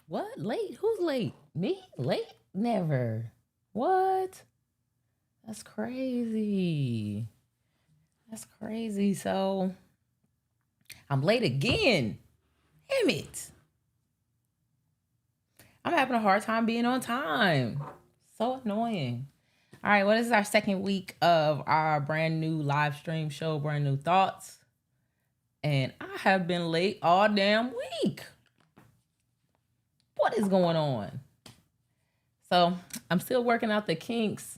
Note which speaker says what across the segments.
Speaker 1: What? Late? Who's late? Me? Late? Never. What? That's crazy. That's crazy. So I'm late again. Damn it. I'm having a hard time being on time. So annoying. All right, what is our second week of our brand new live stream show, Brand New Thoughts? And I have been late all damn week. What is going on? So I'm still working out the kinks.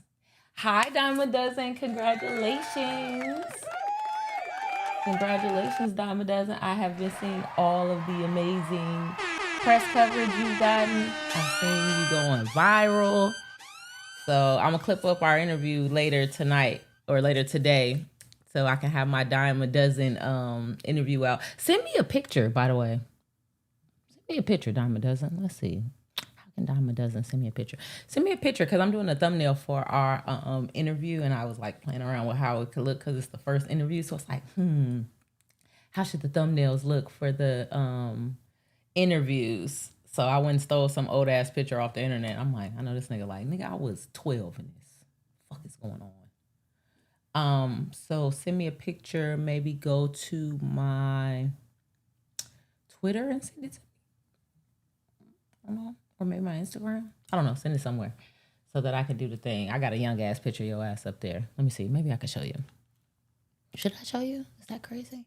Speaker 1: Hi, Diamond Dozen. Congratulations. Congratulations, Diamond Dozen. I have been seeing all of the amazing press coverage you've gotten. I've seen you going viral. So I'm going to clip up our interview later tonight or later today so I can have my Diamond Dozen interview out. Send me a picture, by the way. Send me a picture, Diamond Dozen. Let's see. And Diamond doesn't send me a picture. Send me a picture because I'm doing a thumbnail for our interview, and I was like playing around with how it could look because it's the first interview. So it's like, how should the thumbnails look for the interviews? So I went and stole some old ass picture off the internet. I'm like, I know this nigga. Like, nigga, I was 12 in this. What the fuck is going on? So send me a picture. Maybe go to my Twitter and send it to me. I don't know. Or maybe my Instagram. I don't know. Send it somewhere so that I can do the thing. I got a young ass picture of your ass up there. Let me see. Maybe I can show you. Should I show you? Is that crazy?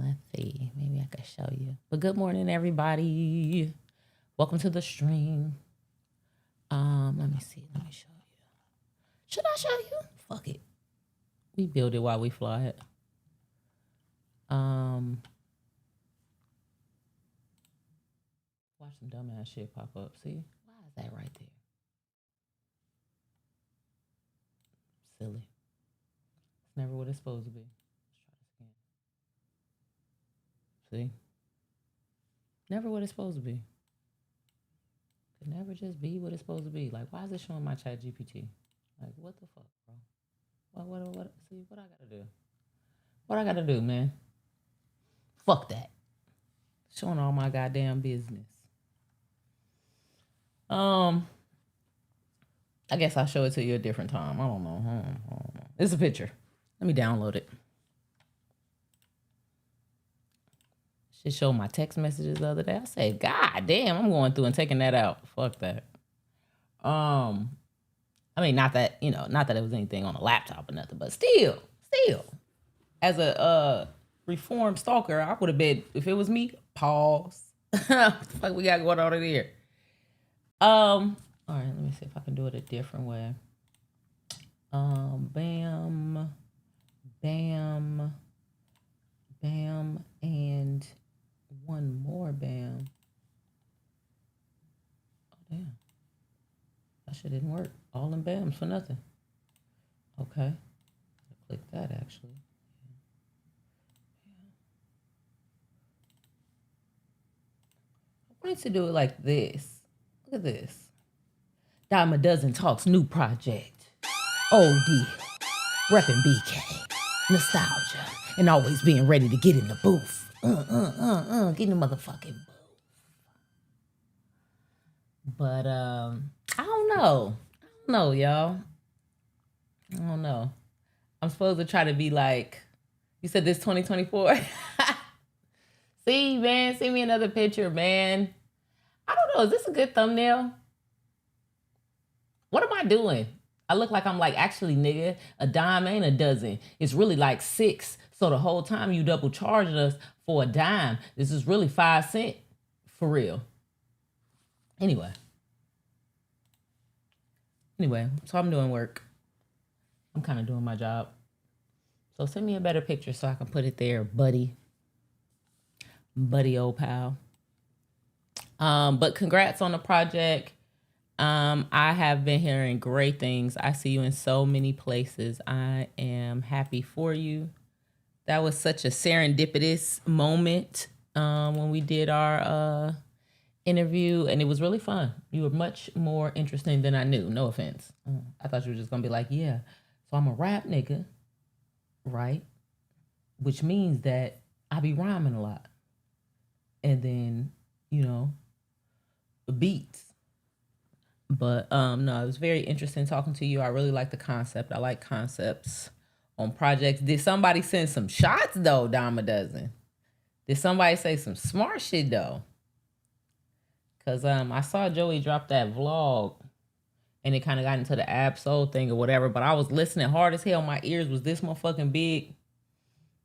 Speaker 1: Let's see. Maybe I can show you. But good morning, everybody. Welcome to the stream. Let me see. Let me show you. Should I show you? Fuck it. We build it while we fly it. Watch some dumbass shit pop up. See? Why is that right there? Silly. It's never what it's supposed to be. Let's try this again. See? Never what it's supposed to be. Could never just be what it's supposed to be. Like, why is it showing my chat GPT? Like, what the fuck, bro? What? See, what I gotta do? What I gotta do, man? Fuck that. Showing all my goddamn business. I guess I'll show it to you a different time. I don't know. It's a picture. Let me download it. Should show my text messages the other day. I said, God damn, I'm going through and taking that out. Fuck that. I mean, not that it was anything on a laptop or nothing, but still, as a reformed stalker, I would have been, if it was me, pause. What the fuck we got going on in here? All right, let me see if I can do it a different way. Bam, bam, bam, and one more bam. Oh, damn. That shit didn't work. All in bams for nothing. Okay. Click that, actually. I wanted to do it like this. Look at this. Dime a Dozen Talks new project. OD. Reppin' BK. Nostalgia. And always being ready to get in the booth. Get in the motherfucking booth. But I don't know. Y'all. I don't know. I'm supposed to try to be like, you said this 2024? See, man, send me another picture, man. I don't know. Is this a good thumbnail? What am I doing? I look like I'm like, actually, nigga, a dime ain't a dozen. It's really like 6. So the whole time you double charged us for a dime. This is really 5 cents. For real. Anyway, so I'm doing work. I'm kind of doing my job. So send me a better picture so I can put it there, buddy. Buddy, old pal. But congrats on the project. I have been hearing great things. I see you in so many places. I am happy for you. That was such a serendipitous moment when we did our interview, and it was really fun. You were much more interesting than I knew. No offense. I thought you were just gonna be like, yeah, so I'm a rap nigga, right? Which means that I be rhyming a lot. And then, you know, beats. But no, it was very interesting talking to you. I really like the concept. I like concepts on projects. Did somebody send some shots though, Dime a Dozen? Did somebody say some smart shit though? Cause I saw Joey drop that vlog and it kind of got into the Absol thing or whatever, but I was listening hard as hell. My ears was this motherfucking big.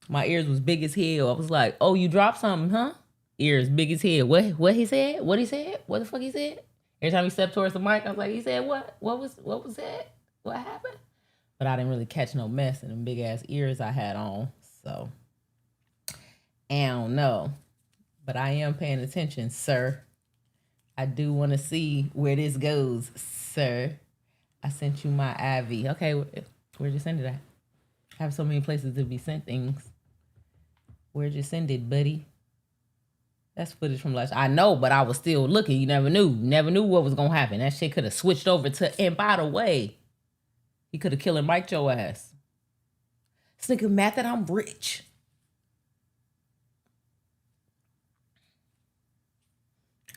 Speaker 1: My ears was big as hell. I was like, oh, you dropped something, huh? Ears big as hell. What he said? What he said? What the fuck he said? Every time he stepped towards the mic, I was like, he said what? What was that? What happened? But I didn't really catch no mess in them big ass ears I had on. So I don't know. But I am paying attention, sir. I do want to see where this goes, sir. I sent you my IV. Okay, where'd you send it at? I have so many places to be sent things. Where'd you send it, buddy? That's footage from last. I know, but I was still looking. You never knew. Never knew what was gonna happen. That shit could have switched over to. And by the way, he could have killed and Mike your ass. This nigga mad that I'm rich.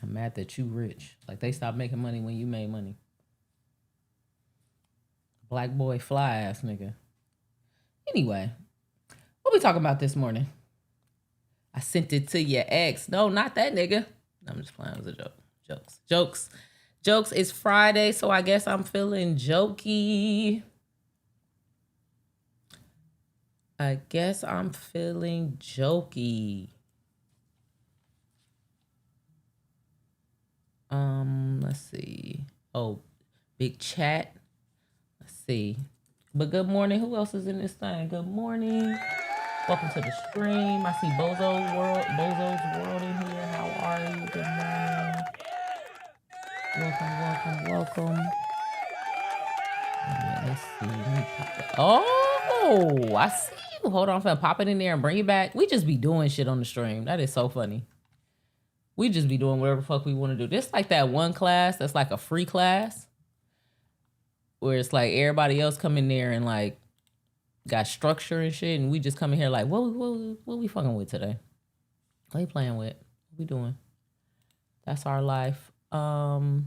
Speaker 1: I'm mad that you rich. Like they stopped making money when you made money. Black boy fly ass nigga. Anyway, what we talking about this morning? I sent it to your ex. No, not that nigga. I'm just playing. It was a joke. Jokes. It's Friday, so I guess I'm feeling jokey. Let's see. Oh, big chat. Let's see. But good morning. Who else is in this thing? Good morning. Welcome to the stream. I see Bozo's World in here. How are you? Good morning. Welcome. Let's see. Let me pop it. Oh, I see you. Hold on, fam. Pop it in there and bring it back. We just be doing shit on the stream. That is so funny. We just be doing whatever the fuck we want to do. This like that one class that's like a free class where it's like everybody else come in there and like got structure and shit, and we just come in here like, what we fucking with today? What you playing with? What we doing? That's our life. So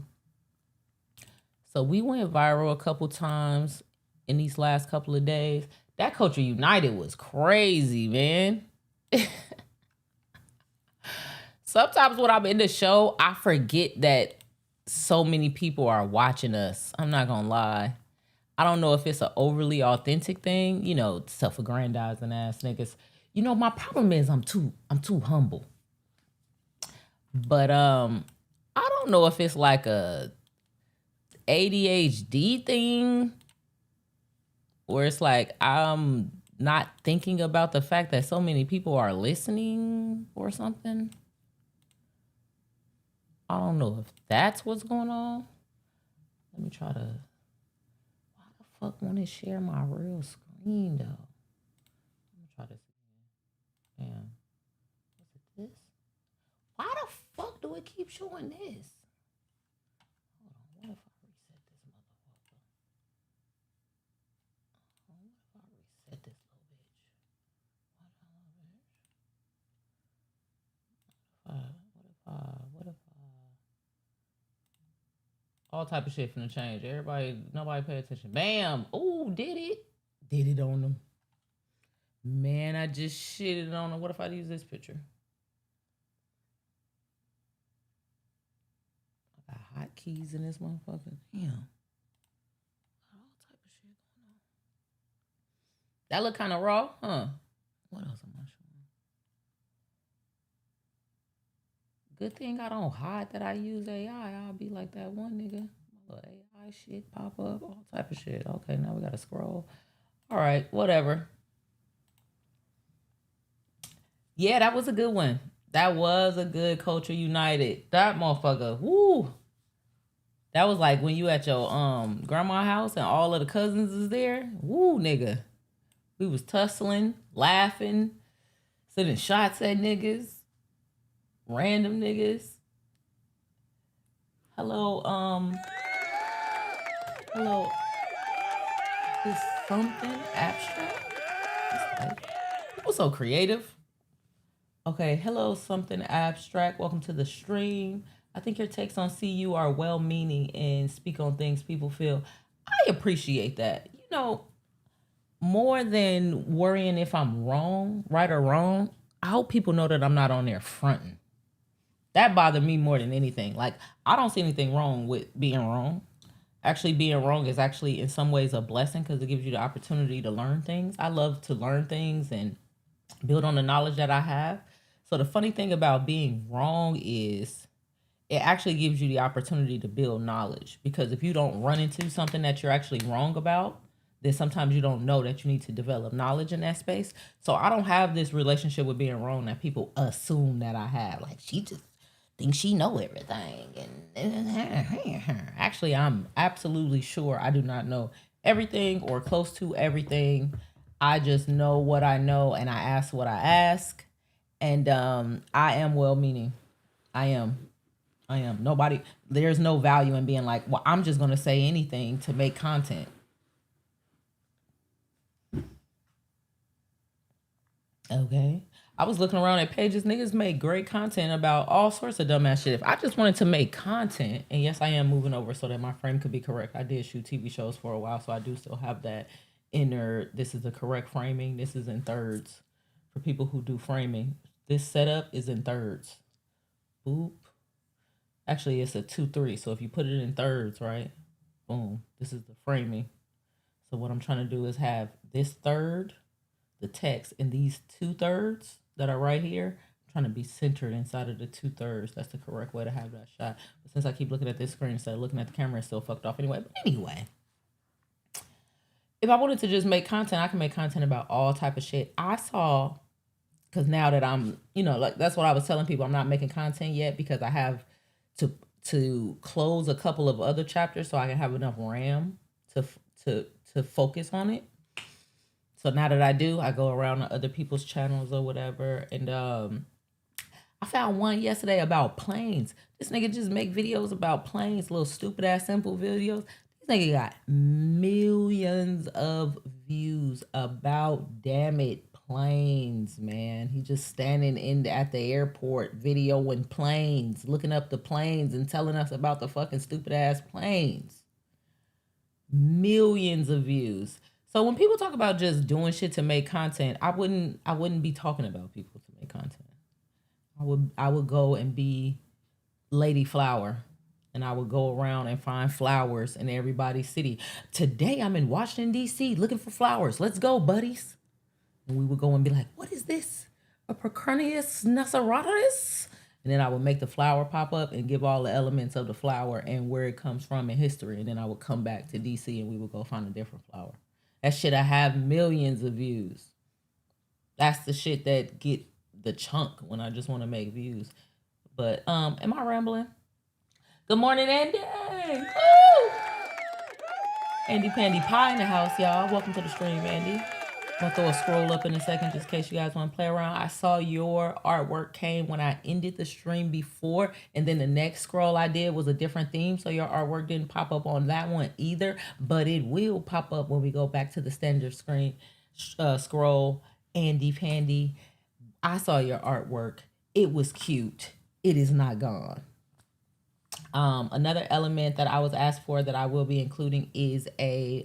Speaker 1: we went viral a couple times in these last couple of days. That Culture United was crazy, man. Sometimes when I'm in the show, I forget that so many people are watching us. I'm not gonna lie. I don't know if it's an overly authentic thing, you know, self-aggrandizing ass niggas. You know, my problem is I'm too humble. But I don't know if it's like a ADHD thing where it's like I'm not thinking about the fact that so many people are listening or something. I don't know if that's what's going on. Let me try to. Why the fuck want to share my real screen though? Let me try this again. Damn. Is it this? Why the fuck do it keep showing this? Hold on. What if I reset this motherfucker? What if I reset this little bitch? What if all type of shit finna change. Nobody pay attention. Bam! Ooh, did it. Did it on them. Man, I just shitted on them. What if I use this picture? I got hotkeys in this motherfucker. Damn. All type of shit going on. That look kind of raw, huh? What else am I showing? Good thing I don't hide that I use AI. I'll be like that one nigga. My little AI shit pop up, all type of shit. Okay, now we gotta scroll. All right, whatever. Yeah, that was a good one. That was a good Culture United. That motherfucker, woo. That was like when you at your grandma's house and all of the cousins is there. Woo, nigga. We was tussling, laughing, sending shots at niggas. Random niggas. Hello. Is something abstract? People so creative. Okay, hello, something abstract. Welcome to the stream. I think your takes on CU are well meaning and speak on things people feel. I appreciate that. More than worrying if I'm wrong, right or wrong, I hope people know that I'm not on there fronting. That bothered me more than anything. Like, I don't see anything wrong with being wrong. Actually, being wrong is actually in some ways a blessing because it gives you the opportunity to learn things. I love to learn things and build on the knowledge that I have. So the funny thing about being wrong is it actually gives you the opportunity to build knowledge, because if you don't run into something that you're actually wrong about, then sometimes you don't know that you need to develop knowledge in that space. So I don't have this relationship with being wrong that people assume that I have. Like, she just thinks she know everything. And actually, I'm absolutely sure I do not know everything or close to everything. I just know what I know and I ask what I ask. And I am well meaning. I am. I am. Nobody, there's no value in being like, well, I'm just going to say anything to make content. Okay. I was looking around at pages. Niggas make great content about all sorts of dumbass shit. If I just wanted to make content, and yes, I am moving over so that my frame could be correct. I did shoot TV shows for a while, so I do still have that inner, this is the correct framing. This is in thirds for people who do framing. This setup is in thirds. Boop. Actually, it's a 2-3. So if you put it in thirds, right? Boom. This is the framing. So what I'm trying to do is have this third, the text, and these 2/3 that are right here. I'm trying to be centered inside of the 2/3. That's the correct way to have that shot. But since I keep looking at this screen instead of looking at the camera, it's still fucked off anyway. But anyway, if I wanted to just make content, I can make content about all type of shit. I saw, because now that I'm, like, that's what I was telling people. I'm not making content yet because I have to close a couple of other chapters so I can have enough RAM to focus on it. So now that I do, I go around to other people's channels or whatever. And I found one yesterday about planes. This nigga just make videos about planes, little stupid ass simple videos. This nigga got millions of views about, damn it, planes, man. He just standing at the airport videoing planes, looking up the planes and telling us about the fucking stupid ass planes. Millions of views. So when people talk about just doing shit to make content, I wouldn't be talking about people to make content. I would go and be Lady Flower, and I would go around and find flowers in everybody's city. Today I'm in Washington D.C. looking for flowers. Let's go, buddies. And we would go and be like, what is this? A Procranius naseratus? And then I would make the flower pop up and give all the elements of the flower and where it comes from in history. And then I would come back to DC and we would go find a different flower. That shit, I have millions of views. That's the shit that get the chunk when I just want to make views. But am I rambling? Good morning, Andy. Woo! Andy Pandy Pie in the house, y'all. Welcome to the stream, Andy. I'm gonna throw a scroll up in a second just in case you guys want to play around. I saw your artwork came when I ended the stream before, and then the next scroll I did was a different theme, so your artwork didn't pop up on that one either, but it will pop up when we go back to the standard screen scroll. Andy Pandy, I saw your artwork. It was cute. It is not gone. Another element that I was asked for that I will be including is a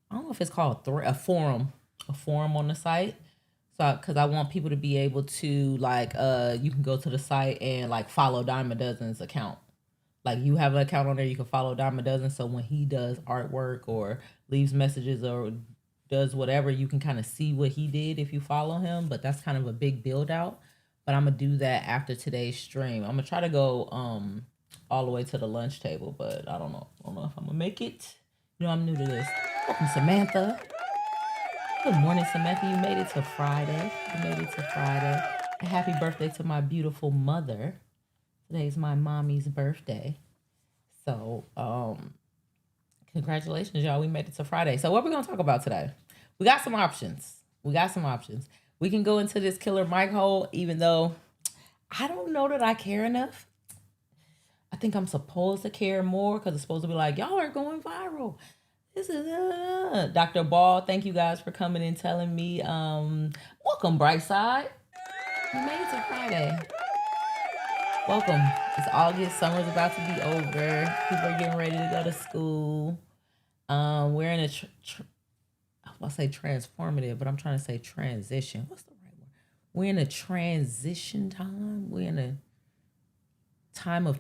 Speaker 1: I don't know if it's called a forum on the site. So, because I want people to be able to, like, you can go to the site and like follow Dime a Dozen's account. Like, you have an account on there, you can follow Dime a Dozen. So when he does artwork or leaves messages or does whatever, you can kind of see what he did if you follow him. But that's kind of a big build out. But I'm gonna do that after today's stream. I'm gonna try to go all the way to the lunch table, but I don't know. I don't know if I'm gonna make it. I'm new to this. Welcome, Samantha. Good morning, Samantha. You made it to Friday. And happy birthday to my beautiful mother. Today's my mommy's birthday. So, congratulations, y'all. We made it to Friday. So what we're going to talk about today? We got some options. We can go into this Killer Mike hole, even though I don't know that I care enough. I think I'm supposed to care more because it's supposed to be like, y'all are going viral. This is Dr. Ball. Thank you guys for coming and telling me. Welcome, Brightside. We made it to Friday. Welcome. It's August. Summer's about to be over. People are getting ready to go to school. We're in a I want to say transformative, but I'm trying to say transition. What's the right word? We're in a transition time. We're in a time of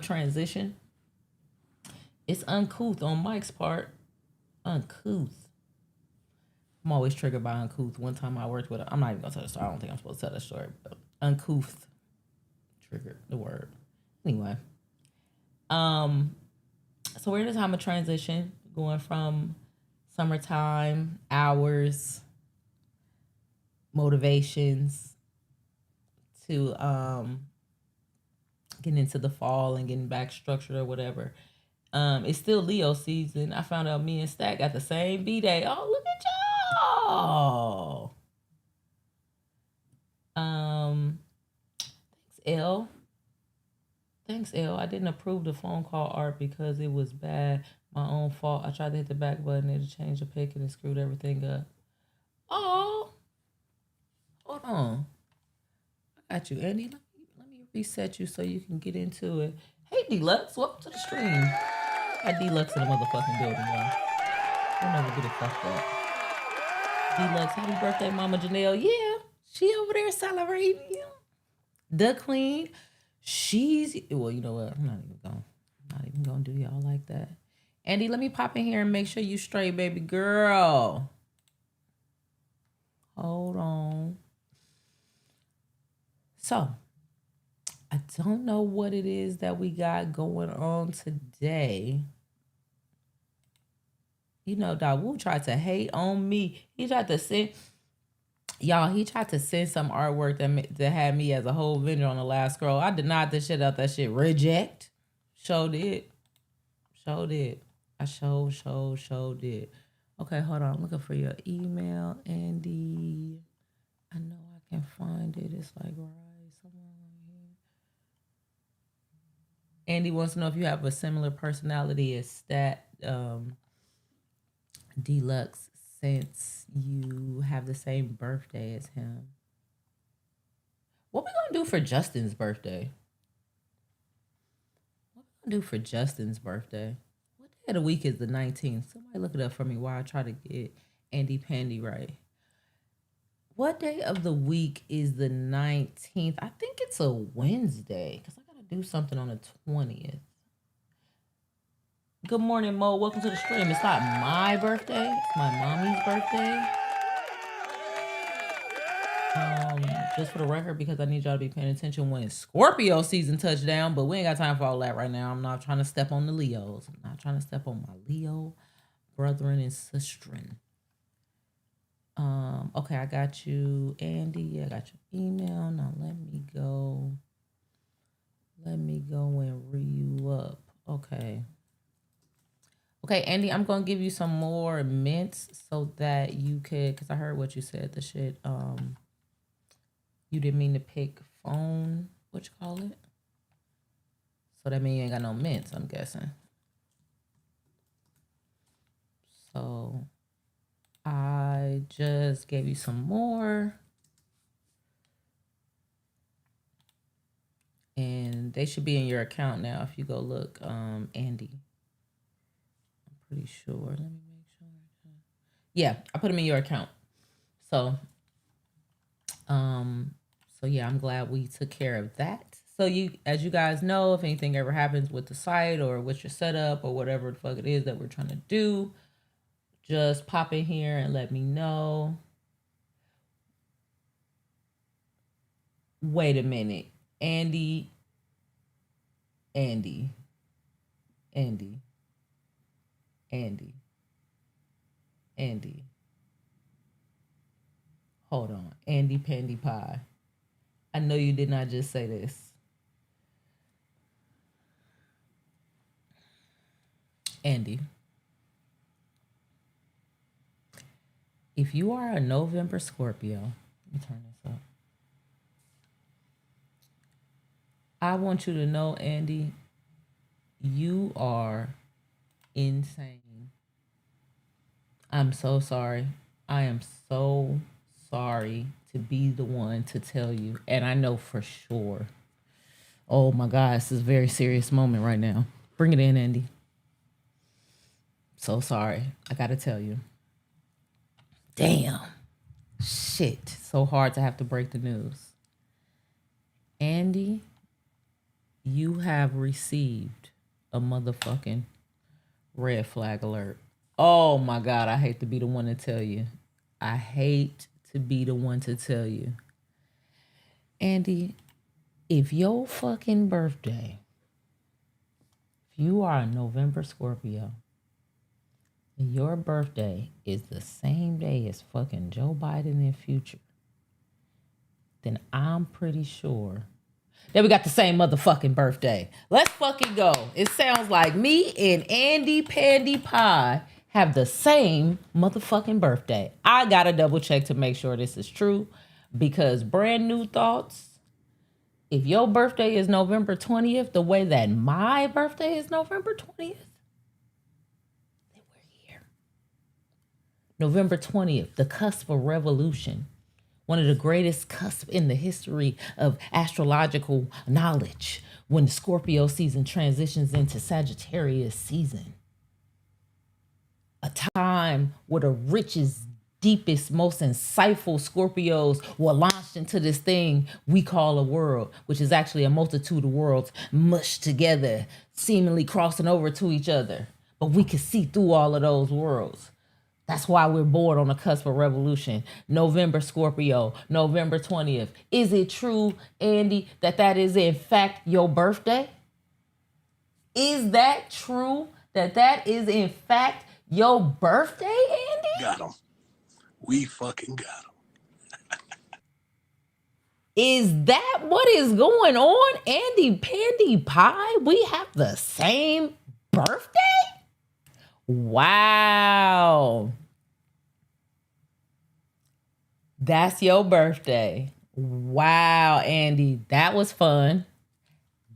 Speaker 1: transition. It's uncouth on Mike's part. Uncouth. I'm always triggered by uncouth. One time I worked with I'm not even gonna tell the story. I don't think I'm supposed to tell that story, but uncouth triggered the word. Anyway. So we're in a time of transition, going from summertime, hours, motivations to getting into the fall and getting back structured or whatever. It's still Leo season. I found out me and Stack got the same B-Day. Oh, look at y'all. Thanks, L. Thanks, L. I didn't approve the phone call art because it was bad. My own fault. I tried to hit the back button and to change the pic and it screwed everything up. Oh, hold on. I got you, Andy. Let me reset you so you can get into it. Hey, Deluxe, welcome to the stream. I got Deluxe in the motherfucking building, y'all. Don't never get it fucked up. Deluxe, happy birthday, Mama Janelle. Yeah, she over there celebrating. The Queen. She's, well, you know what? I'm not even gonna do y'all like that. Andy, let me pop in here and make sure you straight, baby girl. Hold on. So, I don't know what it is that we got going on today. You know, Dawu tried to hate on me. He tried to send, y'all, he tried to send some artwork that had me as a whole vendor on the last scroll. I denied the shit out that shit. Reject. Showed it. I showed it. Okay, hold on. I'm looking for your email, Andy. I know I can find it. It's like right somewhere right here. Andy wants to know if you have a similar personality as Deluxe, since you have the same birthday as him. What we gonna do for Justin's birthday? What day of the week is the 19th? Somebody look it up for me while I try to get Andy Pandy right. What day of the week is the 19th? I think it's a Wednesday because I got to do something on the 20th. Good morning, Mo. Welcome to the stream. It's not my birthday. It's my mommy's birthday. Just for the record, because I need y'all to be paying attention when Scorpio season touchdown, but we ain't got time for all that right now. I'm not trying to step on the Leos. I'm not trying to step on my Leo brethren and sistren. Okay, I got you, Andy. I got your email. Now let me go and re-you up. Okay, Andy, I'm gonna give you some more mints so that you could, because I heard what you said, the shit, you didn't mean to pick phone, what you call it? So that means you ain't got no mints, I'm guessing. So I just gave you some more. And they should be in your account now if you go look, Andy. I'm pretty sure. Let me make sure. Yeah, I put them in your account. So yeah, I'm glad we took care of that. So as you guys know, if anything ever happens with the site or with your setup or whatever the fuck it is that we're trying to do, just pop in here and let me know. Wait a minute. Andy. Hold on. Andy Pandy Pie. I know you did not just say this. Andy. If you are a November Scorpio, let me turn this up. I want you to know, Andy, you are insane. I'm so sorry. I am so sorry to to be the one to tell you, and I know for sure. Oh my God, this is a very serious moment right now. Bring it in, Andy. So sorry. I gotta tell you. Damn. Shit. So hard to have to break the news. Andy, you have received a motherfucking red flag alert. Oh my God, I hate to be the one to tell you. I hate to be the one to tell you. Andy, if your fucking birthday, if you are a November Scorpio, and your birthday is the same day as fucking Joe Biden in future, then I'm pretty sure that we got the same motherfucking birthday. Let's fucking go. It sounds like me and Andy Pandy Pie have the same motherfucking birthday. I gotta double check to make sure this is true, because brand new thoughts. If your birthday is November 20th, the way that my birthday is November 20th, then we're here. November 20th, the cusp of revolution. One of the greatest cusps in the history of astrological knowledge, when the Scorpio season transitions into Sagittarius season. A time where the richest, deepest, most insightful Scorpios were launched into this thing we call a world, which is actually a multitude of worlds mushed together, seemingly crossing over to each other. But we can see through all of those worlds. That's why we're born on the cusp of revolution. November Scorpio, November 20th. Is it true, Andy, that is in fact your birthday? Is that true, that is in fact your birthday, Andy?
Speaker 2: Got him. We fucking got him.
Speaker 1: Is that what is going on, Andy Pandy Pie? We have the same birthday? Wow. That's your birthday. Wow, Andy. That was fun.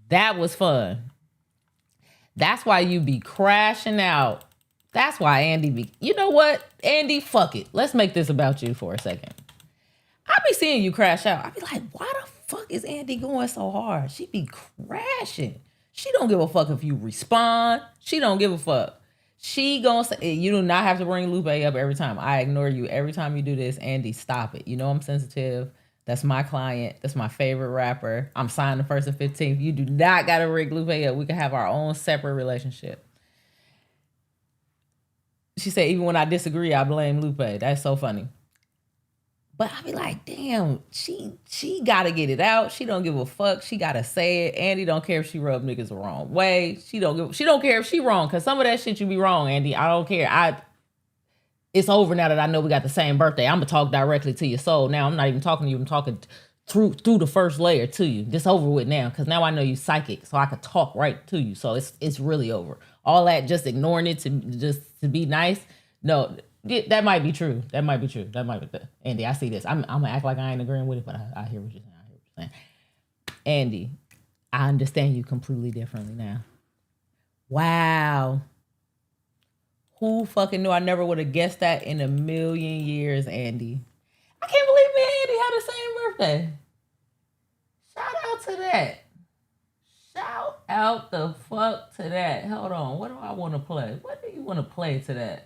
Speaker 1: That was fun. That's why you be crashing out. That's why Andy be... You know what, Andy? Fuck it. Let's make this about you for a second. I be seeing you crash out. I be like, why the fuck is Andy going so hard? She be crashing. She don't give a fuck if you respond. She don't give a fuck. She gonna say, you do not have to bring Lupe up every time. I ignore you every time you do this. Andy, stop it. You know I'm sensitive. That's my client. That's my favorite rapper. I'm signed the 1st and 15th. You do not gotta rig Lupe up. We can have our own separate relationship. She said, even when I disagree, I blame Lupe. That's so funny. But I be like, damn, she gotta get it out. She don't give a fuck. She gotta say it. Andy don't care if she rub niggas the wrong way. She don't care if she wrong, because some of that shit you be wrong, Andy. I don't care. It's over now that I know we got the same birthday. I'm gonna talk directly to your soul. Now I'm not even talking to you. I'm talking through the first layer to you. This over with now, because now I know you psychic, so I could talk right to you. So it's really over. All that just ignoring it to be nice. No. That might be true. That might be true. Andy, I see this. I'm gonna act like I ain't agreeing with it, but I hear what you're saying. Andy, I understand you completely differently now. Wow. Who fucking knew? I never would have guessed that in a million years, Andy. I can't believe me and Andy had the same birthday. Shout out to that. Shout out the fuck to that. Hold on. What do I want to play? What do you want to play to that?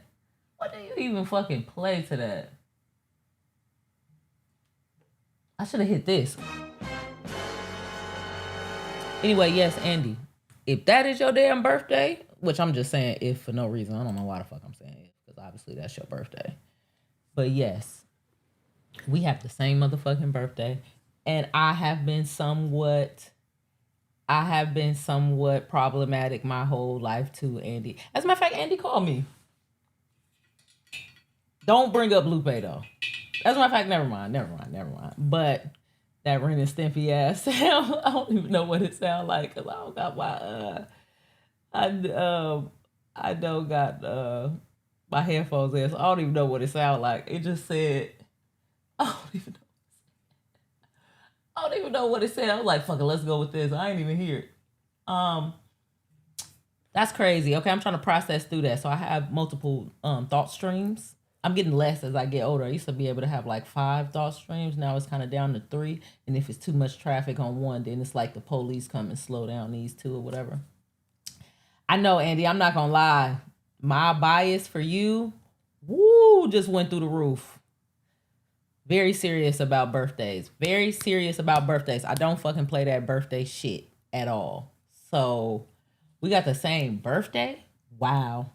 Speaker 1: What do you even fucking play to that? I should have hit this. Anyway, yes, Andy. If that is your damn birthday, which I'm just saying if for no reason. I don't know why the fuck I'm saying it, because obviously that's your birthday. But yes, we have the same motherfucking birthday. And I have been somewhat problematic my whole life too, Andy. As a matter of fact, Andy called me. Don't bring up Lupe though. As a matter of fact, never mind. But that Ren and Stimpy ass sound, I don't even know what it sounds like, because I don't got my I don't got my headphones in, so I don't even know what it sounds like. It just said, I don't even know what it said. I was like, fuck it, let's go with this. I ain't even hear it. That's crazy. Okay, I'm trying to process through that. So I have multiple thought streams I'm getting less as I get older. I used to be able to have like 5 thought streams. Now it's kind of down to 3. And if it's too much traffic on one, then it's like the police come and slow down these 2 or whatever. I know, Andy, I'm not going to lie. My bias for you, woo, just went through the roof. Very serious about birthdays. Very serious about birthdays. I don't fucking play that birthday shit at all. So we got the same birthday? Wow.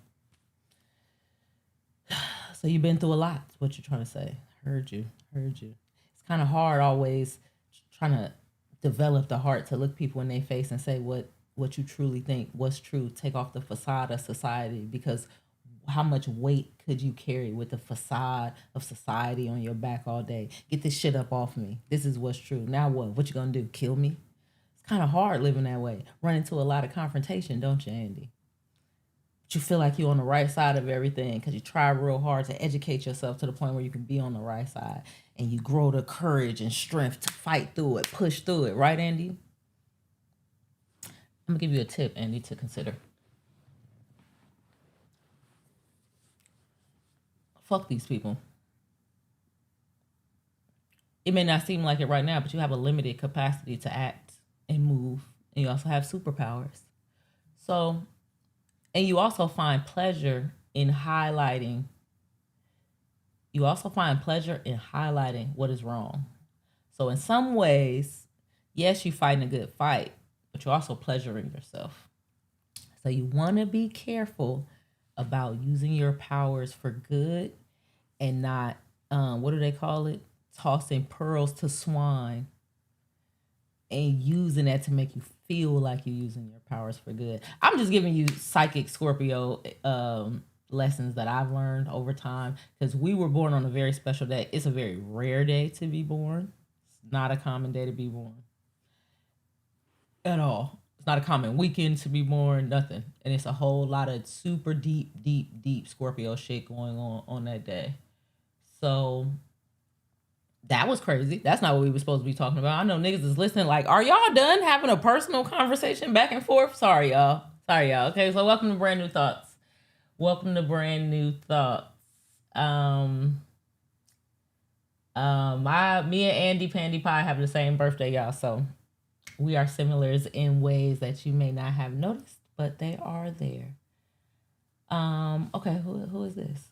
Speaker 1: So you've been through a lot. That's what you're trying to say. Heard you. It's kind of hard always trying to develop the heart to look people in their face and say what you truly think, what's true. Take off the facade of society, because how much weight could you carry with the facade of society on your back all day? Get this shit up off me. This is what's true. Now what? What you gonna do? Kill me? It's kind of hard living that way. Run into a lot of confrontation, don't you, Andy? You feel like you're on the right side of everything because you try real hard to educate yourself to the point where you can be on the right side, and you grow the courage and strength to fight through it, push through it, right, Andy? I'm gonna give you a tip, Andy, to consider. Fuck these people. It may not seem like it right now, but you have a limited capacity to act and move, and you also have superpowers. So, and you also find pleasure in highlighting. You also find pleasure in highlighting what is wrong. So in some ways, yes, you're fighting a good fight, but you're also pleasuring yourself. So you want to be careful about using your powers for good and not, what do they call it? Tossing pearls to swine and using that to make you feel like you're using your powers for good. I'm just giving you psychic Scorpio lessons that I've learned over time, because we were born on a very special day. It's a very rare day to be born. It's not a common day to be born at all. It's not a common weekend to be born, nothing. And it's a whole lot of super deep Scorpio shit going on that day. So that was crazy. That's not what we were supposed to be talking about. I know niggas is listening like, are y'all done having a personal conversation back and forth? Sorry, y'all. Okay, so welcome to Brand New Thoughts. Me and Andy Pandy Pie have the same birthday, y'all. So we are similars in ways that you may not have noticed, but they are there. Okay, who is this?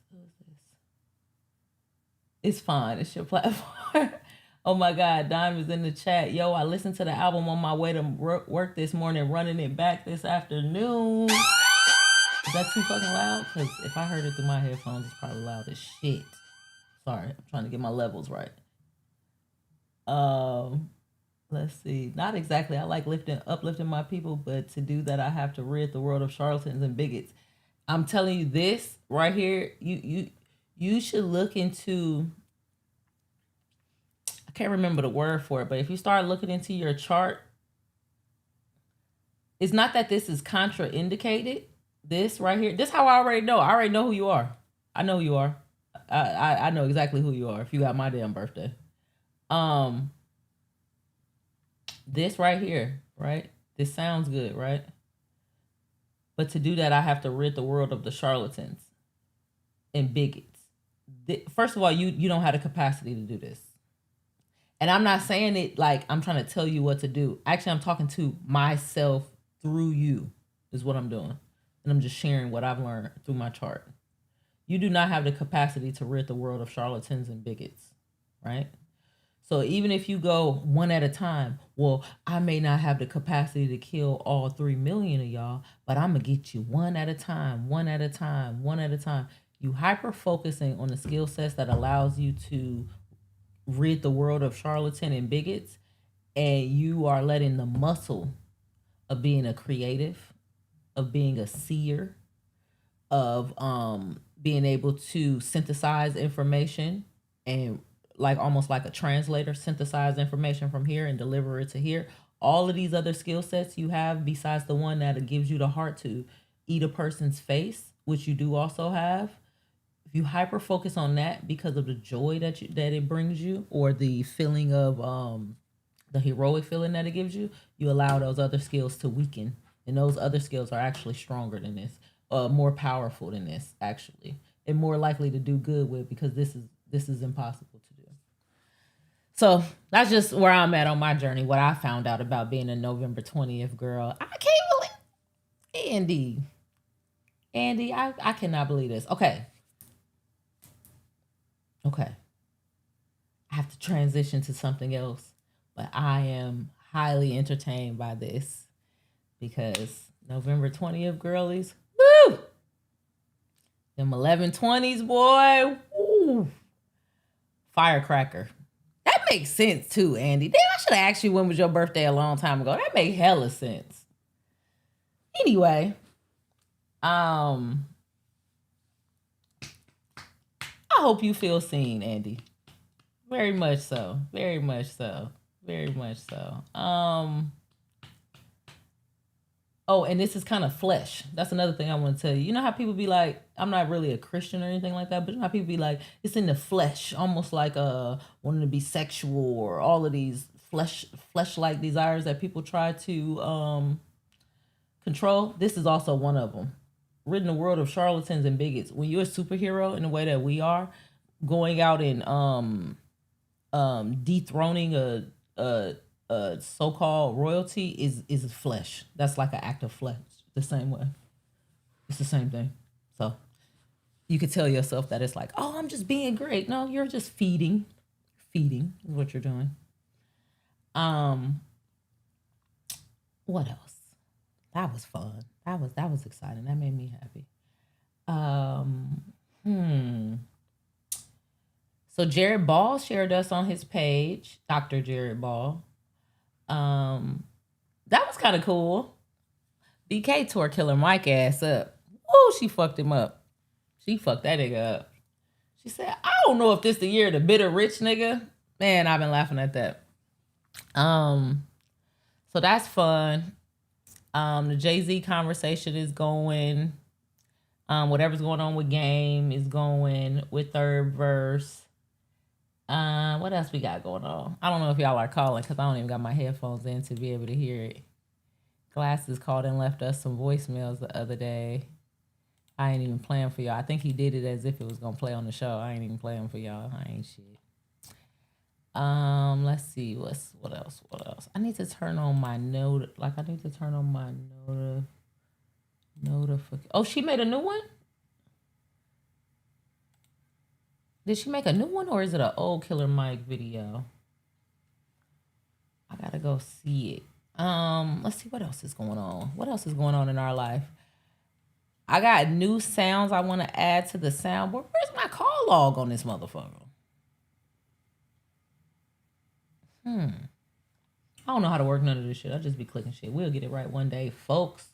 Speaker 1: It's fine. It's your platform. Oh my God, Don was in the chat. Yo, I listened to the album on my way to work this morning, running it back this afternoon. Is that too fucking loud? Because if I heard it through my headphones, it's probably loud as shit. Sorry, I'm trying to get my levels right. Let's see. Not exactly. I like uplifting my people, but to do that, I have to rid the world of charlatans and bigots. I'm telling you this right here. You should look into, I can't remember the word for it, but if you start looking into your chart, it's not that this is contraindicated. This right here, this how I already know. I already know who you are. I know who you are. I know exactly who you are if you got my damn birthday. This right here, right? This sounds good, right? But to do that, I have to rid the world of the charlatans and bigots. First of all, you don't have the capacity to do this. And I'm not saying it like I'm trying to tell you what to do. Actually, I'm talking to myself through you is what I'm doing. And I'm just sharing what I've learned through my chart. You do not have the capacity to rid the world of charlatans and bigots, right? So even if you go one at a time, well, I may not have the capacity to kill all 3 million of y'all, but I'm going to get you one at a time. You hyper-focusing on the skill sets that allows you to rid the world of charlatan and bigots, and you are letting the muscle of being a creative, of being a seer, of being able to synthesize information and like almost like a translator, synthesize information from here and deliver it to here. All of these other skill sets you have besides the one that gives you the heart to eat a person's face, which you do also have. If you hyper focus on that because of the joy that it brings you, or the feeling of the heroic feeling that it gives you, you allow those other skills to weaken. And those other skills are actually stronger than this, more powerful than this, actually. and more likely to do good with, because this is impossible to do. So that's just where I'm at on my journey. What I found out about being a November 20th girl. I can't believe Andy, I cannot believe this. Okay. I have to transition to something else, but I am highly entertained by this because November 20th girlies, woo! Them 11/20s, boy, woo! Firecracker. That makes sense too, Andy. Damn, I should have asked you when was your birthday a long time ago. That made hella sense. Anyway, I hope you feel seen, Andy. Very much so. Very much so. Very much so. Oh, and this is kind of flesh. That's another thing I want to tell you. You know how people be like, I'm not really a Christian or anything like that, but you know how people be like, it's in the flesh, almost like wanting to be sexual, or all of these flesh-like desires that people try to control. This is also one of them. Rid in the world of charlatans and bigots. When you're a superhero in the way that we are, going out and dethroning a so-called royalty is flesh. That's like an act of flesh. The same way. It's the same thing. So you could tell yourself that it's like, oh, I'm just being great. No, you're just feeding. Feeding is what you're doing. What else? That was fun. That was exciting. That made me happy. So Jared Ball shared us on his page, Dr. Jared Ball. That was kind of cool. BK tore Killer Mike ass up. Oh, she fucked him up. She fucked that nigga up. She said, I don't know if this the year of the bitter rich nigga. Man, I've been laughing at that. So that's fun. The Jay-Z conversation is going. Whatever's going on with Game is going with third verse. What else we got going on? I don't know if y'all are calling because I don't even got my headphones in to be able to hear it. Glasses called and left us some voicemails the other day. I ain't even playing for y'all. I think he did it as if it was gonna play on the show. I ain't even playing for y'all. I ain't shit. Let's see what else. I need to turn on my notification. Oh, she made a new one? Did she make a new one, or is it an old Killer Mike video? I gotta go see it. Let's see what else is going on. What else is going on in our life? I got new sounds I want to add to the soundboard. Where's my call log on this motherfucker? I don't know how to work none of this shit. I'll just be clicking shit. We'll get it right one day, folks.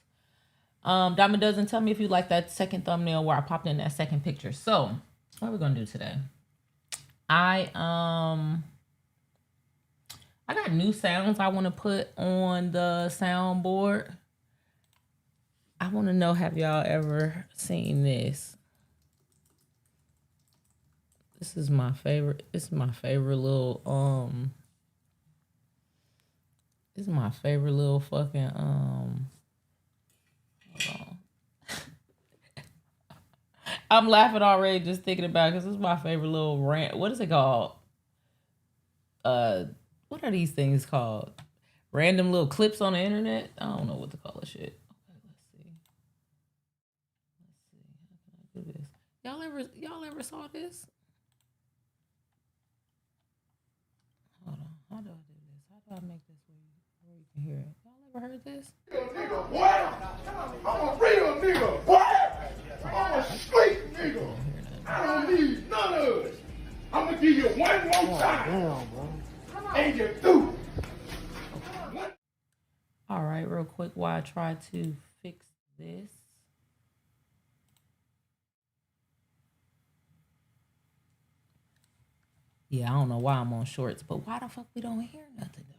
Speaker 1: Diamond Dozen, tell me if you like that second thumbnail where I popped in that second picture. So, what are we gonna do today? I got new sounds I want to put on the soundboard. I want to know, have y'all ever seen this? This is my favorite. This is my favorite little This is my favorite little fucking hold on. I'm laughing already just thinking about it because this is my favorite little rant. What is it called? What are these things called? Random little clips on the internet? I don't know what to call it shit. Okay, let's see. How can I do this? Y'all ever saw this? Hold on. How do I do this? How do I make this where you can hear it? Y'all ever heard this?
Speaker 3: Nigga, boy. I'm a real nigga, boy. I'm a straight nigga. I don't need none of it. I'm gonna give you one more time. Damn, bro. And you're through.
Speaker 1: All right, real quick while I try to fix this. Yeah, I don't know why I'm on shorts, but why the fuck we don't hear nothing though?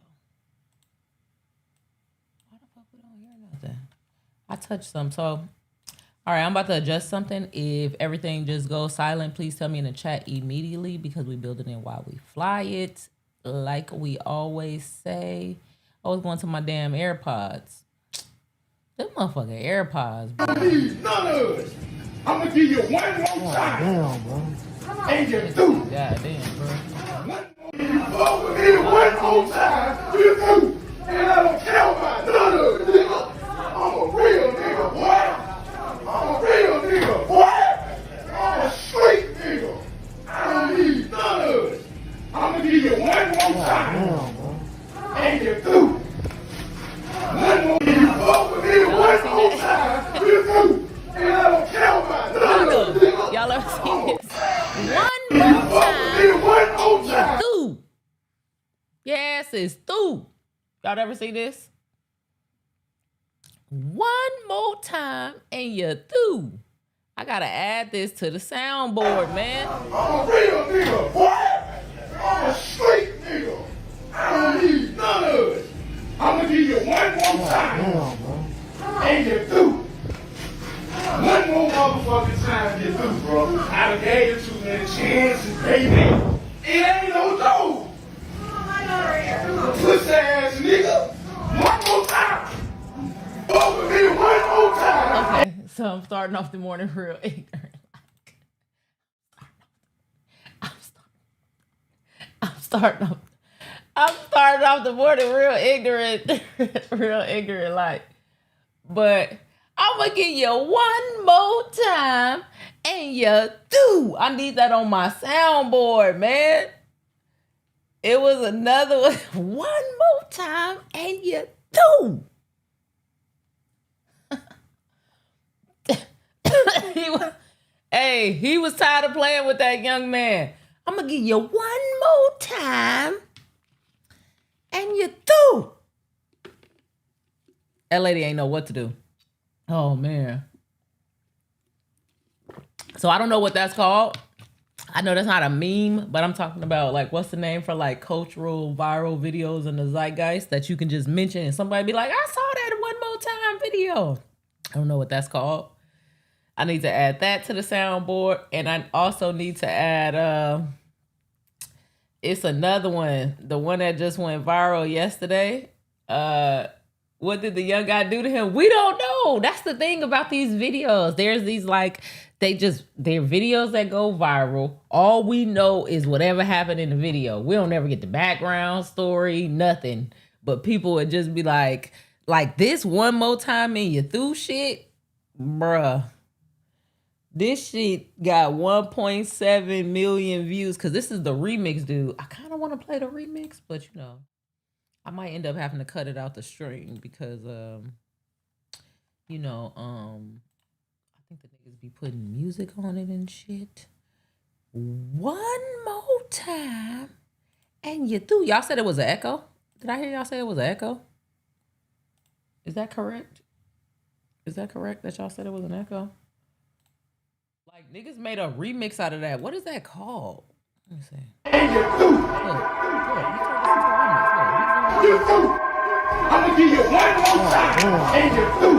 Speaker 1: Why the fuck we don't hear nothing? I touched some, so all right, I'm about to adjust something. If everything just goes silent, please tell me in the chat immediately because we build it in while we fly it. Like we always say. I was going to my damn AirPods. Them motherfucking AirPods, bro.
Speaker 3: I don't need none of it. I'm gonna give you one more time. Damn, bro. And you do.
Speaker 1: God damn, bro.
Speaker 3: You fuck with me one more time, you do. And I don't care about none of it, nigga. I'm a real nigga, boy. I'm a real nigga, boy. I'm a straight nigga. I don't need none of it. I'm gonna give you one more time. And you do. One more. You fuck with me one more time, you do. And I don't care about none of it, nigga.
Speaker 1: Y'all ever seen this? One more time.
Speaker 3: One more time.
Speaker 1: Through. Yes, it's through. Y'all ever see this? One more time and you're through. I gotta add this to the soundboard, man.
Speaker 3: I'm a real nigga, boy. I'm a straight nigga. I don't need none of it. I'm gonna give you one more time. And you're through. One more motherfucking time you're through, bro. I done gave you too many chances, baby. It ain't no joke. Pussy ass nigga. One more time. Over me one more time.
Speaker 1: Okay, so I'm starting off the morning real ignorant. I'm starting off the morning real ignorant, real ignorant like. But I'm gonna give you one more time and you do. I need that on my soundboard, man. It was another one. One more time and you do. He was tired of playing with that young man. I'm gonna give you one more time and you do. That lady ain't know what to do. Oh man. So I don't know what that's called. I know that's not a meme, but I'm talking about like what's the name for like cultural viral videos in the zeitgeist that you can just mention and somebody be like, I saw that one more time video. I don't know what that's called. I need to add that to the soundboard. And I also need to add, it's another one. The one that just went viral yesterday. What did the young guy do to him? We don't know. That's the thing about these videos. There's these like, they're videos that go viral. All we know is whatever happened in the video. We don't ever get the background story, nothing. But people would just be like this one more time and you through shit. Bruh. This shit got 1.7 million views because this is the remix, dude. I kind of want to play the remix, but you know, I might end up having to cut it out the stream because, you know, I think the niggas be putting music on it and shit. One more time and you through. Y'all said it was an echo? Did I hear y'all say it was an echo? Is that correct? Is that correct that y'all said it was an echo? Like, niggas made a remix out of that. What is that called? Let me see.
Speaker 3: And you do.
Speaker 1: Look,
Speaker 3: You do. I'm gonna give you one more time. And you do.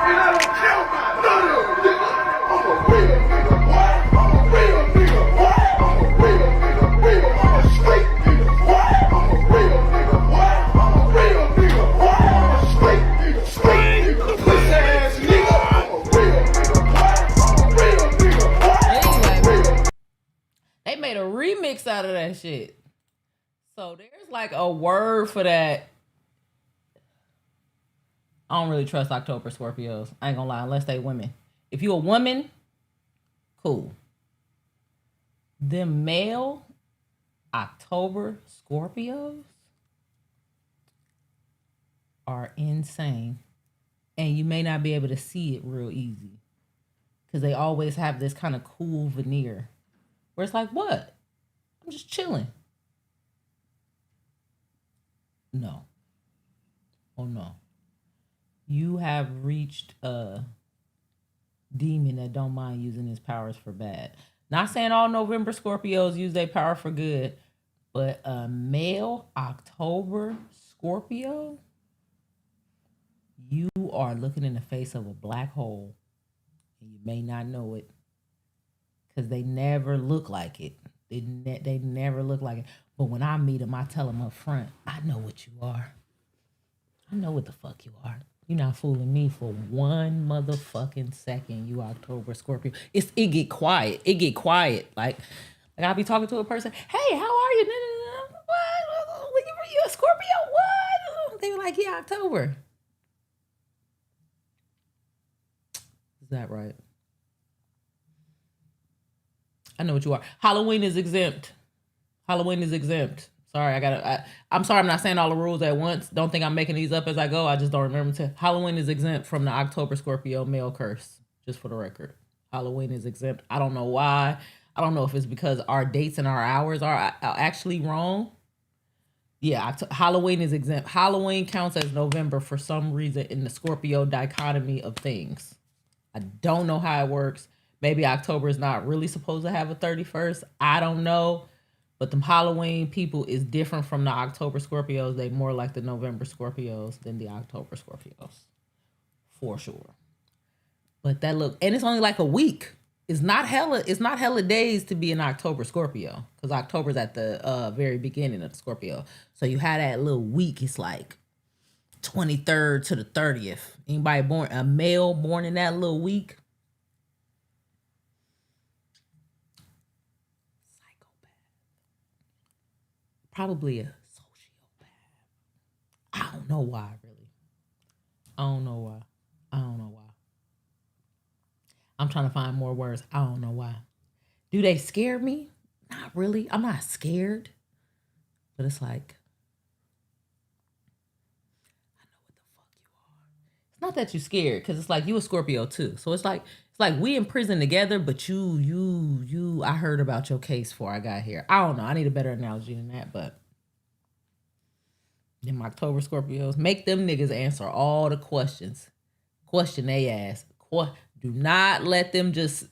Speaker 3: And I don't care about none of it, nigga. I'm a real nigga, boy. I'm a real nigga, boy. I'm a real nigga, real. I'm a straight nigga, boy. I'm a real nigga, boy. I'm a real nigga, boy. I'm a straight nigga, straight nigga. Pussy ass nigga. I'm a real nigga, boy. I'm a real nigga, boy.
Speaker 1: Anyway, they made a remix out of that shit. So there's like a word for that. I don't really trust October Scorpios. I ain't gonna lie, unless they women. If you a woman, cool. Them male October Scorpios are insane. And you may not be able to see it real easy. Because they always have this kind of cool veneer. Where it's like, what? I'm just chilling. No. Oh no. You have reached a demon that don't mind using his powers for bad. Not saying all November Scorpios use their power for good, but a male October Scorpio, you are looking in the face of a black hole and you may not know it because they never look like it. They never look like it. But when I meet them, I tell them up front, I know what you are. I know what the fuck you are. You're not fooling me for one motherfucking second, you October Scorpio. It get quiet. It get quiet. Like I'll be talking to a person, hey, how are you? What? Were you a Scorpio? What? They were like, yeah, October. Is that right? I know what you are. Halloween is exempt. Halloween is exempt. Sorry, I'm sorry I'm not saying all the rules at once. Don't think I'm making these up as I go. I just don't remember to. Halloween is exempt from the October Scorpio male curse, just for the record. Halloween is exempt. I don't know why. I don't know if it's because our dates and our hours are actually wrong. Yeah, Halloween is exempt. Halloween counts as November for some reason in the Scorpio dichotomy of things. I don't know how it works. Maybe October is not really supposed to have a 31st. I don't know. But the Halloween people is different from the October Scorpios. They more like the November Scorpios than the October Scorpios. For sure. But that look, and it's only like a week. It's not hella days to be an October Scorpio. Because October's at the very beginning of the Scorpio. So you had that little week. It's like 23rd to the 30th. Anybody born, a male born in that little week? Probably a sociopath. I don't know why, really. I don't know why. I'm trying to find more words. I don't know why. Do they scare me? Not really. I'm not scared. But it's like, I know what the fuck you are. It's not that you're scared, because it's like you a Scorpio too. So it's like we in prison together, but you, I heard about your case before I got here. I don't know. I need a better analogy than that, but them October Scorpios, make them niggas answer all the questions. Question they ask. Do not let them just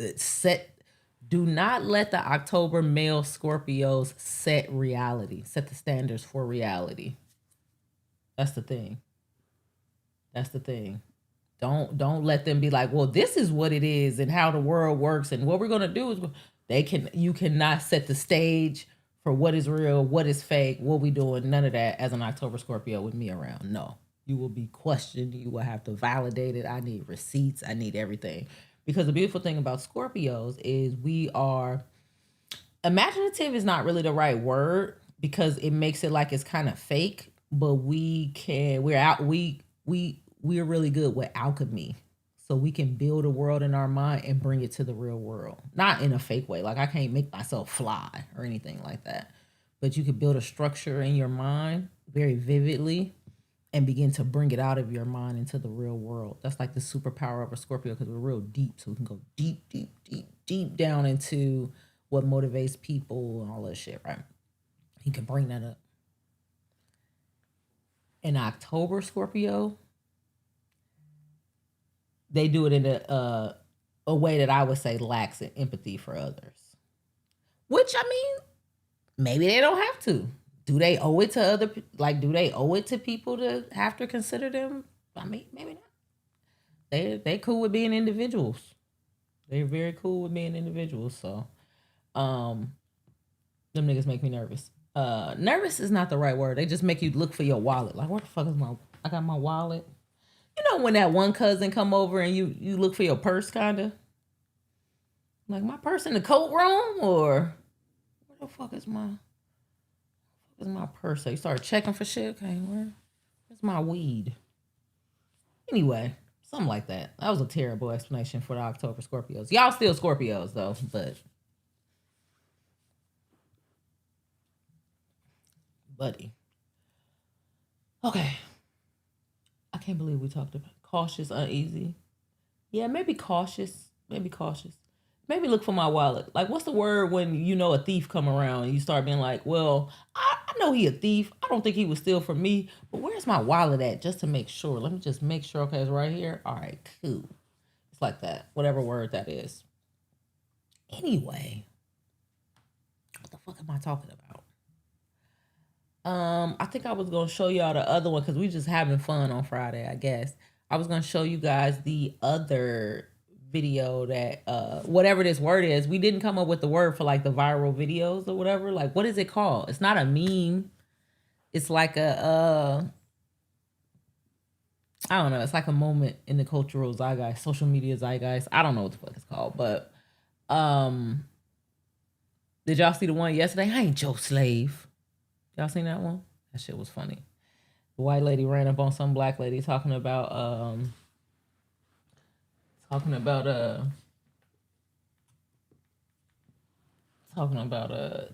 Speaker 1: do not let the October male Scorpios set the standards for reality. That's the thing. Don't let them be like, well, this is what it is and how the world works and what we're gonna do is you cannot set the stage for what is real, what is fake, what we doing, none of that as an October Scorpio with me around. No. You will be questioned. You will have to validate it. I need receipts. I need everything. Because the beautiful thing about Scorpios is we are imaginative is not really the right word because it makes it like it's kind of fake, but we're really good with alchemy. So we can build a world in our mind and bring it to the real world. Not in a fake way. Like I can't make myself fly or anything like that. But you could build a structure in your mind very vividly and begin to bring it out of your mind into the real world. That's like the superpower of a Scorpio because we're real deep. So we can go deep down into what motivates people and all that shit, right? He can bring that up. In October Scorpio, they do it in a way that I would say lacks in empathy for others. Which, I mean, maybe they don't have to. Do they owe it to do they owe it to people to have to consider them? I mean, maybe not. They cool with being individuals. They're very cool with being individuals. So, them niggas make me nervous. Nervous is not the right word. They just make you look for your wallet. Like, where the fuck is I got my wallet. You know when that one cousin come over and you look for your purse, kind of? Like, my purse in the coat room? Or where the fuck is my purse? So you start checking for shit. Okay, where's my weed? Anyway, something like that. That was a terrible explanation for the October Scorpios. Y'all still Scorpios though, but buddy. Okay. I can't believe we talked about cautious, uneasy. Yeah, maybe cautious. Maybe look for my wallet. Like, what's the word when you know a thief come around and you start being like, well, I know he a thief. I don't think he would steal from me, but where's my wallet at? Just to make sure. Let me just make sure. Okay, it's right here. All right, cool. It's like that. Whatever word that is. Anyway, what the fuck am I talking about? I think I was going to show y'all the other one because we just having fun on Friday, I guess. I was going to show you guys the other video that whatever this word is. We didn't come up with the word for like the viral videos or whatever. Like, what is it called? It's not a meme. It's like a I don't know. It's like a moment in the cultural zeitgeist, social media zeitgeist. I don't know what the fuck it's called, but did y'all see the one yesterday? I ain't your slave. Y'all seen that one? That shit was funny. The white lady ran up on some black lady talking about talking about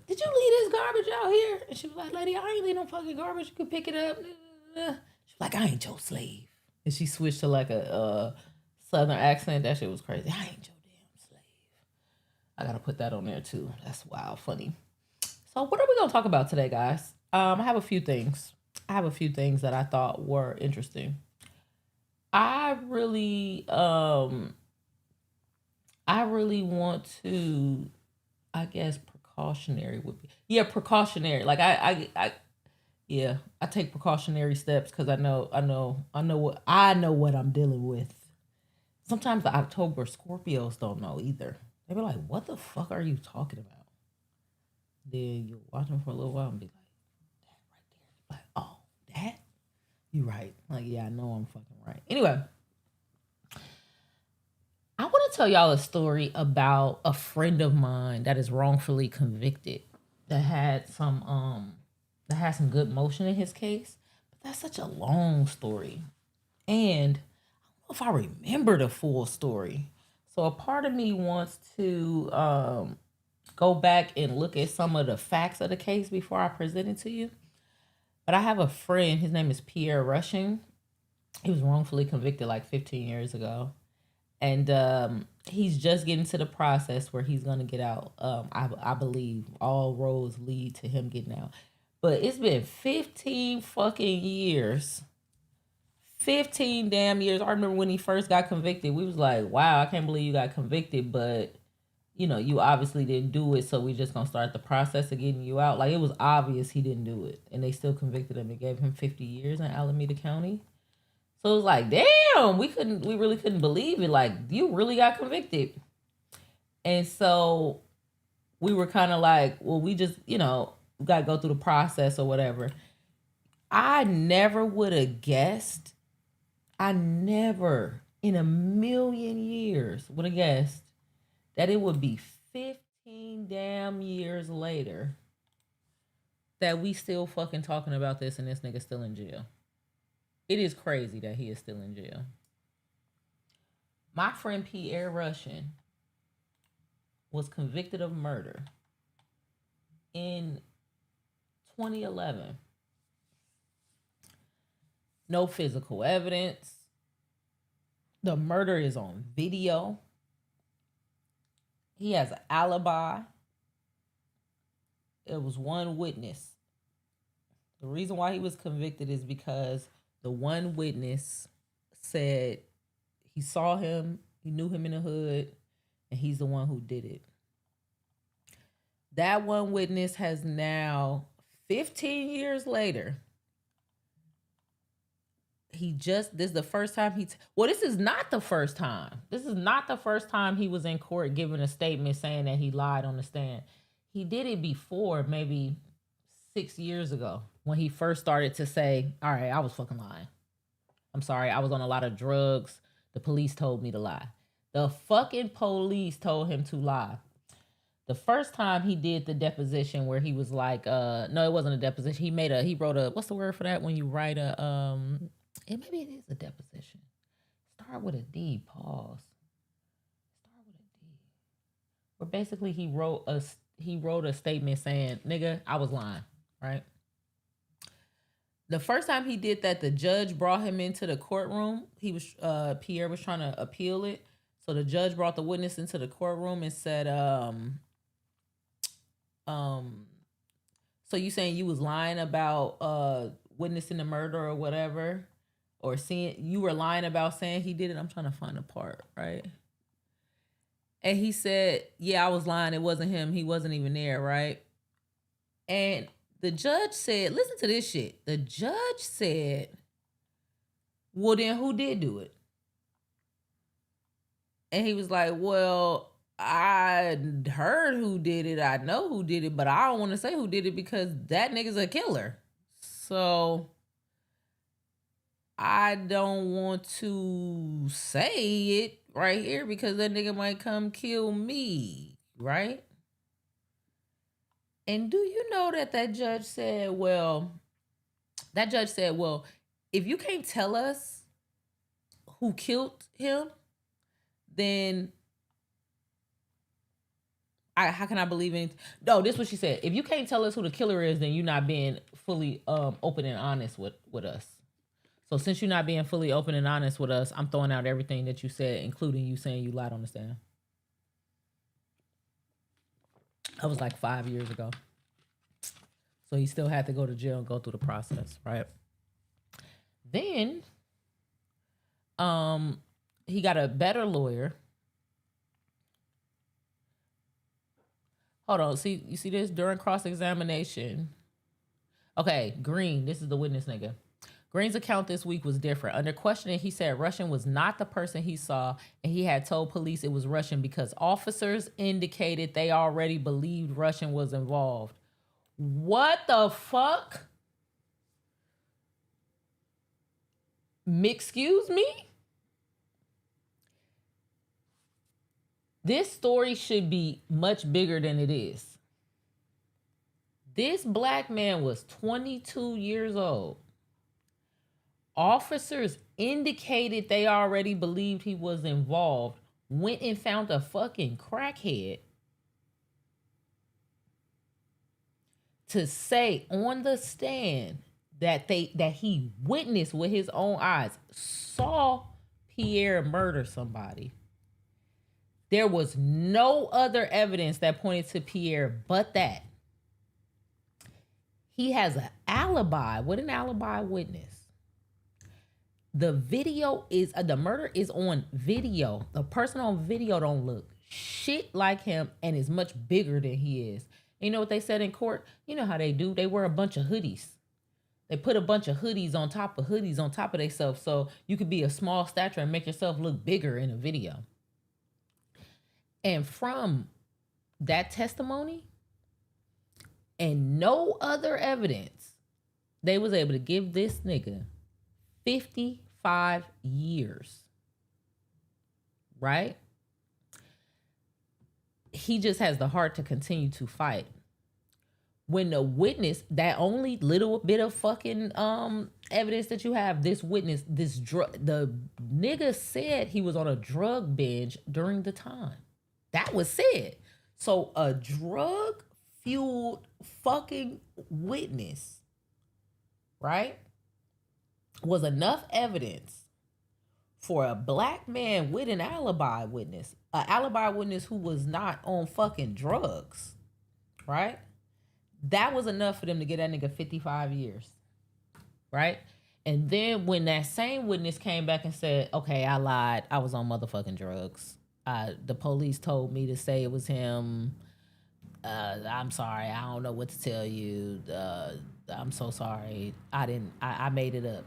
Speaker 1: did you leave this garbage out here? And she was like, lady, I ain't leave no fucking garbage. You can pick it up. She was like, I ain't your slave. And she switched to like a southern accent. That shit was crazy. I ain't your damn slave. I gotta put that on there too. That's wild funny. So what are we gonna talk about today, guys? I have a few things. That I thought were interesting. I really want to, I guess precautionary would be, precautionary. Like I take precautionary steps because I know what I'm dealing with. Sometimes the October Scorpios don't know either. They be like, "What the fuck are you talking about?" Then you watch them for a little while and be like, "That right there." Like, "Oh, that? You right?" Like, yeah, I know I'm fucking right. Anyway, I want to tell y'all a story about a friend of mine that is wrongfully convicted that had some good motion in his case. But that's such a long story. And I don't know if I remember the full story. So a part of me wants to go back and look at some of the facts of the case before I present it to you. But I have a friend, his name is Pierre Rushing. He was wrongfully convicted like 15 years ago. And he's just getting to the process where he's going to get out. I believe all roads lead to him getting out. But it's been 15 fucking years. 15 damn years. I remember when he first got convicted, we was like, wow, I can't believe you got convicted. But, you know, you obviously didn't do it. So we just going to start the process of getting you out. Like, it was obvious he didn't do it. And they still convicted him. They gave him 50 years in Alameda County. So it was like, damn, we really couldn't believe it. Like, you really got convicted. And so we were kind of like, well, we just, we got to go through the process or whatever. I never would have guessed. I never in a million years would have guessed that it would be 15 damn years later that we still fucking talking about this and this nigga still in jail. It is crazy that he is still in jail. My friend Pierre Rushing was convicted of murder in 2011. No physical evidence. The murder is on video. He has an alibi. It was one witness. The reason why he was convicted is because the one witness said he saw him, he knew him in the hood, and he's the one who did it. That one witness has now, 15 years later, this is the first time this is not the first time. This is not the first time he was in court giving a statement saying that he lied on the stand. He did it before, maybe 6 years ago, when he first started to say, all right, I was fucking lying. I'm sorry, I was on a lot of drugs. The police told me to lie. The fucking police told him to lie. The first time he did the deposition where he was like, no, it wasn't a deposition. He wrote a, what's the word for that when you write maybe it is a deposition. Start with a D, pause. Start with a D. Where basically he wrote a statement saying, nigga, I was lying, right? The first time he did that, the judge brought him into the courtroom. Pierre was trying to appeal it. So the judge brought the witness into the courtroom and said, so you saying you was lying about witnessing the murder or whatever? Or you were lying about saying he did it? I'm trying to find a part, right? And he said, yeah, I was lying. It wasn't him. He wasn't even there, right? And the judge said, listen to this shit. The judge said, well, then who did do it? And he was like, well, I heard who did it. I know who did it, but I don't want to say who did it because that nigga's a killer. So I don't want to say it right here because that nigga might come kill me, right? And do you know that judge said, well, if you can't tell us who killed him, then how can I believe in? No, this is what she said. If you can't tell us who the killer is, then you're not being fully open and honest with us. So since you're not being fully open and honest with us, I'm throwing out everything that you said, including you saying you lied on the stand. That was like 5 years ago. So he still had to go to jail and go through the process, right? Then he got a better lawyer. Hold on, you see this? During cross-examination. Okay, Green, this is the witness nigga. Green's account this week was different. Under questioning, he said Rushing was not the person he saw, and he had told police it was Rushing because officers indicated they already believed Rushing was involved. What the fuck? Excuse me? This story should be much bigger than it is. This black man was 22 years old. Officers indicated they already believed he was involved, went and found a fucking crackhead to say on the stand that he witnessed with his own eyes, saw Pierre murder somebody. There was no other evidence that pointed to Pierre but that. He has an alibi. What an alibi witness. The video is, the murder is on video. The person on video don't look shit like him and is much bigger than he is. You know what they said in court? You know how they do? They wear a bunch of hoodies. They put a bunch of hoodies on top of themselves so you could be a small stature and make yourself look bigger in a video. And from that testimony and no other evidence, they was able to give this nigga 55 years, right? He just has the heart to continue to fight. When the witness, that only little bit of fucking evidence that you have, this witness, the nigga said he was on a drug binge during the time. That was said. So a drug-fueled fucking witness, right, was enough evidence for a black man with an alibi witness who was not on fucking drugs, right? That was enough for them to get that nigga 55 years, right? And then when that same witness came back and said, okay, I lied, I was on motherfucking drugs. The police told me to say it was him. I'm sorry, I don't know what to tell you. I'm so sorry. I made it up.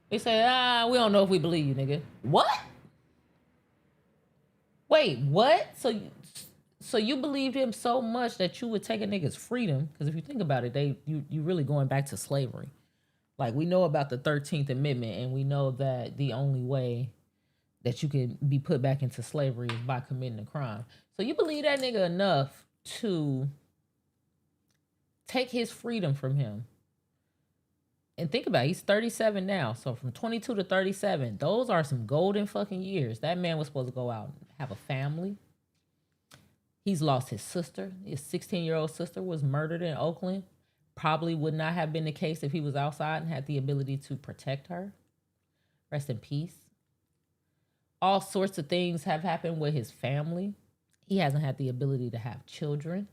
Speaker 1: They said, we don't know if we believe you, nigga. What? Wait, what? So you believed him so much that you would take a nigga's freedom? Because if you think about it, you really going back to slavery. Like, we know about the 13th Amendment, and we know that the only way that you can be put back into slavery is by committing a crime. So you believe that nigga enough to take his freedom from him. And think about it, he's 37 now. So from 22 to 37, those are some golden fucking years. That man was supposed to go out and have a family. He's lost his sister. His 16-year-old sister was murdered in Oakland. Probably would not have been the case if he was outside and had the ability to protect her. Rest in peace. All sorts of things have happened with his family. He hasn't had the ability to have children.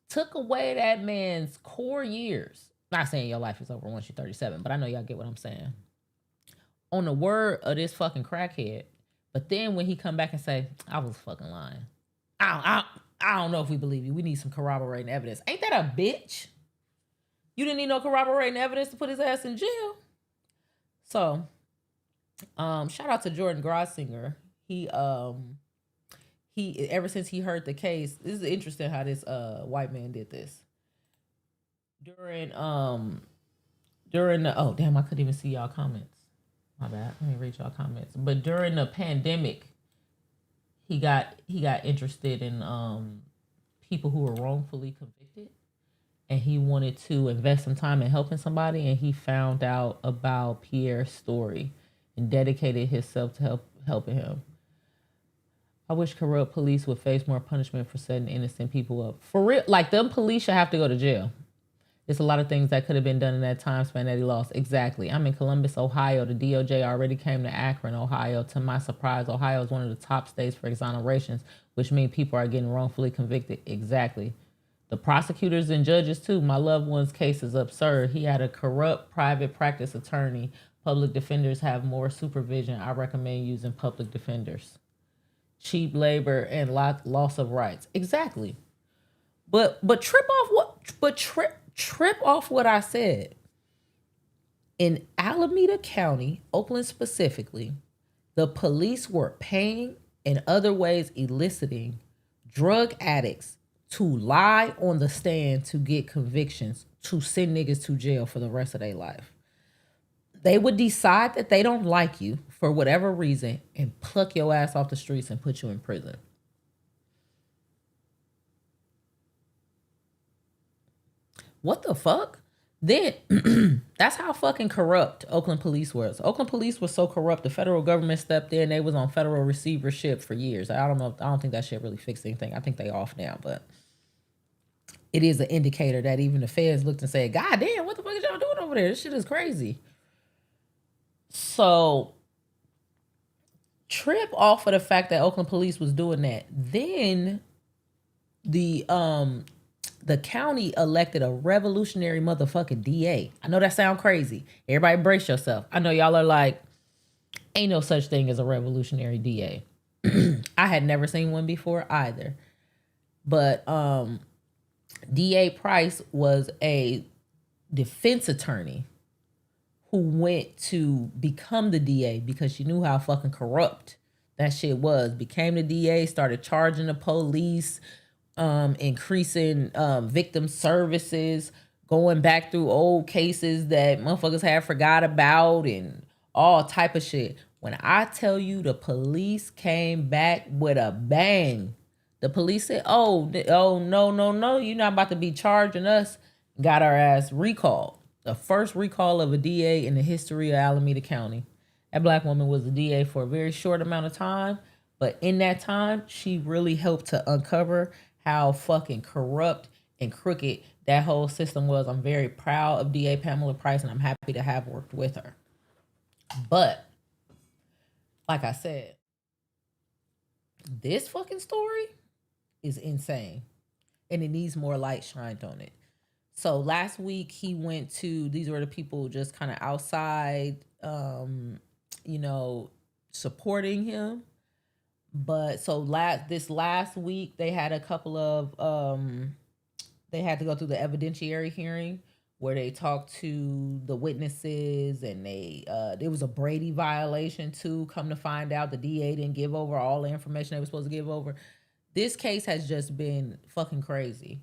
Speaker 1: Took away that man's core years. Not saying your life is over once you're 37, but I know y'all get what I'm saying. On the word of this fucking crackhead. But then when he come back and say, I was fucking lying. I don't know if we believe you. We need some corroborating evidence. Ain't that a bitch? You didn't need no corroborating evidence to put his ass in jail. So, shout out to Jordan Grossinger. He ever since he heard the case, this is interesting how this white man did this. During during the I couldn't even see y'all comments. My bad. Let me read y'all comments. But during the pandemic, he got interested in people who were wrongfully convicted, and he wanted to invest some time in helping somebody, and he found out about Pierre's story and dedicated himself to helping him. I wish corrupt police would face more punishment for setting innocent people up. For real, like them police should have to go to jail. There's a lot of things that could have been done in that time span that he lost. Exactly. I'm in Columbus, Ohio. The DOJ already came to Akron, Ohio. To my surprise, Ohio is one of the top states for exonerations, which means people are getting wrongfully convicted. Exactly. The prosecutors and judges, too. My loved one's case is absurd. He had a corrupt private practice attorney. Public defenders have more supervision. I recommend using public defenders. Cheap labor and loss of rights. Exactly. But trip off what I said. In Alameda County, Oakland specifically, the police were paying and other ways eliciting drug addicts to lie on the stand to get convictions, to send niggas to jail for the rest of their life. They would decide that they don't like you for whatever reason and pluck your ass off the streets and put you in prison. What the fuck? Then that's how fucking corrupt Oakland police was. Oakland police was so corrupt, the federal government stepped in. They was on federal receivership for years. I don't think that shit really fixed anything. I think they off now, but it is an indicator that even the feds looked and said, God damn, what the fuck is y'all doing over there? This shit is crazy. So trip off of the fact that Oakland police was doing that. Then the county elected a revolutionary motherfucking DA. I know that sounds crazy. Everybody brace yourself. I know y'all are like, ain't no such thing as a revolutionary DA. I had never seen one before either. But DA Price was a defense attorney who went to become the DA because she knew how fucking corrupt that shit was. Became the DA, started charging the police, increasing victim services, going back through old cases that motherfuckers had forgot about and all type of shit. When I tell you the police came back with a bang, the police said, oh, no, you're not about to be charging us. Got our ass recalled. The first recall of a DA in the history of Alameda County. That black woman was a DA for a very short amount of time, but in that time, she really helped to uncover how fucking corrupt and crooked that whole system was. I'm very proud of DA Pamela Price, and I'm happy to have worked with her. But, like I said, this fucking story is insane, and it needs more light shined on it. So last week he went to, these were the people just kind of outside, supporting him. But so this last week they had a couple of, they had to go through the evidentiary hearing where they talked to the witnesses, and there was a Brady violation too. Come to find out, the DA didn't give over all the information they were supposed to give over. This case has just been fucking crazy.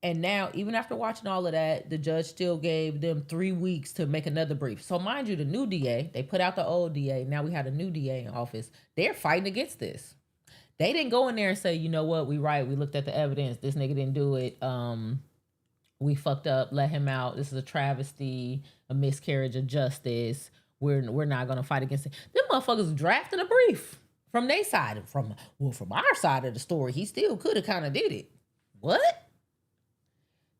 Speaker 1: And now, even after watching all of that, the judge still gave them 3 weeks to make another brief. So mind you, the new DA, they put out the old DA. Now we had a new DA in office. They're fighting against this. They didn't go in there and say, you know what, we right. We looked at the evidence. This nigga didn't do it. We fucked up. Let him out. This is a travesty, a miscarriage of justice. We're not going to fight against it. Them motherfuckers drafting a brief from their side. From our side of the story, he still could have kind of did it. What?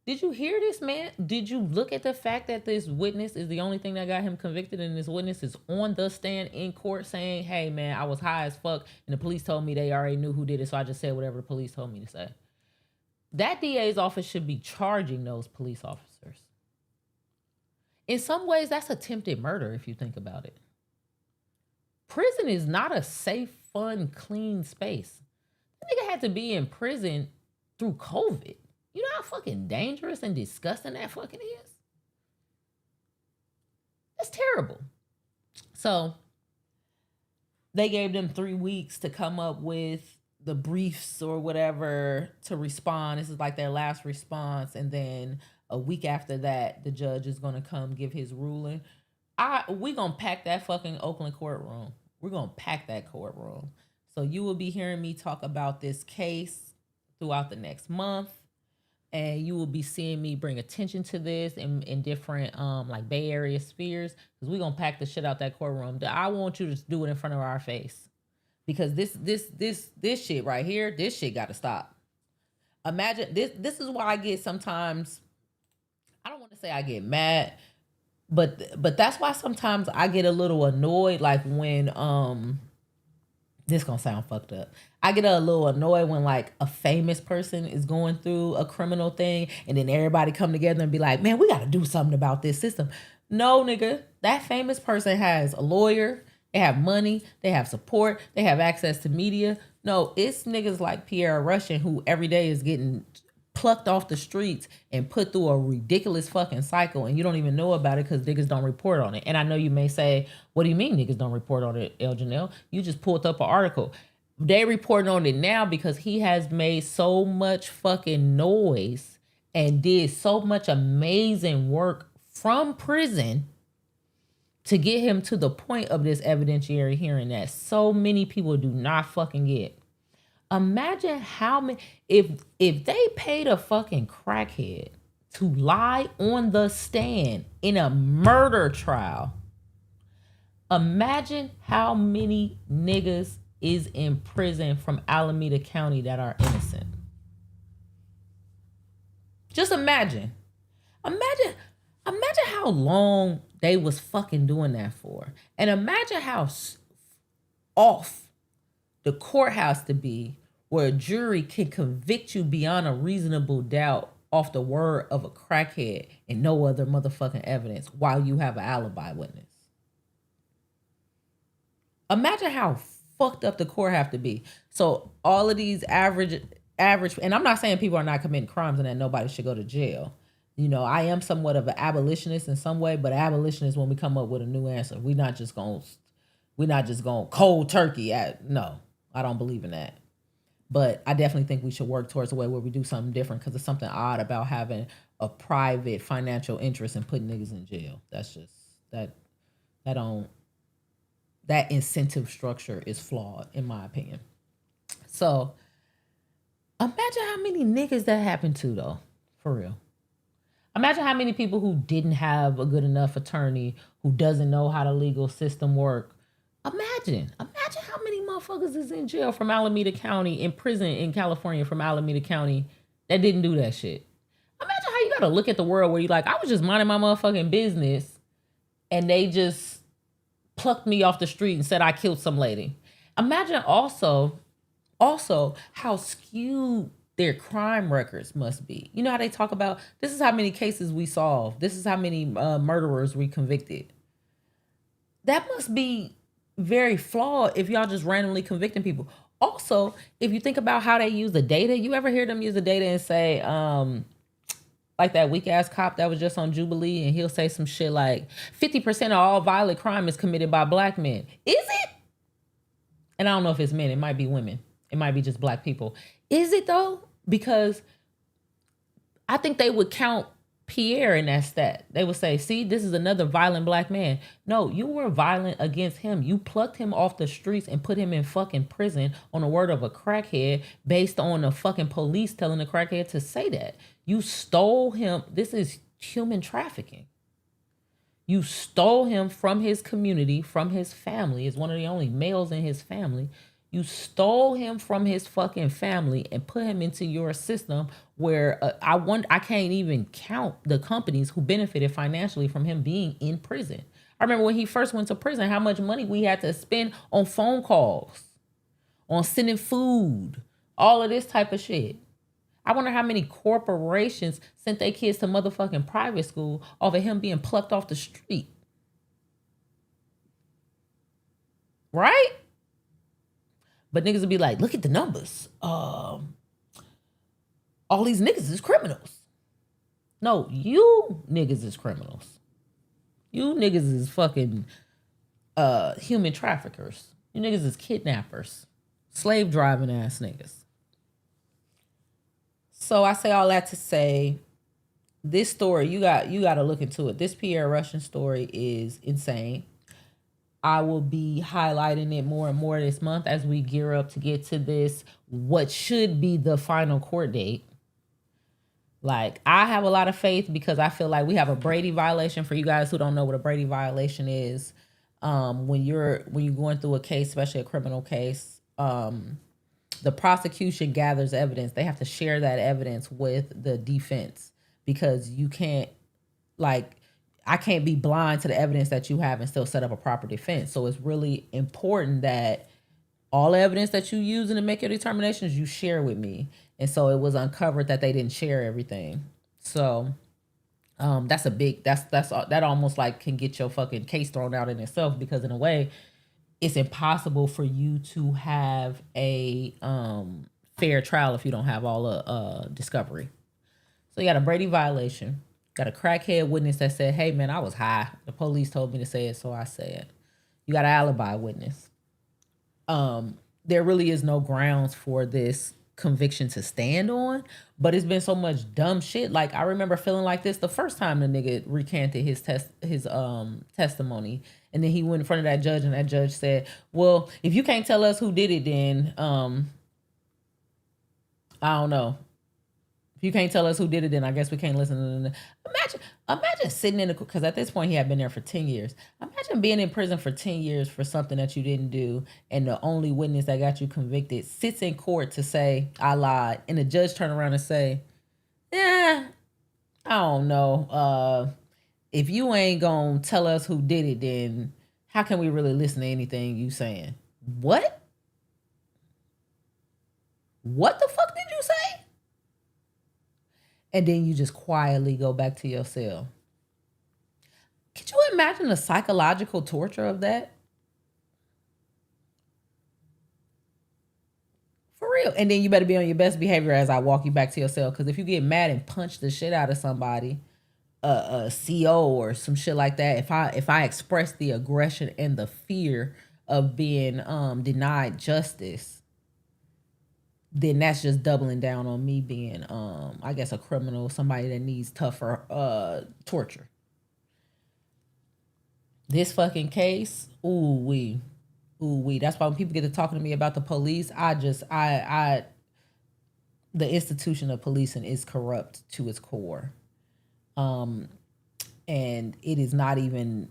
Speaker 1: Did you hear this, man? Did you look at the fact that this witness is the only thing that got him convicted, and this witness is on the stand in court saying, hey, man, I was high as fuck, and the police told me they already knew who did it, so I just said whatever the police told me to say. That DA's office should be charging those police officers. In some ways, that's attempted murder if you think about it. Prison is not a safe, fun, clean space. That nigga had to be in prison through COVID. You know how fucking dangerous and disgusting that fucking is? That's terrible. So they gave them 3 weeks to come up with the briefs or whatever to respond. This is like their last response. And then A week after that, the judge is gonna come give his ruling. We gonna pack that fucking Oakland courtroom. We're gonna pack that courtroom. So you will be hearing me talk about this case throughout the next month, and you will be seeing me bring attention to this in different like Bay Area spheres, because we're gonna pack the shit out that courtroom. I want you to do it in front of our face, because this shit right here, this shit got to stop. Imagine this. This is why I get sometimes. I don't want to say I get mad, but that's why sometimes I get a little annoyed, like when this gonna sound fucked up. I get a little annoyed when like a famous person is going through a criminal thing, and then everybody come together and be like, man, we gotta do something about this system. No, nigga, that famous person has a lawyer, they have money, they have support, they have access to media. No, it's niggas like Pierre Rushing who every day is getting plucked off the streets and put through a ridiculous fucking cycle, and you don't even know about it because niggas don't report on it. And I know you may say, what do you mean niggas don't report on it, ElleJanelle? You just pulled up an article. They reporting on it now because he has made so much fucking noise and did so much amazing work from prison to get him to the point of this evidentiary hearing that so many people do not fucking get. Imagine how many, if they paid a fucking crackhead to lie on the stand in a murder trial, imagine how many niggas is in prison from Alameda County that are innocent. Just imagine how long they was fucking doing that for. And imagine how off the courthouse to be where a jury can convict you beyond a reasonable doubt off the word of a crackhead and no other motherfucking evidence while you have an alibi witness. Imagine how fucked up the court have to be. So all of these average, and I'm not saying people are not committing crimes and that nobody should go to jail. You know, I am somewhat of an abolitionist in some way, but abolitionist when we come up with a new answer. We're not just going cold turkey at, no, I don't believe in that. But I definitely think we should work towards a way where we do something different, because there's something odd about having a private financial interest in putting niggas in jail. That's just, that incentive structure is flawed in my opinion. So imagine how many niggas that happened to though, for real. Imagine how many people who didn't have a good enough attorney, who doesn't know how the legal system work. Imagine how many motherfuckers is in jail from Alameda County, in prison in California from Alameda County that didn't do that shit. Imagine how you gotta look at the world where you like, I was just minding my motherfucking business and they just plucked me off the street and said I killed some lady. Imagine also how skewed their crime records must be. You know how they talk about, this is how many cases we solved. This is how many murderers we convicted. That must be very flawed if y'all just randomly convicting people. Also, if you think about how they use the data, you ever hear them use the data and say, like that weak ass cop that was just on Jubilee, and he'll say some shit like 50% of all violent crime is committed by black men. Is it? And I don't know if it's men, it might be women. It might be just black people. Is it though? Because I think they would count Pierre in that stat. They would say, see, this is another violent black man. No, you were violent against him. You plucked him off the streets and put him in fucking prison on the word of a crackhead based on the fucking police telling the crackhead to say that. You stole him. This is human trafficking. You stole him from his community, from his family. Is one of the only males in his family. You stole him from his fucking family and put him into your system where I can't even count the companies who benefited financially from him being in prison. I remember when he first went to prison, how much money we had to spend on phone calls, on sending food, all of this type of shit. I wonder how many corporations sent their kids to motherfucking private school off of him being plucked off the street. Right? But niggas would be like, look at the numbers. All these niggas is criminals. No, you niggas is criminals. You niggas is fucking human traffickers. You niggas is kidnappers. Slave driving ass niggas. So I say all that to say, this story, you got to look into it. This Pierre Rushing story is insane. I will be highlighting it more and more this month as we gear up to get to this, what should be the final court date. Like, I have a lot of faith because I feel like we have a Brady violation. For you guys who don't know what a Brady violation is, when you're going through a case, especially a criminal case, the prosecution gathers evidence. They have to share that evidence with the defense because you can't, like, I can't be blind to the evidence that you have and still set up a proper defense. So it's really important that all evidence that you use to make your determinations, you share with me. And so it was uncovered that they didn't share everything. So that's a big, that almost like can get your fucking case thrown out in itself, because in a way it's impossible for you to have a fair trial if you don't have all the discovery. So you got a Brady violation. Got a crackhead witness that said, hey, man, I was high. The police told me to say it, so I said. You got an alibi witness. There really is no grounds for this conviction to stand on, but it's been so much dumb shit. Like, I remember feeling like this the first time the nigga recanted his testimony. And then he went in front of that judge, and that judge said, well, if you can't tell us who did it, then I don't know. You can't tell us who did it, then I guess we can't listen to them. Imagine sitting in the, because at this point he had been there for 10 years. Imagine being in prison for 10 years for something that you didn't do, and the only witness that got you convicted sits in court to say, I lied, and the judge turn around and say, I don't know. If you ain't gonna tell us who did it, then how can we really listen to anything you saying? What? What the fuck did you say? And then you just quietly go back to your cell. Could you imagine the psychological torture of that? For real. And then you better be on your best behavior as I walk you back to your cell. Because if you get mad and punch the shit out of somebody, a CO or some shit like that, if I express the aggression and the fear of being denied justice, then that's just doubling down on me being, I guess, a criminal, somebody that needs tougher torture. This fucking case, ooh-wee. That's why when people get to talking to me about the police, the institution of policing is corrupt to its core. And it is not even,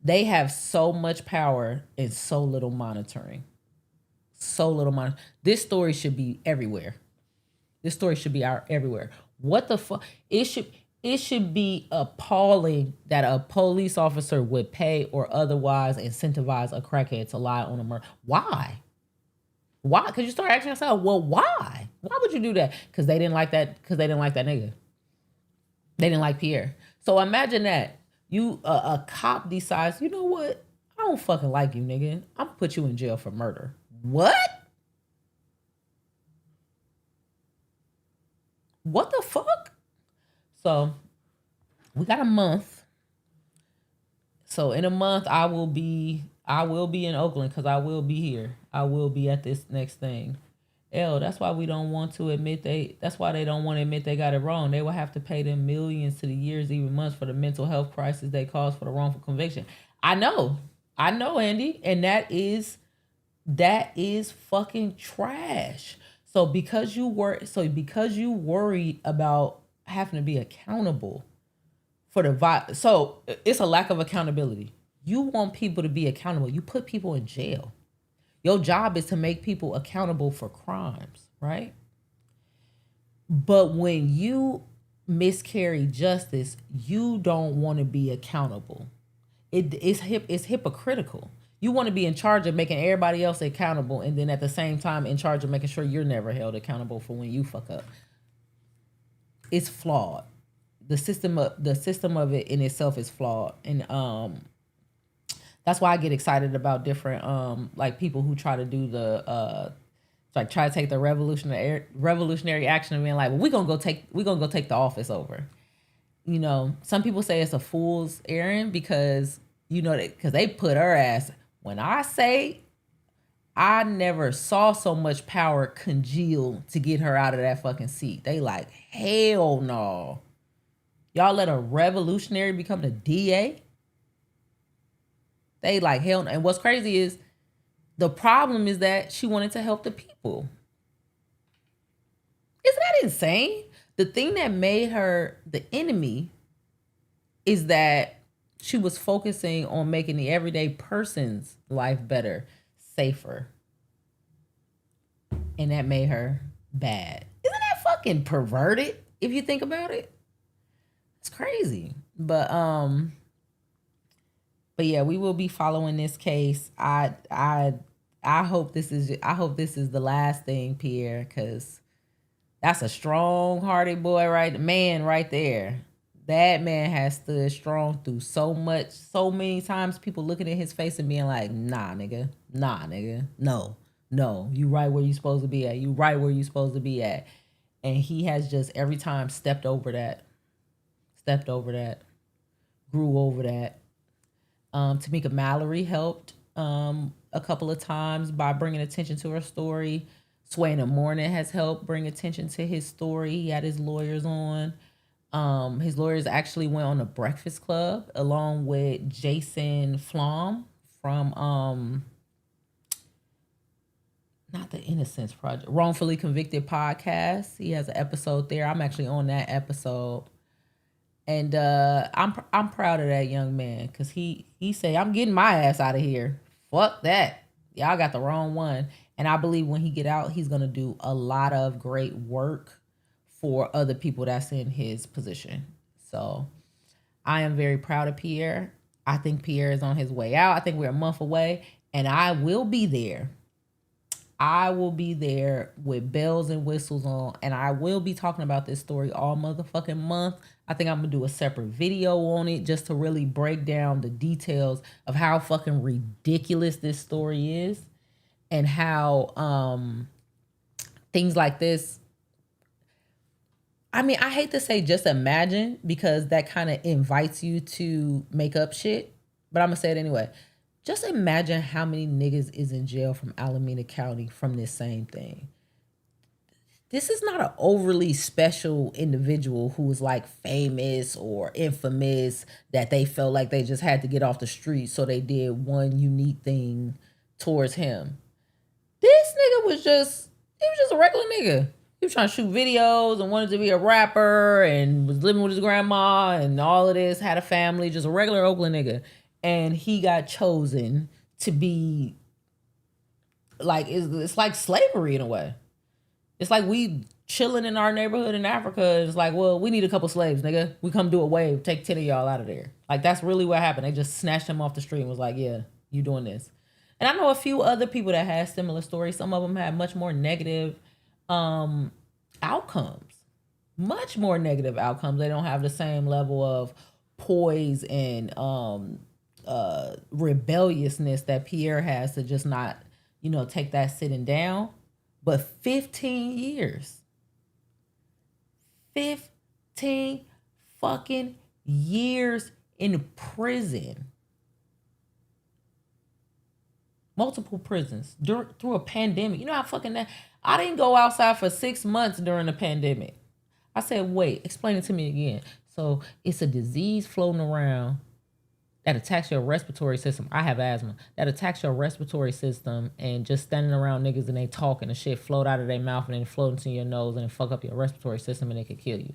Speaker 1: they have so much power and so little monitoring. This story should be everywhere. This story should be everywhere. What the fuck? It should be appalling that a police officer would pay or otherwise incentivize a crackhead to lie on a murder. Why? Because you start asking yourself, well, why? Why would you do that? Because they didn't like that. Because they didn't like that nigga. They didn't like Pierre. So imagine that a cop decides, you know what? I don't fucking like you, nigga. I'm gonna put you in jail for murder. What? What the fuck? So we got a month. So in a month, I will be in Oakland because I will be here. I will be at this next thing. That's why we don't want to admit that's why they don't want to admit they got it wrong. They will have to pay them millions to the years, even months, for the mental health crisis they caused for the wrongful conviction. I know, Andy, and that is fucking trash. So because you worried about having to be accountable for so it's a lack of accountability. You want people to be accountable. You put people in jail. Your job is to make people accountable for crimes, right? But when you miscarry justice, you don't want to be accountable. It's hypocritical. You want to be in charge of making everybody else accountable, and then at the same time in charge of making sure you're never held accountable for when you fuck up. It's flawed. The system of it in itself is flawed, and that's why I get excited about different like people who try to do try to take the revolutionary action and being like, well, we're gonna go take the office over. You know, some people say it's a fool's errand because because they put her ass. When I say I never saw so much power congeal to get her out of that fucking seat. They like, hell no. Y'all let a revolutionary become the DA? They like, hell no. And what's crazy is the problem is that she wanted to help the people. Isn't that insane? The thing that made her the enemy is that she was focusing on making the everyday person's life better, safer. And that made her bad. Isn't that fucking perverted if you think about it? It's crazy. But yeah, we will be following this case. I hope this is the last thing, Pierre, because that's a strong-hearted boy, right? Man right there. That man has stood strong through so much, so many times people looking at his face and being like, nah, nigga. No, you right where you supposed to be at. You right where you supposed to be at. And he has just every time stepped over that, grew over that. Tamika Mallory helped a couple of times by bringing attention to her story. Sway in the Morning has helped bring attention to his story. He had his lawyers on. His lawyers actually went on the Breakfast Club along with Jason Flom from not the Innocence Project, Wrongfully Convicted podcast. He has an episode there. I'm actually on that episode. And I'm proud of that young man because he say, I'm getting my ass out of here. Fuck that. Y'all got the wrong one. And I believe when he get out, he's going to do a lot of great work for other people that's in his position. So I am very proud of Pierre. I think Pierre is on his way out. I think we're a month away. And I will be there. I will be there with bells and whistles on. And I will be talking about this story all motherfucking month. I think I'm going to do a separate video on it just to really break down the details of how fucking ridiculous this story is. And how things like this, I mean, I hate to say just imagine because that kind of invites you to make up shit, but I'm going to say it anyway. Just imagine how many niggas is in jail from Alameda County from this same thing. This is not an overly special individual who is like famous or infamous that they felt like they just had to get off the street, so they did one unique thing towards him. This nigga was just a regular nigga. He was trying to shoot videos and wanted to be a rapper and was living with his grandma and all of this, had a family, just a regular Oakland nigga. And he got chosen to be like, it's like slavery in a way. It's like we chilling in our neighborhood in Africa. It's like, well, we need a couple slaves, nigga. We come do a wave, take 10 of y'all out of there. Like, that's really what happened. They just snatched him off the street and was like, yeah, you doing this. And I know a few other people that had similar stories. Some of them had much more negative outcomes. Much more negative outcomes. They don't have the same level of poise and rebelliousness that Pierre has to just not, take that sitting down. But 15 years. 15 fucking years in prison. Multiple prisons through a pandemic. You know how fucking that. I didn't go outside for 6 months during the pandemic. I said, wait, explain it to me again. So it's a disease floating around that attacks your respiratory system. I have asthma. That attacks your respiratory system, and just standing around niggas and they talking and shit float out of their mouth and then float into your nose and then fuck up your respiratory system and it could kill you.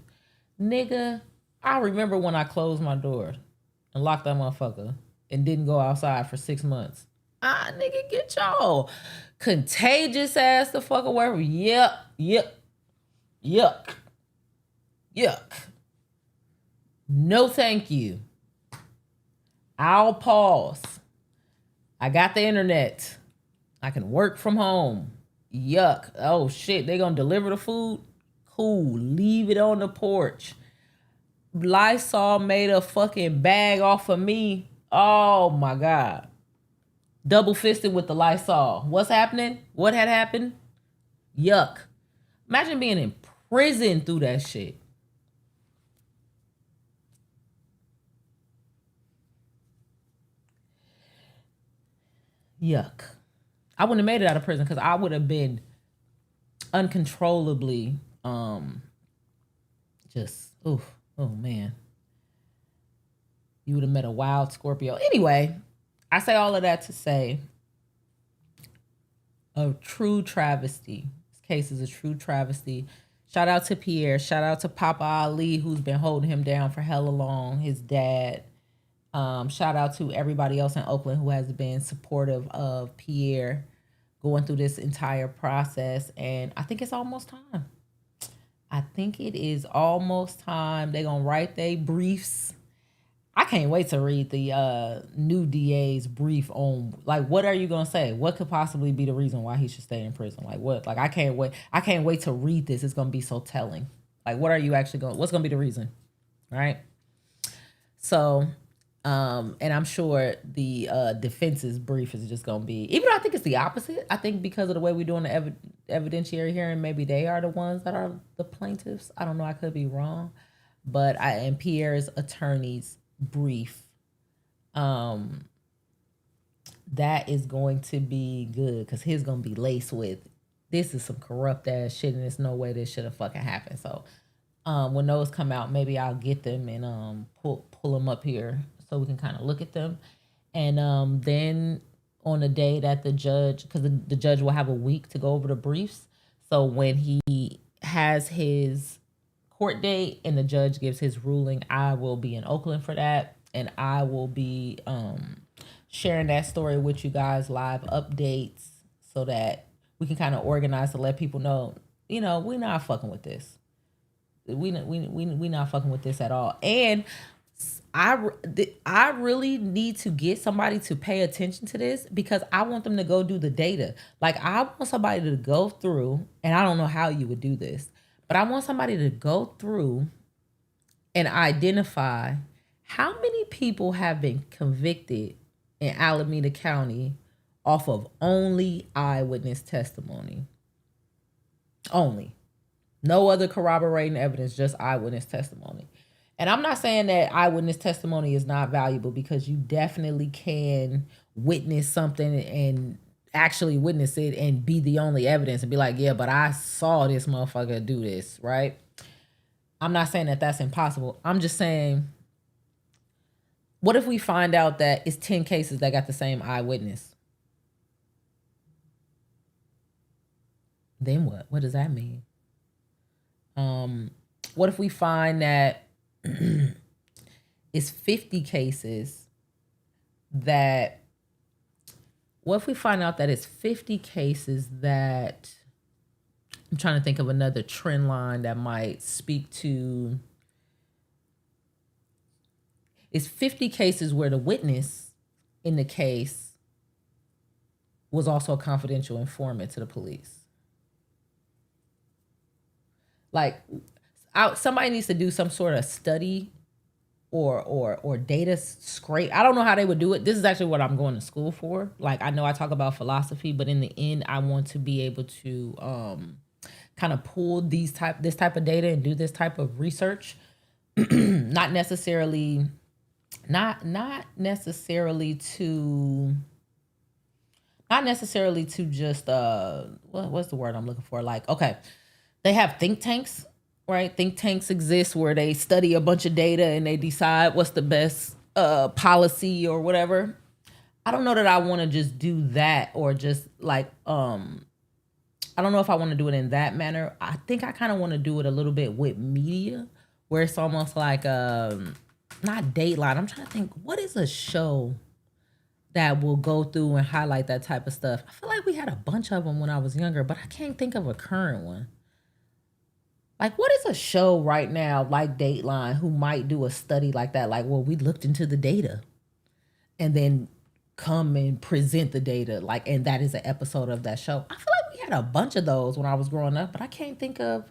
Speaker 1: Nigga, I remember when I closed my door and locked that motherfucker and didn't go outside for 6 months. Nigga, get y'all contagious ass the fuck away from yuck. No thank you. I'll pause. I got the internet. I can work from home. Yuck. Oh shit, they gonna deliver the food? Cool, leave it on the porch. Lysol made a fucking bag off of me. Oh my God. Double fisted with the Lysol. What's happening? What had happened? Yuck. Imagine being in prison through that shit. Yuck. I wouldn't have made it out of prison because I would have been uncontrollably just, oh man. You would have met a wild Scorpio. Anyway, I say all of that to say a true travesty. This case is a true travesty. Shout out to Pierre. Shout out to Papa Ali, who's been holding him down for hella long, his dad. Shout out to everybody else in Oakland who has been supportive of Pierre going through this entire process. And I think it's almost time. I think it is almost time. They're going to write their briefs. I can't wait to read the new DA's brief on, like, what are you going to say? What could possibly be the reason why he should stay in prison? Like, what? Like, I can't wait. I can't wait to read this. It's going to be so telling. Like, what are you actually what's going to be the reason? Right? So, and I'm sure the defense's brief is just going to be, even though I think it's the opposite. I think because of the way we're doing the evidentiary hearing, maybe they are the ones that are the plaintiffs. I don't know. I could be wrong. But and Pierre's attorney's brief, that is going to be good because his going to be laced with, this is some corrupt ass shit and there's no way this should have fucking happened. So when those come out, maybe I'll get them and pull them up here so we can kind of look at them. And then on the day that the judge, because the judge will have a week to go over the briefs. So when he has his court date and the judge gives his ruling, I will be in Oakland for that. And I will be sharing that story with you guys, live updates, so that we can kind of organize to let people know, you know, we're not fucking with this. We not fucking with this at all. And I really need to get somebody to pay attention to this because I want them to go do the data. Like, I want somebody to go through, and I don't know how you would do this, but I want somebody to go through and identify how many people have been convicted in Alameda County off of only eyewitness testimony. Only. No other corroborating evidence, just eyewitness testimony. And I'm not saying that eyewitness testimony is not valuable, because you definitely can witness something and actually witness it and be the only evidence and be like, yeah, but I saw this motherfucker do this, right? I'm not saying that that's impossible. I'm just saying, what if we find out that it's 10 cases that got the same eyewitness? Then what? What does that mean? What if we find that it's 50 cases that, what if we find out that it's 50 cases that, I'm trying to think of another trend line that might speak to, it's 50 cases where the witness in the case was also a confidential informant to the police. Like, somebody needs to do some sort of study or data scrape. I don't know how they would do it. This is actually what I'm going to school for. Like, I know I talk about philosophy, but in the end, I want to be able to kind of pull this type of data and do this type of research. not necessarily to just what's the word I'm looking for? Like, okay, they have think tanks, right? Think tanks exist where they study a bunch of data and they decide what's the best policy or whatever. I don't know that I want to just do that, or just like, I don't know if I want to do it in that manner. I think I kind of want to do it a little bit with media, where it's almost like, not Dateline. I'm trying to think, what is a show that will go through and highlight that type of stuff? I feel like we had a bunch of them when I was younger, but I can't think of a current one. Like, what is a show right now like Dateline who might do a study like that? Like, well, we looked into the data and then come and present the data. Like, and that is an episode of that show. I feel like we had a bunch of those when I was growing up, but I can't think of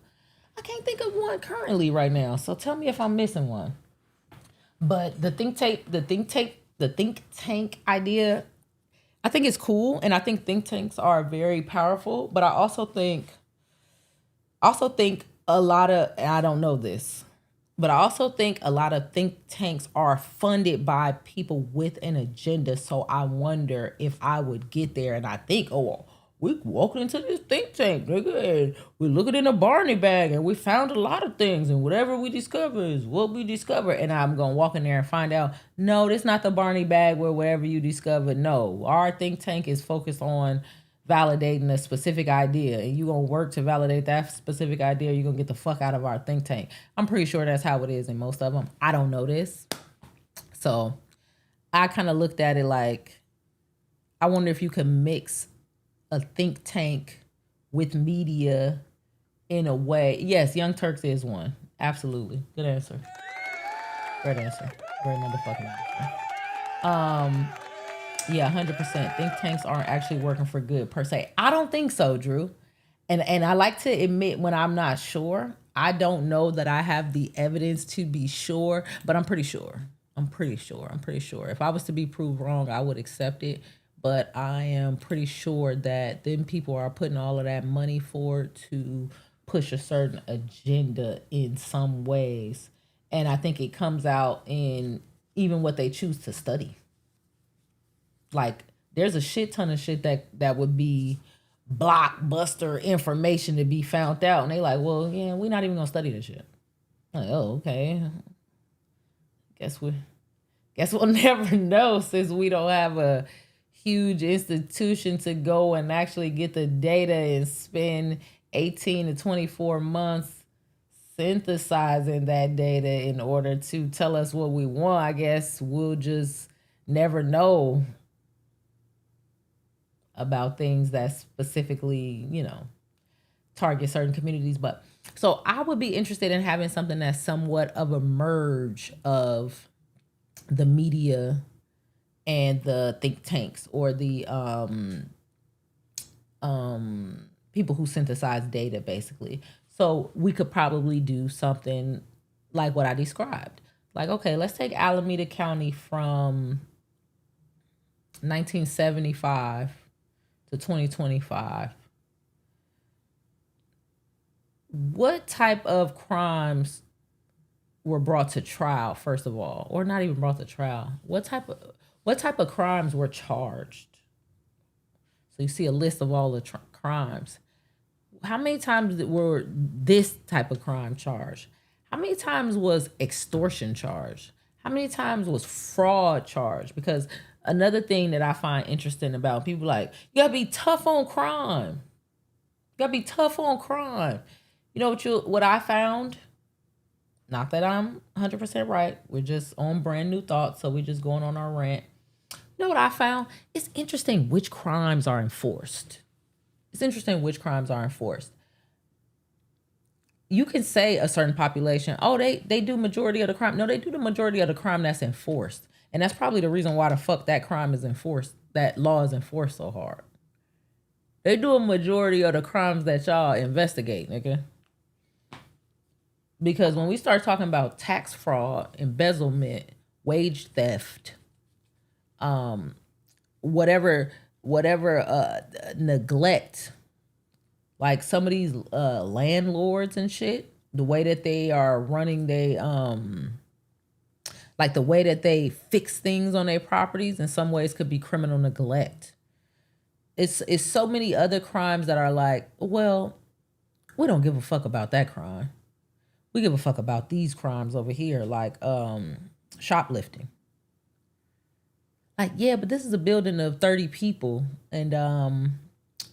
Speaker 1: one currently right now. So tell me if I'm missing one. But the think tank idea, I think it's cool. And I think think tanks are very powerful, but I also think a lot of, and I don't know this, But I also think a lot of think tanks are funded by people with an agenda. So I wonder if I would get there and I think, oh, we walking into this think tank, nigga, and we're looking in a Barney bag and we found a lot of things, and whatever we discover is what we discover. And I'm going to walk in there and find out, no, this not the Barney bag where whatever you discover. No, our think tank is focused on validating a specific idea, and you're going to work to validate that specific idea. You're going to get the fuck out of our think tank. I'm pretty sure that's how it is in most of them. I don't know this. So I kind of looked at it like, I wonder if you could mix a think tank with media in a way. Yes, Young Turks is one. Absolutely. Good answer. Great answer. Great motherfucking answer. Yeah, 100%. Think tanks aren't actually working for good per se. I don't think so, Drew. And I like to admit when I'm not sure. I don't know that I have the evidence to be sure, but I'm pretty sure. I'm pretty sure. If I was to be proved wrong, I would accept it. But I am pretty sure that them people are putting all of that money forward to push a certain agenda in some ways. And I think it comes out in even what they choose to study. Like, there's a shit ton of shit that would be blockbuster information to be found out. And they like, well, yeah, we're not even going to study this shit. Like, oh, okay. Guess we'll never know, since we don't have a huge institution to go and actually get the data and spend 18 to 24 months synthesizing that data in order to tell us what we want. I guess we'll just never know about things that specifically, target certain communities. But so I would be interested in having something that's somewhat of a merge of the media and the think tanks, or the people who synthesize data, basically. So we could probably do something like what I described. Like, okay, let's take Alameda County from 1975 to 2025. What type of crimes were brought to trial, first of all, or not even brought to trial? What type of crimes were charged? So you see a list of all the crimes. How many times were this type of crime charged? How many times was extortion charged? How many times was fraud charged? Because another thing that I find interesting about people, like, you gotta be tough on crime. You know what I found? Not that I'm 100% right. We're just on brand new thoughts, so we're just going on our rant. You know what I found? It's interesting which crimes are enforced. You can say a certain population, oh, they do majority of the crime. No, they do the majority of the crime that's enforced. And that's probably the reason why the fuck that crime is enforced, that law is enforced so hard. They do a majority of the crimes that y'all investigate, nigga. Because when we start talking about tax fraud, embezzlement, wage theft, whatever neglect, like some of these landlords and shit, the way that they are running like the way that they fix things on their properties, in some ways could be criminal neglect. It's so many other crimes that are like, well, we don't give a fuck about that crime. We give a fuck about these crimes over here, like shoplifting. Like, yeah, but this is a building of 30 people, and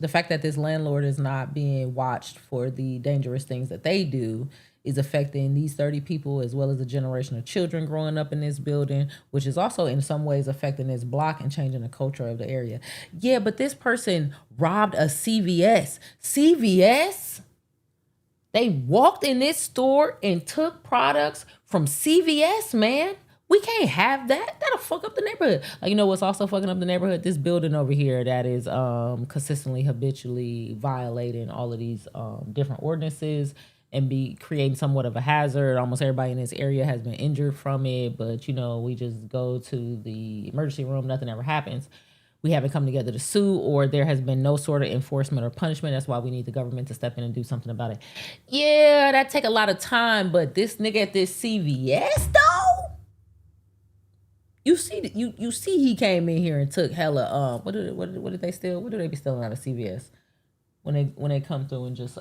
Speaker 1: the fact that this landlord is not being watched for the dangerous things that they do is affecting these 30 people, as well as a generation of children growing up in this building, which is also in some ways affecting this block and changing the culture of the area. Yeah, but this person robbed a CVS. CVS? They walked in this store and took products from CVS, man. We can't have that. That'll fuck up the neighborhood. Like, you know what's also fucking up the neighborhood? This building over here that is consistently, habitually violating all of these different ordinances and be creating somewhat of a hazard. Almost everybody in this area has been injured from it, but we just go to the emergency room, nothing ever happens. we haven't come together to sue, or there has been no sort of enforcement or punishment. That's why we need the government to step in and do something about it. Yeah, that take a lot of time, but this nigga at this CVS though, you see he came in here and took hella what did they steal? What do they be stealing out of CVS when they come through and just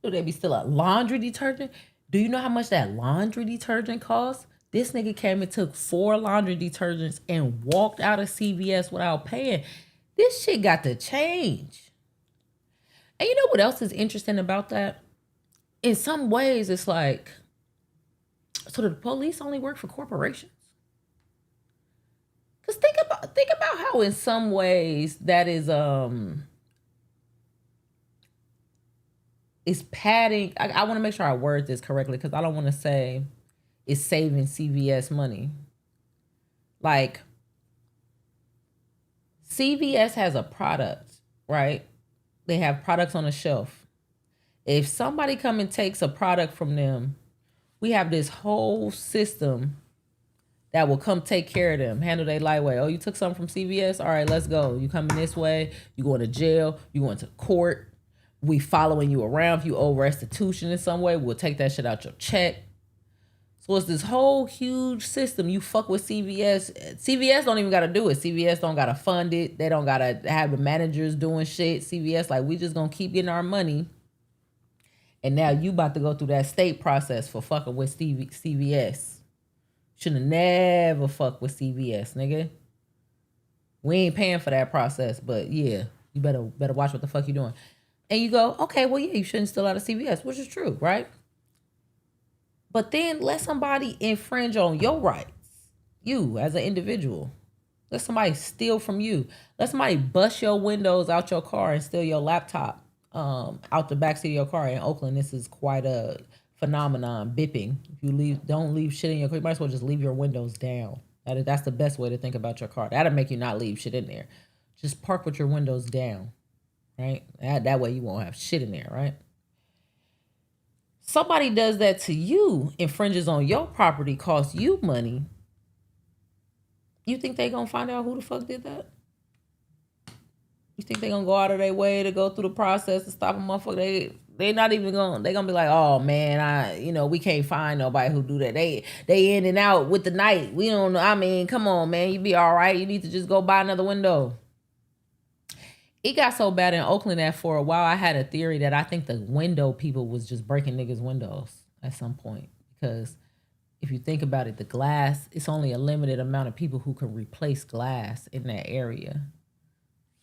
Speaker 1: do they be stealing laundry detergent? Do you know how much that laundry detergent costs? This nigga came and took 4 laundry detergents and walked out of CVS without paying. This shit got to change. And you know what else is interesting about that? In some ways, it's like, so the police only work for corporations? Because think about how in some ways that is padding. I want to make sure I word this correctly because I don't want to say it's saving CVS money. Like, CVS has a product, right? They have products on the shelf. If somebody come and takes a product from them, we have this whole system that will come take care of them, handle their light way. Oh, you took something from CVS? All right, let's go. You coming this way. You going to jail. You going to court. We following you around. If you owe restitution in some way, we'll take that shit out your check. So it's this whole huge system. You fuck with CVS. CVS don't even got to do it. CVS don't got to fund it. They don't got to have the managers doing shit. CVS, like, we just going to keep getting our money. And now you about to go through that state process for fucking with CVS. Shouldn't have never fucked with CVS, nigga. We ain't paying for that process, but yeah, you better watch what the fuck you doing. And you go, okay, well, yeah, you shouldn't steal out of CVS, which is true, right? But then let somebody infringe on your rights. You as an individual. Let somebody steal from you. Let somebody bust your windows out your car and steal your laptop out the backseat of your car. In Oakland, this is quite a phenomenon, bipping. If you don't leave shit in your car, you might as well just leave your windows down. That's the best way to think about your car. That'll make you not leave shit in there. Just park with your windows down, right? That way you won't have shit in there, right? Somebody does that to you, infringes on your property, costs you money. You think they gonna find out who the fuck did that? You think they gonna go out of their way to go through the process to stop a motherfucker? They not even gonna. They gonna be like, oh man, we can't find nobody who do that. They in and out with the night. We don't know. I mean, come on, man, you be all right. You need to just go buy another window. It got so bad in Oakland that for a while I had a theory that I think the window people was just breaking niggas' windows at some point. Because if you think about it, the glass, it's only a limited amount of people who can replace glass in that area.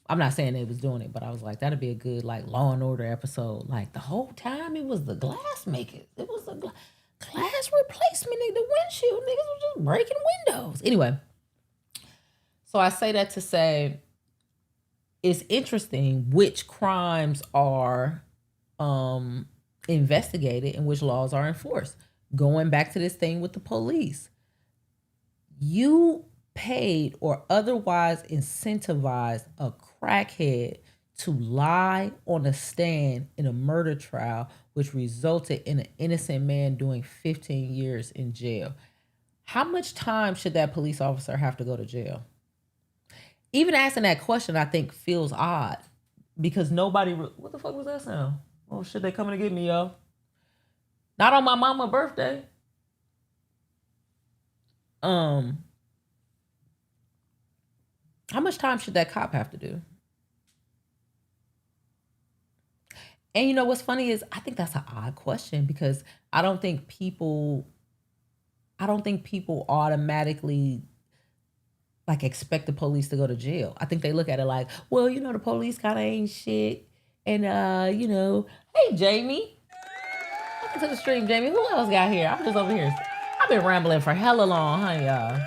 Speaker 1: I'm not saying they was doing it, but I was like, that'd be a good like Law and Order episode. Like the whole time it was the glass makers. It was the glass replacement. The windshield niggas was just breaking windows. Anyway, so I say that to say, it's interesting which crimes are investigated and which laws are enforced. Going back to this thing with the police. You paid or otherwise incentivized a crackhead to lie on a stand in a murder trial, which resulted in an innocent man doing 15 years in jail. How much time should that police officer have to go to jail? Even asking that question, I think, feels odd because nobody. What the fuck was that sound? Oh shit, they coming to get me, yo. Not on my mama's birthday. How much time should that cop have to do? And you know what's funny is I think that's an odd question because I don't think people automatically like expect the police to go to jail. I think they look at it like, well, the police kind of ain't shit. And, hey, Jamie. Welcome to the stream, Jamie. Who else got here? I'm just over here. I've been rambling for hella long, huh, y'all?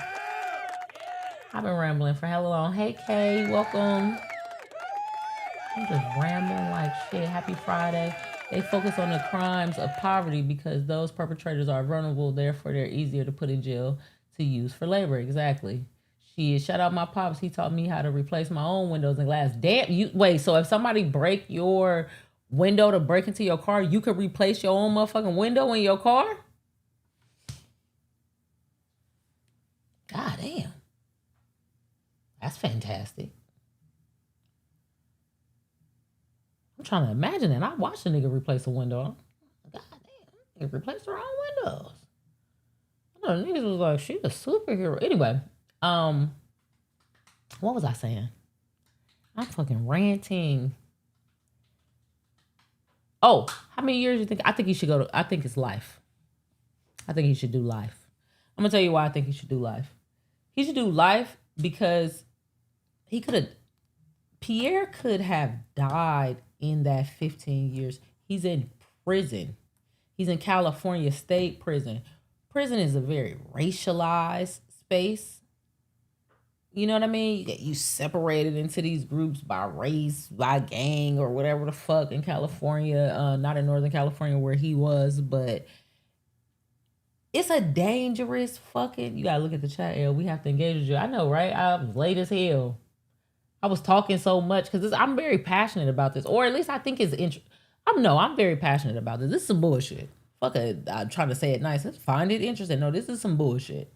Speaker 1: I've been rambling for hella long. Hey, Kay, welcome. I'm just rambling like shit. Happy Friday. They focus on the crimes of poverty because those perpetrators are vulnerable. Therefore, they're easier to put in jail to use for labor. Exactly. Shout out my pops. He taught me how to replace my own windows and glass. Damn, wait, so if somebody break your window to break into your car, you could replace your own motherfucking window in your car? God damn. That's fantastic. I'm trying to imagine it. I watched a nigga replace a window. God damn, he replaced her own windows. I know niggas was like, she a superhero. Anyway, what was I saying? I'm fucking ranting. Oh, how many years do you think? I think he should go to, I think it's life. I think he should do life. I'm gonna tell you why I think he should do life. He should do life because Pierre could have died in that 15 years. He's in prison. He's in California State Prison. Prison is a very racialized space. You know what I mean? You separated into these groups by race, by gang, or whatever the fuck in California. Not in Northern California where he was, but it's a dangerous fucking. You gotta look at the chat, L. We have to engage with you. I know, right? I was late as hell. I was talking so much because I'm very passionate about this, or at least I think it's interesting. I'm very passionate about this. This is some bullshit. Fuck it. I'm trying to say it nice. Let's find it interesting. No, this is some bullshit.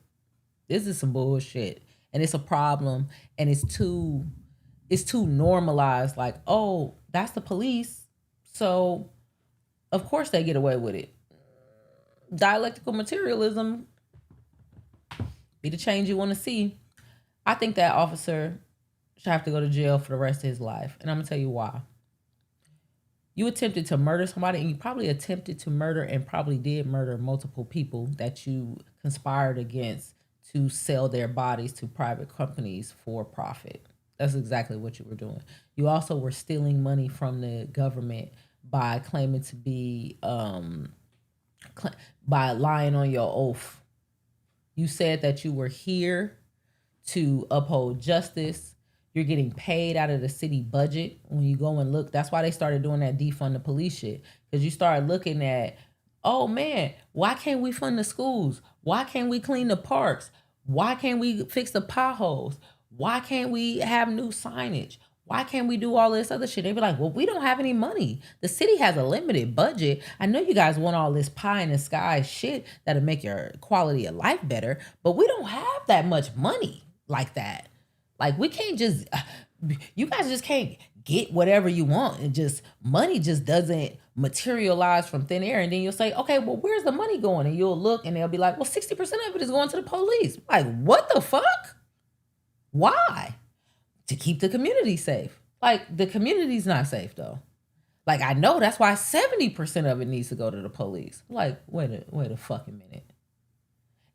Speaker 1: This is some bullshit. And it's a problem, and it's too normalized. Like, oh, that's the police, so of course they get away with it. Dialectical materialism be the change you want to see. I think that officer should have to go to jail for the rest of his life, and I'm gonna tell you why. You attempted to murder somebody, and you probably attempted to murder and probably did murder multiple people that you conspired against to sell their bodies to private companies for profit. That's exactly what you were doing. You also were stealing money from the government by claiming to be, by lying on your oath. You said that you were here to uphold justice. You're getting paid out of the city budget when you go and look. That's why they started doing that defund the police shit. Because you start looking at, oh man, why can't we fund the schools? Why can't we clean the parks? Why can't we fix the potholes? Why can't we have new signage? Why can't we do all this other shit? They be like, well, we don't have any money. The city has a limited budget. I know you guys want all this pie in the sky shit that'll make your quality of life better, but we don't have that much money like that. Like, we can't just, you guys just can't get whatever you want, and just money just doesn't materialize from thin air. And then you'll say, okay, well, where's the money going? And you'll look and they'll be like, well, 60% of it is going to the police. Like, what the fuck? Why? To keep the community safe. Like, the community's not safe though. Like, I know that's why 70% of it needs to go to the police. Like, wait a fucking minute.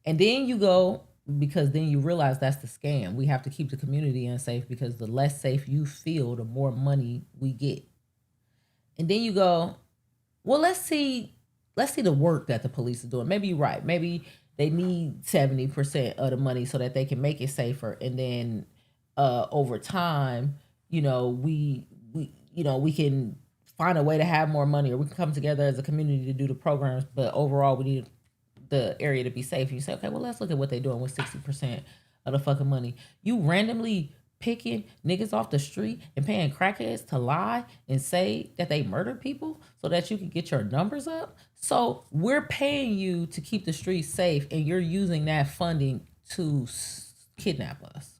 Speaker 1: And then you go, because then you realize that's the scam. We have to keep the community unsafe because the less safe you feel, the more money we get. And then you go, well, let's see the work that the police is doing. Maybe you're right. Maybe they need 70% of the money so that they can make it safer. And then over time, we can find a way to have more money, or we can come together as a community to do the programs. But overall, we need the area to be safe. You say, okay, well, let's look at what they're doing with 60% of the fucking money. You randomly picking niggas off the street and paying crackheads to lie and say that they murdered people so that you can get your numbers up. So we're paying you to keep the streets safe, and you're using that funding to kidnap us.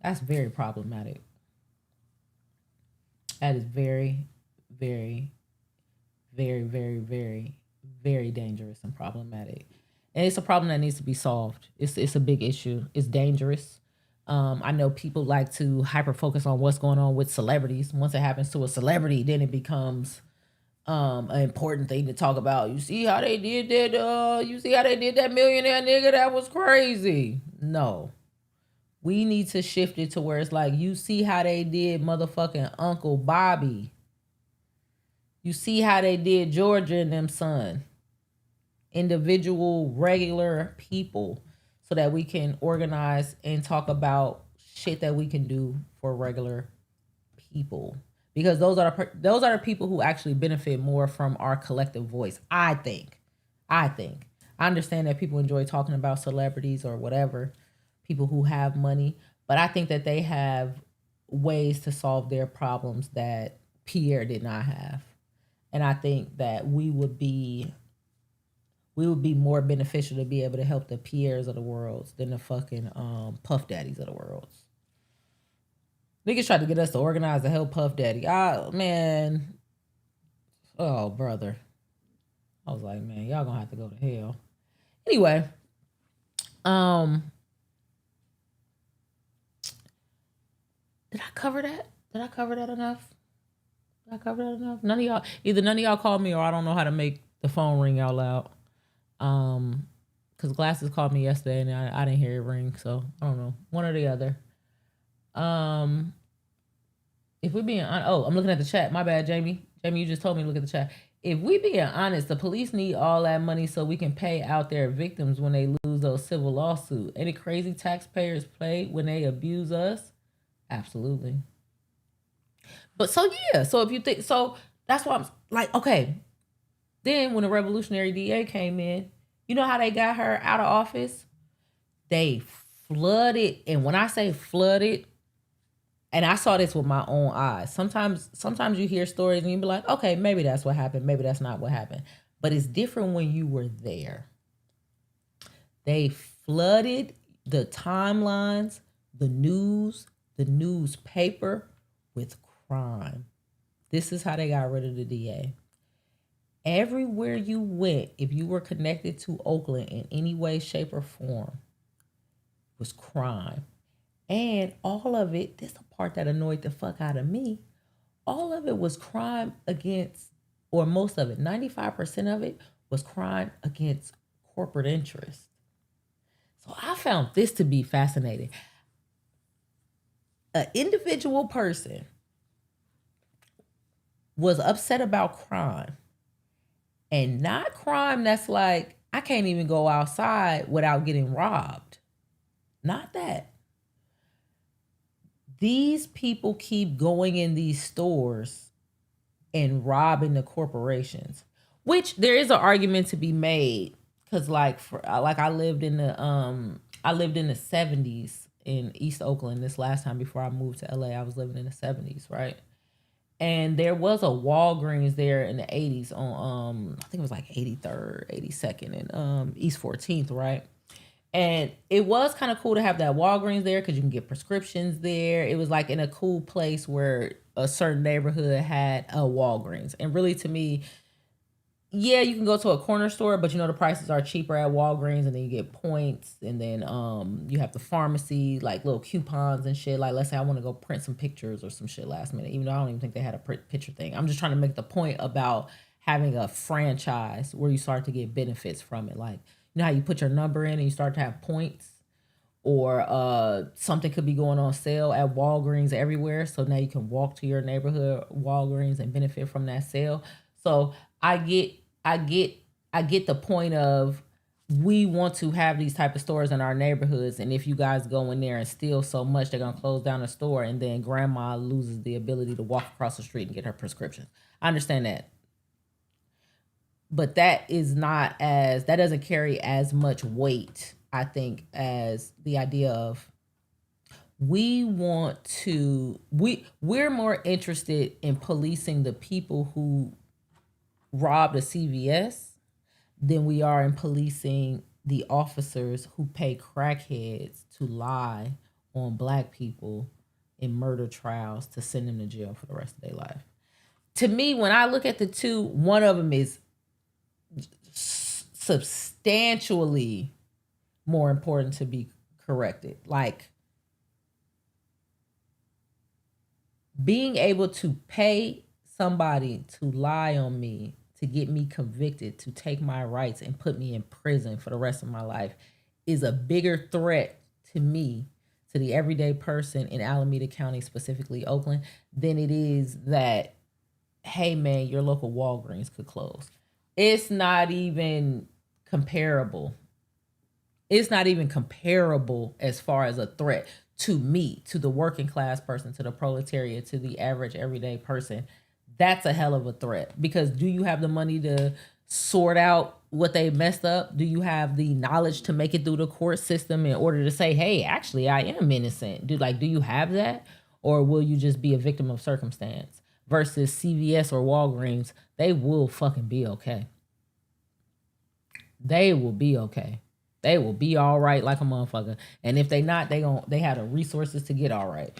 Speaker 1: That's very problematic. That is very, very, very, very, very, very dangerous and problematic. And it's a problem that needs to be solved. It's a big issue. It's dangerous. I know people like to hyper focus on what's going on with celebrities. Once it happens to a celebrity, then it becomes an important thing to talk about. You see how they did that? You see how they did that millionaire nigga? That was crazy. No. We need to shift it to where it's like, you see how they did motherfucking Uncle Bobby. You see how they did Georgia and them son. Individual, regular people, so that we can organize and talk about shit that we can do for regular people. Because those are the people who actually benefit more from our collective voice. I think. I understand that people enjoy talking about celebrities or whatever, people who have money, but I think that they have ways to solve their problems that Pierre did not have. And I think that we would be we would be more beneficial to be able to help the Pierres of the world than the fucking Puff Daddies of the world. Niggas tried to get us to organize to help Puff Daddy. Man. Oh, brother. I was like, man, y'all gonna have to go to hell. Anyway, did I cover that? Did I cover that enough? Did I cover that enough? None of y'all called me, or I don't know how to make the phone ring out loud. Because Glasses called me yesterday and I didn't hear it ring, so I don't know. One or the other. If we being honest, I'm looking at the chat. My bad, Jamie. Jamie, you just told me to look at the chat. If we being honest, the police need all that money so we can pay out their victims when they lose those civil lawsuits. Any crazy taxpayers play when they abuse us? Absolutely. But so if you think so, that's why I'm like, okay. Then when the revolutionary DA came in, you know how they got her out of office? They flooded, and when I say flooded, and I saw this with my own eyes. Sometimes you hear stories and you be like, okay, maybe that's what happened. Maybe that's not what happened. But it's different when you were there. They flooded the timelines, the news, the newspaper with crime. This is how they got rid of the DA. Everywhere you went, if you were connected to Oakland in any way, shape, or form, was crime. And all of it, this is the part that annoyed the fuck out of me, all of it was crime against, or most of it, 95% of it was crime against corporate interests. So I found this to be fascinating. An individual person was upset about crime, and not crime that's like, I can't even go outside without getting robbed. Not that. These people keep going in these stores and robbing the corporations, which there is an argument to be made. Cause I lived in the 70s in East Oakland. This last time before I moved to LA, I was living in the 70s, right? And there was a Walgreens there in the 80s on I think it was like 83rd, 82nd and East 14th, right? And it was kind of cool to have that Walgreens there because you can get prescriptions there. It was like in a cool place where a certain neighborhood had a Walgreens. And really, to me, yeah, you can go to a corner store, but the prices are cheaper at Walgreens, and then you get points, and then you have the pharmacy, like little coupons and shit. Like, let's say I want to go print some pictures or some shit last minute, even though I don't even think they had a print picture thing. I'm just trying to make the point about having a franchise where you start to get benefits from it. Like, you know how you put your number in and you start to have points, or something could be going on sale at Walgreens everywhere. So now you can walk to your neighborhood Walgreens and benefit from that sale. So I get the point of, we want to have these type of stores in our neighborhoods. And if you guys go in there and steal so much, they're going to close down the store, and then grandma loses the ability to walk across the street and get her prescriptions. I understand that. But that doesn't carry as much weight, I think, as the idea of we're more interested in policing the people who robbed a CVS than we are in policing the officers who pay crackheads to lie on Black people in murder trials to send them to jail for the rest of their life. To me, when I look at the two, one of them is substantially more important to be corrected. Like, being able to pay somebody to lie on me, to get me convicted, to take my rights and put me in prison for the rest of my life, is a bigger threat to me, to the everyday person in Alameda County, specifically Oakland, than it is that, hey man, your local Walgreens could close. It's not even comparable. It's not even comparable as far as a threat to me, to the working class person, to the proletariat, to the average everyday person. That's a hell of a threat, because do you have the money to sort out what they messed up? Do you have the knowledge to make it through the court system in order to say, hey, actually, I am innocent? Do you have that? Or will you just be a victim of circumstance? Versus CVS or Walgreens, they will fucking be okay. they will be okay. They will be all right like a motherfucker. And if they not, they have the resources to get all right.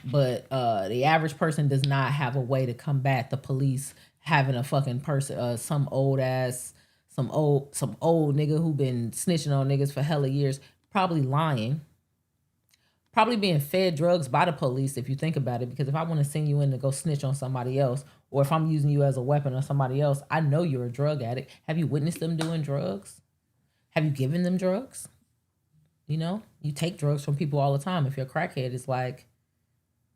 Speaker 1: But the average person does not have a way to combat the police having a fucking person, some old nigga who been snitching on niggas for hella years, probably lying, probably being fed drugs by the police if you think about it. Because if I want to send you in to go snitch on somebody else, or if I'm using you as a weapon on somebody else, I know you're a drug addict. Have you witnessed them doing drugs? Have you given them drugs? You know, you take drugs from people all the time. If you're a crackhead, it's like,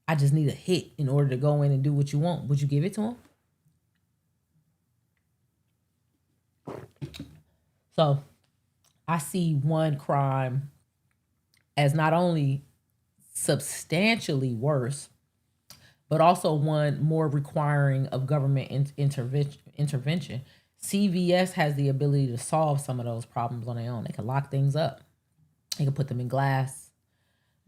Speaker 1: I just need a hit in order to go in and do what you want. Would you give it to him? So I see one crime as not only substantially worse, but also one more requiring of government intervention. CVS has the ability to solve some of those problems on their own. They can lock things up. They could put them in glass.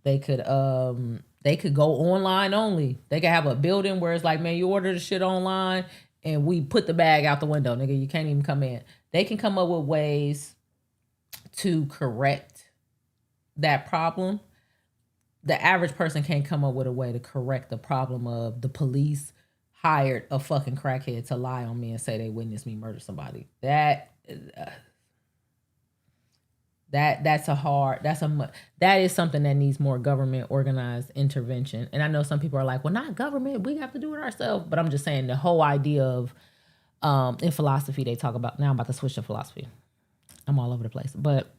Speaker 1: They could go online only. They could have a building where it's like, man, you order the shit online and we put the bag out the window, nigga. You can't even come in. They can come up with ways to correct that problem. The average person can't come up with a way to correct the problem of the police hired a fucking crackhead to lie on me and say they witnessed me murder somebody. That is something that needs more government organized intervention. And I know some people are like, well, not government, we have to do it ourselves. But I'm just saying the whole idea of in philosophy they talk about, now I'm about to switch to philosophy. I'm all over the place. But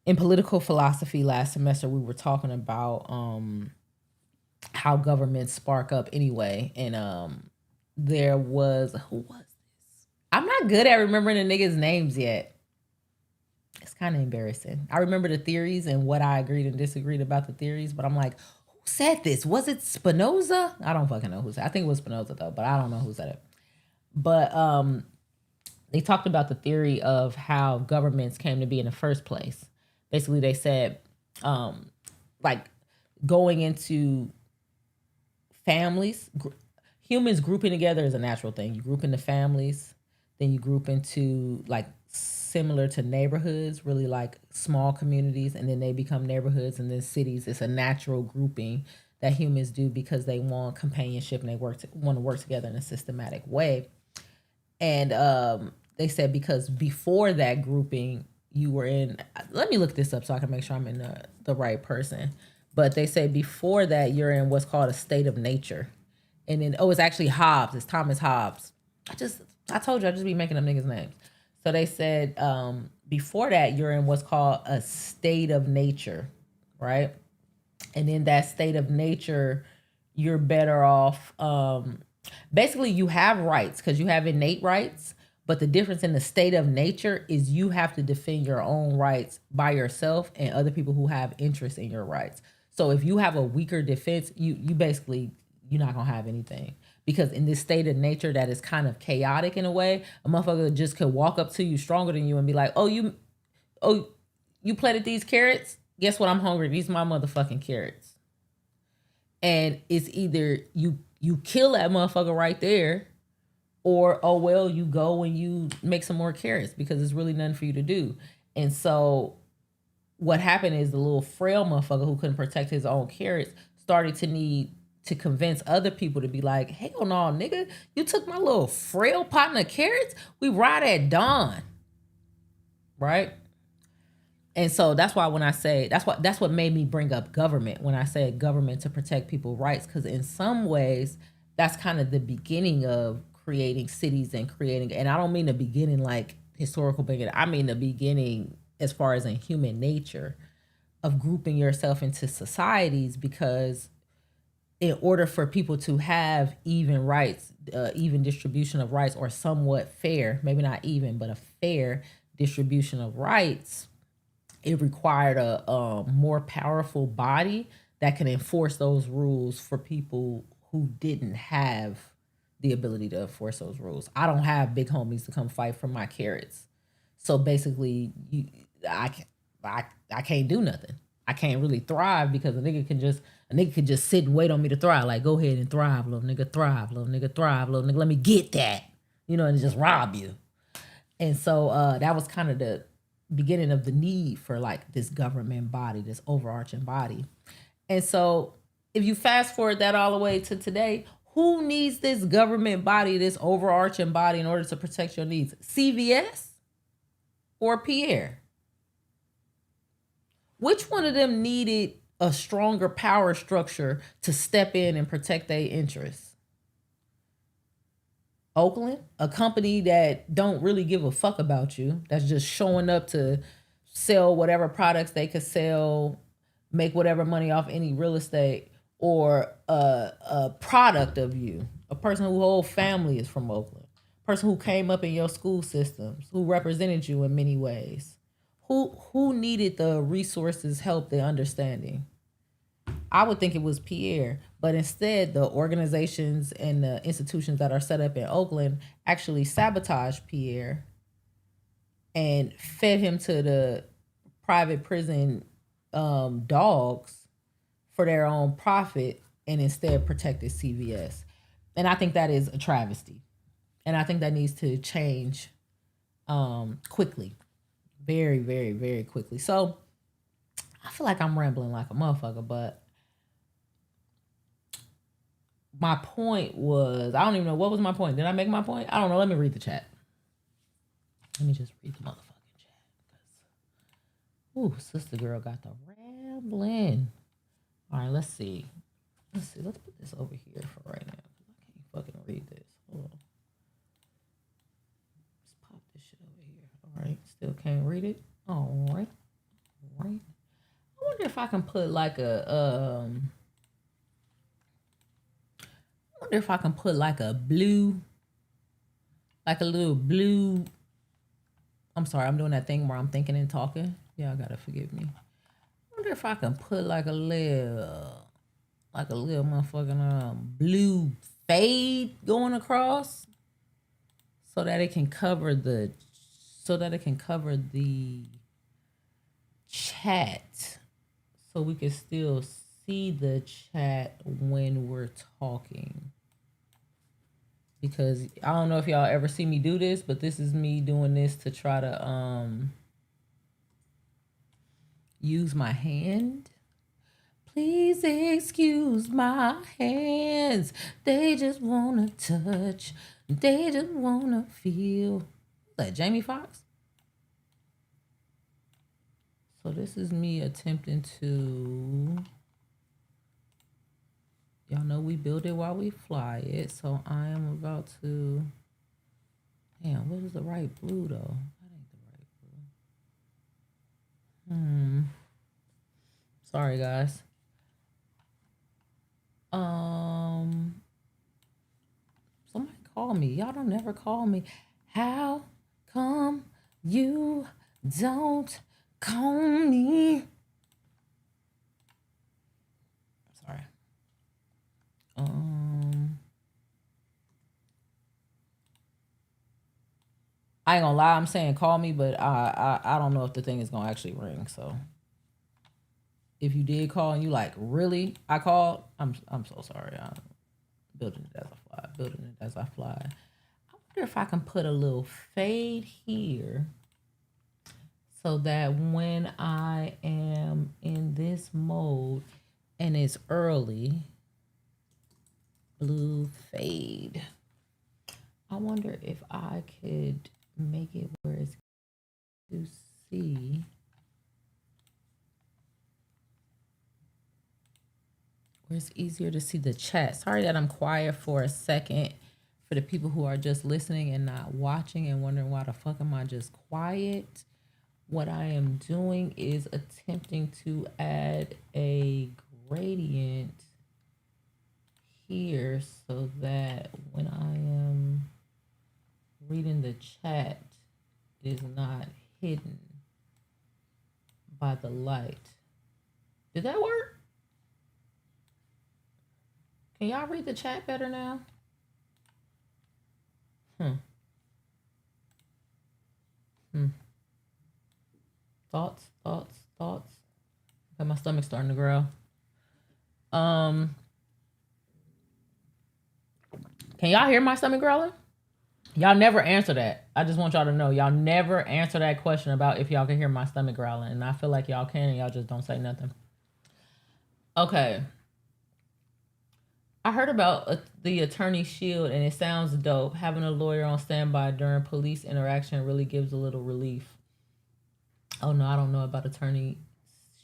Speaker 1: in political philosophy last semester, we were talking about how governments spark up anyway. And there was, who was this? I'm not good at remembering the niggas' names yet. It's kind of embarrassing. I remember the theories and what I agreed and disagreed about the theories, but I'm like, who said this? Was it Spinoza? I don't fucking know who said it. I think it was Spinoza though, but I don't know who said it. But they talked about the theory of how governments came to be in the first place. Basically, they said, like going into families, humans grouping together is a natural thing. You group into families, then you group into like similar to neighborhoods, really like small communities, and then they become neighborhoods and then cities. It's a natural grouping that humans do because they want companionship and they want to work together in a systematic way. And they said because before that grouping, you were in, let me look this up so I can make sure I'm in the right person. But they say before that, you're in what's called a state of nature. And then, it's actually Hobbes. It's Thomas Hobbes. I told you, I just be making up niggas' names. So they said before that, you're in what's called a state of nature, right? And in that state of nature, you're better off. Basically, you have rights because you have innate rights. But the difference in the state of nature is you have to defend your own rights by yourself and other people who have interest in your rights. So if you have a weaker defense, you basically, you're not going to have anything. Because in this state of nature that is kind of chaotic in a way, a motherfucker just could walk up to you stronger than you and be like, you planted these carrots? Guess what? I'm hungry. These are my motherfucking carrots. And it's either you kill that motherfucker right there, or, you go and you make some more carrots because it's really nothing for you to do. And so what happened is the little frail motherfucker who couldn't protect his own carrots started to need to convince other people to be like, hell no, nigga, you took my little frail pot of carrots? We ride at dawn. Right? And so that's why when I say, that's what made me bring up government when I said government to protect people's rights. Because in some ways, that's kind of the beginning of creating cities and I don't mean the beginning like historical beginning. I mean the beginning as far as in human nature of grouping yourself into societies, because in order for people to have even rights, even distribution of rights, or somewhat fair, maybe not even, but a fair distribution of rights, it required a more powerful body that can enforce those rules for people who didn't have the ability to enforce those rules. I don't have big homies to come fight for my carrots. So basically, I can't do nothing. I can't really thrive because a nigga could just sit and wait on me to thrive. Like, go ahead and thrive, little nigga, thrive, little nigga, thrive, little nigga. Let me get that, and just rob you. And so that was kind of the beginning of the need for like this government body, this overarching body. And so if you fast forward that all the way to today, who needs this government body, this overarching body in order to protect your needs? CVS or Pierre? Which one of them needed a stronger power structure to step in and protect their interests? Oakland, a company that don't really give a fuck about you, that's just showing up to sell whatever products they could sell, make whatever money off any real estate, or a product of you, a person whose whole family is from Oakland, a person who came up in your school systems, who represented you in many ways. Who needed the resources, help, the understanding? I would think it was Pierre, but instead the organizations and the institutions that are set up in Oakland actually sabotaged Pierre and fed him to the private prison dogs for their own profit, and instead protected CVS. And I think that is a travesty. And I think that needs to change quickly. Very, very, very quickly. So I feel like I'm rambling like a motherfucker, but my point was, I don't even know, what was my point? Did I make my point? I don't know. Let me read the chat. Let me just read the motherfucking chat. Ooh, sister girl got the rambling. All right, let's see. Let's put this over here for right now. I can't fucking read this. Hold on. Let's pop this shit over here. All right, still can't read it. All right. All right. I wonder if I can put like a blue, like a little blue. I'm sorry, I'm doing that thing where I'm thinking and talking. Y'all gotta forgive me. I wonder if I can put like a little motherfucking blue fade going across, so that it can cover the chat, so we can still see the chat when we're talking. Because I don't know if y'all ever see me do this, but this is me doing this to try to use my hand. Please excuse my hands. They just wanna touch. They just wanna feel. What's that, Jamie Foxx? So this is me attempting to, y'all know we build it while we fly it. So I am about to, damn, what is the right blue though? That ain't the right blue. Sorry guys. Somebody call me. Y'all don't never call me. How come you don't call me? Sorry. I ain't gonna lie, I'm saying call me, but I don't know if the thing is gonna actually ring. So if you did call and you like, really, I called, I'm so sorry. I'm building it as I fly. I wonder if I can put a little fade here, so that when I am in this mode and it's early, blue fade. I wonder if I could make it where it's to see. Where it's easier to see the chat. Sorry that I'm quiet for a second. For the people who are just listening and not watching and wondering why the fuck am I just quiet. What I am doing is attempting to add a gradient here so that when I am reading the chat, it is not hidden by the light. Did that work? Can y'all read the chat better now? Thoughts. Okay, my stomach's starting to growl. Can y'all hear my stomach growling? Y'all never answer that. I just want y'all to know. Y'all never answer that question about if y'all can hear my stomach growling. And I feel like y'all can and y'all just don't say nothing. Okay. I heard about the attorney shield and it sounds dope. Having a lawyer on standby during police interaction really gives a little relief. Oh no, I don't know about attorney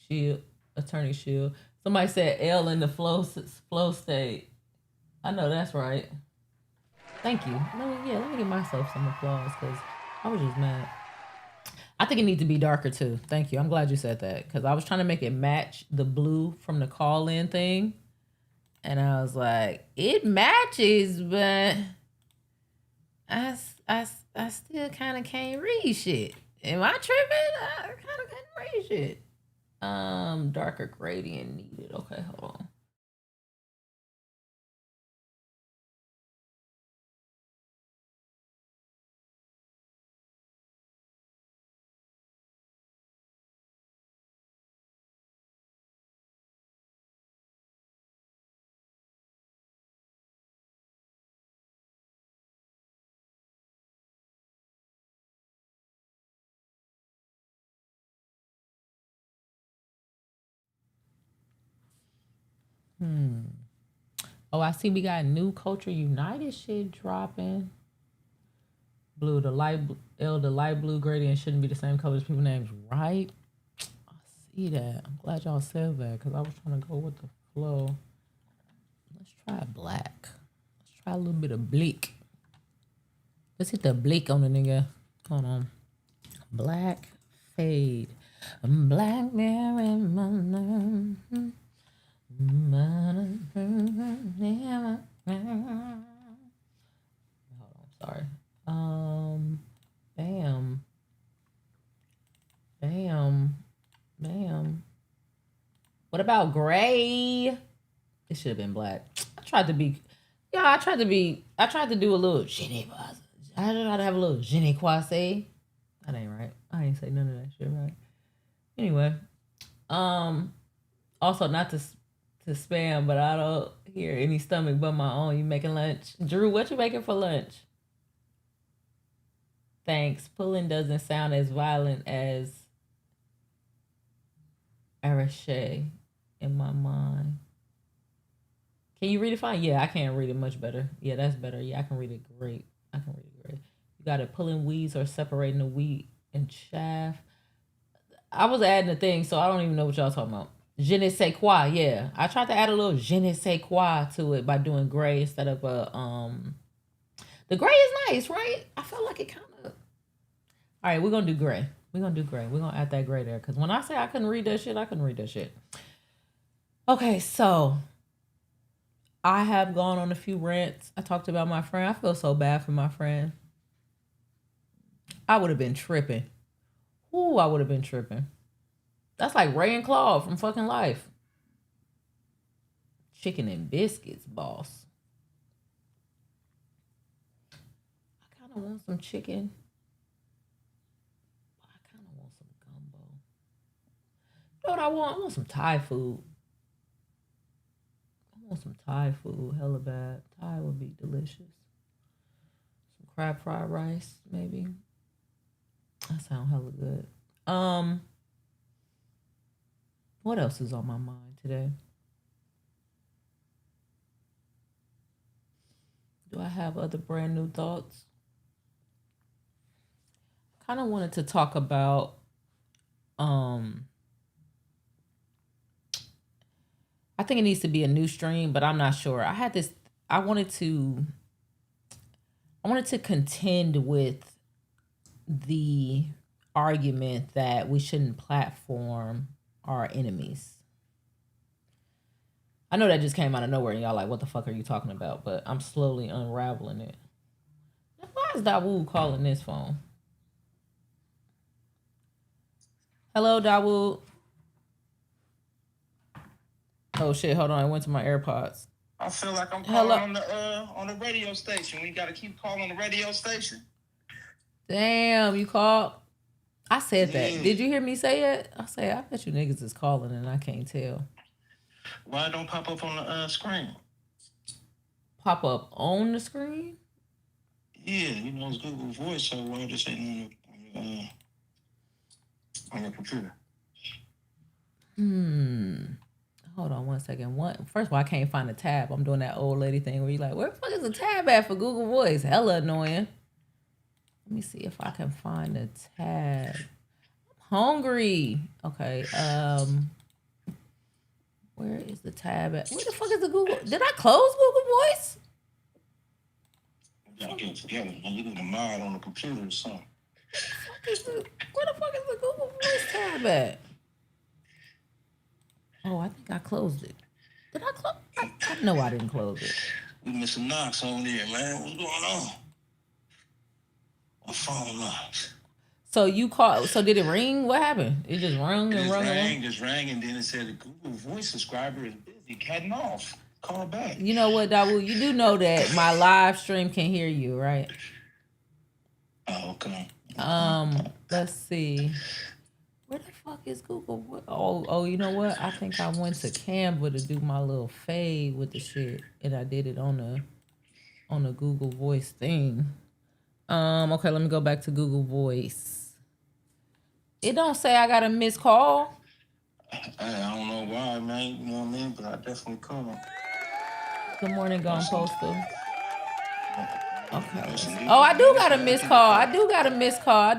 Speaker 1: shield. Attorney shield. Somebody said L in the flow state. I know that's right. Thank you. Let me give myself some applause because I was just mad. I think it needs to be darker too. Thank you. I'm glad you said that because I was trying to make it match the blue from the call-in thing, and I was like, it matches, but I still kind of can't read shit. Am I tripping? I kind of can't read shit. Darker gradient needed. Okay, hold on. Oh, I see we got new Culture United shit dropping. Blue, the light blue gradient shouldn't be the same color as people's names, right? I see that. I'm glad y'all said that because I was trying to go with the flow. Let's try black. Let's try a little bit of bleak. Let's hit the bleak on the nigga. Hold on. Black fade. Black mirror in my life. Hold on, sorry. Bam. What about gray? It should have been black. I tried to do a little je ne sais. I tried to have a little je ne sais. That ain't right. I ain't say none of that shit right. Anyway, also not to spam, but I don't hear any stomach but my own. You making lunch? Drew, what you making for lunch? Thanks. Pulling doesn't sound as violent as Arache in my mind. Can you read it fine? Yeah, I can read it much better. Yeah, that's better. Yeah, I can read it great. You got it pulling weeds or separating the wheat and chaff. I was adding a thing, so I don't even know what y'all talking about. Je ne sais quoi, yeah. I tried to add a little je ne sais quoi to it by doing gray instead of the gray is nice, right? I felt like it kind of. All right, we're gonna do gray. We're gonna add that gray there because when I say I couldn't read that shit, I couldn't read that shit. Okay, so I have gone on a few rants. I talked about my friend. I feel so bad for my friend. I would have been tripping. Ooh, I would have been tripping. That's like Ray and Claude from fucking Life. Chicken and biscuits, boss. I kind of want some chicken. I kind of want some gumbo. You know what I want? I want some Thai food. Hella bad. Thai would be delicious. Some crab fried rice, maybe. That sounds hella good. What else is on my mind today? Do I have other brand new thoughts? Kind of wanted to talk about I think it needs to be a new stream, but I'm not sure. I wanted to contend with the argument that we shouldn't platform our enemies. I know that just came out of nowhere and y'all like, what the fuck are you talking about? But I'm slowly unraveling it. Why is Dawood calling this phone? Hello, Dawood. Oh shit, hold on. I went to my AirPods.
Speaker 4: I feel like I'm calling on the radio station. We gotta keep calling the radio station.
Speaker 1: Damn, you called? I said that. Did you hear me say it? I bet you niggas is calling and I can't tell.
Speaker 4: Why it don't pop up on the screen?
Speaker 1: Pop up on the screen?
Speaker 4: Yeah, you know, it's Google Voice, so why just ain't on your computer?
Speaker 1: Hold on 1 second. First of all, I can't find a tab. I'm doing that old lady thing where you're like, where the fuck is the tab at for Google Voice? Hella annoying. Let me see if I can find a tab. I'm hungry. Okay. Where is the tab at? Where the fuck is the Google? Did I close Google Voice?
Speaker 4: You gotta get it together. You need a mod on the computer or something.
Speaker 1: Where the fuck is the Google Voice tab at? Oh, I think I closed it. Did I close? I know I didn't close it.
Speaker 4: We missing knocks on there, man. What's going on? My phone knocks.
Speaker 1: So you called? So did it ring? What happened? It just rung and rung and
Speaker 4: just rang, and then it said the Google Voice subscriber is busy. Cutting off. Call back.
Speaker 1: You know what, Dawu? You do know that my live stream can hear you, right?
Speaker 4: Oh, okay.
Speaker 1: Let's see. Where the fuck is Google? Oh, you know what? I think I went to Canva to do my little fade with the shit, and I did it on the Google Voice thing. Okay, let me go back to Google Voice. It don't say I got a missed call.
Speaker 4: I don't know why, man. You know what I mean? But I definitely come.
Speaker 1: Good morning, Gone Postal. Okay. Oh, I do got a missed call. I do got a missed call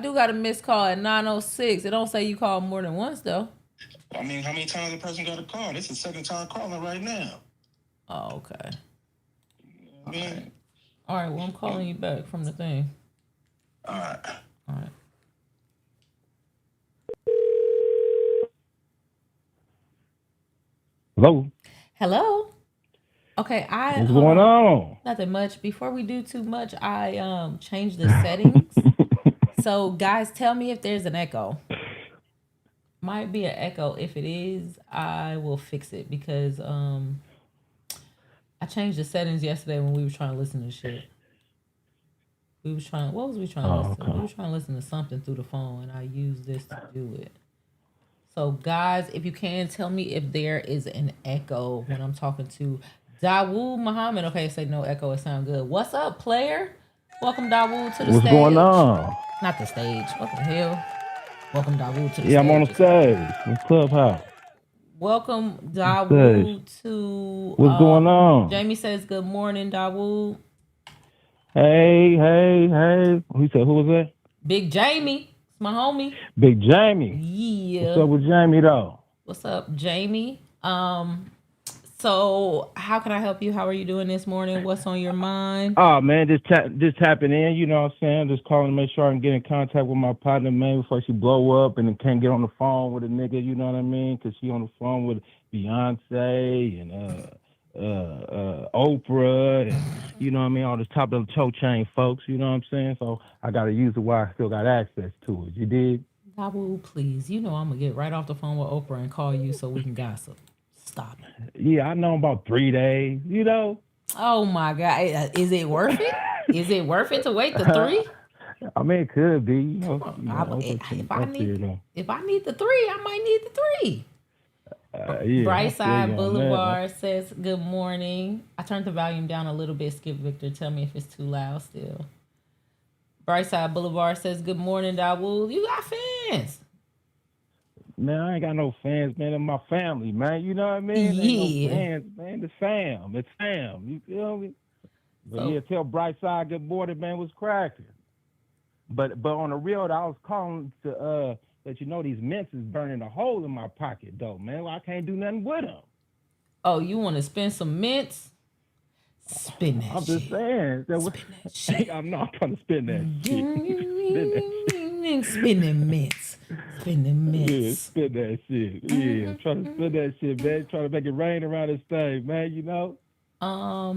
Speaker 1: at 9:06. It don't say you called more than once, though.
Speaker 4: I mean, how many times a person got a call? This is the second time calling right now.
Speaker 1: Oh, okay.
Speaker 4: You know what I mean?
Speaker 1: All right, well, I'm calling you back from the thing.
Speaker 4: All right.
Speaker 1: Hello. Okay,
Speaker 5: What's going on?
Speaker 1: Nothing much. Before we do too much, I changed the settings. So, guys, tell me if there's an echo. Might be an echo. If it is, I will fix it because I changed the settings yesterday when we were trying to listen to shit. What was we trying to listen to? We were trying to listen to something through the phone, and I used this to do it. So, guys, if you can, tell me if there is an echo when I'm talking to Dawu Muhammad. Okay, say no echo. It sounds good. What's up, player? Welcome, Dawu, to the stage.
Speaker 5: What's going on?
Speaker 1: Not the stage. What the hell? Welcome, Dawu, to the stage.
Speaker 5: Yeah, I'm on the stage. What's Clubhouse?
Speaker 1: Welcome, Dawu, to...
Speaker 5: What's going on?
Speaker 1: Jamie says good morning, Dawu.
Speaker 5: Hey. Who said, who was that?
Speaker 1: Big Jamie. It's my homie.
Speaker 5: Big Jamie.
Speaker 1: Yeah.
Speaker 5: What's up with Jamie, though?
Speaker 1: What's up, Jamie? So how can I help you? How are you doing this morning? What's on your mind?
Speaker 5: Oh, man, just tapping in, you know what I'm saying? Just calling to make sure I can get in contact with my partner, man, before she blow up and then can't get on the phone with a nigga, you know what I mean? Because she on the phone with Beyonce and Oprah and, you know what I mean, all this top of the toe chain folks, you know what I'm saying? So I got to use it while I still got access to it. You dig?
Speaker 1: Dawu, please. You know I'm going to get right off the phone with Oprah and call you so we can gossip. Stop it.
Speaker 5: Yeah, I know about 3 days, you know?
Speaker 1: Oh, my God. Is it worth it? Is it worth it to wait the 3?
Speaker 5: I mean, it could be. You know,
Speaker 1: if I need the 3, I might need the 3.
Speaker 5: Yeah,
Speaker 1: Brightside Boulevard says, good morning. I turned the volume down a little bit. Skip Victor, tell me if it's too loud still. Brightside Boulevard says, good morning, Dawu. You got fans.
Speaker 5: Man, I ain't got no fans, man. It's my family, man. You know what I mean?
Speaker 1: Yeah.
Speaker 5: No fans, man. It's fam. It's fam. You feel me? But yeah, tell Brightside good morning, man, was cracking. But on the real, I was calling to let you know these mints is burning a hole in my pocket, though, man. Well, I can't do nothing with them.
Speaker 1: Oh, you want to spend some mints? Spin that
Speaker 5: I'm
Speaker 1: shit.
Speaker 5: just saying.
Speaker 1: Spin that shit.
Speaker 5: I'm not trying to spin that shit.
Speaker 1: Spin them mints. Spin them mints.
Speaker 5: Yeah, spin that shit. Yeah, trying to spin that shit, man. Trying to make it rain around this thing, man, you know?
Speaker 1: All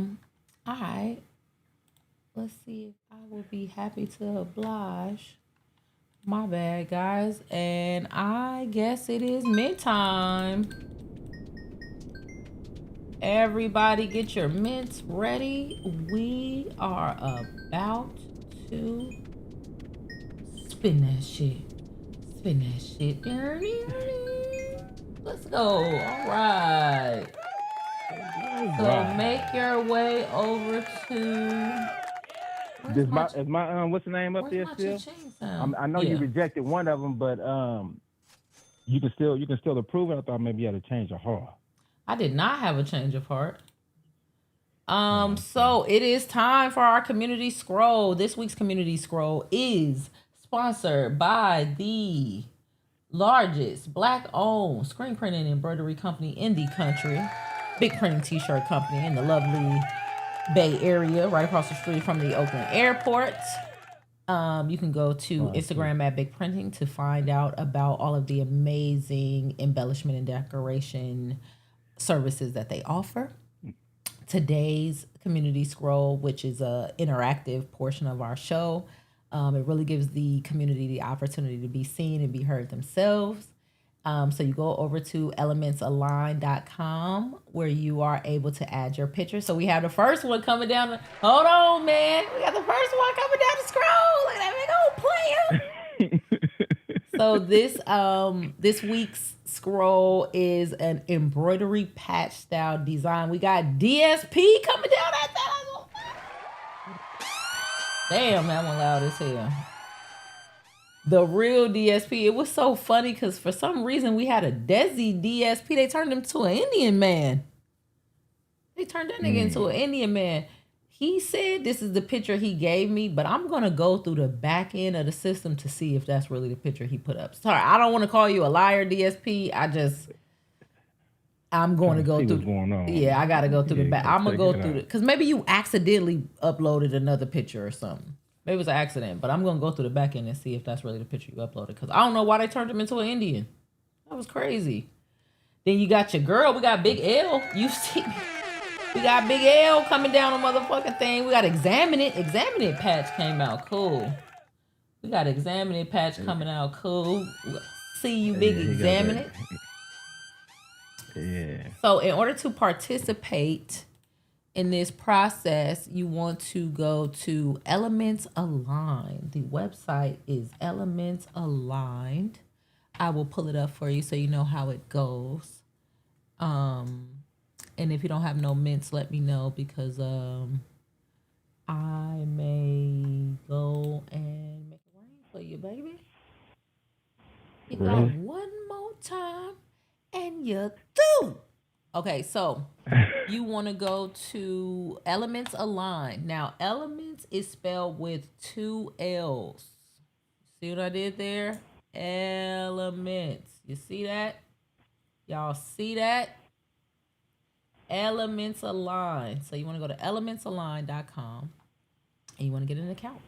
Speaker 1: right. Let's see if I will be happy to oblige. My bad, guys. And I guess it is mint time. Everybody get your mints ready. We are about to spin that shit. Spin that shit. Let's go. All right. So make your way over to...
Speaker 5: Is my what's the name up there still? I know you rejected one of them, but you can still approve it. I thought maybe you had to change your heart.
Speaker 1: I did not have a change of heart. So it is time for our community scroll. This week's community scroll is sponsored by the largest Black-owned screen printing and embroidery company in the country, Big Printing T-shirt company in the lovely Bay Area, right across the street from the Oakland Airport. You can go to Instagram at Big Printing to find out about all of the amazing embellishment and decoration services that they offer. Today's community scroll, which is a interactive portion of our show, it really gives the community the opportunity to be seen and be heard themselves. So you go over to elementsalign.com where you are able to add your picture. So we have the first one coming down. Hold on, man. We got the first one coming down the scroll. Look at that big old player. So this week's scroll is an embroidery patch style design. We got DSP coming down that thing. Damn, that one loud as hell. The real DSP. It was so funny because for some reason we had a Desi DSP. They turned him to an Indian man. They turned that nigga into an Indian man. He said this is the picture he gave me, but I'm going to go through the back end of the system to see if that's really the picture he put up. Sorry, I don't want to call you a liar, DSP. I'm going to go through. What's going on. Yeah, I got to go through the back. I'm going to go through it. Because maybe you accidentally uploaded another picture or something. Maybe it was an accident, but I'm going to go through the back end and see if that's really the picture you uploaded. Because I don't know why they turned him into an Indian. That was crazy. Then you got your girl. We got Big L. You see, we got Big L coming down the motherfucking thing. We got Examine It. Examine It patch came out. Cool. We got Examine It patch coming out. Cool. See you, Big Examine It.
Speaker 5: Yeah.
Speaker 1: So in order to participate in this process, you want to go to Elements Aligned. The website is Elements Aligned. I will pull it up for you so you know how it goes. And if you don't have no mints, let me know because I may go and make it rain for you, baby. You got one more time and you're through. Okay, so you want to go to Elements Aligned. Now, Elements is spelled with 2 L's. See what I did there? Elements. You see that? Y'all see that? Elements Aligned. So you want to go to elementsalign.com and you want to get an account.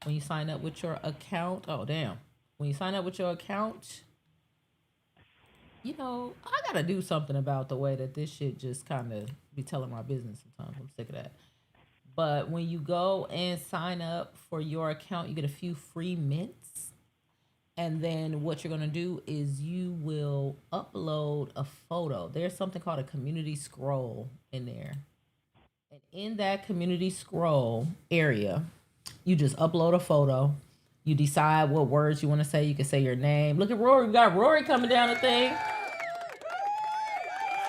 Speaker 1: When you sign up with your account, when you sign up with your account, you know, I got to do something about the way that this shit just kind of be telling my business sometimes. I'm sick of that. But when you go and sign up for your account, you get a few free mints. And then what you're going to do is you will upload a photo. There's something called a community scroll in there. And in that community scroll area, you just upload a photo. You decide what words you want to say. You can say your name. Look at Rory. We got Rory coming down the thing.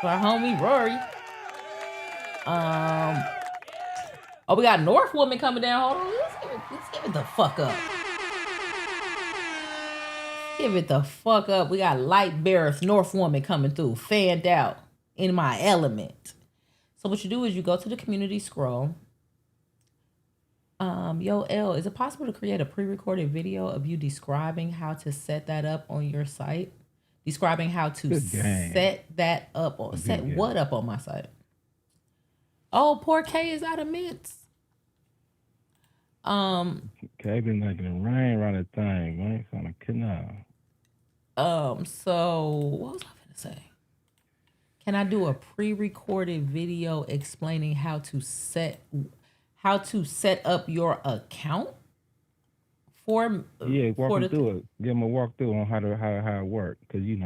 Speaker 1: Our homie Rory. We got North Woman coming down. Hold on. Let's give it the fuck up. Give it the fuck up. We got Light Bearers, North Woman coming through, fanned out in my element. So what you do is you go to the community scroll. Yo, L, is it possible to create a pre-recorded video of you describing how to set that up on your site? Describing how to set that up or set what up on my site. Oh, poor K is out of mints.
Speaker 5: K been making it rain around that thing, man. It's on a canal.
Speaker 1: So what was I gonna say? Can I do a pre-recorded video explaining how to set up your account? Walk them through it. Give them a walkthrough on how it works, because you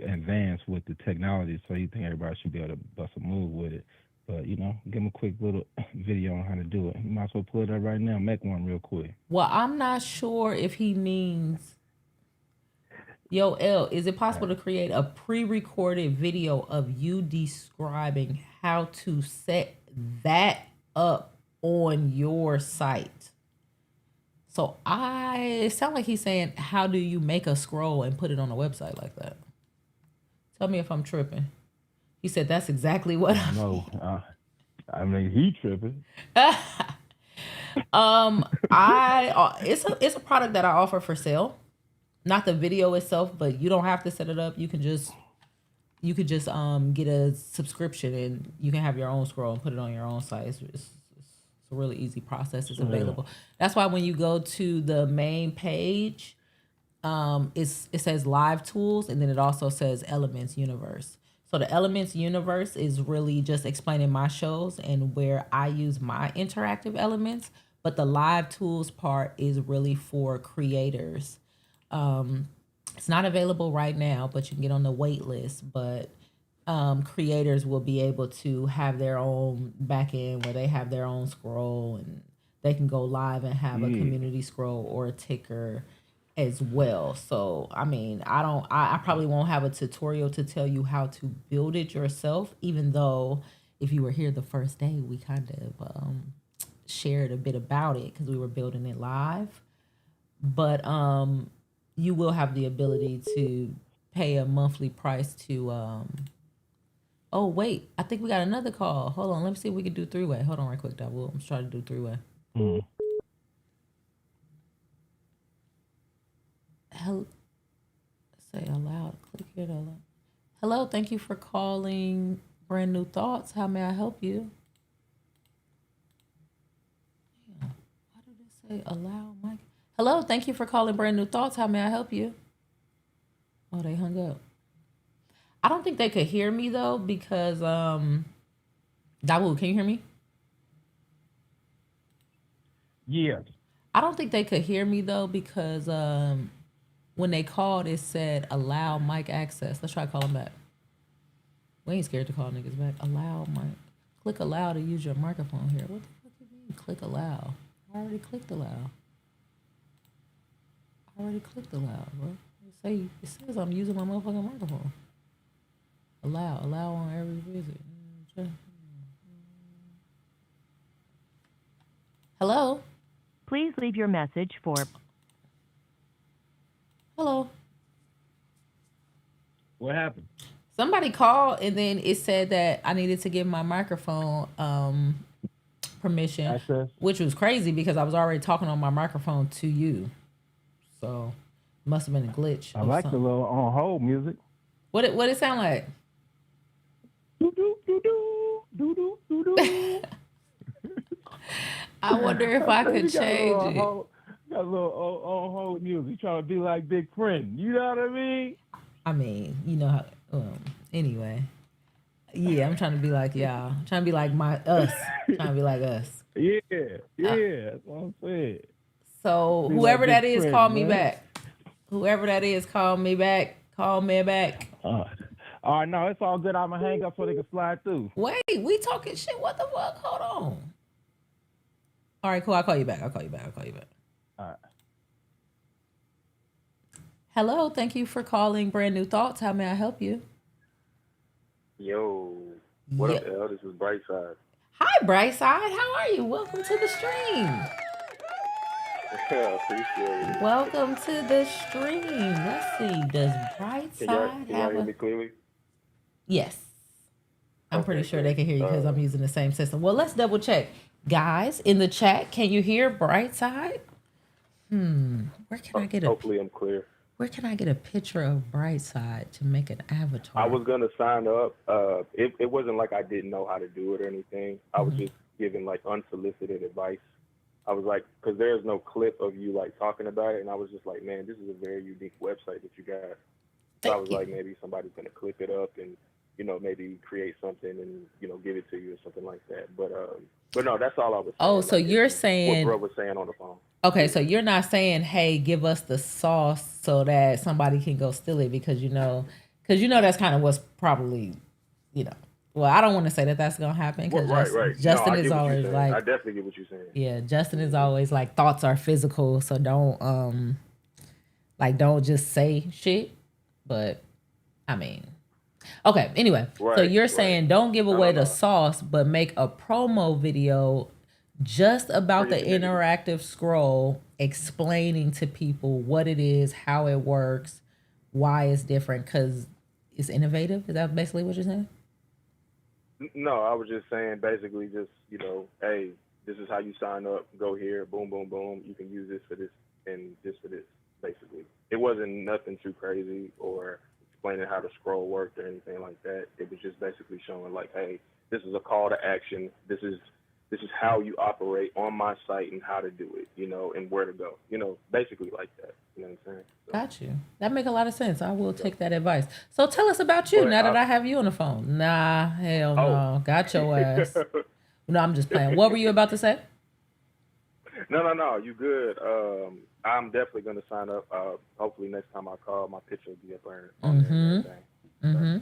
Speaker 1: advance with the technology, so you think everybody should be able to bust a move with it. But give them a quick little video on how to do it. You might as well pull it up right now. Make one real quick. Well, I'm not sure if he means. Yo, L, is it possible to create a pre-recorded video of you describing how to set that up on your site. So it sounds like he's saying, how do you make a scroll and put it on a website like that? Tell me if I'm tripping. He said that's exactly what I
Speaker 5: No, I mean he tripping.
Speaker 1: It's a product that I offer for sale. Not the video itself, but you don't have to set it up. You could just get a subscription and you can have your own scroll and put it on your own site. It's a really easy process. It's available. That's why when you go to the main page, it says live tools, and then it also says Elements Universe. So the Elements Universe is really just explaining my shows and where I use my interactive elements. But the live tools part is really for creators. It's not available right now, but you can get on the wait list. But creators will be able to have their own back end where they have their own scroll and they can go live and have a community scroll or a ticker as well. So, I mean, I probably won't have a tutorial to tell you how to build it yourself, even though if you were here the first day, we kind of shared a bit about it because we were building it live. But you will have the ability to pay a monthly price to oh wait, I think we got another call. Hold on, let me see if we can do three-way. Hold on right quick, Dawood. I'm trying to do three-way. Say aloud. Click here to allow. Hello, thank you for calling Brand New Thoughts. How may I help you? Yeah. Why did it say allow mic? Hello, thank you for calling Brand New Thoughts. How may I help you? Oh, they hung up. I don't think they could hear me though because Dawood, can you hear me?
Speaker 5: Yeah.
Speaker 1: I don't think they could hear me though because when they called, it said allow mic access. Let's try to call them back. We ain't scared to call niggas back. Allow mic. Click allow to use your microphone here. What the fuck do you mean? Click allow. I already clicked allow. Bro. It says I'm using my motherfucking microphone. Allow on every visit. Hello?
Speaker 6: Please leave your message for...
Speaker 1: Hello?
Speaker 5: What happened?
Speaker 1: Somebody called and then it said that I needed to give my microphone permission,
Speaker 5: Access?
Speaker 1: which was crazy because I was already talking on my microphone to you. So must have been a glitch.
Speaker 5: I like the little on hold music.
Speaker 1: What it sound like?
Speaker 5: Do do do do do do do do.
Speaker 1: I wonder if I could change it.
Speaker 5: Got a little on hold music, trying to be like Big Friend. You know what I mean?
Speaker 1: I mean, you know how. Anyway, yeah, I'm trying to be like y'all. I'm trying to be like us. Trying to be like us.
Speaker 5: Yeah, that's what I'm saying.
Speaker 1: So
Speaker 5: Be
Speaker 1: whoever
Speaker 5: like
Speaker 1: that
Speaker 5: Big
Speaker 1: is,
Speaker 5: Friend,
Speaker 1: call me
Speaker 5: man.
Speaker 1: back. Whoever that is, call me back. Call me back.
Speaker 5: All right, no, it's all good. I'm gonna hang up so they can slide through.
Speaker 1: Wait, we talking shit. What the fuck? Hold on. All right, cool. I'll call you back.
Speaker 5: All right.
Speaker 1: Hello, thank you for calling Brand New Thoughts. How may I help you?
Speaker 7: Yo, what up, El? This is Brightside.
Speaker 1: Hi, Brightside. How are you? Welcome to the stream.
Speaker 7: Appreciate it.
Speaker 1: Welcome to the stream. Let's see. Does Brightside
Speaker 7: Can y'all
Speaker 1: have
Speaker 7: hear
Speaker 1: a...
Speaker 7: me clearly?
Speaker 1: Yes. I'm pretty sure they can hear you because I'm using the same system. Well, let's double check. Guys, in the chat, can you hear Brightside? Where can I get
Speaker 7: Hopefully I'm clear.
Speaker 1: Where can I get a picture of Brightside to make an avatar?
Speaker 7: I was going to sign up. It wasn't like I didn't know how to do it or anything. I was just giving like unsolicited advice. I was like, because there's no clip of you like talking about it. And I was just like, man, this is a very unique website that you got. So I was like, maybe somebody's going to clip it up and, you know, maybe create something and, you know, give it to you or something like that. But no, that's all I was saying.
Speaker 1: Oh, so
Speaker 7: like,
Speaker 1: you're saying...
Speaker 7: What bro was saying on the phone.
Speaker 1: Okay, so you're not saying, hey, give us the sauce so that somebody can go steal it because you know that's kind of what's probably, you know. Well, I don't want to say that that's gonna happen because
Speaker 7: right.
Speaker 1: Justin
Speaker 7: No,
Speaker 1: is always like,
Speaker 7: I definitely get what you're saying.
Speaker 1: Yeah, Justin is always like, thoughts are physical, so don't just say shit. But I mean, okay. Anyway, so you're saying don't give away the sauce, but make a promo video just about
Speaker 7: For
Speaker 1: the
Speaker 7: your community.
Speaker 1: interactive scroll, explaining to people what it is, how it works, why it's different, because it's innovative. Is that basically what you're saying?
Speaker 7: No, I was just saying basically just, hey, this is how you sign up. Go here, boom, boom, boom. You can use this for this and this for this, basically. It wasn't nothing too crazy or explaining how the scroll worked or anything like that. It was just basically showing like, hey, this is a call to action. This is how you operate on my site and how to do it, and where to go. Basically like that. You know what I'm saying? So,
Speaker 1: Got you. That make a lot of sense. I will take that advice. So tell us about you
Speaker 7: but
Speaker 1: now that I have you on the phone. Nah, hell
Speaker 7: oh.
Speaker 1: no. Got your ass. No, I'm just playing. What were you about to say?
Speaker 7: No, you good. I'm definitely gonna sign up. Hopefully next time I call, my picture will be up on there and everything.
Speaker 1: Mm-hmm.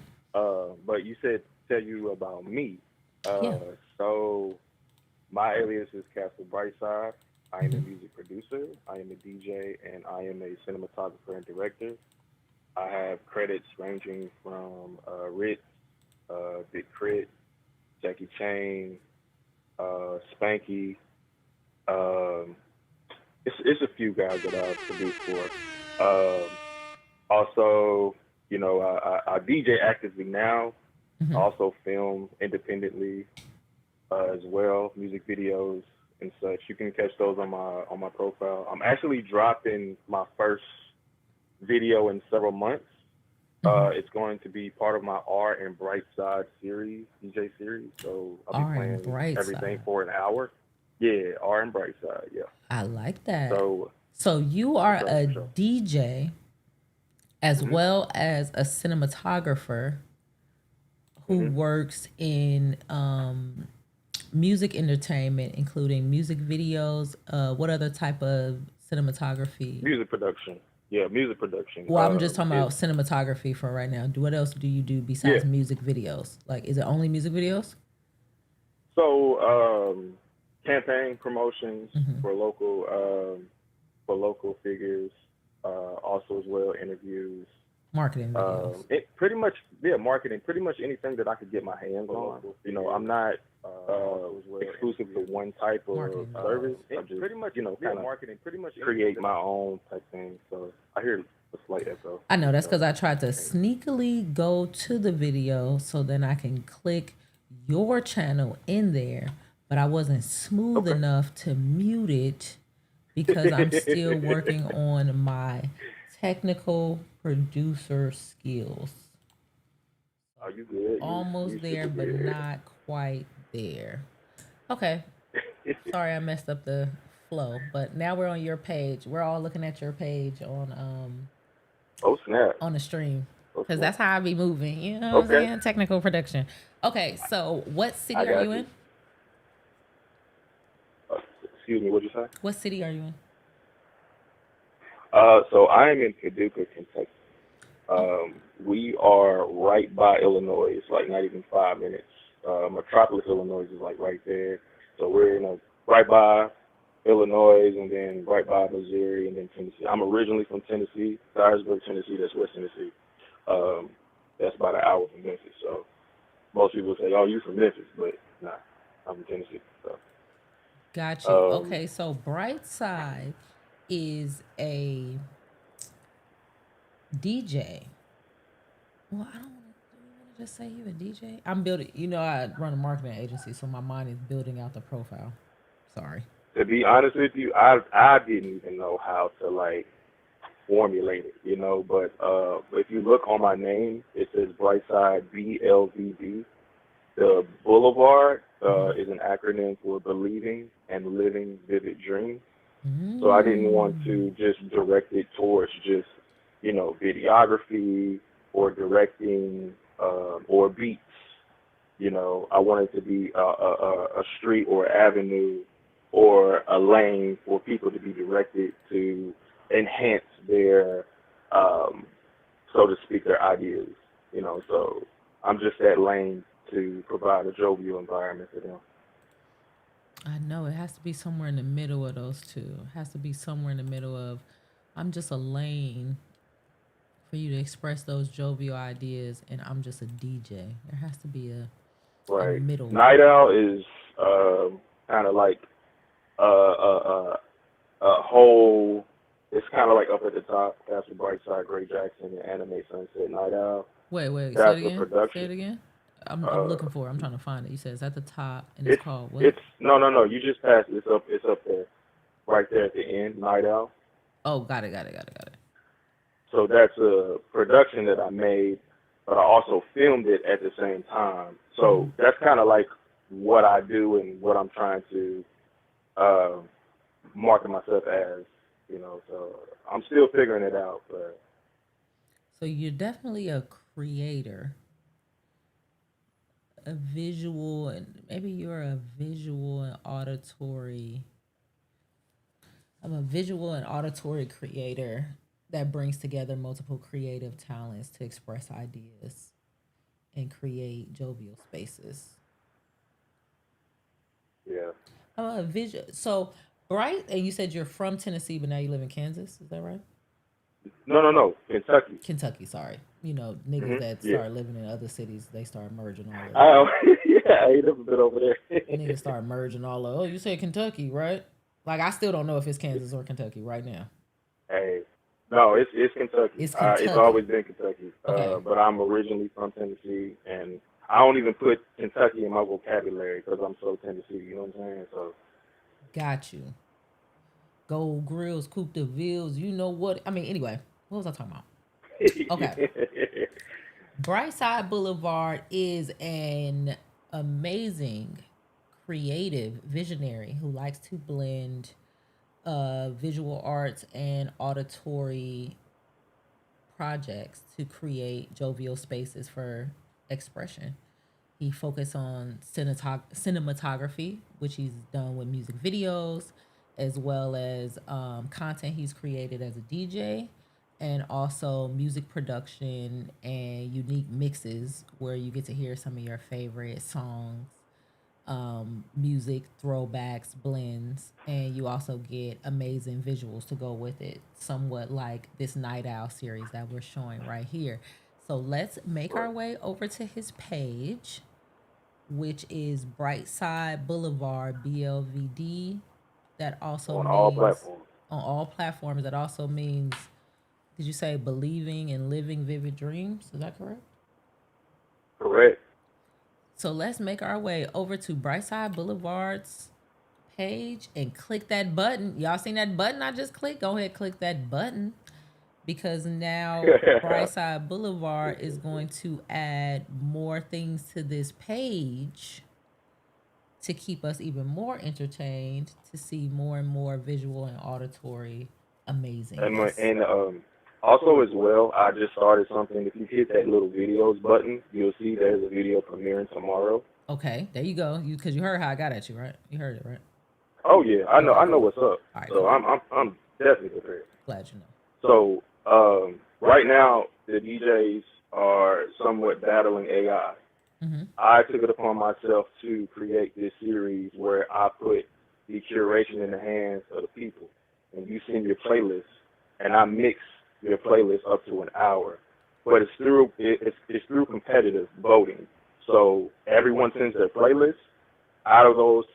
Speaker 7: But you said tell you about me.
Speaker 1: Yeah.
Speaker 7: So my alias is Castle Brightside. I am a music producer. I am a DJ, and I am a cinematographer and director. I have credits ranging from Ritz, Big Crit, Jackie Chain, Spanky. It's a few guys that I've produced for. Also, I DJ actively now. I also film independently as well, music videos and such. You can catch those on my profile. I'm actually dropping my first video in several months. It's going to be part of my R and Brightside series, DJ series. So I'll be playing everything for an hour. Yeah, R and Brightside. Yeah.
Speaker 1: I like that.
Speaker 7: So
Speaker 1: you are a
Speaker 7: sure.
Speaker 1: DJ as well as a cinematographer who works in music entertainment, including music videos. What other type of cinematography?
Speaker 7: Music production. Yeah, music production.
Speaker 1: Well, I'm just talking about cinematography for right now. What else do you do besides music videos? Like, is it only music videos?
Speaker 7: So, campaign promotions for local figures, also as well interviews,
Speaker 1: marketing videos.
Speaker 7: Pretty much marketing. Pretty much anything that I could get my hands on. I'm not exclusive to one type of service. I just pretty much kind of marketing. Pretty much create my own type thing. So I hear a slight echo.
Speaker 1: I know that's because I tried to sneakily go to the video so then I can click your channel in there, but I wasn't smooth enough to mute it because I'm still working on my technical producer skills.
Speaker 7: Are you good?
Speaker 1: Almost there, but not quite there. Okay. Sorry, I messed up the flow, but now we're on your page. We're all looking at your page on
Speaker 7: oh snap,
Speaker 1: on the stream, because that's how I be moving. You know what I'm saying? Technical production. Okay, so what city are you in?
Speaker 7: Excuse me, what'd you say?
Speaker 1: What city are you in?
Speaker 7: So I am in Paducah, Kentucky. We are right by Illinois. It's like not even 5 minutes. Metropolis, Illinois is like right there. So we're right by Illinois and then right by Missouri and then Tennessee. I'm originally from Tennessee, Dyersburg, Tennessee. That's West Tennessee. That's about an hour from Memphis. So most people say, "Oh, you from Memphis?" But nah, I'm from Tennessee. So.
Speaker 1: Got you. Okay, so Brightside is a DJ. Well, I don't want to just say you a DJ. I'm building. I run a marketing agency, so my mind is building out the profile. Sorry.
Speaker 7: To be honest with you, I didn't even know how to formulate it, But if you look on my name, it says Brightside BLVD. The Boulevard is an acronym for Believing and Living Vivid Dreams. So I didn't want to just direct it towards just videography or directing or beats. I wanted to be a street or avenue or a lane for people to be directed to enhance their, so to speak, their ideas. So I'm just that lane to provide a jovial environment for them.
Speaker 1: I know it has to be somewhere in the middle of those two. It has to be somewhere in the middle of, I'm just a lane for you to express those jovial ideas, and I'm just a DJ. There has to be a middle.
Speaker 7: Night Owl is kind of like whole. It's kind of like up at the top. That's the Brightside, Gray Jackson, and Anime Sunset Night Owl.
Speaker 1: Wait, say it
Speaker 7: That's the
Speaker 1: again. Say
Speaker 7: production.
Speaker 1: it again. I'm looking for it. I'm trying to find it. You said it's at the top and it's
Speaker 7: It's
Speaker 1: called what?
Speaker 7: it's no. You just passed it. It's up there, right there at the end. Night Owl.
Speaker 1: Oh, got it.
Speaker 7: So that's a production that I made, but I also filmed it at the same time. So that's kind of like what I do and what I'm trying to market myself as, you know. So I'm still figuring it out, but.
Speaker 1: So you're definitely a creator, a visual, and maybe you're a visual and auditory. I'm a visual and auditory creator that brings together multiple creative talents to express ideas and create jovial spaces.
Speaker 7: Yeah.
Speaker 1: I'm a visual. So, right? And you said you're from Tennessee, but now you live in Kansas. Is that right?
Speaker 7: No. Kentucky.
Speaker 1: Kentucky, sorry. You know, niggas that start living in other cities, they start merging all of
Speaker 7: I ain't never been over there.
Speaker 1: niggas start merging all of, oh, you said Kentucky, right? Like, I still don't know if it's Kansas or Kentucky right now.
Speaker 7: Hey, no, it's Kentucky.
Speaker 1: It's Kentucky.
Speaker 7: It's always been Kentucky.
Speaker 1: Okay.
Speaker 7: But I'm originally from Tennessee, and I don't even put Kentucky in my vocabulary because I'm so Tennessee. You know what I'm saying? So.
Speaker 1: Got you. Gold grills, coupe de villes, you know what? I mean, anyway, what was I talking about? Okay. Brightside Boulevard is an amazing, creative visionary who likes to blend visual arts and auditory projects to create jovial spaces for expression. He focused on cinematography, which he's done with music videos, as well as content he's created as a DJ, and also music production and unique mixes where you get to hear some of your favorite songs, music, throwbacks, blends, and you also get amazing visuals to go with it, somewhat like this Night Owl series that we're showing right here. So let's make our way over to his page, which is Brightside Boulevard, BLVD. That also
Speaker 7: on
Speaker 1: means
Speaker 7: all platforms.
Speaker 1: On all platforms. That also means, did you say believing and living vivid dreams? Is that correct?
Speaker 7: Correct.
Speaker 1: So let's make our way over to Brightside Boulevard's page and click that button. Y'all seen that button I just clicked? Go ahead, click that button, because now Brightside Boulevard is going to add more things to this page to keep us even more entertained, to see more and more visual and auditory amazingness.
Speaker 7: And also as well, I just started something. If you hit that little videos button, you'll see there's a video premiering tomorrow.
Speaker 1: Okay, there you go. Because you heard how I got at you, right? You heard it, right?
Speaker 7: Oh yeah, I know what's up.
Speaker 1: Right,
Speaker 7: so I'm definitely prepared.
Speaker 1: Glad you know.
Speaker 7: So right now the DJs are somewhat battling AI.
Speaker 1: Mm-hmm.
Speaker 7: I took it upon myself to create this series where I put the curation in the hands of the people, and you send your playlist, and I mix your playlist up to an hour. But it's through competitive voting. So everyone sends their playlist. Out of those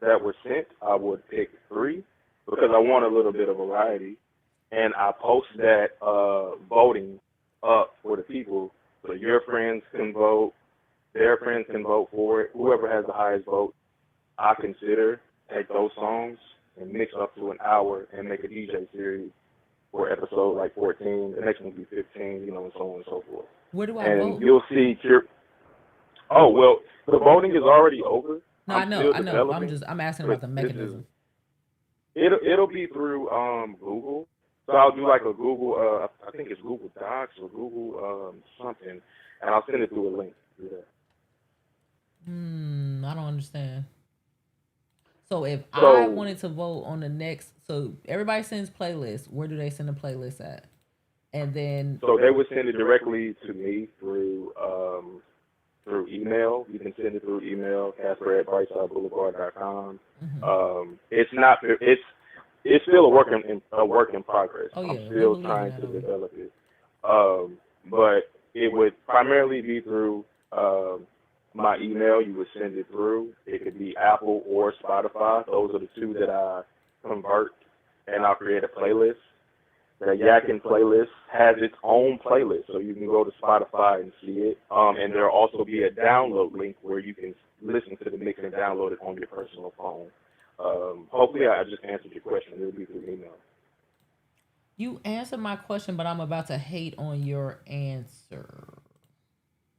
Speaker 7: that were sent, I would pick 3 because I want a little bit of variety, and I post that voting up for the people, so your friends can vote. Their friends can vote for it. Whoever has the highest vote, I consider take those songs and mix up to an hour and make a DJ series for episode like 14. The next one will be 15, you know, and so on and so forth.
Speaker 1: Where do I
Speaker 7: and
Speaker 1: vote?
Speaker 7: You'll see. Oh well, the voting is already over.
Speaker 1: No, I know. I'm asking about the mechanism.
Speaker 7: It'll be through Google. So I'll do like a Google. I think it's Google Docs or Google something, and I'll send it through a link. Yeah.
Speaker 1: I don't understand. So if I wanted to vote on the next, so everybody sends playlists. Where do they send the playlist at? And then
Speaker 7: so they would send it directly to me through email. You can send it through email, Casper@BrightSideBoulevard.com.
Speaker 1: Mm-hmm.
Speaker 7: It's still a work in progress.
Speaker 1: Oh, yeah.
Speaker 7: I'm still trying to develop it. But it would primarily be through my email, you would send it through. It could be Apple or Spotify. Those are the two that I convert, and I'll create a playlist. The Yakin playlist has its own playlist, so you can go to Spotify and see it. And there'll also be a download link where you can listen to the mix and download it on your personal phone. Hopefully, I just answered your question. It'll be through email.
Speaker 1: You answered my question, but I'm about to hate on your answer.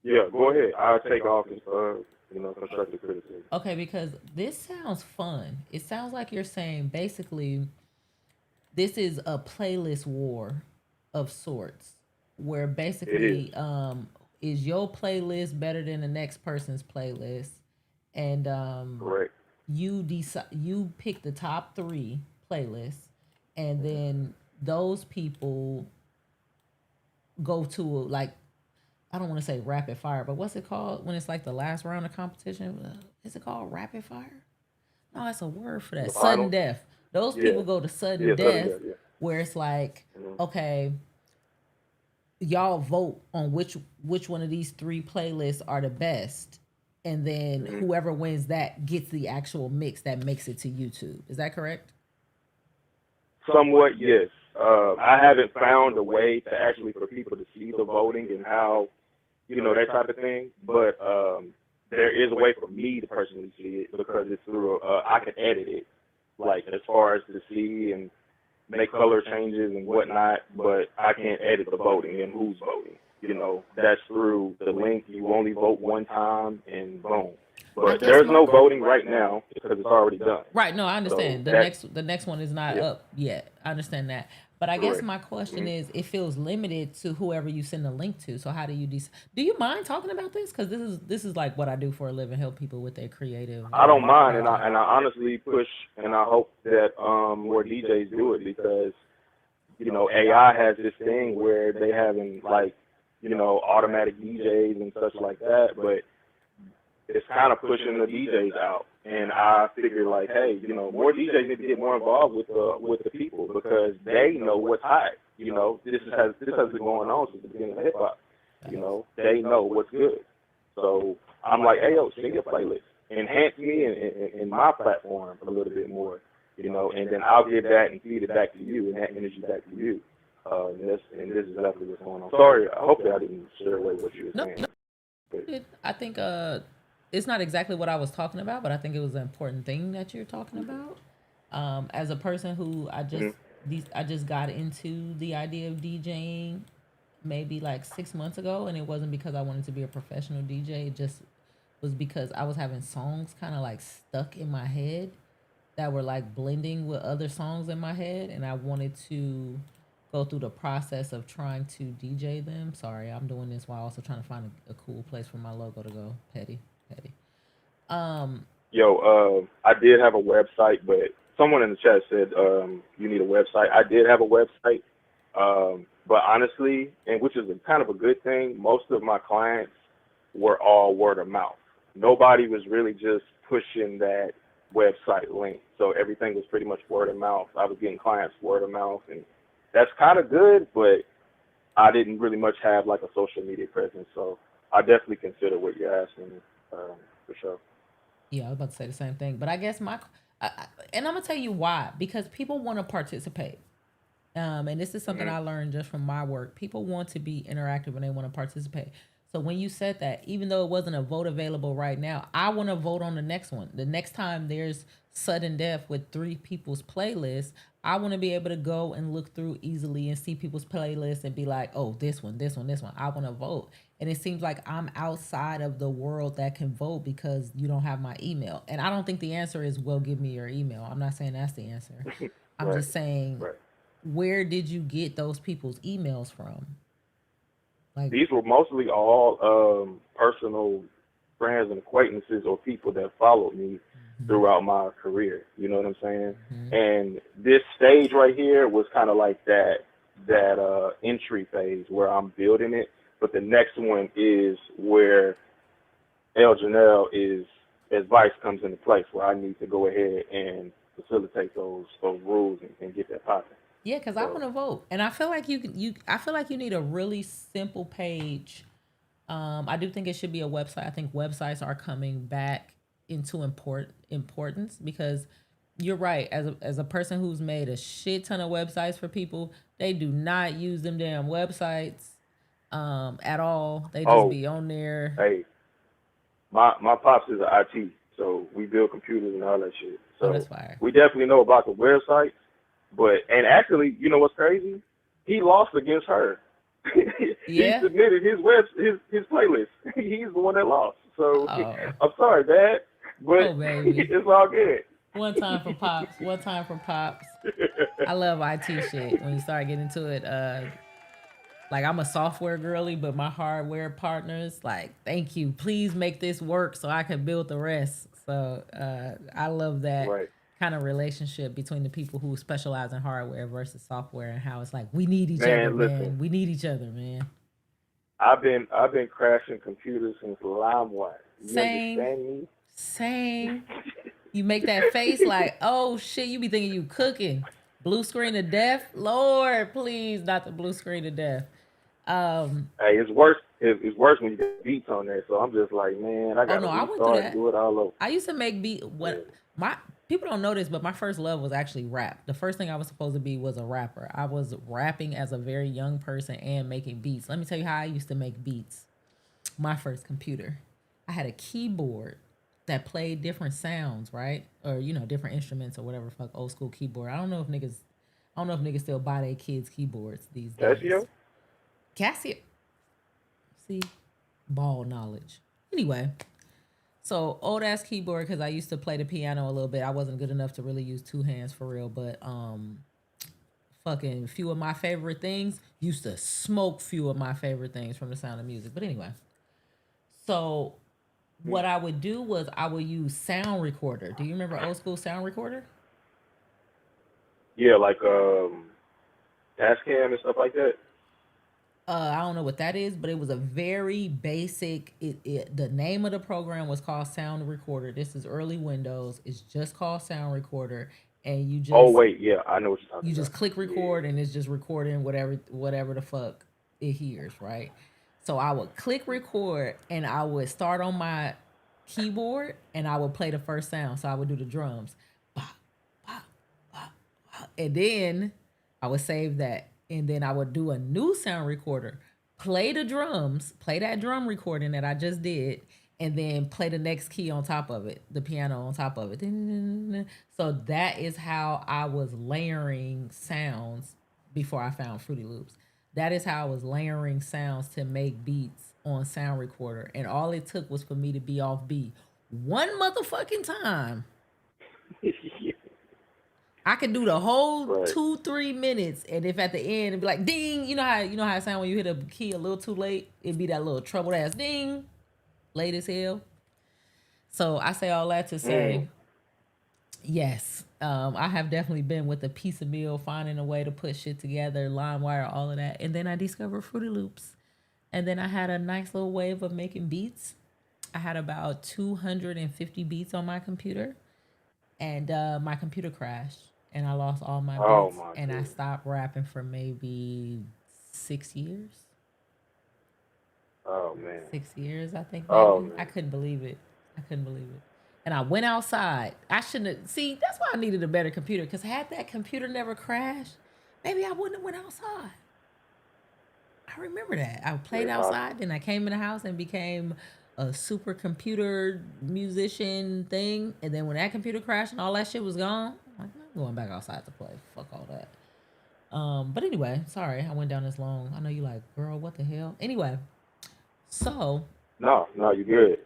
Speaker 7: Yeah, go ahead. I'll take off this, constructive criticism.
Speaker 1: Okay, because this sounds fun. It sounds like you're saying basically this is a playlist war of sorts, where basically is your playlist better than the next person's playlist, and
Speaker 7: Correct.
Speaker 1: you pick the top 3 playlists, and then those people go to like, I don't want to say rapid fire, but what's it called when it's like the last round of competition? Is it called rapid fire? No, that's a word for that. Sudden death. Those people go to sudden death, where it's like, okay, y'all vote on which one of these 3 playlists are the best, and then whoever wins that gets the actual mix that makes it to YouTube. Is that correct?
Speaker 7: Somewhat, yes. I haven't found a way to actually for people to see the voting and how, that type of thing. But there is a way for me to personally see it, because it's through, I can edit it, like as far as to see and make color changes and whatnot, but I can't edit the voting and who's voting. That's through the link. You only vote one time and boom. But there's no voting right now because it's already done.
Speaker 1: Right. No, I understand. So the next one is not up yet. I understand that. But I guess my question is, it feels limited to whoever you send the link to. So how do you decide? Do you mind talking about this? Because this is like what I do for a living, help people with their creative.
Speaker 7: I don't mind, and I honestly push, and I hope that more DJs do it, because AI has this thing where they having like automatic DJs and such like that, but it's kind of pushing the DJs out. And I figure like, hey, more DJs need to get more involved with the people, because they know what's hot. This has been going on since the beginning of hip hop. They know what's good. So I'm like, hey, yo, sing your playlist, enhance me in my platform a little bit more, and then I'll get that and feed it back to you, and that energy back to you. And this is exactly what's going on. Sorry, hopefully I didn't share away what you were saying.
Speaker 1: No. I think it's not exactly what I was talking about, but I think it was an important thing that you're talking about. As a person who I just got into the idea of DJing maybe like 6 months ago, and it wasn't because I wanted to be a professional DJ. It just was because I was having songs kind of like stuck in my head that were like blending with other songs in my head, and I wanted to go through the process of trying to DJ them. Sorry, I'm doing this while also trying to find a cool place for my logo to go. Petty.
Speaker 7: I did have a website, but someone in the chat said you need a website. I did have a website, but honestly, and which is kind of a good thing, most of my clients were all word of mouth. Nobody was really just pushing that website link, so everything was pretty much word of mouth. I was getting clients word of mouth, and that's kind of good, but I didn't really much have like a social media presence, so I definitely consider what you're asking for sure.
Speaker 1: Yeah, I was about to say the same thing, but I guess and I'm gonna tell you why, because people want to participate, and this is something I learned just from my work. People want to be interactive and they want to participate. So when you said that, even though it wasn't a vote available right now, I want to vote on the next one. The next time there's sudden death with 3 people's playlists, I want to be able to go and look through easily and see people's playlists and be like, oh, this one. I want to vote. And it seems like I'm outside of the world that can vote because you don't have my email. And I don't think the answer is, well, give me your email. I'm not saying that's the answer. I'm just saying, where did you get those people's emails from? Like,
Speaker 7: these were mostly all personal friends and acquaintances or people that followed me throughout my career. You know what I'm saying? And this stage right here was kind of like that entry phase where I'm building it. But the next one is where ElleJanelle advice comes into place, where I need to go ahead and facilitate those rules and get that popping.
Speaker 1: Yeah, because I want to vote, and I feel like you need a really simple page I do think it should be a website. I think websites are coming back into importance because you're right. As a person who's made a shit ton of websites for people, they do not use them damn websites at all. They just
Speaker 7: Oh,
Speaker 1: be on there.
Speaker 7: hey, my pops is an IT, so we build computers and all that shit.
Speaker 1: Oh, that's
Speaker 7: So
Speaker 1: fire.
Speaker 7: we definitely know about the websites. And actually, you know what's crazy? He lost against her. He
Speaker 1: Yeah.
Speaker 7: submitted his playlist. He's the one that lost. So
Speaker 1: Oh,
Speaker 7: I'm sorry, Dad, but
Speaker 1: oh baby.
Speaker 7: it's all good.
Speaker 1: One time for pops. One time for pops. I love IT shit. When you start getting into it, like I'm a software girly, but my hardware partners, like, thank you. Please make this work so I can build the rest. So I love that
Speaker 7: Right.
Speaker 1: kind of relationship between the people who specialize in hardware versus software and how it's like we need each
Speaker 7: Man,
Speaker 1: other,
Speaker 7: listen.
Speaker 1: man. We need each other, man.
Speaker 7: I've been crashing computers since LimeWire. You
Speaker 1: Same.
Speaker 7: understand me?
Speaker 1: Same. You make that face like, oh shit, you be thinking you cooking. Blue screen of death? Lord, please, not the blue screen of death.
Speaker 7: Hey, it's worse. It's worse when you get beats on there. So I'm just like, man, I
Speaker 1: Oh
Speaker 7: gotta
Speaker 1: no, I went through
Speaker 7: restart and
Speaker 1: that.
Speaker 7: do it all over.
Speaker 1: I used to make beat my people don't know this, but my first love was actually rap. The first thing I was supposed to be was a rapper. I was rapping as a very young person and making beats. Let me tell you how I used to make beats. My first computer, I had a keyboard that played different sounds, right? Or different instruments or whatever. Fuck old school keyboard. I don't know if niggas still buy their kids keyboards these days.
Speaker 7: Casio?
Speaker 1: Casio. See, ball knowledge. Anyway, so old ass keyboard because I used to play the piano a little bit. I wasn't good enough to really use two hands for real, but fucking few of my favorite things used to smoke few of my favorite things from the Sound of Music. But anyway, so what I would do was I would use sound recorder. Do you remember old school sound recorder?
Speaker 7: Yeah, like Tascam and stuff like that.
Speaker 1: I don't know what that is, but it was a very basic. The name of the program was called Sound Recorder. This is early Windows. It's just called Sound Recorder, and you just
Speaker 7: Oh wait, yeah, I know what you're talking
Speaker 1: you
Speaker 7: about.
Speaker 1: just click record, and it's just recording whatever the fuck it hears, right? So I would click record, and I would start on my keyboard, and I would play the first sound. So I would do the drums, and then I would save that, and then I would do a new sound recorder, play the drums, play that drum recording that I just did, and then play the next key on top of it, the piano on top of it. So that is how I was layering sounds before I found Fruity Loops. That is how I was layering sounds to make beats on sound recorder, and all it took was for me to be off beat one motherfucking time. I could do the whole
Speaker 7: Right.
Speaker 1: 2-3 minutes, and if at the end it'd be like ding, you know how it sound when you hit a key a little too late, it'd be that little troubled ass ding, late as hell. So I say all that to say, yes, I have definitely been with a piece of meal, finding a way to put shit together, LimeWire, all of that, and then I discovered Fruity Loops, and then I had a nice little wave of making beats. I had about 250 beats on my computer, and my computer crashed, and I lost all my
Speaker 7: Oh
Speaker 1: beats,
Speaker 7: my
Speaker 1: and I
Speaker 7: goodness.
Speaker 1: stopped rapping for maybe 6 years.
Speaker 7: Oh man.
Speaker 1: 6 years, I think. Maybe.
Speaker 7: Oh man.
Speaker 1: I couldn't believe it. And I went outside. I shouldn't have. See, that's why I needed a better computer. Because had that computer never crashed, maybe I wouldn't have went outside. I remember that. I played
Speaker 7: Very
Speaker 1: outside,
Speaker 7: possible.
Speaker 1: then I came in the house and became a super computer musician thing. And then when that computer crashed and all that shit was gone, I'm like, I'm going back outside to play. Fuck all that. But anyway, sorry, I went down this long. I know you like, girl, what the hell? Anyway, so
Speaker 7: No, you're good.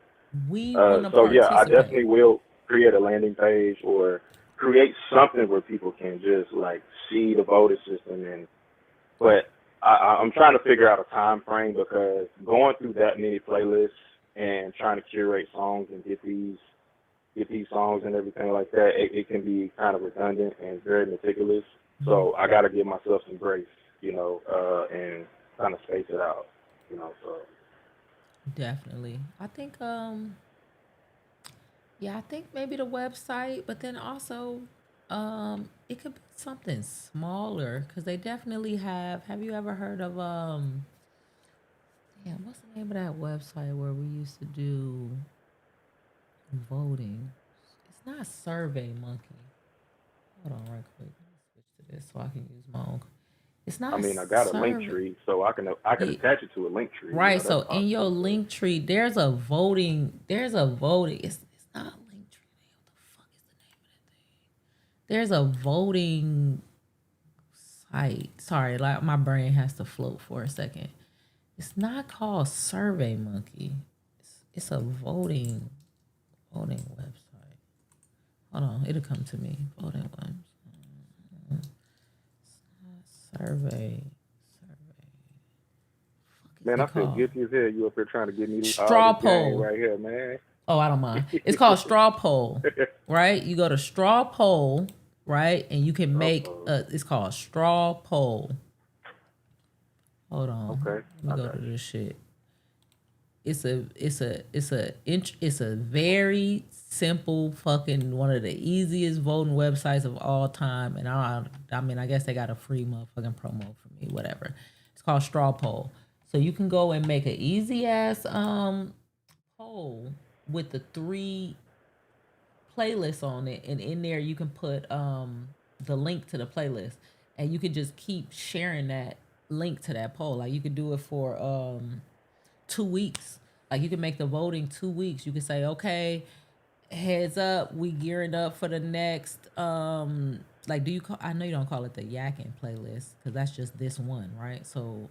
Speaker 1: we want to
Speaker 7: So yeah, I
Speaker 1: participate.
Speaker 7: definitely will create a landing page or create something where people can just like see the voting system. But I'm trying to figure out a time frame because going through that many playlists and trying to curate songs and get these songs and everything like that, it can be kind of redundant and very meticulous. So I got to give myself some grace, and kind of space it out, So
Speaker 1: Definitely. I think I think maybe the website, but then also it could be something smaller because they definitely have you ever heard of Damn, what's the name of that website where we used to do voting? It's not Survey Monkey. Hold on right quick. Let me switch to this so I can use my own. It's not
Speaker 7: I mean, I got a link
Speaker 1: Survey.
Speaker 7: tree, so I can attach it to a link tree.
Speaker 1: Right.
Speaker 7: You know,
Speaker 1: So
Speaker 7: that's
Speaker 1: in your
Speaker 7: possible.
Speaker 1: link tree, there's a voting. It's not a link tree. What the fuck is the name of that thing? There's a voting site. Sorry, like my brain has to float for a second. It's not called Survey Monkey. It's a voting website. Hold on, it'll come to me. Voting website. Survey.
Speaker 7: Man, I feel guilty as hell. You up here trying to get me
Speaker 1: Straw
Speaker 7: all this game
Speaker 1: poll
Speaker 7: right here, man.
Speaker 1: Oh, I don't mind. It's called straw poll, right? You go to straw poll, right? And you can make it's called straw poll. Hold on.
Speaker 7: Okay.
Speaker 1: Let me go to this shit. It's a very simple fucking one of the easiest voting websites of all time. And I mean, I guess they got a free motherfucking promo for me, whatever. It's called straw poll. So you can go and make an easy ass poll with the 3 playlists on it, and in there you can put the link to the playlist, and you can just keep sharing that link to that poll. Like you could do it for 2 weeks. Like you can make the voting 2 weeks. You could say, okay, heads up, we gearing up for the next like, do you call, I know you don't call it the yakking playlist because that's just this one, right? So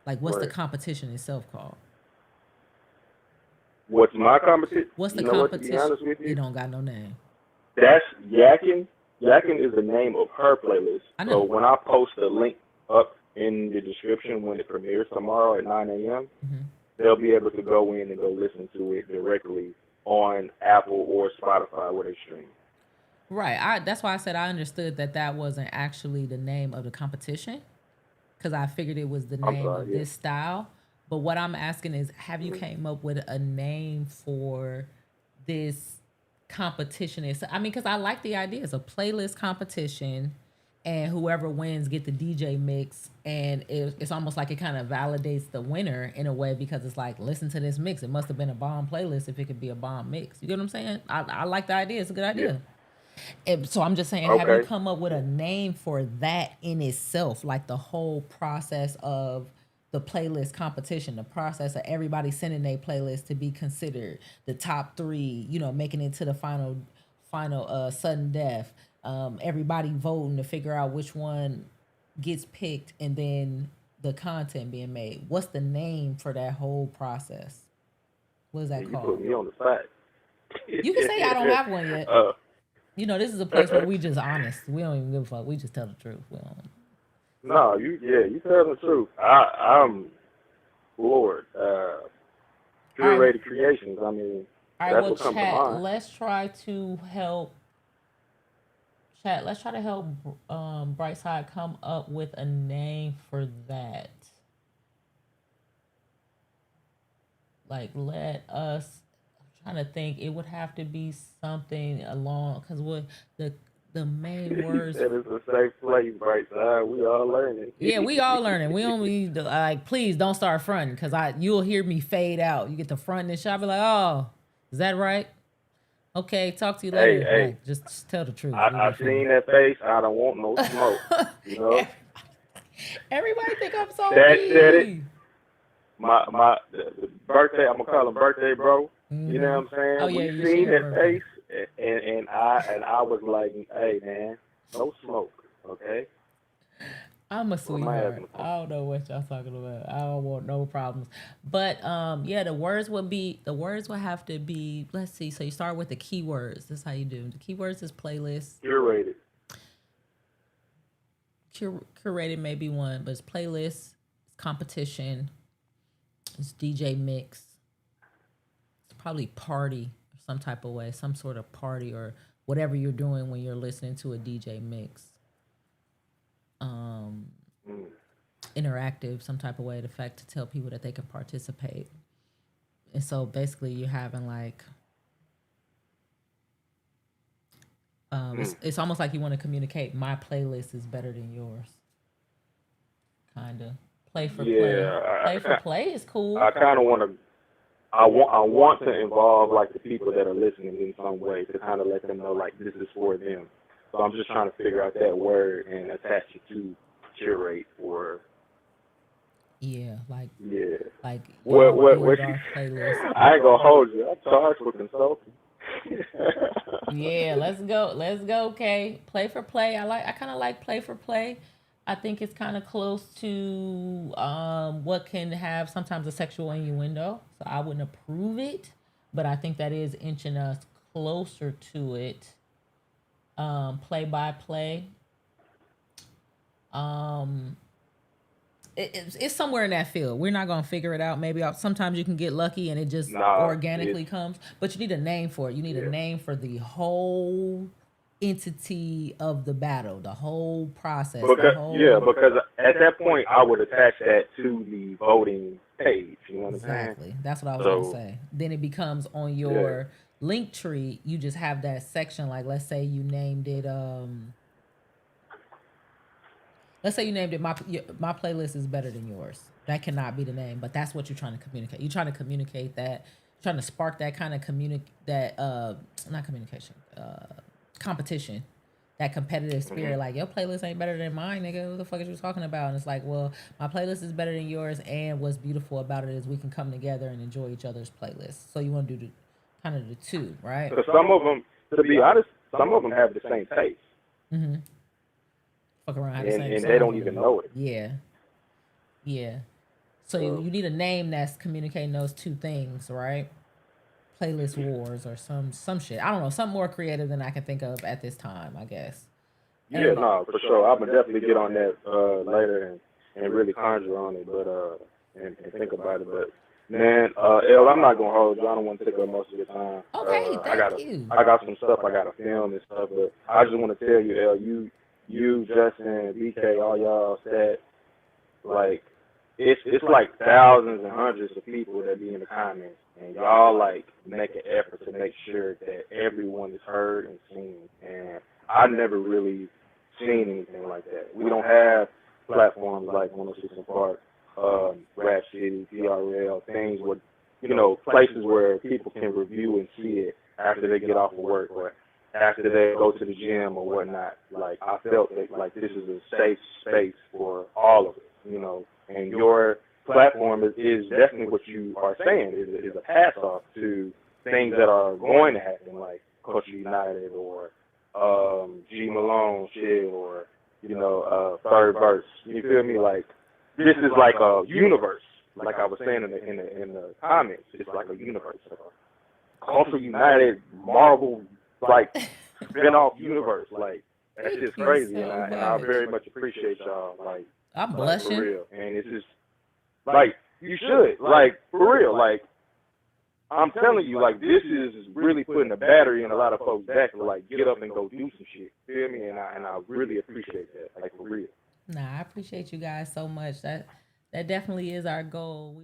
Speaker 1: like, what's the competition itself called?
Speaker 7: What's my competition?
Speaker 1: What's the
Speaker 7: you know
Speaker 1: competition?
Speaker 7: What, to be honest with you,
Speaker 1: it don't got no name.
Speaker 7: That's Yakin. Yakin is the name of her playlist.
Speaker 1: I know.
Speaker 7: So when I post a link up in the description when it premieres tomorrow at 9 a.m., they'll be able to go in and go listen to it directly on Apple or Spotify where they stream.
Speaker 1: Right. That's why I said I understood that wasn't actually the name of the competition, because I figured it was the name of this style. But what I'm asking is, have you came up with a name for this competition? I mean, because I like the idea. It's a playlist competition, and whoever wins get the DJ mix, and it's almost like it kind of validates the winner in a way, because it's like, listen to this mix. It must have been a bomb playlist if it could be a bomb mix. You get what I'm saying? I like the idea. It's a good idea. Yeah. And so I'm just saying, have you come up with a name for that in itself? Like the whole process of the playlist competition, the process of everybody sending their playlist to be considered the top 3, you know, making it to the final sudden death. Everybody voting to figure out which one gets picked, and then the content being made. What's the name for that whole process? What is that called?
Speaker 7: You put me on the spot.
Speaker 1: You can say I don't have one yet. You know, this is a place where we just honest. We don't even give a fuck. We just tell the truth. We don't.
Speaker 7: No, you tell the truth. I'm Lord. Curated creations. I mean,
Speaker 1: all right, well, chat, let's try to help. Chat, let's try to help Brightside come up with a name for that. Like, let us. I'm trying to think. It would have to be something along, because what the main words.
Speaker 7: That is a safe place, Brightside. We all learning.
Speaker 1: Yeah, we all learning. We don't need to, like, please don't start fronting, because you'll hear me fade out. You get the front and shit. I'll be like, oh, is that right? Okay, talk to you later.
Speaker 7: Hey.
Speaker 1: Like, just tell the truth.
Speaker 7: I seen that face. I don't want no smoke. You know.
Speaker 1: Everybody think I'm so
Speaker 7: that
Speaker 1: mean.
Speaker 7: said it. My birthday. I'm gonna call him birthday, bro.
Speaker 1: Mm-hmm.
Speaker 7: You know what I'm saying?
Speaker 1: Oh, yeah,
Speaker 7: we seen that face, and I was like, hey man, no smoke, okay?
Speaker 1: I'm a sweetheart. I don't know what y'all talking about. I don't want no problems. But yeah, the words would have to be, let's see. So you start with the keywords. That's how you do. The keywords is playlist.
Speaker 7: Curated.
Speaker 1: Curated may be one, but it's playlist, it's competition, it's DJ mix. It's probably party or some type of way, some sort of party or whatever you're doing when you're listening to a DJ mix. Interactive, some type of way, the fact to tell people that they can participate. And so basically you're having like, it's almost like you want to communicate my playlist is better than yours. Kind of. Play for play.
Speaker 7: Yeah,
Speaker 1: Play for play is cool.
Speaker 7: I kind of want to. I want to involve like the people that are listening in some way to kind of let them know like this is for them. So I'm just trying to figure out that word and attach it to curate or
Speaker 1: Yeah, like
Speaker 7: what
Speaker 1: our playlist.
Speaker 7: I ain't gonna hold you. I charge for consulting.
Speaker 1: Yeah, let's go, Kay. Play for play. I kind of like play for play. I think it's kind of close to what can have sometimes a sexual innuendo. So I wouldn't approve it, but I think that is inching us closer to it. Play by play. It's somewhere in that field. We're not gonna figure it out. Maybe sometimes you can get lucky and it just organically comes. But you need a name for it. You need a name for the whole entity of the battle, the whole process.
Speaker 7: Because at that point I would attach that to the voting page. You know what I'm saying?
Speaker 1: Exactly. That's what I was gonna say. Then it becomes on your link tree. You just have that section. Like let's say you named it. Let's say you named it my playlist is better than yours. That cannot be the name, but that's what you're trying to communicate. You're trying to communicate that, trying to spark that kind of competition, that competitive spirit. Like your playlist ain't better than mine, nigga. What the fuck is you talking about? And it's like, well, my playlist is better than yours, and what's beautiful about it is we can come together and enjoy each other's playlists. So you want to do kind of the two, right?
Speaker 7: Because some of them, to be honest, some of them have the same taste.
Speaker 1: Mm-hmm. Fuck around,
Speaker 7: and they don't even know it.
Speaker 1: Yeah. So you need a name that's communicating those two things, right? Playlist wars or some shit. I don't know, something more creative than I can think of at this time, I guess.
Speaker 7: For sure. I'm gonna definitely get on that later and really conjure on it, but and think about it. But man, Elle, I'm not gonna hold you. I don't want to take up most of your time.
Speaker 1: Okay, thank you.
Speaker 7: I got some stuff I gotta film and stuff, but I just want to tell you, Elle, you, Justin, BK, all y'all said, like, it's like thousands and hundreds of people that be in the comments, and y'all, like, make an effort to make sure that everyone is heard and seen, and I never really seen anything like that. We don't have platforms like 106 and Park, Rap City, PRL, things where, places where people can review and see it after they get off of work or after they go to the gym or whatnot. Like, I felt that, like, this is a safe space for all of us, and your platform is definitely what you are saying, is a pass-off to things that are going to happen, like Culture United or G Malone shit or, Third Verse. You feel me? Like, this is like a universe. Like I was saying in the comments, it's like a universe. Culture United, Marvel, like, spin-off universe. Like, that's just crazy, and I very much appreciate y'all. Like,
Speaker 1: I'm blushing.
Speaker 7: For real. And it's just, like, you should. Like, for real. Like, I'm telling you, like, this is really putting a battery in a lot of folks' back to, like, get up and go do some shit. Feel me? And I really appreciate that. Like, for real.
Speaker 1: Nah, I appreciate you guys so much. That definitely is our goal.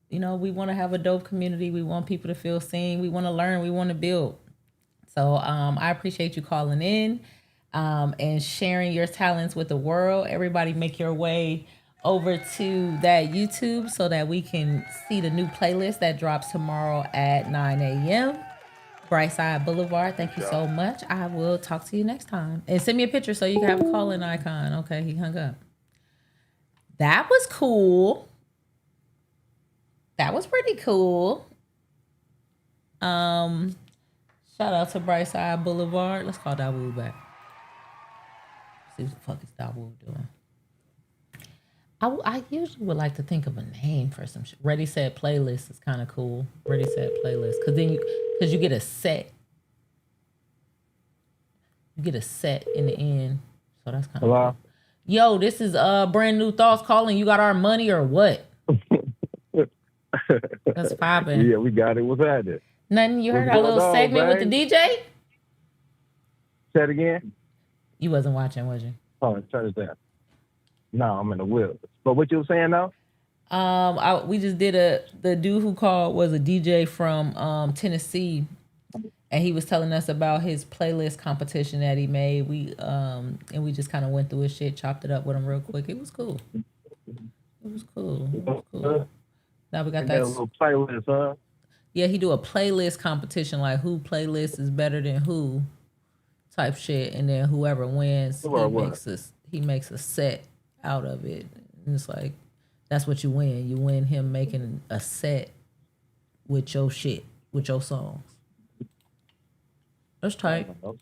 Speaker 1: We want to have a dope community. We want people to feel seen. We want to learn. We want to build. So I appreciate you calling in and sharing your talents with the world. Everybody make your way over to that YouTube so that we can see the new playlist that drops tomorrow at 9 a.m. Brightside Boulevard. Thank you so much. I will talk to you next time. And send me a picture so you can have a call-in icon. Okay, he hung up. That was cool. That was pretty cool. Shout out to Brightside Boulevard. Let's call Dawood back. See what the fuck is Dawood doing. I usually would like to think of a name for some shit. Ready, Set, Playlist is kind of cool. Ready, Set, Playlist. Because you get a set. You get a set in the end. So that's kind of cool. Yo, this is Brand New Thoughts calling. You got our money or what? That's popping.
Speaker 5: Yeah, we got it. What's happening?
Speaker 1: Nothing. You heard our little segment with the DJ?
Speaker 5: Say it again.
Speaker 1: You wasn't watching, was you?
Speaker 5: Oh, turn it down. No, I'm in the wheel. But what you were saying now?
Speaker 1: We just did the dude who called was a DJ from Tennessee, and he was telling us about his playlist competition that he made. We just kind of went through his shit, chopped it up with him real quick. It was cool. It was cool. It was cool. Now we got
Speaker 5: Got a
Speaker 1: that.
Speaker 5: little playlist, huh?
Speaker 1: Yeah, he do a playlist competition, like who playlist is better than who, type shit, and then whoever wins, he makes a set out of it. And it's like that's what you win. You win him making a set with your shit, with your songs. That's tight.
Speaker 5: Okay.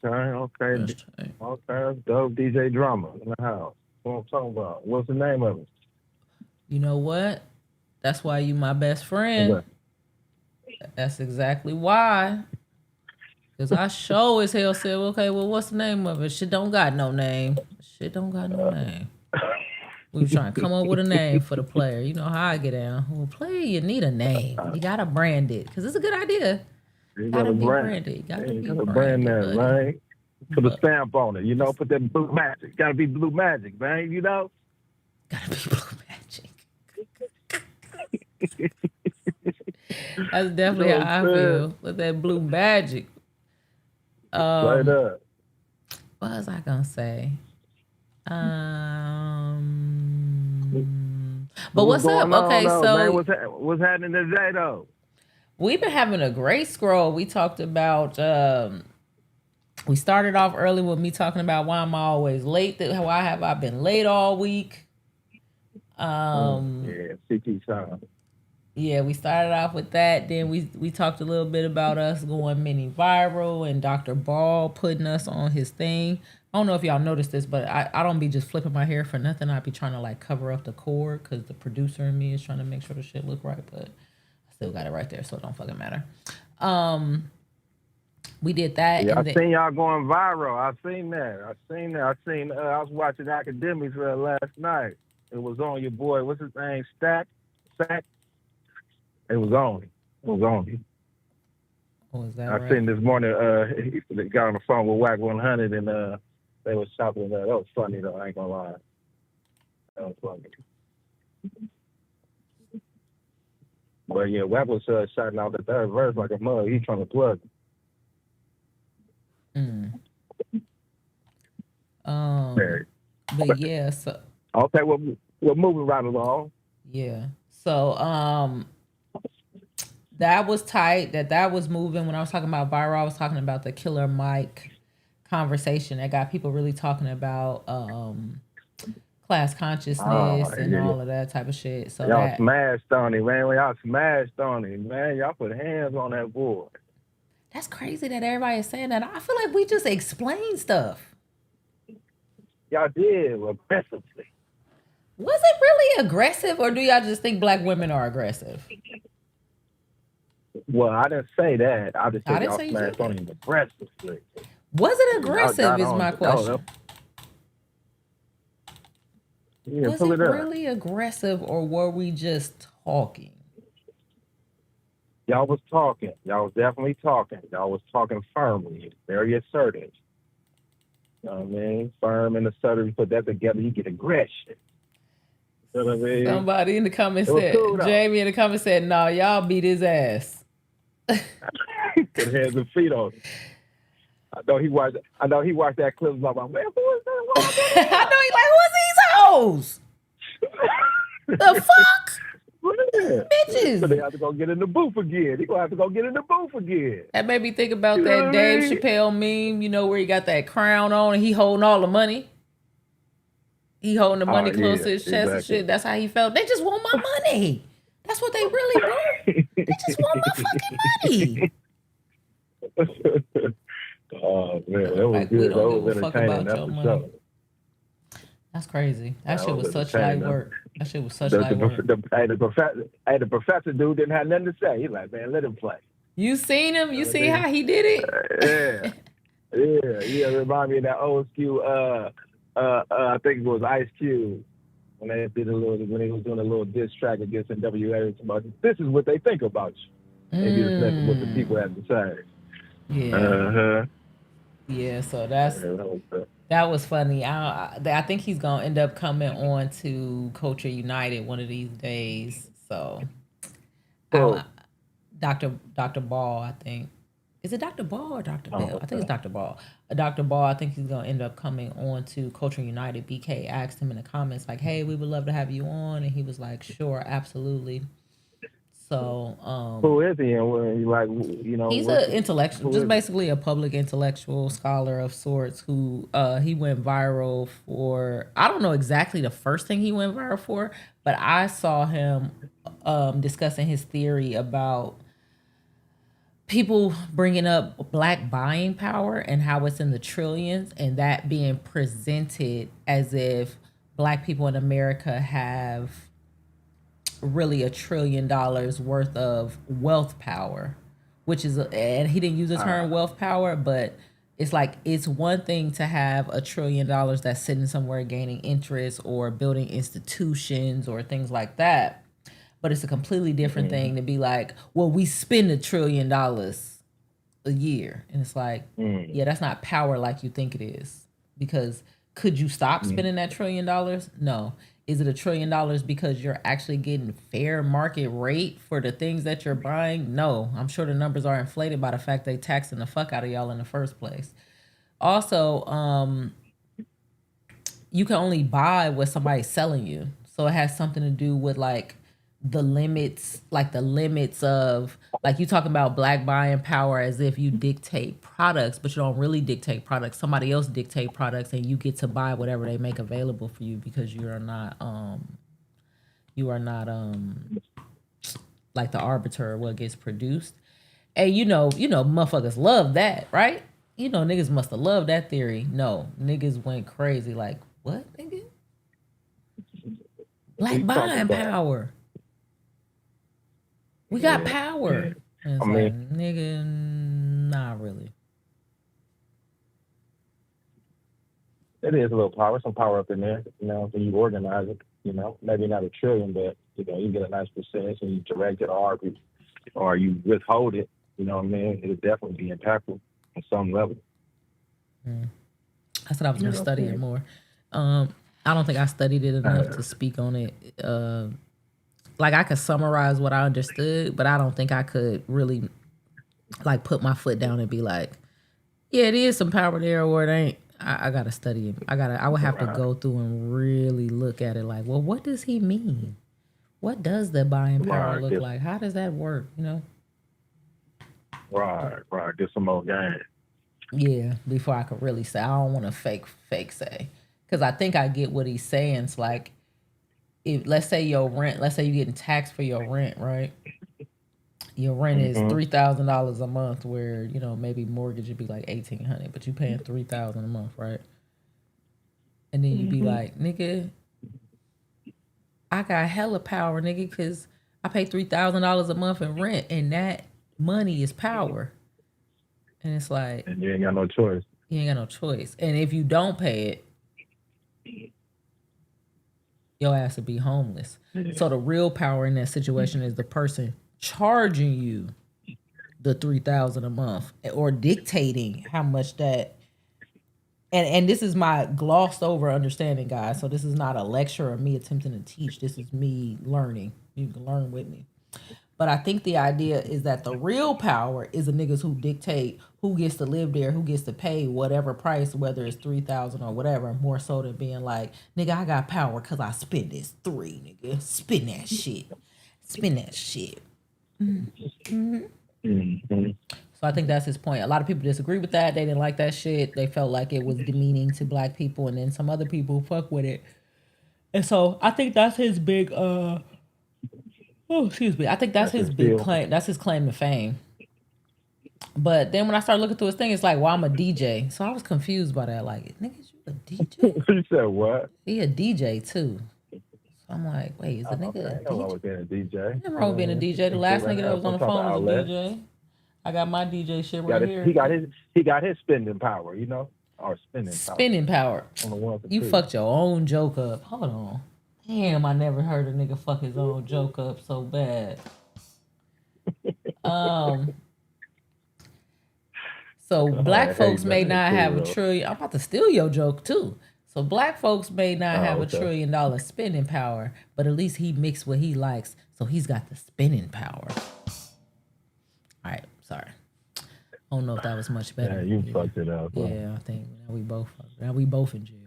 Speaker 1: That's tight.
Speaker 5: Okay, dope DJ Drama in the house. What I'm talking about? What's the name of it?
Speaker 1: You know what? That's why you my best friend.
Speaker 5: Okay.
Speaker 1: That's exactly why. Because I sure as hell said, okay, well, what's the name of it? Shit don't got no name. Shit don't got no name. We were trying to come up with a name for the player. You know how I get down. Well, player, you need a name. You got to brand it. Because it's a good idea.
Speaker 5: You
Speaker 1: Gotta be
Speaker 5: brand.
Speaker 1: branded. Gotta be
Speaker 5: Gotta
Speaker 1: branded,
Speaker 5: brand that,
Speaker 1: buddy.
Speaker 5: man. Put a stamp on it. You know, put that blue magic. Gotta be blue magic, man. You know?
Speaker 1: Gotta be blue magic. That's definitely
Speaker 5: You know
Speaker 1: how I
Speaker 5: what I'm
Speaker 1: feel with that blue magic.
Speaker 5: Right up.
Speaker 1: What was I gonna say? But what's up? Okay,
Speaker 5: though,
Speaker 1: so
Speaker 5: man? What's happening today, though?
Speaker 1: we've been having a great scroll. We talked about. We started off early with me talking about why I'm always late. Why have I been late all week?
Speaker 5: Yeah, CT time.
Speaker 1: Yeah, we started off with that. Then we talked a little bit about us going mini viral and Dr. Ball putting us on his thing. I don't know if y'all noticed this, but I don't be just flipping my hair for nothing. I be trying to like cover up the cord because the producer and me is trying to make sure the shit look right, but I still got it right there, so it don't fucking matter. We did that.
Speaker 5: Yeah,
Speaker 1: and
Speaker 5: I seen y'all going viral. I seen that. I was watching Academics last night. It was on your boy. What's his name? Stack. It was on.
Speaker 1: Oh, is that
Speaker 5: I
Speaker 1: right?
Speaker 5: seen this morning. They got on the phone with Whack 100, and they was shopping. That was funny though. I ain't gonna lie. That was funny. But yeah, Whack was shouting out the third verse like a mug. He's trying to plug.
Speaker 1: But yeah, so
Speaker 5: Okay, we're moving right along.
Speaker 1: yeah. So that was tight. That was moving. When I was talking about viral, I was talking about the Killer Mike conversation that got people really talking about class consciousness and all of that type of shit. So
Speaker 5: y'all smashed on him, man. Y'all smashed on him, man. Y'all put hands on that boy.
Speaker 1: That's crazy that everybody is saying that. I feel like we just explain stuff.
Speaker 5: Y'all did aggressively.
Speaker 1: Was it really aggressive, or do y'all just think black women are aggressive?
Speaker 5: Well, I didn't say that. I just said y'all
Speaker 1: say you
Speaker 5: smashed
Speaker 1: said
Speaker 5: on him aggressively.
Speaker 1: Was it aggressive is my question.
Speaker 5: Yeah,
Speaker 1: Was it really aggressive, or were we just talking?
Speaker 5: Y'all was talking. Y'all was definitely talking. Y'all was talking firmly, very assertive. You know what I mean? Firm and assertive. You put that together, you get aggression. You know what I mean?
Speaker 1: Somebody in the comments said, cool, Jamie in the comments said, no, y'all beat his ass.
Speaker 5: Put hands and feet on him. I know he watched that clip. I'm like, man, who is that?
Speaker 1: I know he like, who's these hoes? The fuck?
Speaker 5: Yeah.
Speaker 1: Bitches.
Speaker 5: So they have to go get in the booth again. He gonna have to go get in the booth again.
Speaker 1: That made me think about that Dave Chappelle meme, you know, where he got that crown on and he holding all the money. He holding the money close to his chest and shit. That's how he felt. They just want my money. That's what they really want. They just want my fucking money.
Speaker 5: Oh man, that was good. That was entertaining. That's for sure.
Speaker 1: That's crazy. That shit was such light work. That shit was such light work.
Speaker 5: The professor dude didn't have nothing to say. He's like, man, let him play.
Speaker 1: You seen him? You see how he did it?
Speaker 5: Yeah. Remind me of that old school. I think it was Ice Cube when they did when he was doing a little diss track against NWA. This is what they think about you. And he just listen what the people have to say.
Speaker 1: Yeah. Yeah. So that was funny. I think he's gonna end up coming on to Culture United one of these days. So, Dr. Ball, I think. Is it Dr. Ball or Dr.
Speaker 5: Oh,
Speaker 1: Bell? I think it's Dr. Ball. Dr. Ball, I think he's gonna end up coming on to Culture United. BK asked him in the comments like, "Hey, we would love to have you on," and he was like, "Sure, absolutely." So,
Speaker 5: who is he? And
Speaker 1: he's an intellectual, just basically a public intellectual scholar of sorts who he went viral for. I don't know exactly the first thing he went viral for, but I saw him discussing his theory about people bringing up black buying power and how it's in the trillions, and that being presented as if black people in America have really $1 trillion worth of wealth power, which is, and he didn't use the term wealth power, but it's like, it's one thing to have $1 trillion that's sitting somewhere gaining interest or building institutions or things like that. But it's a completely different thing to be like, well, we spend $1 trillion a year. And it's like, yeah, that's not power like you think it is. Because could you stop spending that $1 trillion? No. Is it $1 trillion because you're actually getting fair market rate for the things that you're buying? No. I'm sure the numbers are inflated by the fact they taxing the fuck out of y'all in the first place. Also, you can only buy what somebody's selling you. So it has something to do with like the limits of, like, you talking about black buying power as if you dictate products, but you don't really dictate products. Somebody else dictate products and you get to buy whatever they make available for you because you are not like the arbiter of what gets produced. And you know motherfuckers love that, right? You know, niggas must have loved that theory. No, niggas went crazy like, what, nigga? Black buying power. We got power. And it's like, nigga, not really.
Speaker 5: It is a little power, some power up in there, when you organize it, maybe not $1 trillion, but, you get a nice percentage and you direct it or you withhold it, it'll definitely be impactful on some level.
Speaker 1: I said I was going to study it more. I don't think I studied it enough to speak on it. Like, I could summarize what I understood, but I don't think I could really, like, put my foot down and be like, yeah, it is some power there or it ain't. I got to study it. I would have to go through and really look at it like, well, what does he mean? What does the buying power look like? How does that work,
Speaker 5: Right. Get some more game.
Speaker 1: Yeah, before I could really say. I don't want to fake say. Because I think I get what he's saying. It's like, if let's say you're getting taxed for your rent, right? Your rent is $3,000 a month, where maybe mortgage would be like $1,800, but you paying $3,000 a month, right? And then you be like, nigga, I got hella power, nigga, because I pay $3,000 a month in rent, and that money is power. And it's like,
Speaker 5: and you ain't got no choice.
Speaker 1: You ain't got no choice, and if you don't pay it, your ass would be homeless. So the real power in that situation is the person charging you the $3,000 a month or dictating how much that. And this is my glossed over understanding, guys. So this is not a lecture or me attempting to teach. This is me learning. You can learn with me. But I think the idea is that the real power is the niggas who dictate who gets to live there, who gets to pay whatever price, whether it's $3,000 or whatever, more so than being like, nigga, I got power because I spend this $3, nigga. Spend that shit. Spend that shit. So I think that's his point. A lot of people disagree with that. They didn't like that shit. They felt like it was demeaning to black people, and then some other people fuck with it. And so I think that's his big I think that's his big claim. That's his claim to fame. But then when I started looking through his thing, it's like, well, I'm a DJ. So I was confused by that. Like, nigga, you a DJ?
Speaker 5: You said what?
Speaker 1: He a DJ too. So I'm like, wait, is a nigga a DJ?
Speaker 5: Nothing wrong with being a DJ.
Speaker 1: Nothing wrong with being a DJ. The last nigga that was on the phone was a DJ. I got my DJ shit right here.
Speaker 5: He got his spending power, or spending power.
Speaker 1: You fucked your own joke up. Hold on. Damn, I never heard a nigga fuck his own joke up so bad. So black folks may not have $1 trillion. I'm about to steal your joke too. So black folks may not have $1 trillion spending power, but at least he mixed what he likes, so he's got the spending power. All right, sorry. I don't know if that was much better.
Speaker 5: Yeah, you fucked it up. Bro.
Speaker 1: Yeah, I think now we both in jail.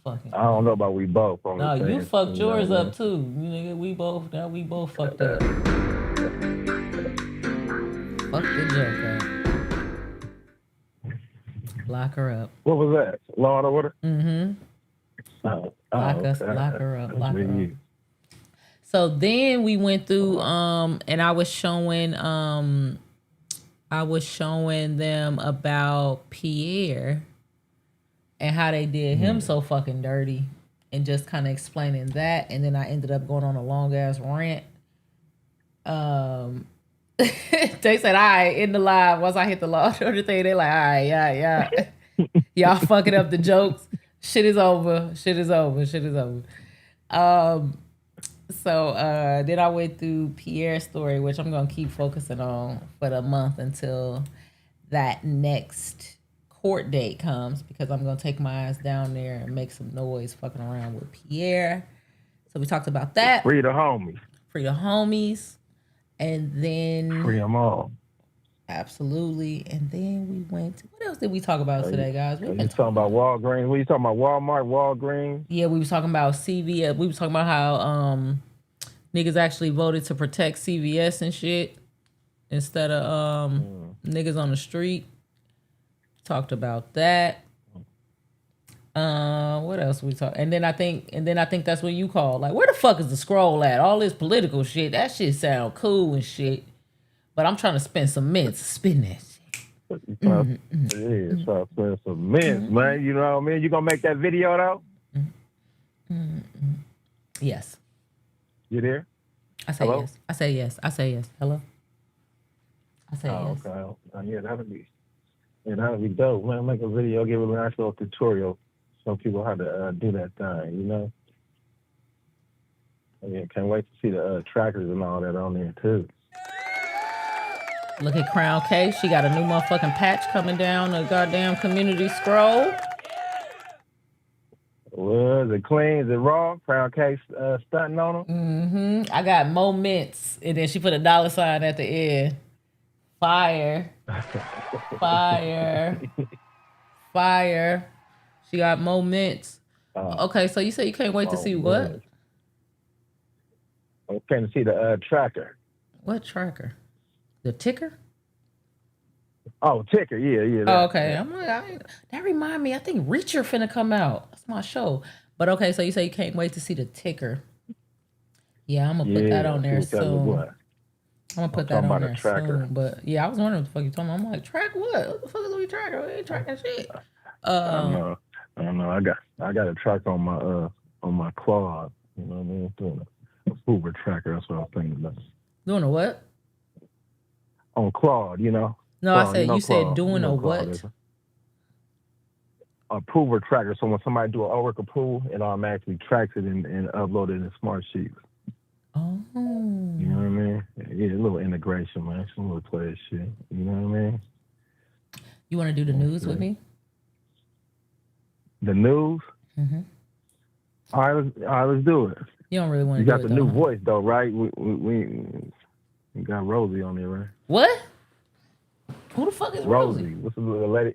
Speaker 1: Fucking.
Speaker 5: I don't know about we both.
Speaker 1: No, you fucked yours up too, nigga. We both fucked up. Fuck the joke up. Lock her up.
Speaker 5: What was that? Law and Order?
Speaker 1: Mm-hmm. Lock her up. Lock her up. So then we went through and I was showing them about Pierre and how they did him so fucking dirty and just kind of explaining that, and then I ended up going on a long ass rant. They said, all right, in the live, once I hit the law order thing, they like, all right, yeah. Y'all fucking up the jokes. Shit is over. So then I went through Pierre's story, which I'm going to keep focusing on for the month until that next court date comes, because I'm going to take my ass down there and make some noise fucking around with Pierre. So we talked about that.
Speaker 5: Free the homies.
Speaker 1: And then...
Speaker 5: Free them all.
Speaker 1: Absolutely. And then we went... What else did we talk about today, guys?
Speaker 5: You talking about Walgreens? What you talking about? Walmart, Walgreens?
Speaker 1: Yeah, we were talking about CVS. We were talking about how niggas actually voted to protect CVS and shit instead of niggas on the street. Talked about that. What else we talk? And then I think that's what you call, like, where the fuck is the scroll at? All this political shit. That shit sound cool and shit. But I'm trying to spend some mints. Spin that shit.
Speaker 5: Trying to spend some mints, man. You know what I mean? You gonna make that video though?
Speaker 1: Yes.
Speaker 5: You there?
Speaker 1: I say
Speaker 5: Hello?
Speaker 1: yes. I say yes. Hello? I say yes.
Speaker 5: Okay. Yeah, that'll be dope, man. Make a video, give an actual tutorial, show people how to do that thing, you know? Yeah, can't wait to see the trackers and all that on there too.
Speaker 1: Look at Crown K. She got a new motherfucking patch coming down the goddamn community scroll.
Speaker 5: Well, is it clean? Is it raw? Crown K stunting on them?
Speaker 1: I got moments, and then she put a $sign at the end. Fire. She got moments. Okay, so you say you can't wait to see what?
Speaker 5: I'm trying to see the tracker.
Speaker 1: What tracker? The ticker?
Speaker 5: Oh, ticker, yeah.
Speaker 1: Oh, okay. I'm like, that remind me, I think Reacher finna come out. That's my show. But okay, so you say you can't wait to see the ticker. Yeah, I'm gonna put that on there soon. I'm gonna put that on there soon. But yeah, I was wondering what the fuck you talking about. I'm like, track what? What the fuck is we tracking? We ain't tracking shit.
Speaker 5: I don't know. I got a track on my quad. You know what I mean? Doing a Hoover tracker. That's what I was thinking about.
Speaker 1: Doing a what?
Speaker 5: On Claude, you know.
Speaker 1: No, Claude, I said you said doing a what?
Speaker 5: A approver tracker. So when somebody do an artwork approval, it automatically tracks it and upload it in Smart Sheets.
Speaker 1: Oh.
Speaker 5: You know what I mean? Yeah, a little integration, man. Some little player shit. You know what I mean?
Speaker 1: You want to do the news with me?
Speaker 5: The news? Mm-hmm. All right, let's do it.
Speaker 1: You don't really want to.
Speaker 5: You got the new voice though, right? We got Rosie on there, right?
Speaker 1: What? Who the fuck is Rosie?
Speaker 5: What's the lady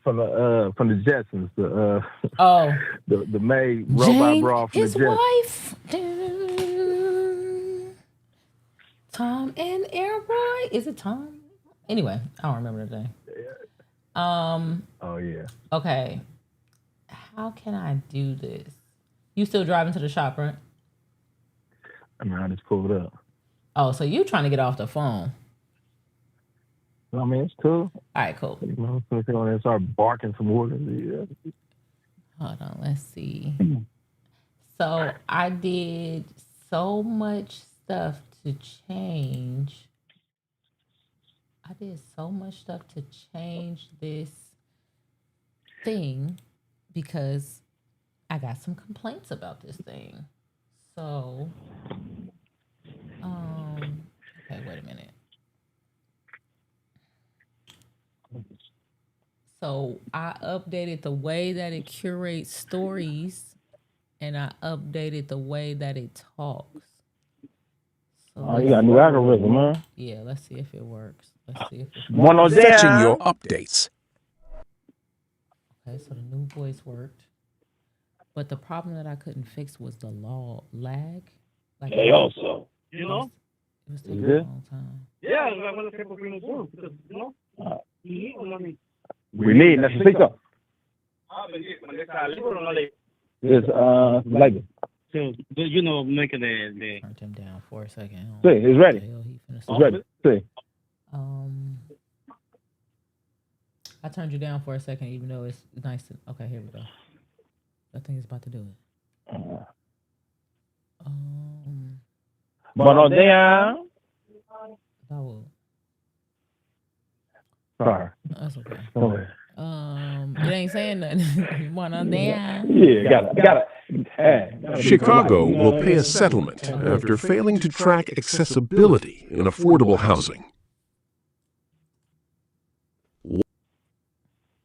Speaker 5: from the Jetsons? The maid robot
Speaker 1: Jane,
Speaker 5: bra from
Speaker 1: his
Speaker 5: the Jetsons.
Speaker 1: wife. Tom and Airboy. Is it Tom? Anyway, I don't remember the name.
Speaker 5: Oh yeah.
Speaker 1: Okay. How can I do this? You still driving to the shop, right?
Speaker 5: I mean, I just pulled up.
Speaker 1: Oh, so you trying to get off the phone?
Speaker 5: I mean, it's cool.
Speaker 1: All right, cool.
Speaker 5: You know, I'm going to start barking some orders. Yeah.
Speaker 1: Hold on, let's see. So I did so much stuff to change. I did so much stuff to change this thing because I got some complaints about this thing. So, okay, wait a minute. So I updated the way that it curates stories, and I updated the way that it talks. So
Speaker 5: you got a new algorithm, huh?
Speaker 1: Yeah, let's see if it works. Let's see if it's
Speaker 5: Buenos
Speaker 2: Fetching
Speaker 5: dias.
Speaker 2: your updates.
Speaker 1: okay. So the new voice worked, but the problem that I couldn't fix was the law lag. Like
Speaker 5: Hey, also.
Speaker 1: it was, it was taking a
Speaker 5: Good.
Speaker 1: long time.
Speaker 8: Yeah, I want to take a green because, you know, you need money.
Speaker 5: We need necesito. It's like
Speaker 8: So, you know, making the
Speaker 1: Turned him down for a second.
Speaker 5: see, it's ready.
Speaker 1: Hell, he finna
Speaker 5: It's
Speaker 1: start.
Speaker 5: ready. See.
Speaker 1: I turned you down for a second, even though it's nice to. Okay, here we go. I think it's about to do it.
Speaker 5: Buenos dias.
Speaker 1: I will.
Speaker 5: Sorry.
Speaker 1: That's okay.
Speaker 5: Go ahead.
Speaker 1: It ain't saying nothing. Buenos dias.
Speaker 5: Yeah, got it. Hey,
Speaker 2: Chicago will pay a settlement after failing to track accessibility in affordable housing.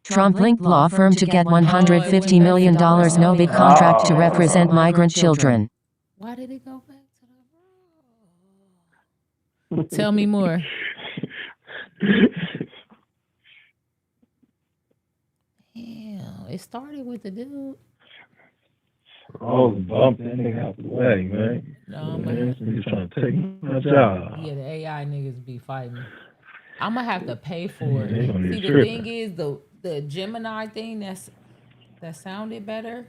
Speaker 6: Trump linked law firm to get $150 million no-bid contract to represent migrant children.
Speaker 1: Why did it go back to the? Tell me more. Damn, it started with the dude.
Speaker 5: Oh, bump that nigga out the way, man.
Speaker 1: No,
Speaker 5: He's trying to take my job.
Speaker 1: yeah, the AI niggas be fighting. I'm gonna have to pay for it.
Speaker 5: They gonna be
Speaker 1: See, the
Speaker 5: tripping.
Speaker 1: thing is, the Gemini thing that sounded better.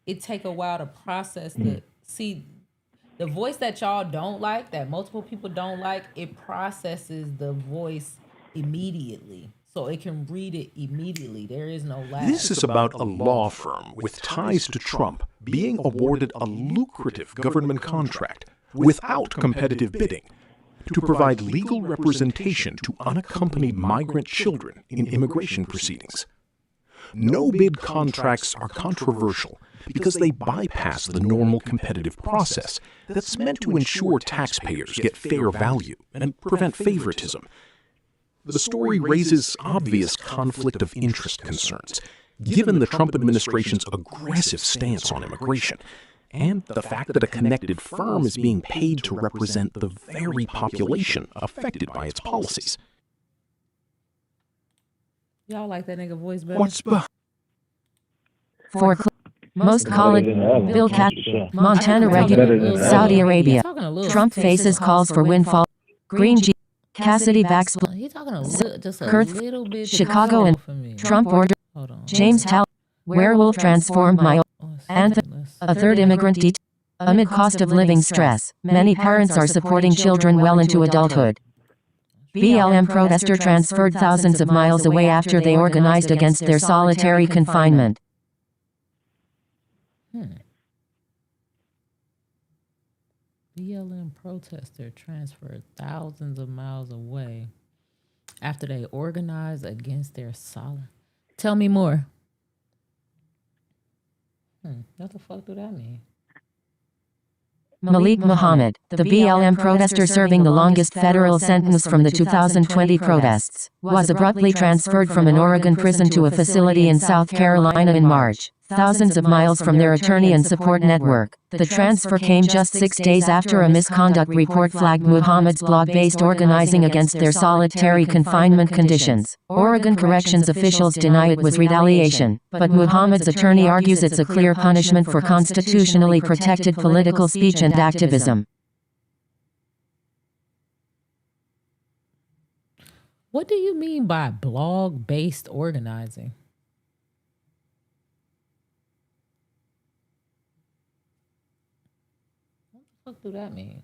Speaker 1: It take a while to process the see the voice that y'all don't like, that multiple people don't like. It processes the voice immediately, so it can read it immediately. There is no lag.
Speaker 2: This is about a law firm with ties to Trump being awarded a lucrative government contract without competitive bidding to provide legal representation to unaccompanied migrant children in immigration proceedings. No-bid contracts are controversial because they bypass the normal competitive process that's meant to ensure taxpayers get fair value and prevent favoritism. The story raises obvious conflict of interest concerns, given the Trump administration's aggressive stance on immigration, and the fact that a connected firm is being paid to represent the very population affected by its policies.
Speaker 1: Y'all like that nigga voice better?
Speaker 2: What's behind?
Speaker 6: For most college, Bill Cat, Montana
Speaker 5: Better
Speaker 6: regular,
Speaker 5: than that.
Speaker 6: Saudi Arabia.
Speaker 1: Talking a little
Speaker 6: Trump faces calls for windfall. Green G, Cassidy backsplit.
Speaker 1: He talking a little, just a
Speaker 6: Kurtz,
Speaker 1: little bit.
Speaker 6: Chicago and
Speaker 1: for me.
Speaker 6: Trump order.
Speaker 1: Hold on.
Speaker 6: James Tal, werewolf transformed my anthem. A third immigrant amid cost of living stress. Many parents are supporting children well into adulthood. BLM protester transferred thousands of miles away after they organized against their solitary confinement.
Speaker 1: BLM protester transferred thousands of miles away after they organized against their solid. Tell me more. What the fuck do that mean?
Speaker 6: Malik Muhammad, the BLM protester serving the longest federal sentence from the 2020 protests, was abruptly transferred from an Oregon prison to a facility in South Carolina in March, thousands of miles from their attorney and support network. The transfer came just 6 days after a misconduct report flagged Muhammad's blog-based organizing against their solitary confinement conditions. Oregon corrections officials deny it was retaliation, but Muhammad's attorney argues it's a clear punishment for constitutionally protected political speech and activism.
Speaker 1: What do you mean by blog-based organizing? What the fuck do that mean?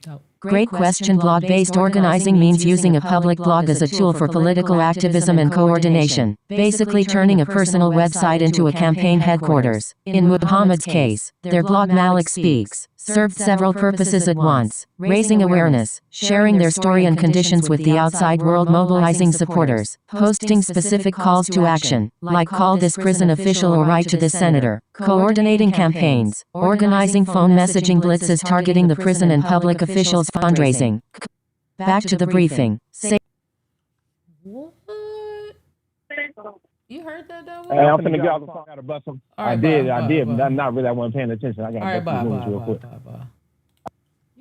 Speaker 1: Oh.
Speaker 6: Great question. Blog-based organizing means using a public blog as a tool for political activism and coordination, basically turning a personal website into a campaign headquarters. In Muhammad's case, their blog Malik Speaks served several purposes at once: raising awareness, sharing their story and conditions with the outside world, mobilizing supporters, posting specific calls to action, like call this prison official or write to this senator, coordinating campaigns, organizing phone messaging blitzes targeting the prison and public officials, fundraising. Back to the briefing.
Speaker 1: What? You heard that though?
Speaker 5: Hey, I'm finna get off the phone. I gotta bust some.
Speaker 1: All right,
Speaker 5: I did.
Speaker 1: bye.
Speaker 5: Not really. I wasn't paying attention. I
Speaker 1: All
Speaker 5: gotta
Speaker 1: right,
Speaker 5: bust some
Speaker 1: bye.
Speaker 5: moves real quick.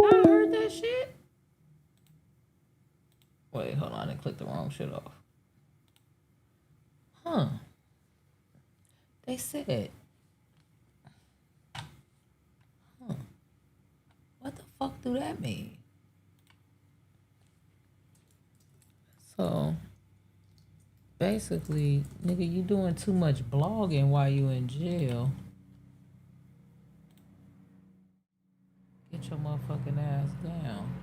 Speaker 1: Y'all heard that shit? Wait, hold on. I clicked the wrong shit off. Huh. They said. Huh. What the fuck do that mean? So, basically, nigga, you doing too much blogging while you in jail. Get your motherfucking ass down.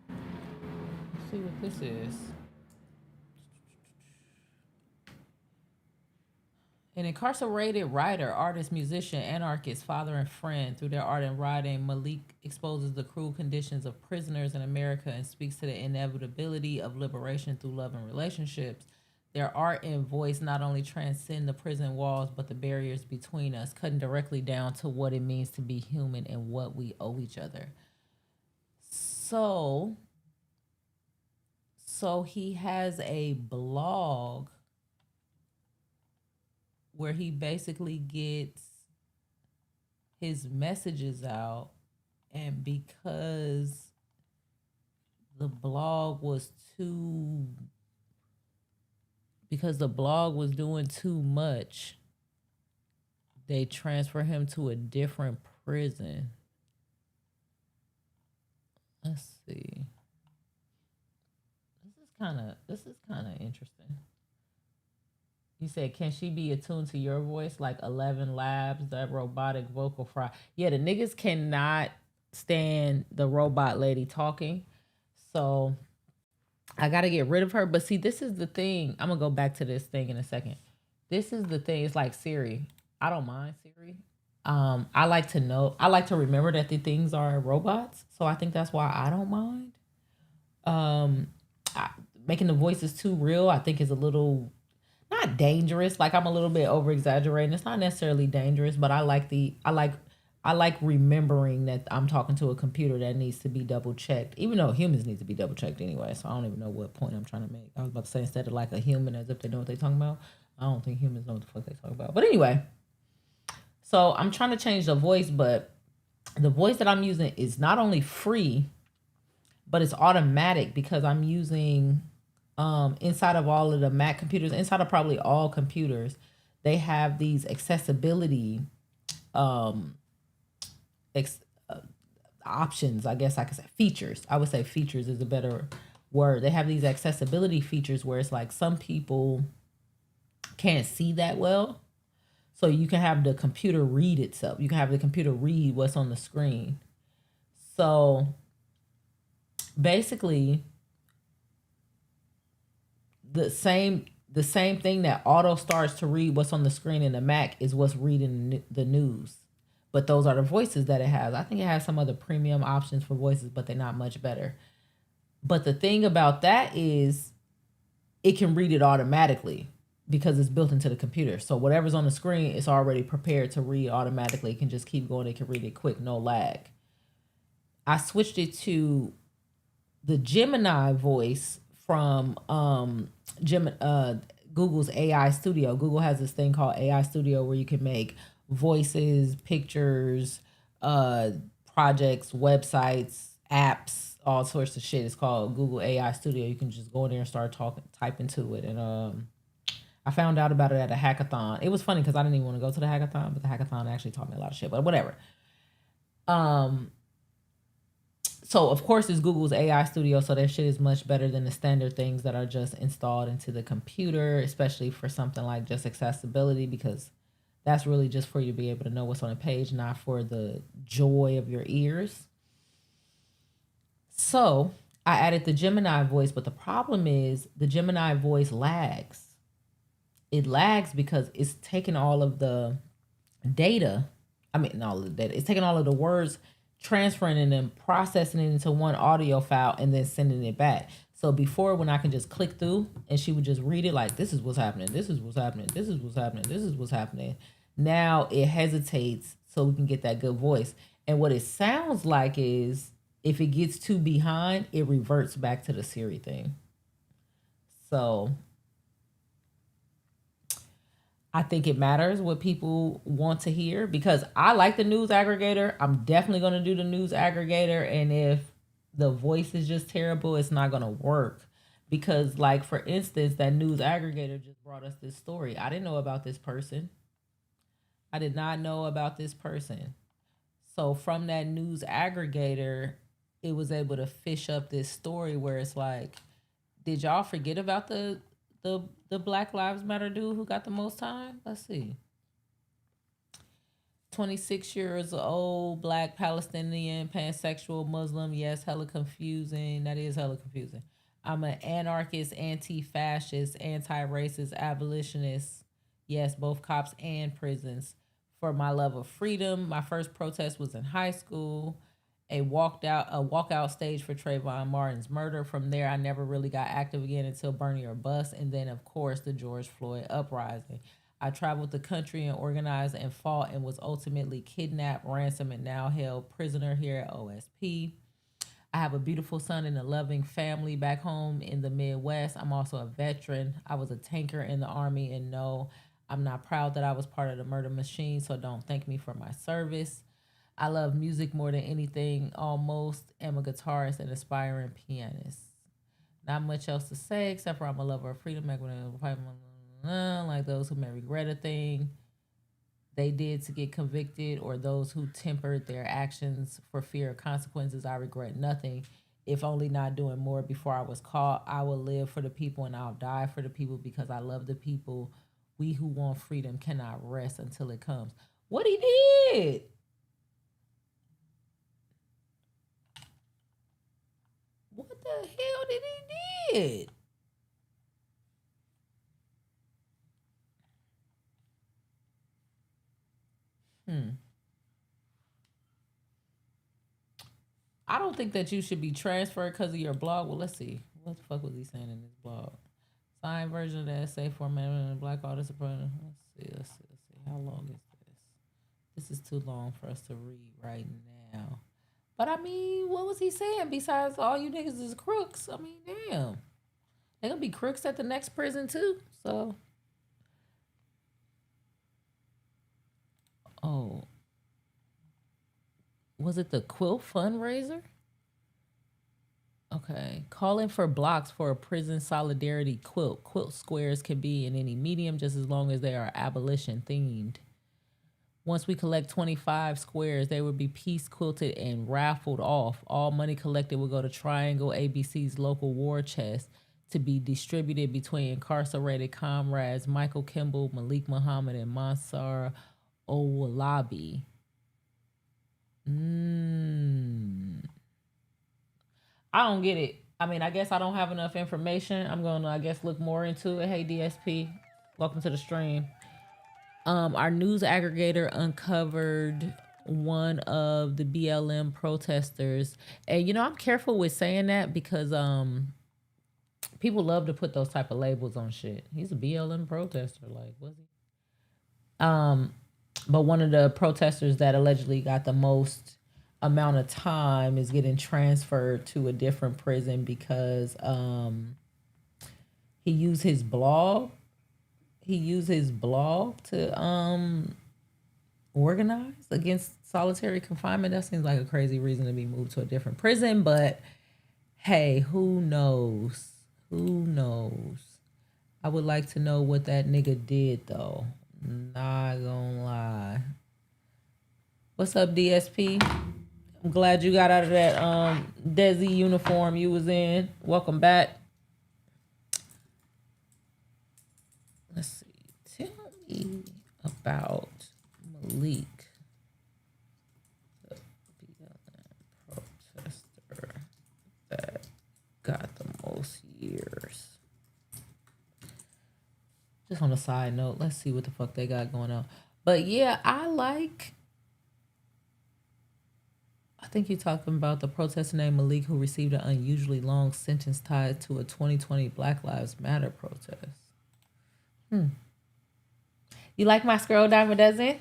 Speaker 1: Let's see what this is. An incarcerated writer, artist, musician, anarchist, father, and friend. Through their art and writing, Malik exposes the cruel conditions of prisoners in America and speaks to the inevitability of liberation through love and relationships. Their art and voice not only transcend the prison walls, but the barriers between us, cutting directly down to what it means to be human and what we owe each other. So he has a blog where he basically gets his messages out, and because the blog was doing too much, they transfer him to a different prison. Let's see. This is kind of interesting. He said, can she be attuned to your voice like 11 Labs, that robotic vocal fry? Yeah, the niggas cannot stand the robot lady talking. So I got to get rid of her. But see, this is the thing. I'm going to go back to this thing in a second. This is the thing. It's like Siri. I don't mind Siri. I like to remember that the things are robots. So I think that's why I don't mind. Making the voices too real, I think is a little, not dangerous. Like, I'm a little bit over exaggerating. It's not necessarily dangerous, but I like remembering that I'm talking to a computer that needs to be double checked, even though humans need to be double checked anyway. So I don't even know what point I'm trying to make. I was about to say, instead of like a human as if they know what they're talking about, I don't think humans know what the fuck they talk about. But anyway, so I'm trying to change the voice, but the voice that I'm using is not only free, but it's automatic because I'm using inside of all of the Mac computers, inside of probably all computers, they have these accessibility options. I guess I could say features. I would say features is a better word. They have these accessibility features where it's like some people can't see that well. So you can have the computer read itself. You can have the computer read what's on the screen. So basically, the same thing that auto starts to read what's on the screen in the Mac is what's reading the news. But those are the voices that it has. I think it has some other premium options for voices, but they're not much better. But the thing about that is it can read it automatically because it's built into the computer. So whatever's on the screen is already prepared to read automatically. It can just keep going. It can read it quick, no lag. I switched it to the Gemini voice from Google's AI Studio. Google has this thing called AI Studio where you can make voices, pictures, projects, websites, apps, all sorts of shit. It's called Google AI Studio. You can just go in there and start typing to it. And I found out about it at a hackathon. It was funny because I didn't even want to go to the hackathon, but the hackathon actually taught me a lot of shit, but whatever. So of course it's Google's AI Studio, so their shit is much better than the standard things that are just installed into the computer, especially for something like just accessibility, because that's really just for you to be able to know what's on a page, not for the joy of your ears. So I added the Gemini voice, but the problem is the Gemini voice lags. It lags because it's taking all of the data. It's taking all of the words, transferring and then processing it into one audio file and then sending it back. So before, when I can just click through and she would just read it like, this is what's happening, this is what's happening, this is what's happening, this is what's happening. Now it hesitates so we can get that good voice. And what it sounds like is if it gets too behind, it reverts back to the Siri thing. So I think it matters what people want to hear, because I like the news aggregator. I'm definitely going to do the news aggregator. And if the voice is just terrible, it's not going to work, Because, like, for instance, that news aggregator just brought us this story. I didn't know about this person. I did not know about this person. So from that news aggregator, it was able to fish up this story where it's like, did y'all forget about the Black Lives Matter dude who got the most time? Let's see. 26 years old, black Palestinian, pansexual, Muslim. Yes, hella confusing. That is hella confusing. I'm an anarchist, anti-fascist, anti-racist, abolitionist. Yes, both cops and prisons. For my love of freedom, my first protest was in high school. A walkout stage for Trayvon Martin's murder. From there, I never really got active again until Bernie or Bust, and then of course the George Floyd uprising. I traveled the country and organized and fought and was ultimately kidnapped, ransomed, and now held prisoner here at OSP. I have a beautiful son and a loving family back home in the Midwest. I'm also a veteran. I was a tanker in the Army, and no, I'm not proud that I was part of the murder machine, so don't thank me for my service. I love music more than anything, almost. Am a guitarist and aspiring pianist. Not much else to say, except for I'm a lover of freedom, like those who may regret a thing they did to get convicted, or those who tempered their actions for fear of consequences. I regret nothing, if only not doing more before I was caught. I will live for the people and I'll die for the people because I love the people. We who want freedom cannot rest until it comes. What he did? What the hell did he did? I don't think that you should be transferred because of your blog. Well, let's see. What the fuck was he saying in this blog? Signed version of the essay formatted in Black Artist. Let's see. How long is this? This is too long for us to read right now. But I mean, what was he saying besides all you niggas is crooks? I mean, damn. They're gonna be crooks at the next prison too. So, oh, was it the Quilt fundraiser? Okay, calling for blocks for a prison solidarity quilt. Quilt squares can be in any medium just as long as they are abolition themed. Once we collect 25 squares, they will be piece quilted and raffled off. All money collected will go to Triangle ABC's local war chest to be distributed between incarcerated comrades Michael Kimball, Malik Muhammad, and Mansar Owolabi. I don't get it. I mean, I guess I don't have enough information. I'm going to, I guess, look more into it. Hey, DSP, welcome to the stream. Our news aggregator uncovered one of the BLM protesters. And, you know, I'm careful with saying that because people love to put those type of labels on shit. He's a BLM protester. Like, was he? But one of the protesters that allegedly got the most amount of time is getting transferred to a different prison because he used his blog. He used his blog to organize against solitary confinement. That seems like a crazy reason to be moved to a different prison, but hey, who knows? Who knows? I would like to know what that nigga did though. Not gonna lie. What's up, DSP? I'm glad you got out of that Desi uniform you was in. Welcome back. Let's see. Tell me about Malik, the BLM protester that got the most years. Just on a side note, let's see what the fuck they got going on. But yeah, I think you're talking about the protester named Malik who received an unusually long sentence tied to a 2020 Black Lives Matter protest. You like my scroll diamond dozen?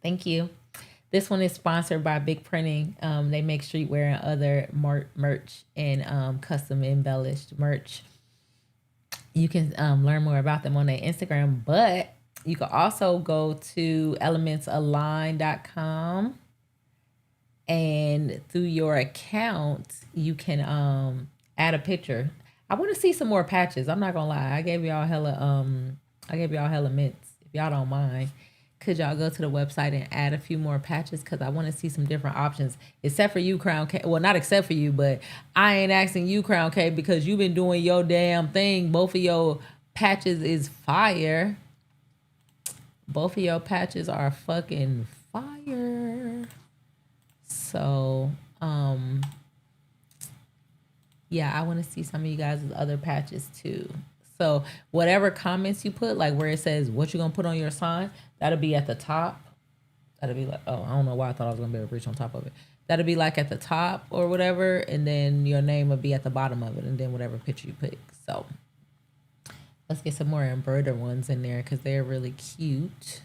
Speaker 1: Thank you. This one is sponsored by Big Printing. They make streetwear and other merch and custom embellished merch. You can learn more about them on their Instagram, but you can also go to elementsalign.com, and through your account, you can add a picture. I want to see some more patches. I'm not gonna lie. I gave y'all hella mints. If y'all don't mind, could y'all go to the website and add a few more patches? Cause I want to see some different options. Except for you, Crown K. Well, not except for you, but I ain't asking you, Crown K, because you've been doing your damn thing. Both of your patches is fire. Both of your patches are fucking fire. So, yeah, I want to see some of you guys' other patches too. So whatever comments you put, like where it says what you gonna put on your sign, that'll be at the top. That'll be like, oh, I don't know why I thought I was gonna be able to reach on top of it. That'll be like at the top or whatever, and then your name will be at the bottom of it, and then whatever picture you pick. So let's get some more embroidered ones in there because they're really cute.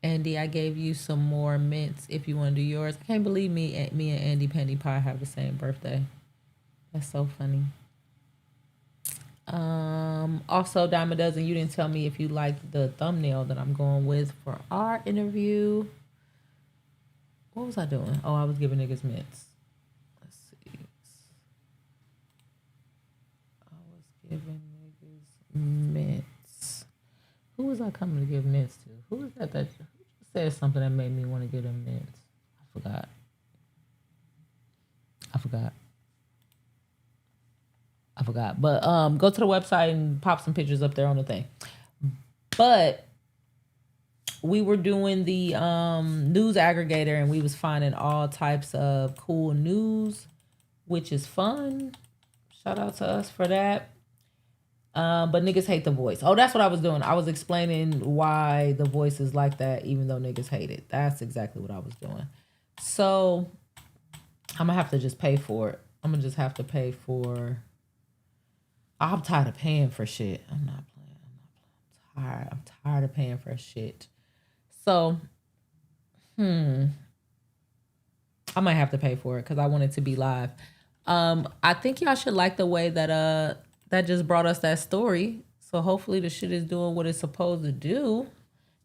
Speaker 1: Andy, I gave you some more mints if you want to do yours. I can't believe me and Andy Penny Pie have the same birthday. That's so funny. Also, Dime a Dozen, you didn't tell me if you liked the thumbnail that I'm going with for our interview. What was I doing? Oh, I was giving niggas mints. Let's see. I was giving niggas mints. Who was I coming to give mints to? Who was that who said something that made me want to give them mints? I forgot. But go to the website and pop some pictures up there on the thing. But we were doing the news aggregator and we was finding all types of cool news, which is fun. Shout out to us for that. But niggas hate the voice. Oh, that's what I was doing. I was explaining why the voice is like that, even though niggas hate it. That's exactly what I was doing. So I'm gonna have to just pay for it. I'm gonna just have to pay for. I'm tired of paying for shit. I'm not playing. I'm tired of paying for shit. So, I might have to pay for it because I want it to be live. I think y'all should like the way that that just brought us that story. So hopefully the shit is doing what it's supposed to do.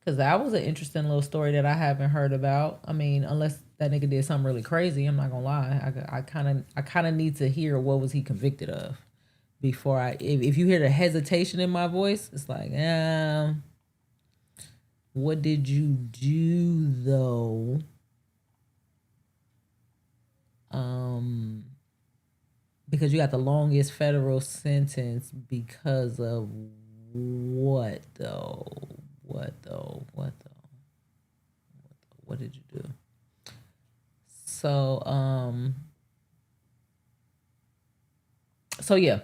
Speaker 1: Cause that was an interesting little story that I haven't heard about. I mean, unless that nigga did something really crazy, I'm not gonna lie. I kind of need to hear what was he convicted of before if you hear the hesitation in my voice, it's like, what did you do though? Because you got the longest federal sentence because of what though? What did you do? So yeah.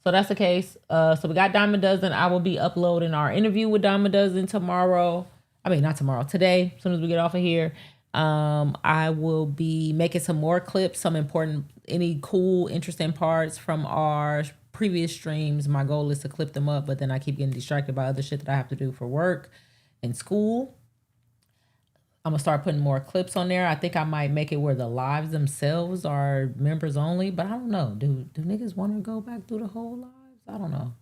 Speaker 1: So that's the case. So we got Dime a Dozen. I will be uploading our interview with Dime a Dozen tomorrow. I mean, not tomorrow, today, as soon as we get off of here. I will be making some more clips, some important, any cool, interesting parts from our previous streams. My goal is to clip them up, but then I keep getting distracted by other shit that I have to do for work and school. I'm gonna start putting more clips on there. I think I might make it where the lives themselves are members only, but I don't know. Do niggas want to go back through the whole lives? I don't know.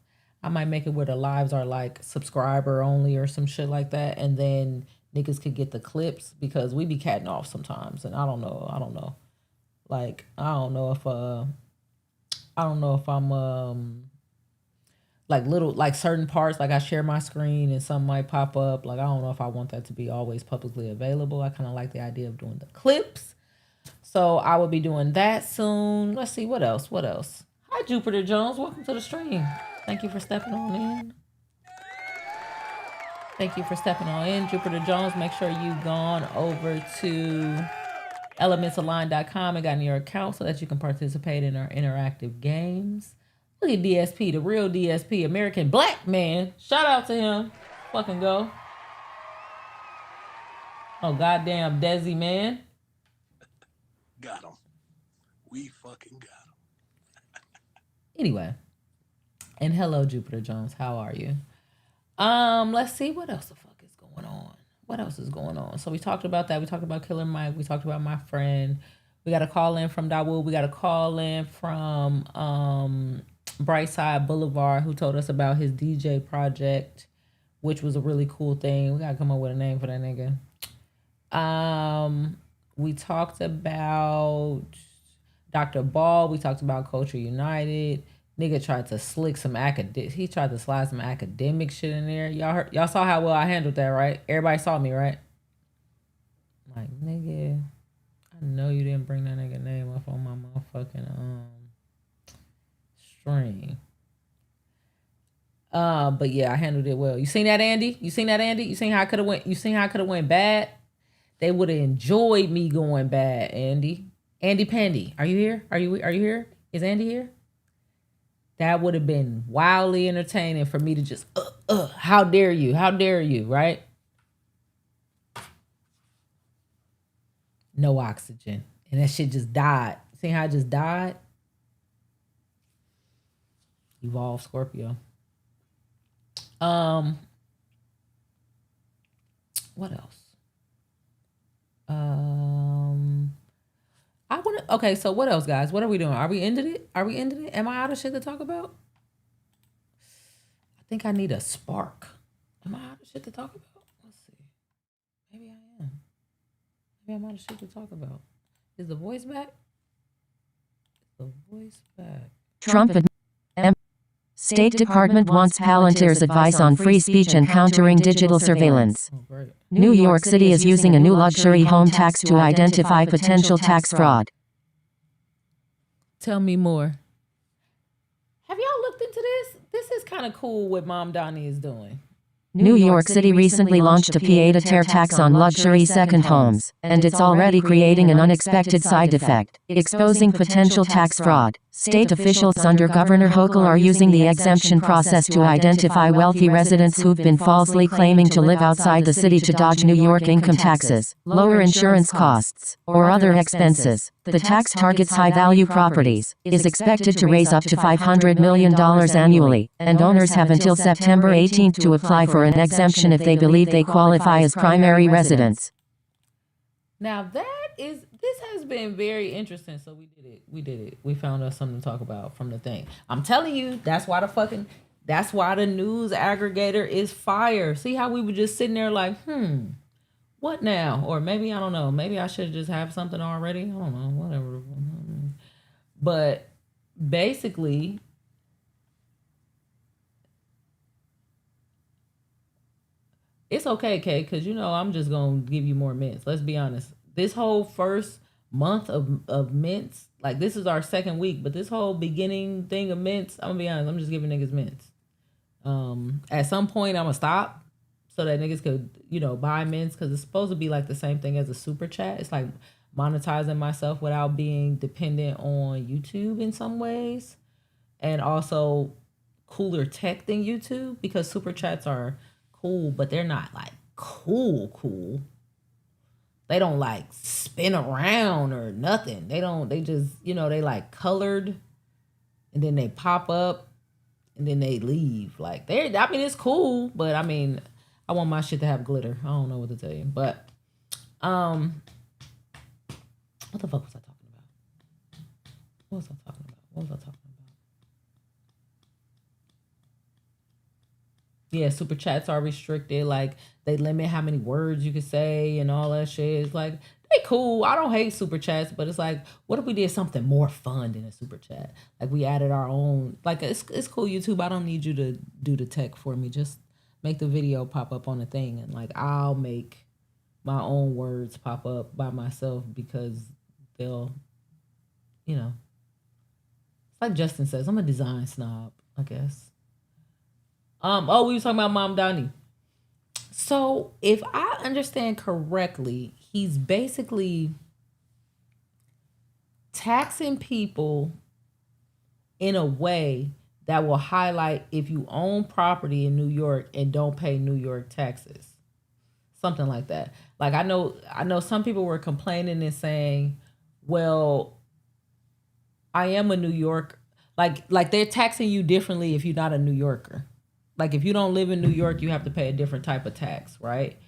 Speaker 1: I might make it where the lives are like subscriber only or some shit like that, and then niggas could get the clips because we be catting off sometimes, and I don't know. Like I don't know if I'm like little, like certain parts, like I share my screen and some might pop up. Like, I don't know if I want that to be always publicly available. I kind of like the idea of doing the clips. So I will be doing that soon. Let's see, what else? Hi, Jupiter Jones. Welcome to the stream. Thank you for stepping on in. Jupiter Jones. Make sure you've gone over to elementsalign.com and gotten your account so that you can participate in our interactive games. Look at DSP, the real DSP, American Black man. Shout out to him. Fucking go. Oh, goddamn Desi, man.
Speaker 9: Got him. We fucking got him.
Speaker 1: Anyway. And hello, Jupiter Jones. How are you? Let's see what else the fuck is going on. What else is going on? So we talked about that. We talked about Killer Mike. We talked about my friend. We got a call in from Dawood. We got a call in from Brightside Boulevard, who told us about his DJ project, which was a really cool thing. We gotta come up with a name for that nigga. We talked about Dr. Ball, we talked about Culture United. Nigga tried to slick some he tried to slide some academic shit in there. Y'all saw how well I handled that, right? Everybody saw me, right? Like, nigga, I know you didn't bring that nigga name up on my motherfucking stream. But yeah, I handled it well. You seen that, Andy? You seen how I could have went? You seen how I could have went bad? They would have enjoyed me going bad, Andy. Andy Pandy, are you here? Are you here? Is Andy here? That would have been wildly entertaining for me to just, how dare you? How dare you, right? No oxygen. And that shit just died. See how it just died? Evolve Scorpio. What else? Okay, so what else, guys? What are we doing? Are we ended it? Am I out of shit to talk about? I think I need a spark. Am I out of shit to talk about? Let's see. Maybe I am. Maybe I'm out of shit to talk about. Is the voice back?
Speaker 6: Trump State Department wants Palantir's advice on free speech and countering digital surveillance. New York City is using a new luxury home tax to identify potential tax fraud.
Speaker 1: Tell me more. Have y'all looked into this? This is kind of cool what Mom Donnie is doing.
Speaker 6: New York City recently launched a pied-à-terre tax on luxury second homes, and it's already creating an unexpected side effect, exposing potential tax fraud. State officials under Governor Hochul are using the exemption process to identify wealthy residents who've been falsely claiming to live outside the city to dodge New York income taxes, lower insurance costs, or other expenses. The tax targets high-value properties, is expected to raise up to $500 million annually, and owners have until September 18 to apply for an exemption if they believe they qualify as primary residents.
Speaker 1: Now this has been very interesting. So we did it. We found us something to talk about from the thing. I'm telling you, that's why the news aggregator is fire. See how we were just sitting there like, what now? Or maybe, I don't know, maybe I should just have something already. I don't know, whatever. But basically, it's okay, Kay, because I'm just going to give you more mints. Let's be honest. This whole first month of mints, like this is our second week, but this whole beginning thing of mints, I'm going to be honest, I'm just giving niggas mints. At some point, I'm going to stop so that niggas could, buy mints, because it's supposed to be like the same thing as a super chat. It's like monetizing myself without being dependent on YouTube in some ways, and also cooler tech than YouTube, because super chats are cool, but they're not like cool. They don't like spin around or nothing. They just, they like colored, and then they pop up and then they leave. Like it's cool, but I want my shit to have glitter. I don't know what to tell you, but what the fuck was I talking about? What was I talking about? Yeah, super chats are restricted. Like, they limit how many words you can say and all that shit. It's like, they cool. I don't hate super chats, but it's like, what if we did something more fun than a super chat? Like, we added our own. Like, it's cool, YouTube. I don't need you to do the tech for me. Just make the video pop up on the thing, and like, I'll make my own words pop up by myself, because they'll, it's like Justin says, I'm a design snob, I guess. We were talking about Mom Donnie. So if I understand correctly, he's basically taxing people in a way that will highlight if you own property in New York and don't pay New York taxes. Something like that. Like, I know some people were complaining and saying, well, I am a New Yorker. Like they're taxing you differently if you're not a New Yorker. Like, if you don't live in New York, you have to pay a different type of tax, right?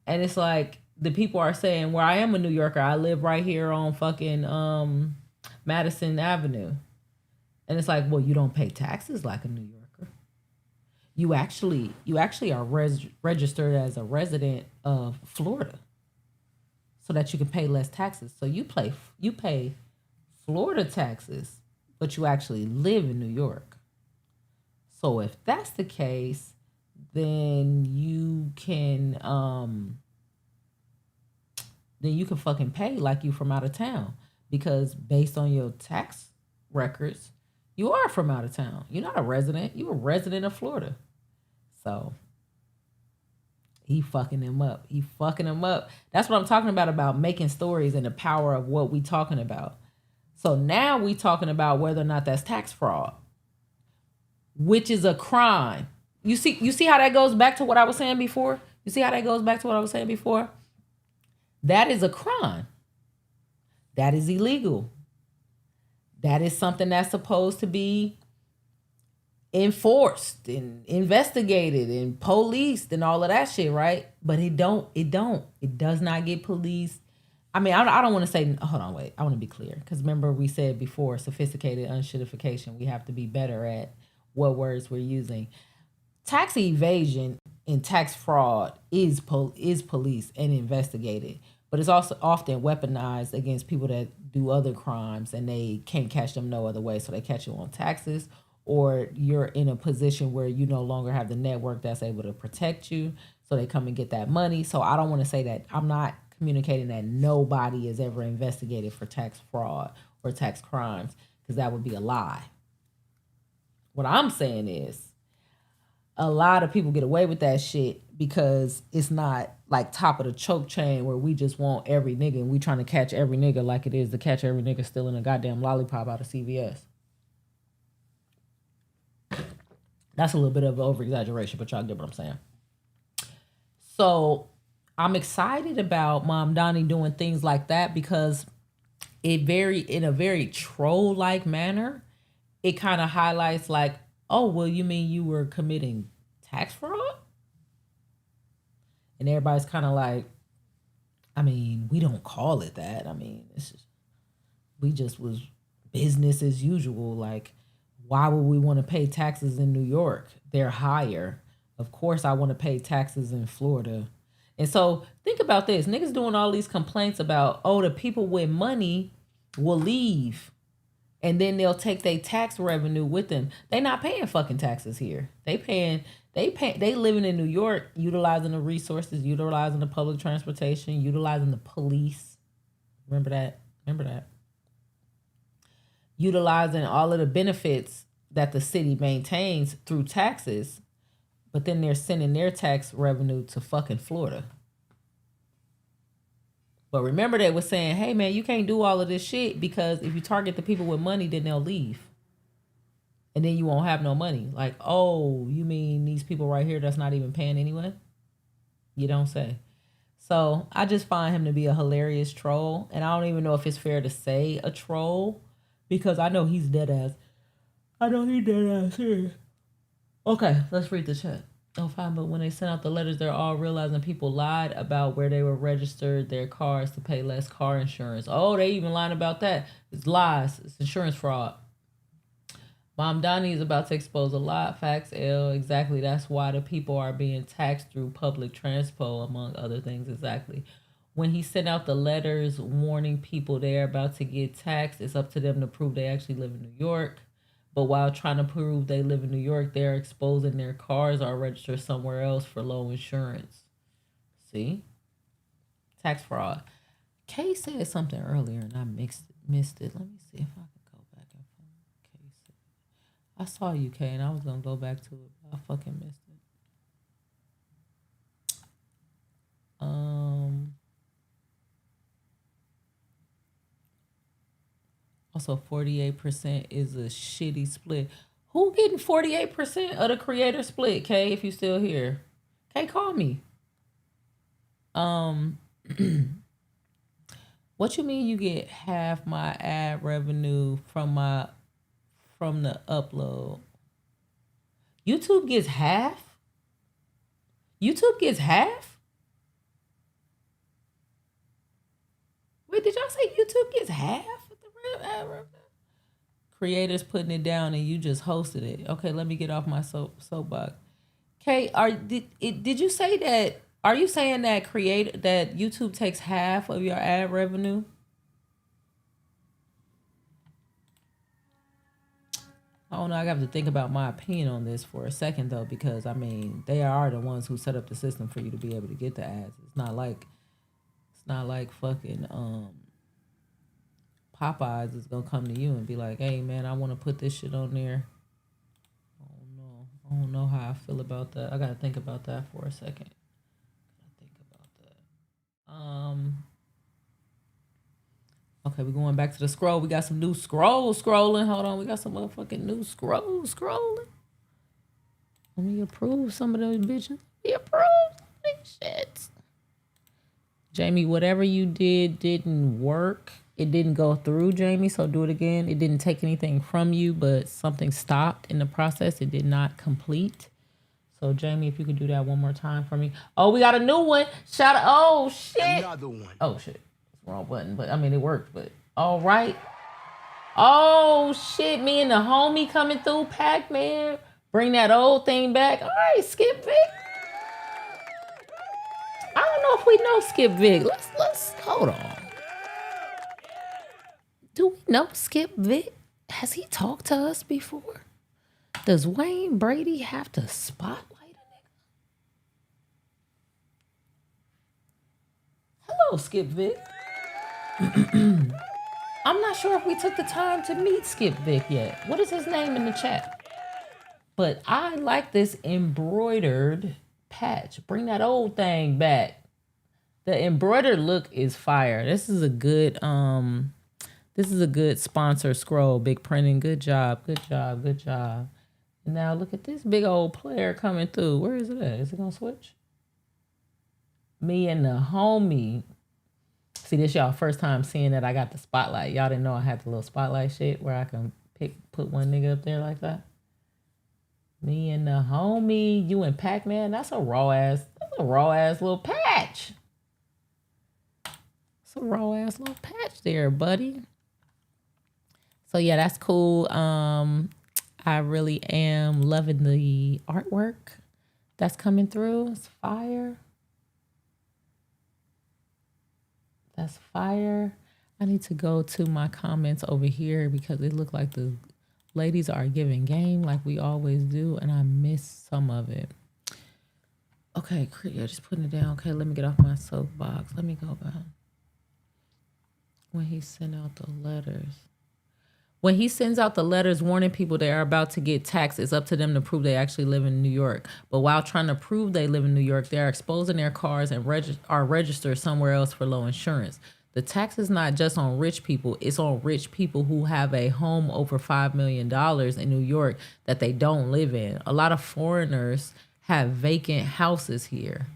Speaker 1: And it's like, the people are saying, well, I am a New Yorker. I live right here on fucking Madison Avenue. And it's like, well, you don't pay taxes like a New Yorker. You actually are registered as a resident of Florida, so that you can pay less taxes. So you pay Florida taxes, but you actually live in New York. So if that's the case, then you can fucking pay like you from out of town, because based on your tax records, you are from out of town. You're not a resident. You're a resident of Florida. So he fucking him up. He fucking him up. That's what I'm talking about making stories and the power of what we talking about. So now we talking about whether or not that's tax fraud, which is a crime. You see how that goes back to what I was saying before? That is a crime. That is illegal. That is something that's supposed to be enforced and investigated and policed and all of that shit, right? But it does not get policed. I mean, I don't want to say, hold on, wait. I want to be clear. Because remember we said before, sophisticated unshittification. We have to be better at what words we're using. Tax evasion and tax fraud is policed and investigated. But it's also often weaponized against people that do other crimes and they can't catch them no other way. So they catch you on taxes, or you're in a position where you no longer have the network that's able to protect you. So they come and get that money. So I don't want to say that. I'm not communicating that nobody is ever investigated for tax fraud or tax crimes, because that would be a lie. What I'm saying is a lot of people get away with that shit because it's not like top of the choke chain where we just want every nigga and we trying to catch every nigga like it is to catch every nigga stealing a goddamn lollipop out of CVS. That's a little bit of an over-exaggeration, but y'all get what I'm saying. So I'm excited about Mom Donnie doing things like that, because in a very troll-like manner, it kind of highlights like, oh, well, you mean you were committing tax fraud? And everybody's kind of like, I mean, we don't call it that. I mean, we just was business as usual. Like, why would we want to pay taxes in New York? They're higher. Of course I want to pay taxes in Florida. And so think about this. Niggas doing all these complaints about, oh, the people with money will leave. And then they'll take their tax revenue with them. They not paying fucking taxes here. They living in New York, utilizing the resources, utilizing the public transportation, utilizing the police. Remember that? Utilizing all of the benefits that the city maintains through taxes, but then they're sending their tax revenue to fucking Florida. But remember they were saying, hey man, you can't do all of this shit, because if you target the people with money, then they'll leave. And then you won't have no money. Like, oh, you mean these people right here that's not even paying anyway? You don't say. So I just find him to be a hilarious troll. And I don't even know if it's fair to say a troll, because I know he's dead ass. Here. Okay, let's read the chat. Oh, fine, but when they sent out the letters, they're all realizing people lied about where they were registered their cars to pay less car insurance. Oh, they even lied about that. It's lies. It's insurance fraud. Mom Donnie is about to expose a lot. Facts, L. Exactly. That's why the people are being taxed through public transpo, among other things. Exactly. When he sent out the letters warning people they're about to get taxed, it's up to them to prove they actually live in New York. But while trying to prove they live in New York, they're exposing their cars are registered somewhere else for low insurance. See? Tax fraud. Kay said something earlier and I missed it. Let me see if I can go back and find what Kay said. I saw you, Kay, and I was going to go back to it, but I fucking missed it. Also, 48% is a shitty split. Who getting 48% of the creator split, Kay, if you still here? Kay, call me. What you mean you get half my ad revenue from the upload? YouTube gets half? YouTube gets half? Wait, did y'all say YouTube gets half? Creators putting it down and you just hosted it. Okay, let me get off my soapbox. Okay, did you say that? Are you saying that that YouTube takes half of your ad revenue? I don't know. I have to think about my opinion on this for a second though, because I mean, they are the ones who set up the system for you to be able to get the ads. It's not like fucking Popeyes is gonna come to you and be like, "Hey man, I want to put this shit on there." I don't know how I feel about that. I gotta think about that for a second. Okay, we're going back to the scroll. We got some new scrolling. Hold on, we got some motherfucking new scrolling. Let me approve some of those bitches. Let me approve these shits. Jamie, whatever you did didn't work. It didn't go through, Jamie, so do it again. It didn't take anything from you, but something stopped in the process. It did not complete. So, Jamie, if you could do that one more time for me. Oh, we got a new one. Shout out. Oh, shit.
Speaker 9: Another one.
Speaker 1: Oh, shit. Wrong button, but I mean, it worked, but all right. Oh, shit. Me and the homie coming through, Pac-Man. Bring that old thing back. All right, Skip Vic. I don't know if we know Skip Vic. Let's hold on. Do we know Skip Vic? Has he talked to us before? Does Wayne Brady have to spotlight a nigga? Hello, Skip Vic. I'm not sure if we took the time to meet Skip Vic yet. What is his name in the chat? But I like this embroidered patch. Bring that old thing back. The embroidered look is fire. This is a good sponsor scroll. Big printing. Good job. Now look at this big old player coming through. Where is it at? Is it gonna switch? Me and the homie. See, this y'all first time seeing that I got the spotlight. Y'all didn't know I had the little spotlight shit where I can put one nigga up there like that. Me and the homie, you and Pac-Man. That's a raw ass little patch. It's a raw ass little patch there, buddy. So yeah, that's cool. I really am loving the artwork that's coming through. It's fire. That's fire. I need to go to my comments over here because it looked like the ladies are giving game like we always do, and I missed some of it. Okay, yeah, just putting it down. Okay, let me get off my soapbox. Let me go back. When he sent out the letters. When he sends out the letters warning people they are about to get taxed, it's up to them to prove they actually live in New York. But while trying to prove they live in New York, they are exposing their cars and are registered somewhere else for low insurance. The tax is not just on rich people. It's on rich people who have a home over $5 million in New York that they don't live in. A lot of foreigners have vacant houses here.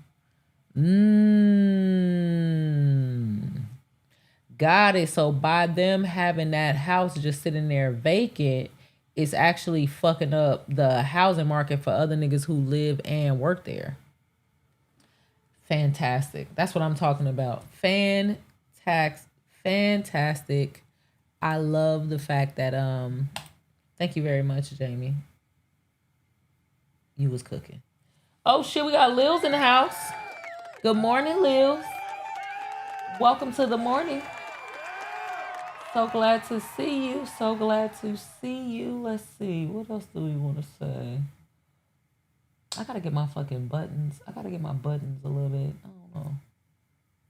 Speaker 1: Got it. So by them having that house just sitting there vacant, it's actually fucking up the housing market for other niggas who live and work there. Fantastic. That's what I'm talking about. Fantastic. I love the fact that thank you very much, Jamie. You was cooking. Oh shit, we got Lils in the house. Good morning, Lils. Welcome to the morning. So glad to see you. Let's see. What else do we want to say? I gotta get my fucking buttons. I gotta get my buttons a little bit. I don't know.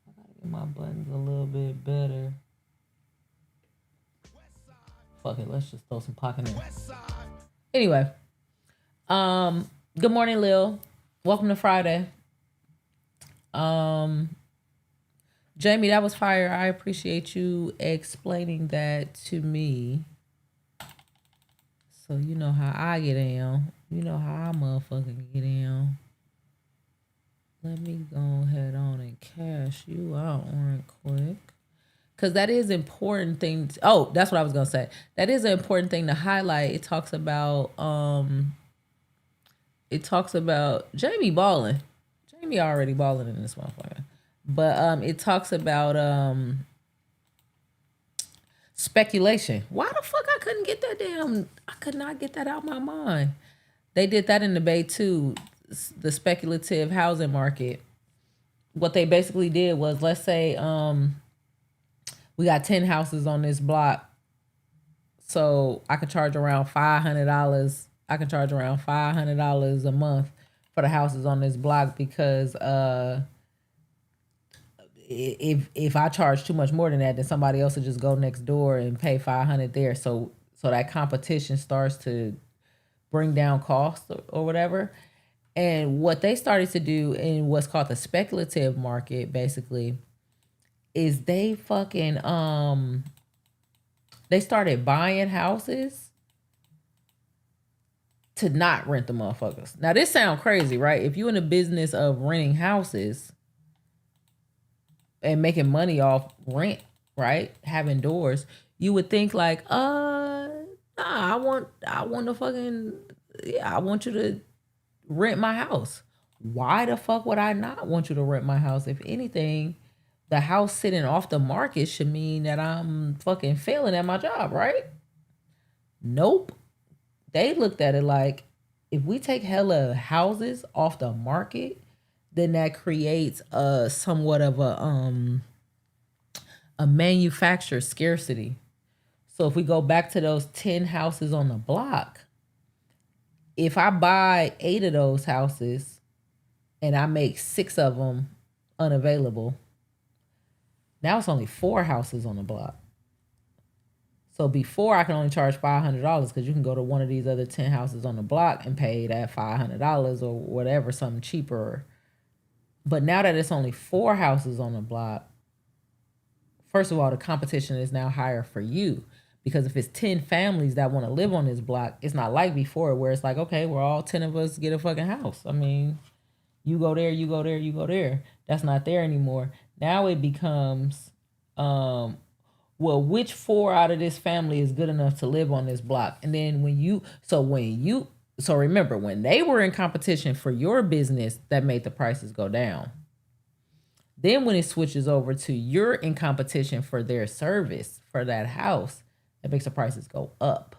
Speaker 1: I gotta get my buttons a little bit better. Fuck it. Let's just throw some pocket in. Anyway. Good morning, Lil. Welcome to Friday. Jamie, that was fire. I appreciate you explaining that to me. So you know how I get down. You know how I motherfucking get down. Let me go ahead on and cash you out right quick. Because that is important thing. That's what I was going to say. That is an important thing to highlight. It talks about Jamie balling. Jamie already balling in this motherfucker. But it talks about speculation. Why the fuck I couldn't get that damn... I could not get that out of my mind. They did that in the Bay too, the speculative housing market. What they basically did was, let's say we got 10 houses on this block. So I could charge around $500. I can charge around $500 a month for the houses on this block because if I charge too much more than that, then somebody else will just go next door and pay $500 there. So that competition starts to bring down costs or whatever. And what they started to do in what's called the speculative market, basically, is they fucking they started buying houses to not rent the motherfuckers. Now this sounds crazy, right? If you're in the business of renting houses and making money off rent, right? Having doors, you would think like, nah, I want to fucking, yeah, I want you to rent my house. Why the fuck would I not want you to rent my house? If anything, the house sitting off the market should mean that I'm fucking failing at my job, right? Nope. They looked at it like, if we take hella houses off the market, then that creates somewhat of a manufactured scarcity. So if we go back to those 10 houses on the block, if I buy 8 of those houses and I make 6 of them unavailable, now it's only 4 houses on the block. So before I can only charge $500 because you can go to one of these other 10 houses on the block and pay that $500 or whatever, something cheaper. But now that it's only 4 houses on the block, first of all, the competition is now higher for you. Because if it's 10 families that want to live on this block, it's not like before where it's like, okay, we're all 10 of us get a fucking house. I mean, you go there, you go there, you go there. That's not there anymore. Now it becomes, well, which 4 out of this family is good enough to live on this block? And then so remember, when they were in competition for your business, that made the prices go down. Then when it switches over to you're in competition for their service for that house, that makes the prices go up.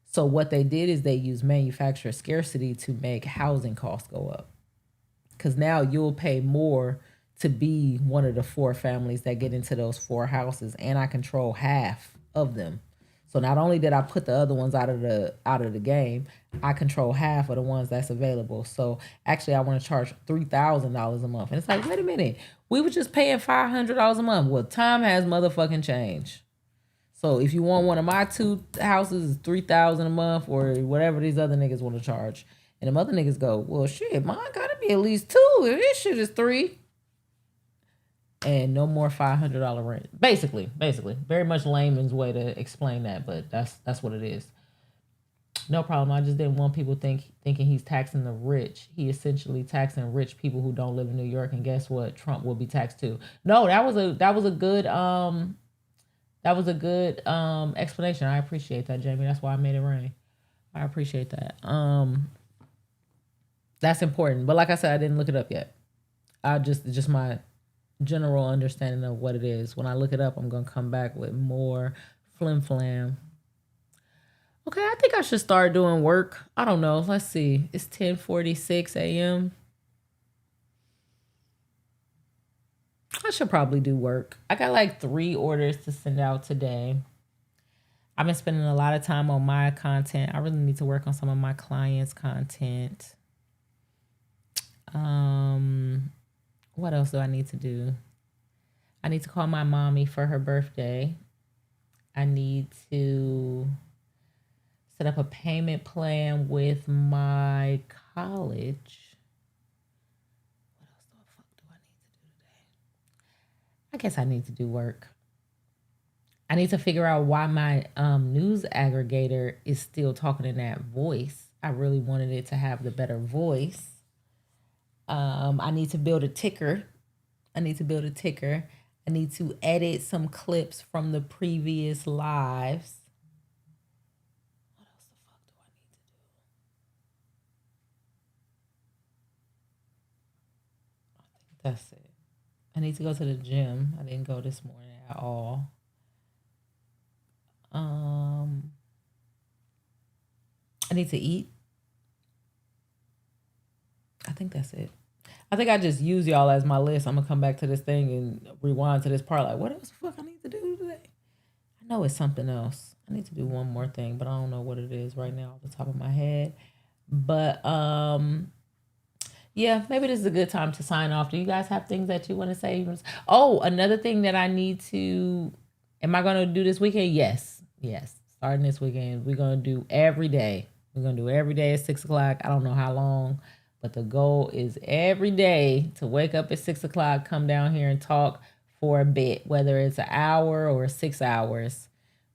Speaker 1: So what they did is they used manufacturer scarcity to make housing costs go up. Because now you'll pay more to be one of the 4 families that get into those 4 houses, and I control half of them. So not only did I put the other ones out of the game, I control half of the ones that's available. So actually I want to charge $3,000 a month. And it's like, wait a minute, we were just paying $500 a month. Well, time has motherfucking changed. So if you want one of my 2 houses, it's $3,000 a month or whatever these other niggas want to charge. And them other niggas go, well, shit, mine gotta be at least 2. If this shit is 3. And no more $500 rent. Basically. Very much layman's way to explain that, but that's what it is. No problem. I just didn't want people thinking he's taxing the rich. He essentially taxing rich people who don't live in New York. And guess what? Trump will be taxed too. No, that was a good explanation. I appreciate that, Jamie. That's why I made it rain. I appreciate that. That's important. But like I said, I didn't look it up yet. Just my general understanding of what it is. When I look it up, I'm going to come back with more flim flam. Okay, I think I should start doing work. I don't know. Let's see. It's 10:46 a.m. I should probably do work. I got like 3 orders to send out today. I've been spending a lot of time on my content. I really need to work on some of my clients' content. What else do I need to do? I need to call my mommy for her birthday. I need to set up a payment plan with my college. What else the fuck do I need to do today? I guess I need to do work. I need to figure out why my news aggregator is still talking in that voice. I really wanted it to have the better voice. I need to build a ticker. I need to edit some clips from the previous lives. What else the fuck do I need to do? I think that's it. I need to go to the gym. I didn't go this morning at all. I need to eat. I think that's it. I think I just use y'all as my list. I'm going to come back to this thing and rewind to this part. Like, what else the fuck I need to do today? I know it's something else. I need to do one more thing, but I don't know what it is right now off the top of my head. But yeah, maybe this is a good time to sign off. Do you guys have things that you want to say? Oh, another thing that I need to, am I going to do this weekend? Yes. Starting this weekend, we're going to do every day. We're going to do every day at 6 o'clock. I don't know how long, but the goal is every day to wake up at 6 o'clock, come down here and talk for a bit, whether it's an hour or 6 hours.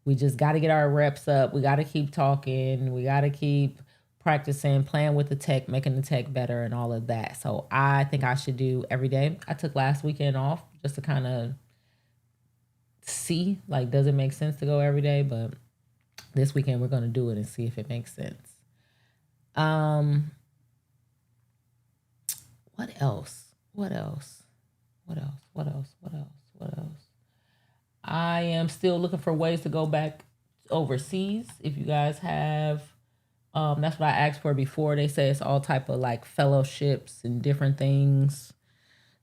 Speaker 1: We just got to get our reps up. We got to keep talking. We got to keep practicing, playing with the tech, making the tech better and all of that. So I think I should do every day. I took last weekend off just to kind of see, like, does it make sense to go every day? But this weekend we're going to do it and see if it makes sense. What else? I am still looking for ways to go back overseas. If you guys have, that's what I asked for before. They say it's all type of like fellowships and different things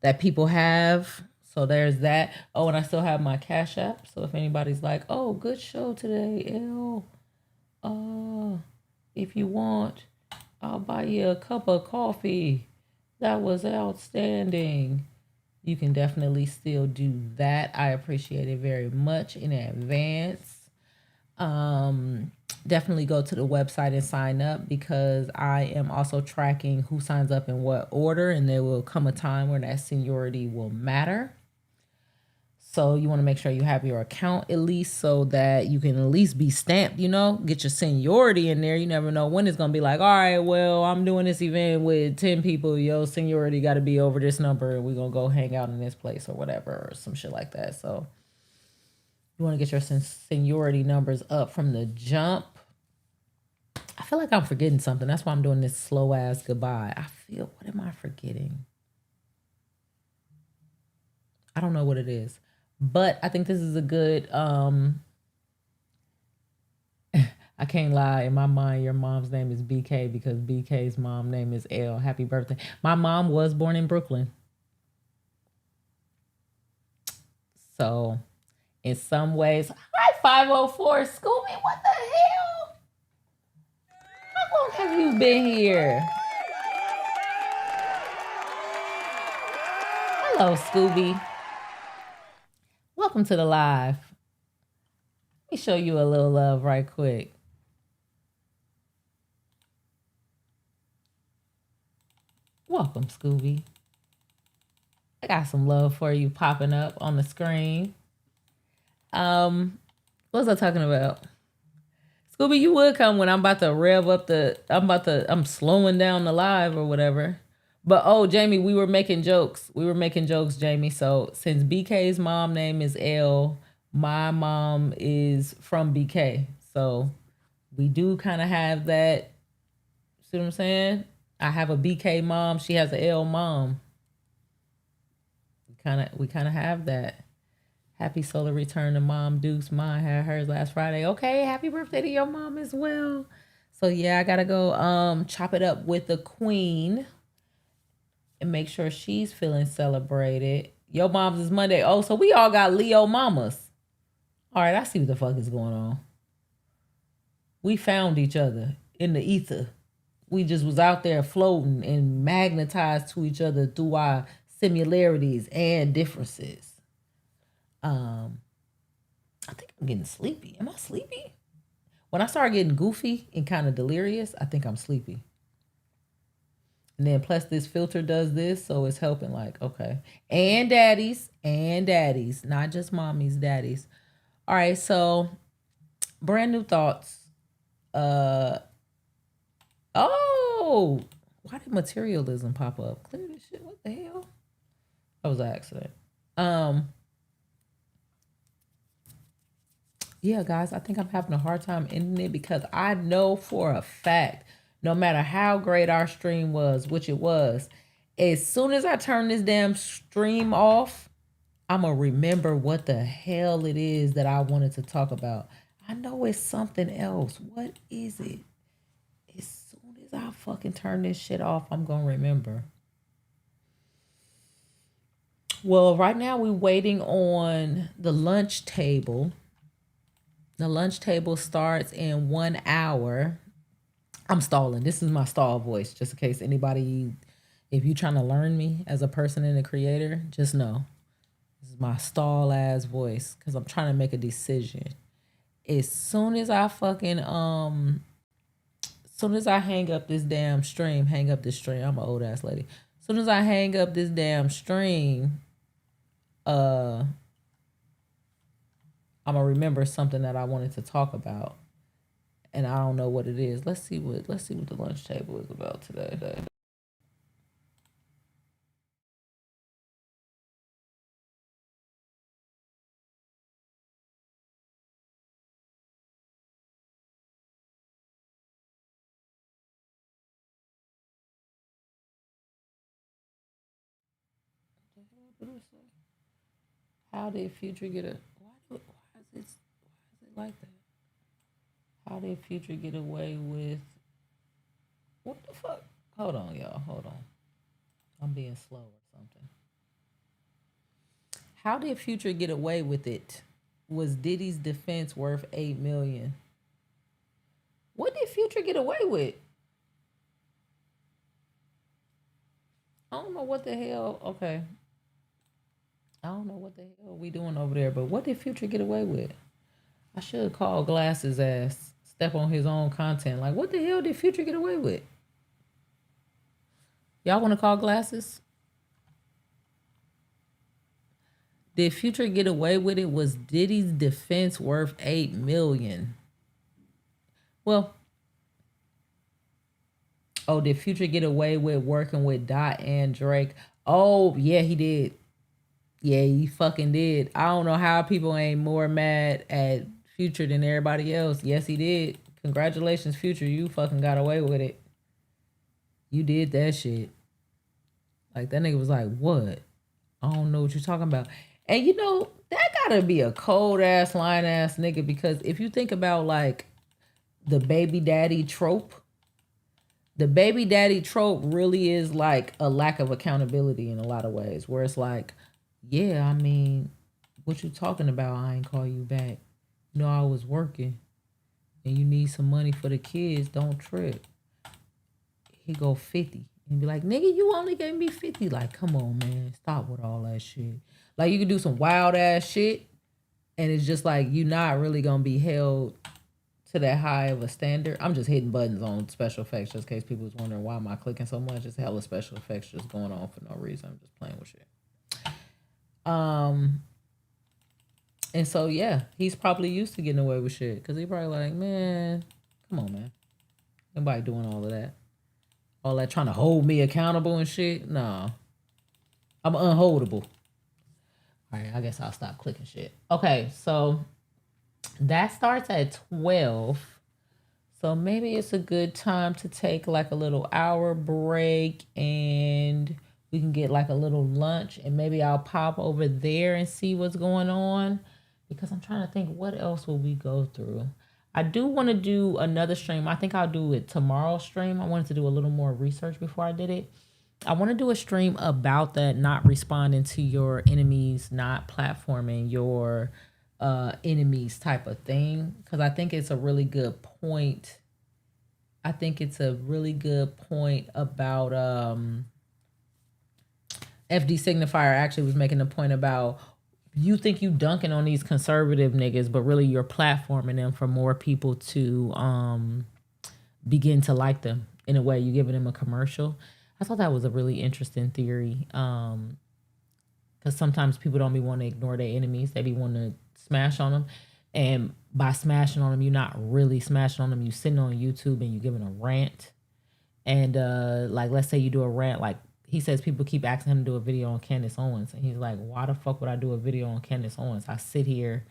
Speaker 1: that people have. So there's that. Oh, and I still have my Cash App. So if anybody's like, oh, good show today, if you want, I'll buy you a cup of coffee. That was outstanding. You can definitely still do that. I appreciate it very much in advance. Definitely go to the website and sign up, because I am also tracking who signs up in what order, and there will come a time where that seniority will matter. So you want to make sure you have your account at least, so that you can at least be stamped, get your seniority in there. You never know when it's going to be like, all right, well, I'm doing this event with 10 people. Your seniority got to be over this number, and we're going to go hang out in this place or whatever, or some shit like that. So you want to get your seniority numbers up from the jump. I feel like I'm forgetting something. That's why I'm doing this slow ass goodbye. What am I forgetting? I don't know what it is. But I think this is a good, I can't lie. In my mind, your mom's name is BK because BK's mom name is L. Happy birthday. My mom was born in Brooklyn. So in some ways, hi 504 Scooby, what the hell? How long have you been here? Hello, Scooby. Welcome to the live. Let me show you a little love right quick. Welcome, Scooby. I got some love for you popping up on the screen. What was I talking about? Scooby, you would come when I'm about to rev up I'm slowing down the live or whatever. But oh, Jamie, we were making jokes. Jamie. So since BK's mom name is L, my mom is from BK. So we do kind of have that. See what I'm saying? I have a BK mom. She has an L mom. We kind of have that. Happy solar return to Mom Dukes. Mine had hers last Friday. Okay, happy birthday to your mom as well. So yeah, I gotta go chop it up with the queen and make sure she's feeling celebrated. Your mom's is Monday. Oh, so we all got Leo mamas. All right, I see what the fuck is going on. We found each other in the ether. We just was out there floating and magnetized to each other through our similarities and differences. I think I'm getting sleepy. Am I sleepy? When I start getting goofy and kind of delirious, I think I'm sleepy. And then plus this filter does this, so it's helping, like, okay. And daddies, not just mommies, daddies. All right, so brand new thoughts. Oh, why did materialism pop up? Clear this shit, what the hell? That was an accident. Yeah, guys, I think I'm having a hard time ending it because I know for a fact, no matter how great our stream was, which it was, as soon as I turn this damn stream off, I'm going to remember what the hell it is that I wanted to talk about. I know it's something else. What is it? As soon as I fucking turn this shit off, I'm going to remember. Well, right now we're waiting on the lunch table. The lunch table starts in 1 hour. I'm stalling. This is my stall voice, just in case anybody, if you trying to learn me as a person and a creator, just know this is my stall ass voice because I'm trying to make a decision. As soon as I fucking soon as I hang up this damn stream, I'm an old ass lady. As soon as I hang up this damn stream, I'm gonna remember something that I wanted to talk about, and I don't know what it is. Let's see what the lunch table is about today. How did Future get a? Why is it like that? How did Future get away with? What the fuck? Hold on, y'all. Hold on. I'm being slow or something. How did Future get away with it? Was Diddy's defense worth $8 million? What did Future get away with? I don't know what the hell. Okay. I don't know what the hell we doing over there, but what did Future get away with? I should call Glasses ass, step on his own content. Like, what the hell did Future get away with? Y'all want to call Glasses? Did Future get away with it? Was Diddy's defense worth $8 million? Well, oh, did Future get away with working with Dot and Drake? Oh, yeah, he did. Yeah, he fucking did. I don't know how people ain't more mad at Future than everybody else. Yes, he did. Congratulations, Future. You fucking got away with it. You did that shit. Like, that nigga was like, what? I don't know what you're talking about. And you know, that gotta be a cold ass, line ass nigga, because if you think about like the baby daddy trope, really is like a lack of accountability in a lot of ways, where it's like, yeah, I mean, what you talking about? I ain't call you back. You know, I was working and you need some money for the kids. Don't trip. He go 50 and be like, nigga, you only gave me 50. Like, come on, man. Stop with all that shit. Like, you can do some wild ass shit and it's just like, you're not really going to be held to that high of a standard. I'm just hitting buttons on special effects just in case people was wondering why am I clicking so much. It's hella special effects just going on for no reason. I'm just playing with shit. And so yeah, he's probably used to getting away with shit because he probably like, man, come on, man. Nobody doing all of that. All that trying to hold me accountable and shit. No. I'm unholdable. All right, I guess I'll stop clicking shit. Okay, so that starts at 12. So maybe it's a good time to take like a little hour break and we can get like a little lunch and maybe I'll pop over there and see what's going on because I'm trying to think what else will we go through. I do want to do another stream. I think I'll do it tomorrow's stream. I wanted to do a little more research before I did it. I want to do a stream about that, not responding to your enemies, not platforming your enemies type of thing. Because I think it's a really good point. I think it's a really good point about FD Signifier actually was making a point about you think you dunking on these conservative niggas, but really you're platforming them for more people to begin to like them in a way. You're giving them a commercial. I thought that was a really interesting theory because sometimes people don't be wanting to ignore their enemies. They be wanting to smash on them. And by smashing on them, you're not really smashing on them. You sitting on YouTube and you giving a rant. And like, let's say you do a rant, like he says people keep asking him to do a video on Candace Owens. And he's like, why the fuck would I do a video on Candace Owens? I sit here,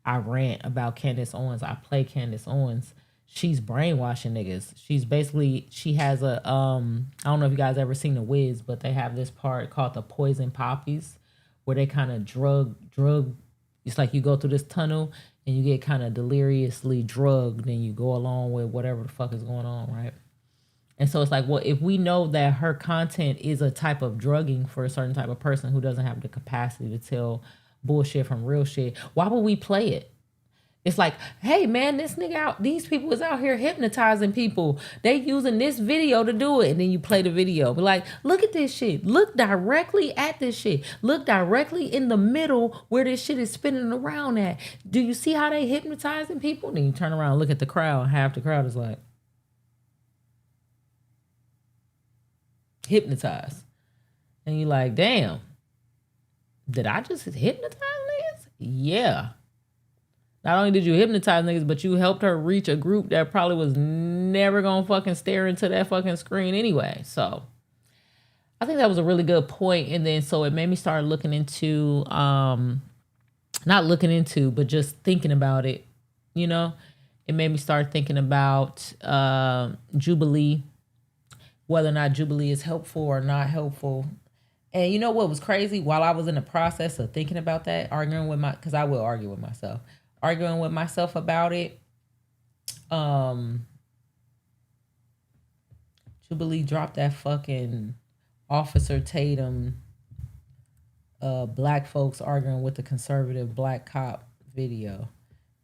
Speaker 1: I rant about Candace Owens. I play Candace Owens. She's brainwashing niggas. She's basically, she has a, I don't know if you guys ever seen The Wiz, but they have this part called the Poison Poppies where they kind of drug, it's like you go through this tunnel and you get kind of deliriously drugged and you go along with whatever the fuck is going on, right? And so it's like, well, if we know that her content is a type of drugging for a certain type of person who doesn't have the capacity to tell bullshit from real shit, why would we play it? It's like, hey man, these people is out here hypnotizing people. They using this video to do it. And then you play the video. Be like, look at this shit. Look directly at this shit. Look directly in the middle where this shit is spinning around at. Do you see how they hypnotizing people? Then you turn around and look at the crowd. Half the crowd is like, hypnotized. And you're like, damn, did I just hypnotize niggas? Yeah. Not only did you hypnotize niggas, but you helped her reach a group that probably was never gonna fucking stare into that fucking screen anyway. So I think that was a really good point. And then so it made me start looking into, not looking into, but just thinking about it, you know? It made me start thinking about Jubilee, whether or not Jubilee is helpful or not helpful. And you know what was crazy? While I was in the process of thinking about that, because I will argue with myself, about it, Jubilee dropped that fucking Officer Tatum, black folks arguing with the conservative black cop video.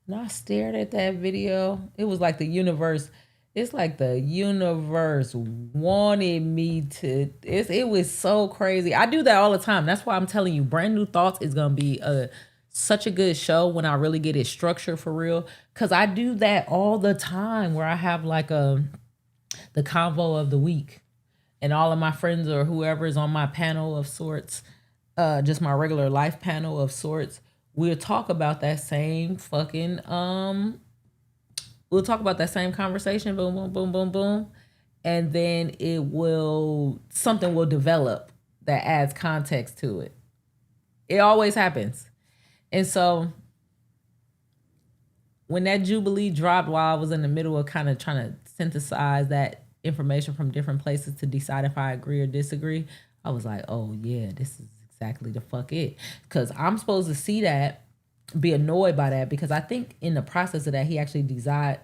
Speaker 1: And I stared at that video. It was like the universe. It's like the universe wanted me to. It was so crazy. I do that all the time. That's why I'm telling you, Brand New Thoughts is gonna be such a good show when I really get it structured for real. Cause I do that all the time where I have like the convo of the week, and all of my friends or whoever is on my panel of sorts, just my regular life panel of sorts, we'll talk about that same fucking we'll talk about that same conversation, boom, boom, boom, boom, boom. And then something will develop that adds context to it. It always happens. And so when that Jubilee dropped, while I was in the middle of kind of trying to synthesize that information from different places to decide if I agree or disagree, I was like, oh yeah, this is exactly the fuck it. Because I'm supposed to see that, be annoyed by that, because I think in the process of that, he actually denied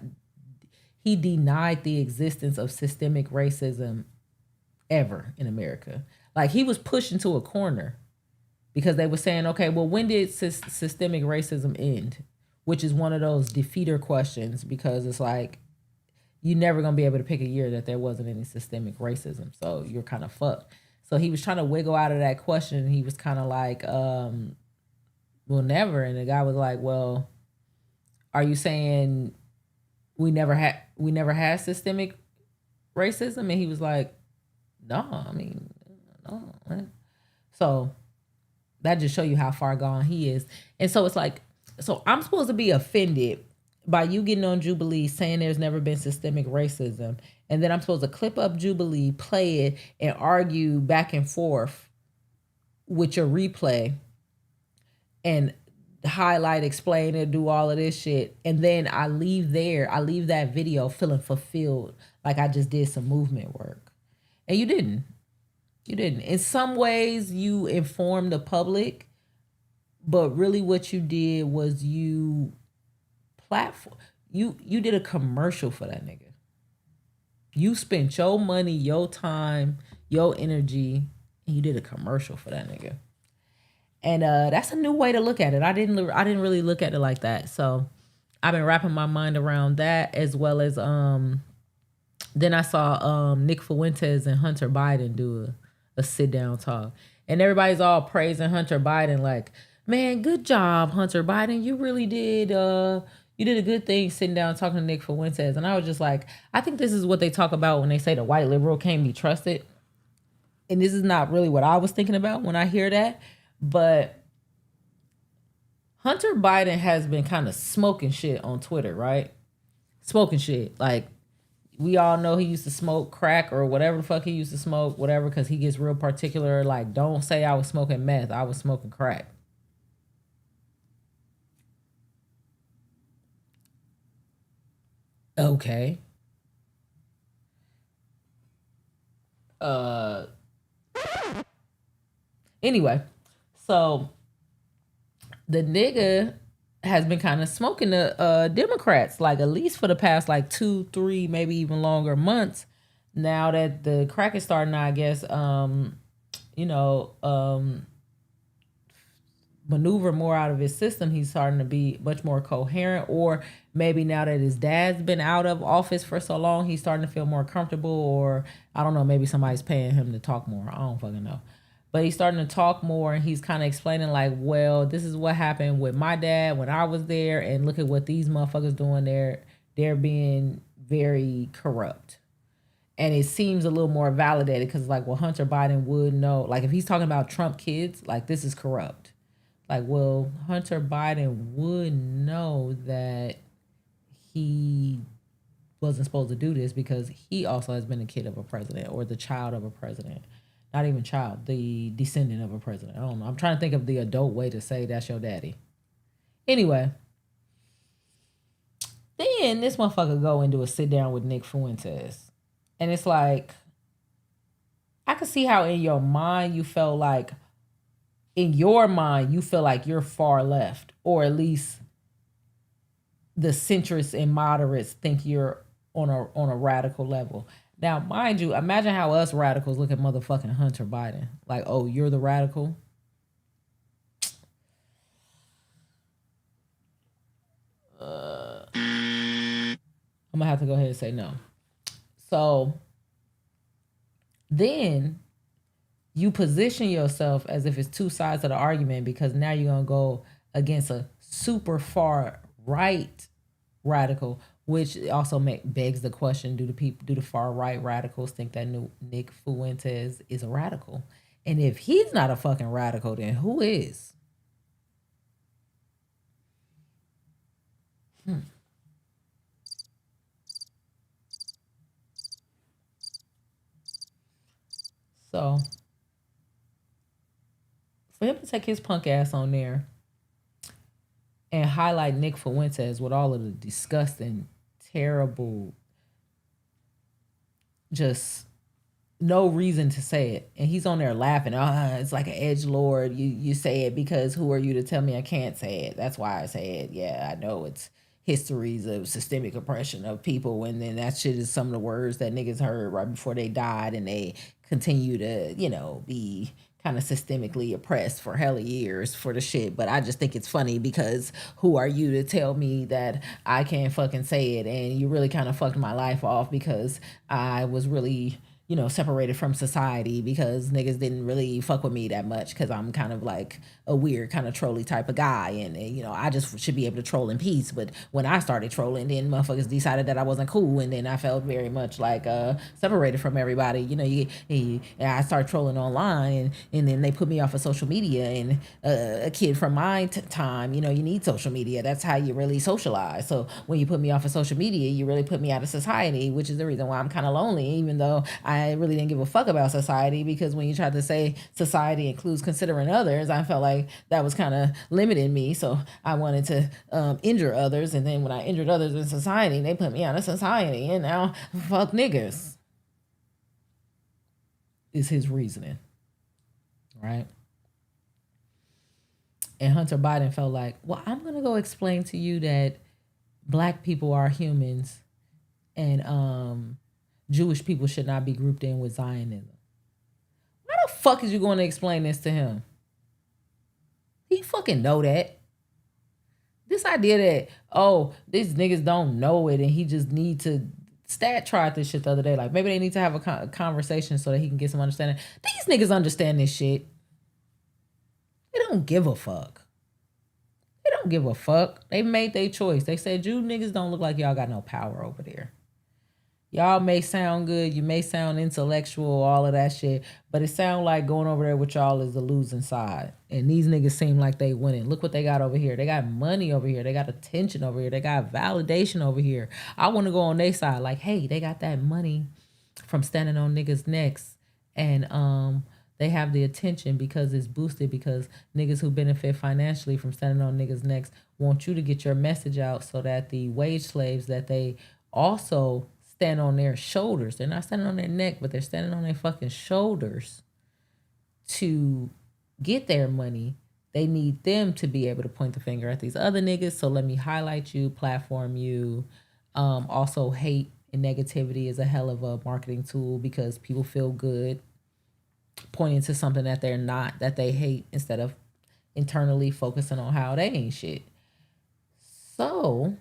Speaker 1: the existence of systemic racism ever in America. Like, he was pushed into a corner because they were saying, okay, well, when did systemic racism end? Which is one of those defeater questions, because it's like, you're never going to be able to pick a year that there wasn't any systemic racism. So you're kind of fucked. So he was trying to wiggle out of that question. He was kind of like, well, never. And the guy was like, well, are you saying we never had systemic racism? And he was like, no, I mean, no. So that just show you how far gone he is. And so it's like, so I'm supposed to be offended by you getting on Jubilee saying there's never been systemic racism. And then I'm supposed to clip up Jubilee, play it, and argue back and forth with your replay and highlight, explain it, do all of this shit. And then I leave that video feeling fulfilled, like I just did some movement work. And you didn't. In some ways, you informed the public, but really what you did was you did a commercial for that nigga. You spent your money, your time, your energy, and you did a commercial for that nigga. And that's a new way to look at it. I didn't really look at it like that. So I've been wrapping my mind around that, as well as then I saw Nick Fuentes and Hunter Biden do a sit down talk. And everybody's all praising Hunter Biden, like, man, good job, Hunter Biden. You really did you did a good thing sitting down talking to Nick Fuentes. And I was just like, I think this is what they talk about when they say the white liberal can't be trusted. And this is not really what I was thinking about when I hear that. But Hunter Biden has been kind of smoking shit on Twitter, right? Smoking shit. Like, we all know he used to smoke crack or whatever the fuck he used to smoke, whatever, because he gets real particular. Like, don't say I was smoking meth. I was smoking crack. Okay. Anyway, so the nigga has been kind of smoking the Democrats, like at least for the past like 2, 3, maybe even longer months. Now that the crack is starting, I guess, maneuver more out of his system, he's starting to be much more coherent. Or maybe now that his dad's been out of office for so long, he's starting to feel more comfortable. Or I don't know, maybe somebody's paying him to talk more. I don't fucking know. But he's starting to talk more, and he's kind of explaining like, well, this is what happened with my dad when I was there, and look at what these motherfuckers doing there. They're being very corrupt. And it seems a little more validated because like, well, Hunter Biden would know. Like if he's talking about Trump kids, like this is corrupt. Like, well, Hunter Biden would know that he wasn't supposed to do this because he also has been a kid of a president or the child of a president. Not even child, the descendant of a president. I don't know. I'm trying to think of the adult way to say that's your daddy. Anyway, then this motherfucker go and do a sit down with Nick Fuentes. And it's like, I could see how in your mind you felt like, in your mind, you feel like you're far left, or at least the centrists and moderates think you're on a radical level. Now, mind you, imagine how us radicals look at motherfucking Hunter Biden. Like, oh, you're the radical? I'm gonna have to go ahead and say no. So then you position yourself as if it's two sides of the argument, because now you're going to go against a super far right radical, which also begs the question, do the far right radicals think that Nick Fuentes is a radical? And if he's not a fucking radical, then who is? So for him to take his punk ass on there and highlight Nick Fuentes with all of the disgusting, terrible, just no reason to say it. And he's on there laughing. It's like an edgelord. You say it because who are you to tell me I can't say it? That's why I say it. Yeah, I know it's histories of systemic oppression of people, and then that shit is some of the words that niggas heard right before they died, and they continue to, be kind of systemically oppressed for hella years for the shit. But I just think it's funny because who are you to tell me that I can't fucking say it? And you really kind of fucked my life off because I was really, separated from society because niggas didn't really fuck with me that much because I'm kind of like a weird kind of trolly type of guy. And I just should be able to troll in peace. But when I started trolling, then motherfuckers decided that I wasn't cool. And then I felt very much like separated from everybody. I started trolling online, and then they put me off of social media. And a kid from my time, you need social media. That's how you really socialize. So when you put me off of social media, you really put me out of society, which is the reason why I'm kind of lonely, even though I really didn't give a fuck about society, because when you tried to say society includes considering others, I felt like that was kind of limiting me. So I wanted to injure others. And then when I injured others in society, they put me out of society. And now, fuck niggas, is his reasoning. Right? And Hunter Biden felt like, well, I'm going to go explain to you that black people are humans and Jewish people should not be grouped in with Zionism. Why the fuck is you going to explain this to him? He fucking know that. This idea that, oh, these niggas don't know it and he just need to... Stat tried this shit the other day. Like, maybe they need to have a conversation so that he can get some understanding. These niggas understand this shit. They don't give a fuck. They don't give a fuck. They made their choice. They said, you niggas don't look like y'all got no power over there. Y'all may sound good. You may sound intellectual, all of that shit. But it sound like going over there with y'all is the losing side. And these niggas seem like they winning. Look what they got over here. They got money over here. They got attention over here. They got validation over here. I want to go on their side. Like, hey, they got that money from standing on niggas' necks. And they have the attention because it's boosted, because niggas who benefit financially from standing on niggas' necks want you to get your message out so that the wage slaves that they also stand on their shoulders. They're not standing on their neck, but they're standing on their fucking shoulders to get their money. They need them to be able to point the finger at these other niggas. So let me highlight you, platform you. Also, hate and negativity is a hell of a marketing tool because people feel good pointing to something that they're not, that they hate, instead of internally focusing on how they ain't shit. So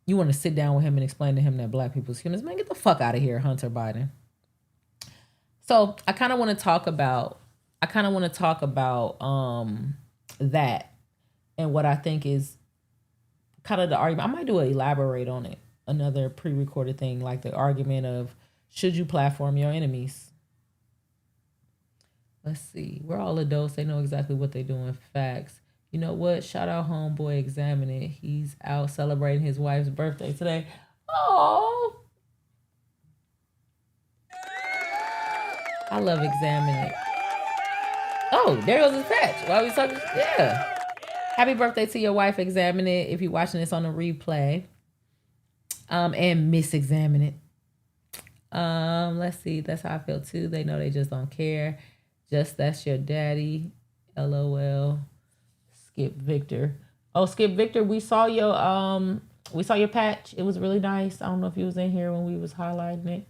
Speaker 1: you want to sit down with him and explain to him that black people's humans? Man, get the fuck out of here, Hunter Biden. So I kind of want to talk about that and what I think is kind of the argument. I might do elaborate on it. Another pre-recorded thing, like the argument of, should you platform your enemies? Let's see. We're all adults. They know exactly what they're doing. Facts. You know what? Shout out homeboy Examine It. He's out celebrating his wife's birthday today. Oh, I love Examine It. Oh, there goes his patch. While we talking, yeah. Happy birthday to your wife, Examine It. If you're watching this on a replay, and Miss Examine It. Let's see. That's how I feel too. They know they just don't care. Just that's your daddy. LOL. Skip Victor. Oh, Skip Victor, we saw your patch. It was really nice. I don't know if you was in here when we was highlighting it.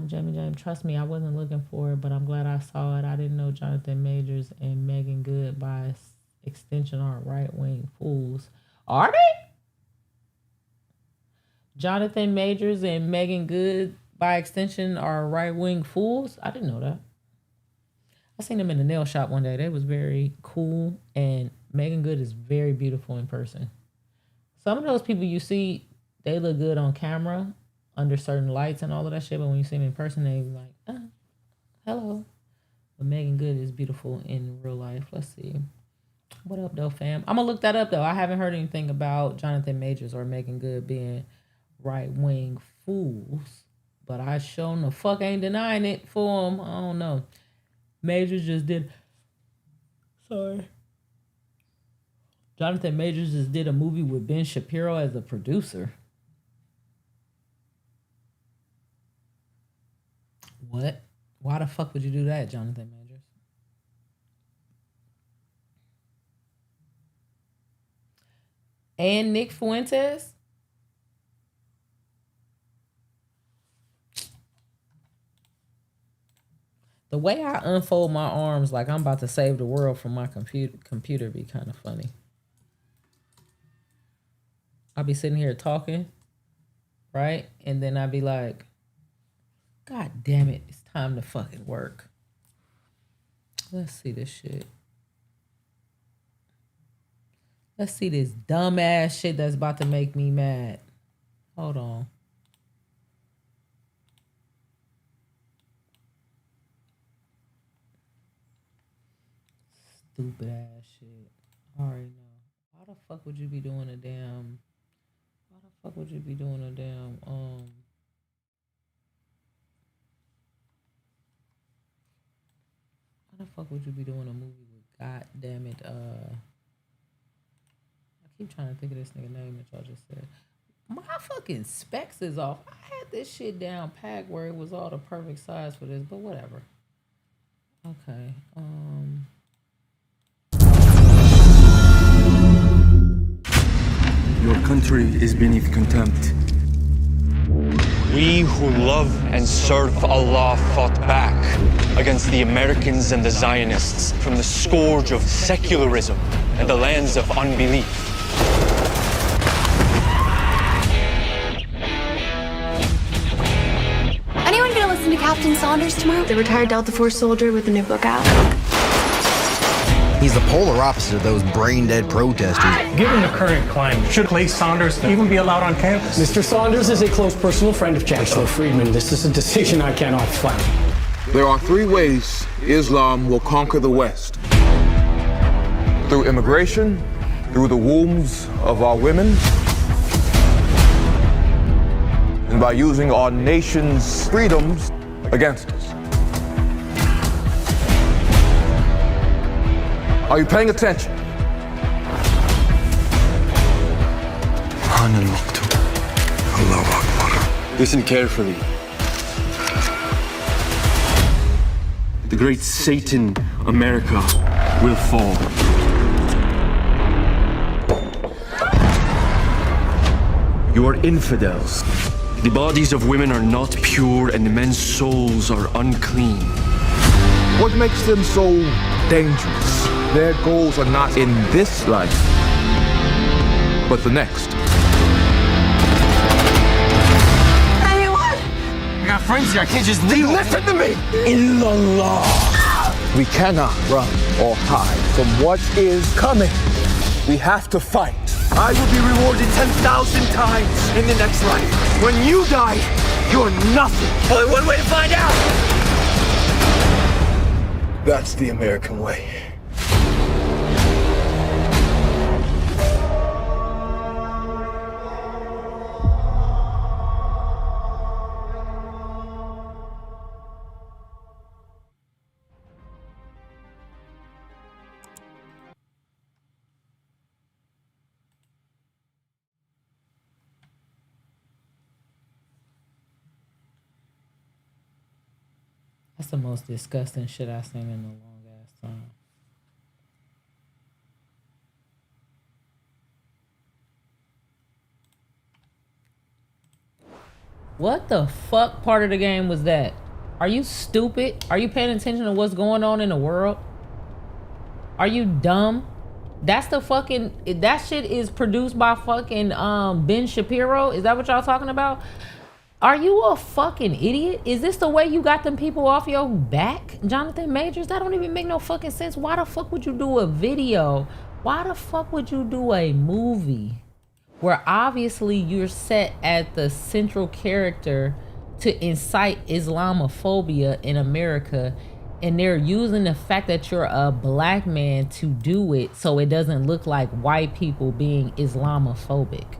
Speaker 1: Jamie James, trust me, I wasn't looking for it, but I'm glad I saw it. I didn't know Jonathan Majors and Megan Good by extension are right-wing fools. Are they? Jonathan Majors and Megan Good by extension are right-wing fools? I didn't know that. I seen them in the nail shop one day. They was very cool, and Megan Good is very beautiful in person. Some of those people you see, they look good on camera under certain lights and all of that shit, but when you see them in person, they like, hello. But Megan Good is beautiful in real life. Let's see. What up, though, fam? I'm gonna look that up, though. I haven't heard anything about Jonathan Majors or Megan Good being right-wing fools, but I sure the fuck ain't denying it for them. I don't know. Majors just did. Sorry. Jonathan Majors just did a movie with Ben Shapiro as a producer. What? Why the fuck would you do that, Jonathan Majors? And Nick Fuentes? The way I unfold my arms like I'm about to save the world from my computer be kind of funny. I'll be sitting here talking, right? And then I'll be like, God damn it, it's time to fucking work. Let's see this shit. Let's see this dumbass shit that's about to make me mad. Hold on. Stupid ass shit. I already know. Why the fuck would you be doing a damn... Why the fuck would you be doing a damn... Why the fuck would you be doing a movie with, God damn it, I keep trying to think of this nigga name that y'all just said. My fucking specs is off. I had this shit down packed where it was all the perfect size for this, but whatever. Okay,
Speaker 10: Your country is beneath contempt.
Speaker 11: We who love and serve Allah fought back against the Americans and the Zionists from the scourge of secularism and the lands of unbelief.
Speaker 12: Anyone gonna listen to Captain Saunders tomorrow? The retired Delta Force soldier with a new book out.
Speaker 13: He's the polar opposite of those brain-dead protesters.
Speaker 14: Given the current climate, should Clay Saunders even be allowed on campus?
Speaker 15: Mr. Saunders is a close personal friend of Chancellor Friedman. This is a decision I cannot fight.
Speaker 16: There are three ways Islam will conquer the West. Through immigration, through the wombs of our women, and by using our nation's freedoms against us. Are you paying attention?
Speaker 10: Listen carefully. The great Satan, America, will fall. You are infidels. The bodies of women are not pure and the men's souls are unclean.
Speaker 16: What makes them so dangerous? Their goals are not in this life, but the next.
Speaker 10: Anyone? I got friends here. I can't just leave.
Speaker 16: Listen to me!
Speaker 10: In the law.
Speaker 16: We cannot run or hide from what is coming. We have to fight.
Speaker 10: I will be rewarded 10,000 times in the next life. When you die, you're nothing. Only one way to find out.
Speaker 16: That's the American way.
Speaker 1: That's the most disgusting shit I've seen in a long ass time. What the fuck part of the game was that? Are you stupid? Are you paying attention to what's going on in the world? Are you dumb? That's the fucking, that shit is produced by fucking Ben Shapiro. Is that what y'all talking about? Are you a fucking idiot? Is this the way you got them people off your back, Jonathan Majors? That don't even make no fucking sense. Why the fuck would you do a video? Why the fuck would you do a movie where obviously you're set as the central character to incite Islamophobia in America, and they're using the fact that you're a black man to do it so it doesn't look like white people being Islamophobic?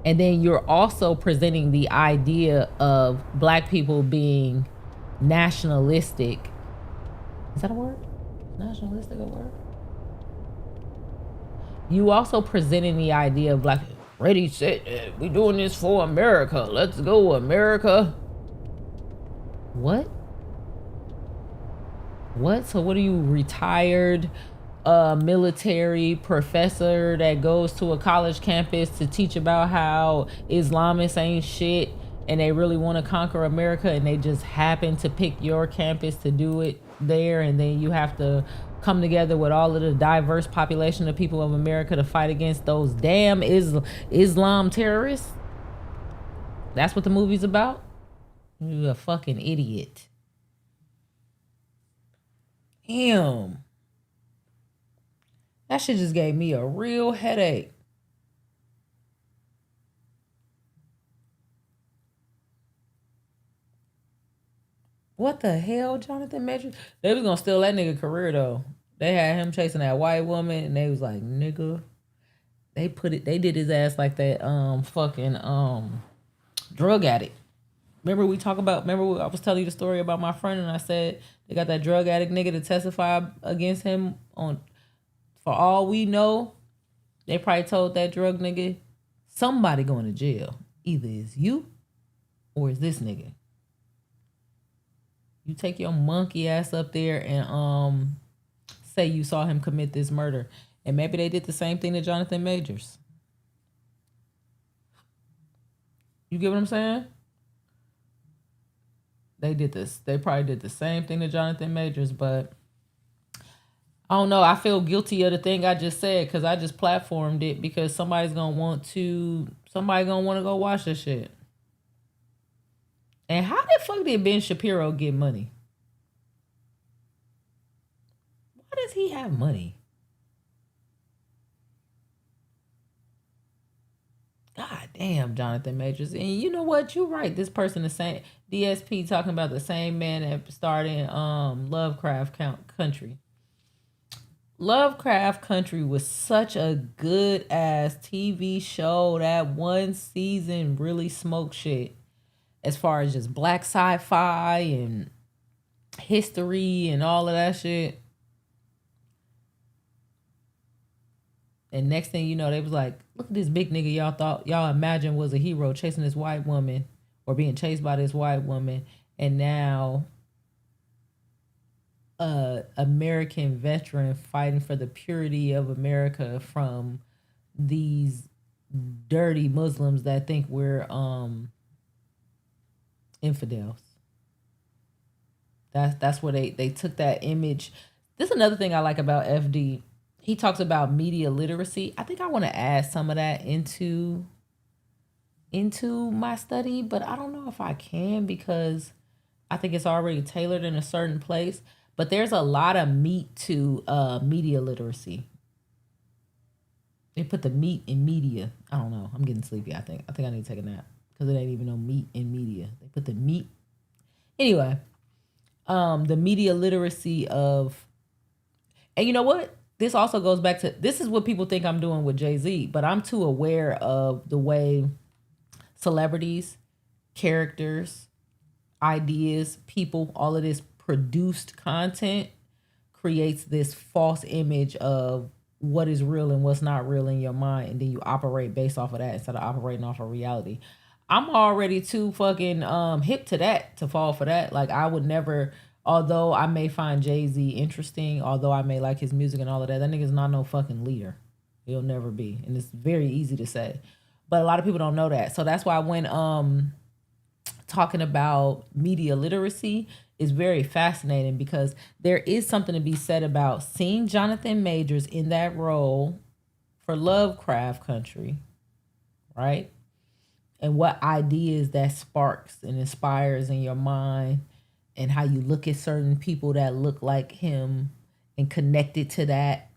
Speaker 1: And then you're also presenting the idea of black people being nationalistic. Is that a word? Nationalistic a word? You also presenting the idea of black, ready, set, we doing this for America. Let's go, America. What? What? So what are you, retired military professor that goes to a college campus to teach about how Islamists ain't shit and they really want to conquer America, and they just happen to pick your campus to do it there, and then you have to come together with all of the diverse population of people of America to fight against those damn Islam terrorists? That's what the movie's about? You're a fucking idiot. Damn. That shit just gave me a real headache. What the hell, Jonathan Majors? They was gonna steal that nigga career though. They had him chasing that white woman, and they was like, nigga. They did his ass like that fucking drug addict. Remember I was telling you the story about my friend, and I said they got that drug addict nigga to testify against him on. For all we know, they probably told that drug nigga, somebody going to jail. Either it's you or it's this nigga. You take your monkey ass up there and say you saw him commit this murder. And maybe they did the same thing to Jonathan Majors. You get what I'm saying? They probably did the same thing to Jonathan Majors, but I don't know. I feel guilty of the thing I just said because I just platformed it because somebody's gonna want to go watch this shit. And how the fuck did Ben Shapiro get money? Why does he have money? God damn, Jonathan Majors. And you know what? You're right. This person, the same DSP, talking about the same man that started Lovecraft Country. Lovecraft Country was such a good ass TV show. That one season really smoked shit as far as just black sci-fi and history and all of that shit. And next thing you know, they was like, look at this big nigga y'all imagined was a hero chasing this white woman or being chased by this white woman. And now American veteran fighting for the purity of America from these dirty Muslims that think we're infidels. That's where they took that image. This is another thing I like about FD. He talks about media literacy. I think I want to add some of that into my study, but I don't know if I can because I think it's already tailored in a certain place. But there's a lot of meat to media literacy. They put the meat in media. I don't know. I'm getting sleepy, I think. I think I need to take a nap because it ain't even no meat in media. They put the meat. Anyway, the media literacy of, and you know what? This also goes back to, this is what people think I'm doing with Jay-Z, but I'm too aware of the way celebrities, characters, ideas, people, all of this produced content creates this false image of what is real and what's not real in your mind, and then you operate based off of that instead of operating off of reality. I'm already too fucking hip to that to fall for that. Like, I would never, although I may find Jay-Z interesting, although I may like his music and all of that nigga's not no fucking leader. He'll never be. And it's very easy to say. But a lot of people don't know that. So that's why when talking about media literacy is very fascinating, because there is something to be said about seeing Jonathan Majors in that role for Lovecraft Country, right? And what ideas that sparks and inspires in your mind, and how you look at certain people that look like him and connect it to that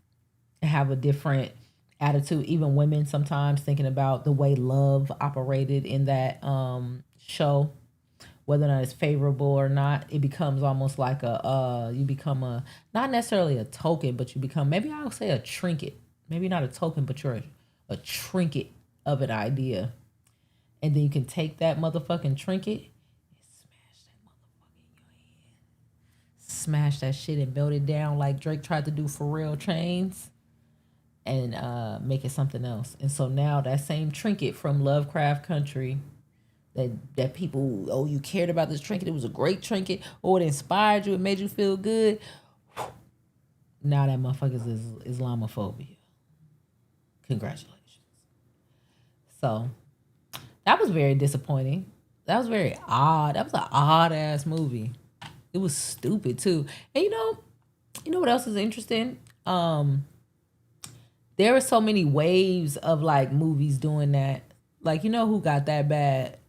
Speaker 1: and have a different attitude. Even women sometimes thinking about the way love operated in that show, whether or not it's favorable or not, it becomes almost like you become a, not necessarily a token, but you become, maybe I'll say a trinket. Maybe not a token, but you're a trinket of an idea. And then you can take that motherfucking trinket and smash that shit and melt it down like Drake tried to do for real chains, and make it something else. And so now that same trinket from Lovecraft Country, that people, oh, you cared about this trinket, it was a great trinket, or it inspired you, it made you feel good. Now that motherfuckers is Islamophobia. Congratulations. So that was very disappointing. That was very odd. That was an odd ass movie. It was stupid too. And you know what else is interesting? There are so many waves of like movies doing that. Like, you know who got that bad?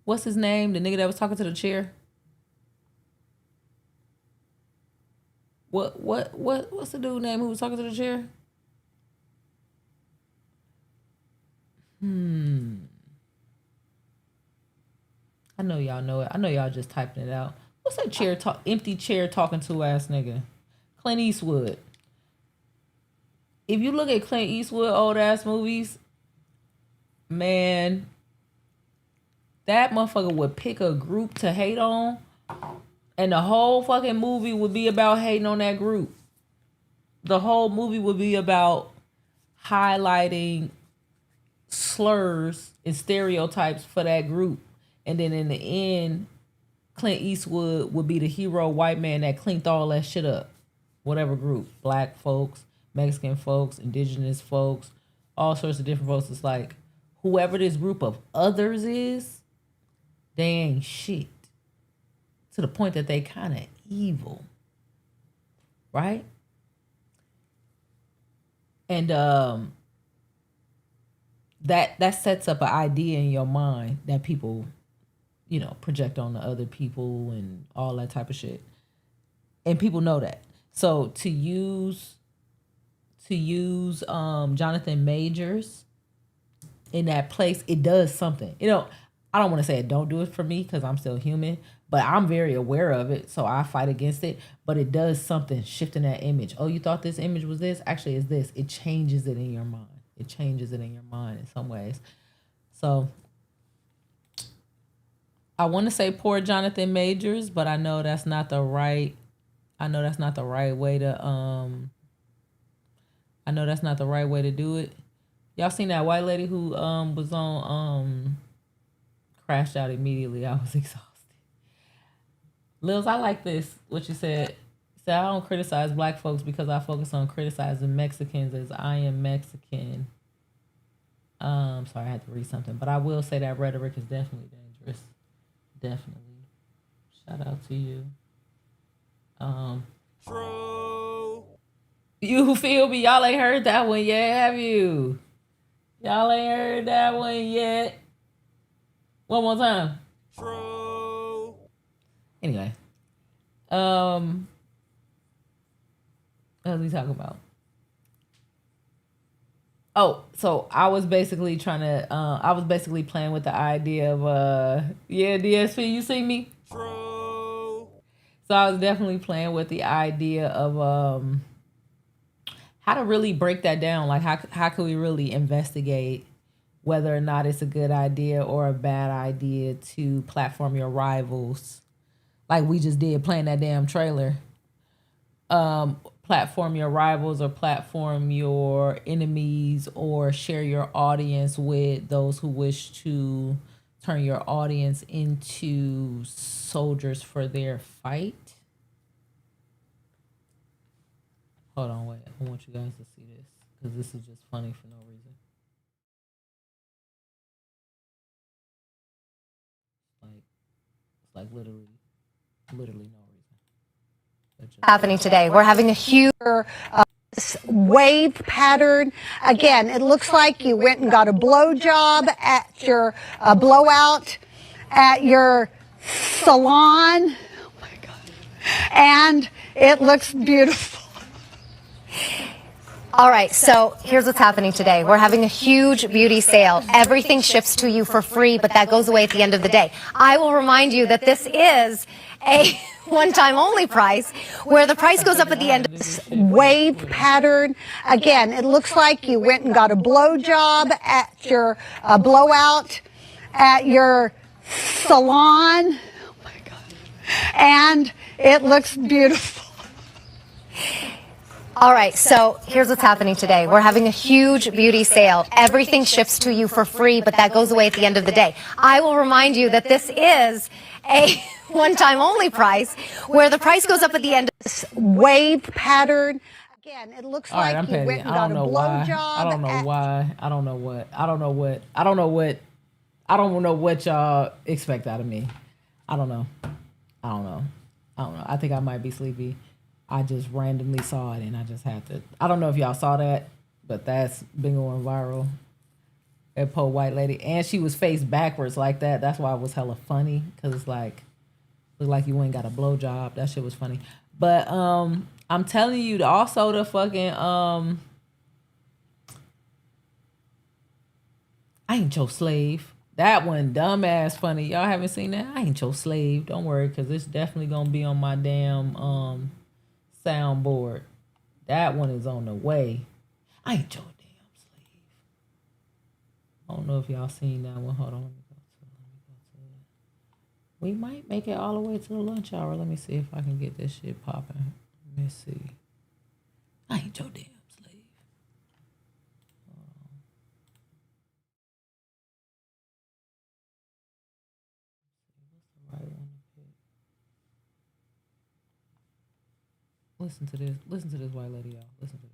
Speaker 1: What's his name? The nigga that was talking to the chair. What's the dude name who was talking to the chair? I know y'all know it. I know y'all just typing it out. What's that empty chair talking to ass nigga? Clint Eastwood. If you look at Clint Eastwood old ass movies, man, that motherfucker would pick a group to hate on, and the whole fucking movie would be about hating on that group. The whole movie would be about highlighting slurs and stereotypes for that group. And then in the end, Clint Eastwood would be the hero white man that cleaned all that shit up. Whatever group. Black folks, Mexican folks, indigenous folks, all sorts of different folks. It's like, whoever this group of others is, they ain't shit. To the point that they kind of evil. Right? And that sets up an idea in your mind that people, you know, project on the other people and all that type of shit. And people know that. So to use Jonathan Majors in that place, it does something. You know, I don't want to say it don't do it for me because I'm still human, but I'm very aware of it, so I fight against it. But it does something, shifting that image. Oh, you thought this image was this? Actually, it's this. It changes it in your mind. It changes it in your mind in some ways. So I want to say poor Jonathan Majors, but I know that's not the right. I know that's not the right way to. I know that's not the right way to do it. Y'all seen that white lady who was on crashed out immediately. I was exhausted. Lils, I like this. What you said. You said, I don't criticize black folks because I focus on criticizing Mexicans as I am Mexican. Sorry, I had to read something, but I will say that rhetoric is definitely dangerous. Definitely. Shout out to you. You feel me? Y'all ain't heard that one yet, have you? Y'all ain't heard that one yet. One more time. Anyway. What was we talking about? Oh, so I was basically trying to, I was basically playing with the idea of, yeah, DSP, you see me? So I was definitely playing with the idea of how to really break that down. Like, how can we really investigate whether or not it's a good idea or a bad idea to platform your rivals, like we just did playing that damn trailer. Platform your rivals or platform your enemies or share your audience with those who wish to turn your audience into soldiers for their fight. Hold on, wait. I want you guys to see this because this is just funny for no reason. It's like literally no reason.
Speaker 17: Happening today. We're having a huge wave pattern. Again, it looks like you went and got a blowjob at your blowout at your salon. Oh my God. And it looks beautiful. All right, so here's what's happening today. We're having a huge beauty sale. Everything ships to you for free, but that goes away at the end of the day. I will remind you that this is a one-time only price, where the price goes up at the end. Wave pattern. Again, it looks like you went and got a blowjob at your blowout at your salon. Oh my God. And it looks beautiful. All right, so here's what's happening today. We're having a huge beauty sale. Everything ships to you for free, but that goes away at the end of the day. I will remind you that this is a one-time only price, where the price goes up at the end. Wave pattern. Again, it looks
Speaker 1: All right,
Speaker 17: like
Speaker 1: I'm
Speaker 17: you
Speaker 1: petty.
Speaker 17: went and
Speaker 1: I
Speaker 17: got
Speaker 1: don't
Speaker 17: a
Speaker 1: know why.
Speaker 17: blowjob.
Speaker 1: I don't know why. I don't know what y'all expect out of me. I don't know. I think I might be sleepy. I just randomly saw it and I just had to. I don't know if y'all saw that, but that's been going viral. That poor white lady, and she was face backwards like that. That's why it was hella funny, because it's like, look like you ain't got a blowjob. That shit was funny. But I'm telling you, also the fucking I ain't your slave. That one dumbass funny. Y'all haven't seen that? I ain't your slave. Don't worry, because it's definitely gonna be on my damn soundboard. That one is on the way. I ain't your damn slave. I don't know if y'all seen that one. Hold on. Let me go to it. We might make it all the way to the lunch hour. Let me see if I can get this shit popping. Let me see. I ain't your damn slave. What's the right one to pick? Listen to this. Listen to this white lady, y'all. Listen to this.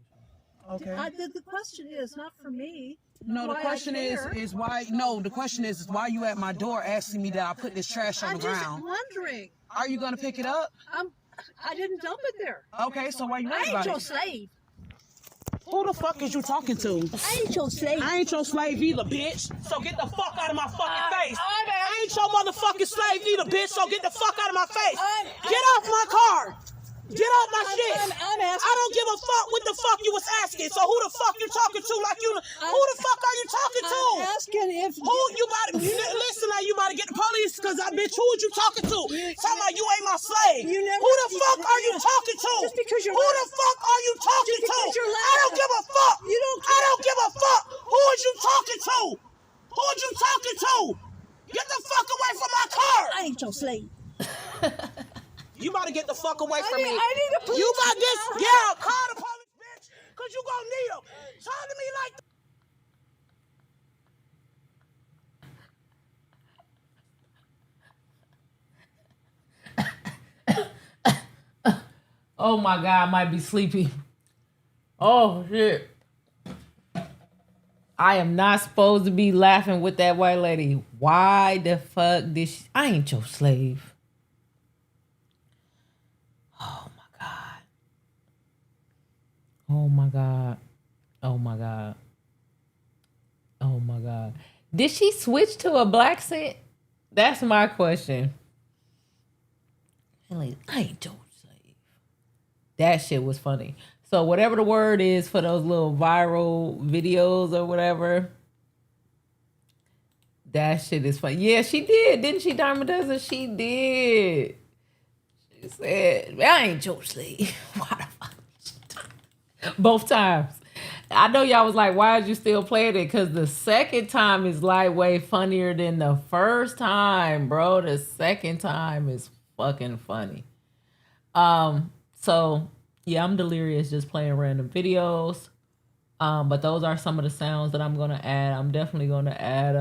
Speaker 18: Okay. The question is not for me.
Speaker 19: No, the question is why. No, the question is why you at my door asking me that I put this trash on the ground.
Speaker 18: I'm just wondering.
Speaker 19: Are you gonna pick it up?
Speaker 18: I didn't dump it there.
Speaker 19: Okay, so why you worried about it?
Speaker 18: I ain't your slave.
Speaker 19: Who the fuck is you talking to?
Speaker 18: I ain't your slave.
Speaker 19: I ain't your slave either, bitch. So get the fuck out of my fucking face. I ain't your motherfucking slave either, bitch. So get the fuck out of my face. Get off my car. Get off my shit. I don't give a fuck what the fuck you was asking. So who the fuck you talking to? Like you? Who the fuck are you talking to?
Speaker 18: I'm asking if
Speaker 19: who you about to listen. Like you about to get the police? Cause I bitch, who was you talking to? Talking about you ain't my slave. Who the fuck are you talking to?
Speaker 18: Just because you're
Speaker 19: who the fuck are you talking to? I don't give a fuck.
Speaker 18: You don't.
Speaker 19: I don't give a fuck. Who is you talking to? Who is you talking to? Get the fuck away from my car.
Speaker 18: I ain't your slave.
Speaker 19: You about to get the fuck away from me.
Speaker 18: I need a police.
Speaker 19: You about this? Yeah, call the police, bitch. Cause you gonna need them. Talk to me
Speaker 1: like. Oh my God, I might be sleepy. Oh shit. I am not supposed to be laughing with that white lady. Why the fuck did she? I ain't your slave. Oh my Oh my God. Oh my God. Oh my God. Did she switch to a black scent? That's my question. Like, I ain't George Slave. That shit was funny. So whatever the word is for those little viral videos or whatever, that shit is funny. Yeah, she did. Didn't she, Diamond Dozen? She did. She said, I ain't George Slave. Why the fuck? Both times. I know y'all was like, why is you still playing it? Because the second time is lightweight funnier than the first time, bro. The second time is fucking funny. So yeah, I'm delirious just playing random videos. But those are some of the sounds that I'm gonna add. I'm definitely gonna add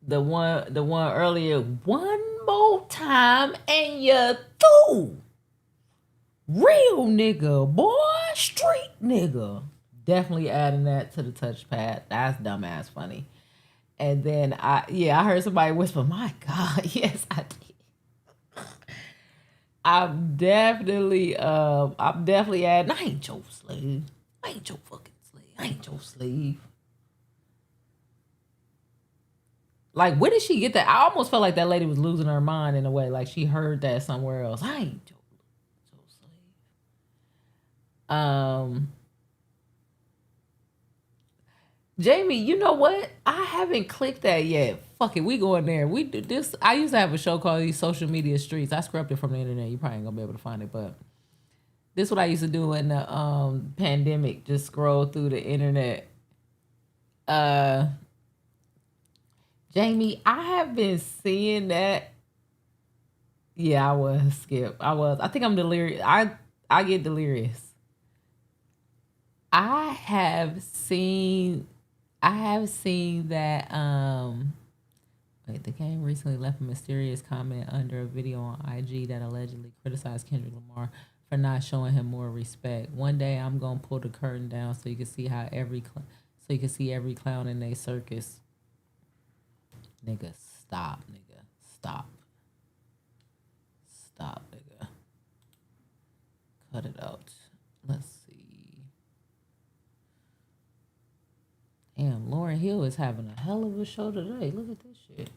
Speaker 1: the one earlier, one more time and you're through. Real nigga, boy, street nigga. Definitely adding that to the touchpad. That's dumbass funny. And then I heard somebody whisper, "My God, yes, I did." I'm definitely adding. I ain't your slave. I ain't your fucking slave. I ain't your slave. Like, where did she get that? I almost felt like that lady was losing her mind in a way. Like she heard that somewhere else. I ain't your Jamie, you know what? I haven't clicked that yet. Fuck it, we go in there. We do this. I used to have a show called These Social Media Streets. I scrubbed it from the internet. You probably ain't gonna be able to find it, but this is what I used to do in the pandemic. Just scroll through the internet. Jamie, I have been seeing that. Yeah, I was Skip. I think I'm delirious. I get delirious. I have seen that the game recently left a mysterious comment under a video on IG that allegedly criticized Kendrick Lamar for not showing him more respect. One day I'm gonna pull the curtain down so you can see how every clown in their circus. Nigga, stop, nigga. Stop. Stop, nigga. Cut it out. Let's see. Damn, Lauryn Hill is having a hell of a show today. Look at this shit.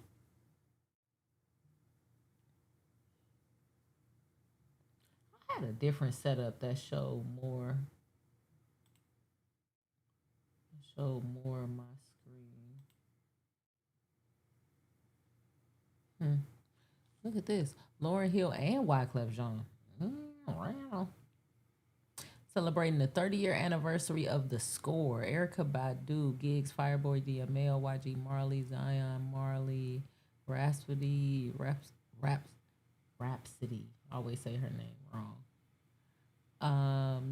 Speaker 1: I had a different setup that showed more of my screen. Look at this. Lauryn Hill and Wyclef Jean. Wow. Celebrating the 30-year anniversary of The Score. Erykah Badu, Giggs, Fireboy DML, YG Marley, Zion Marley, Rhapsody. I always say her name wrong.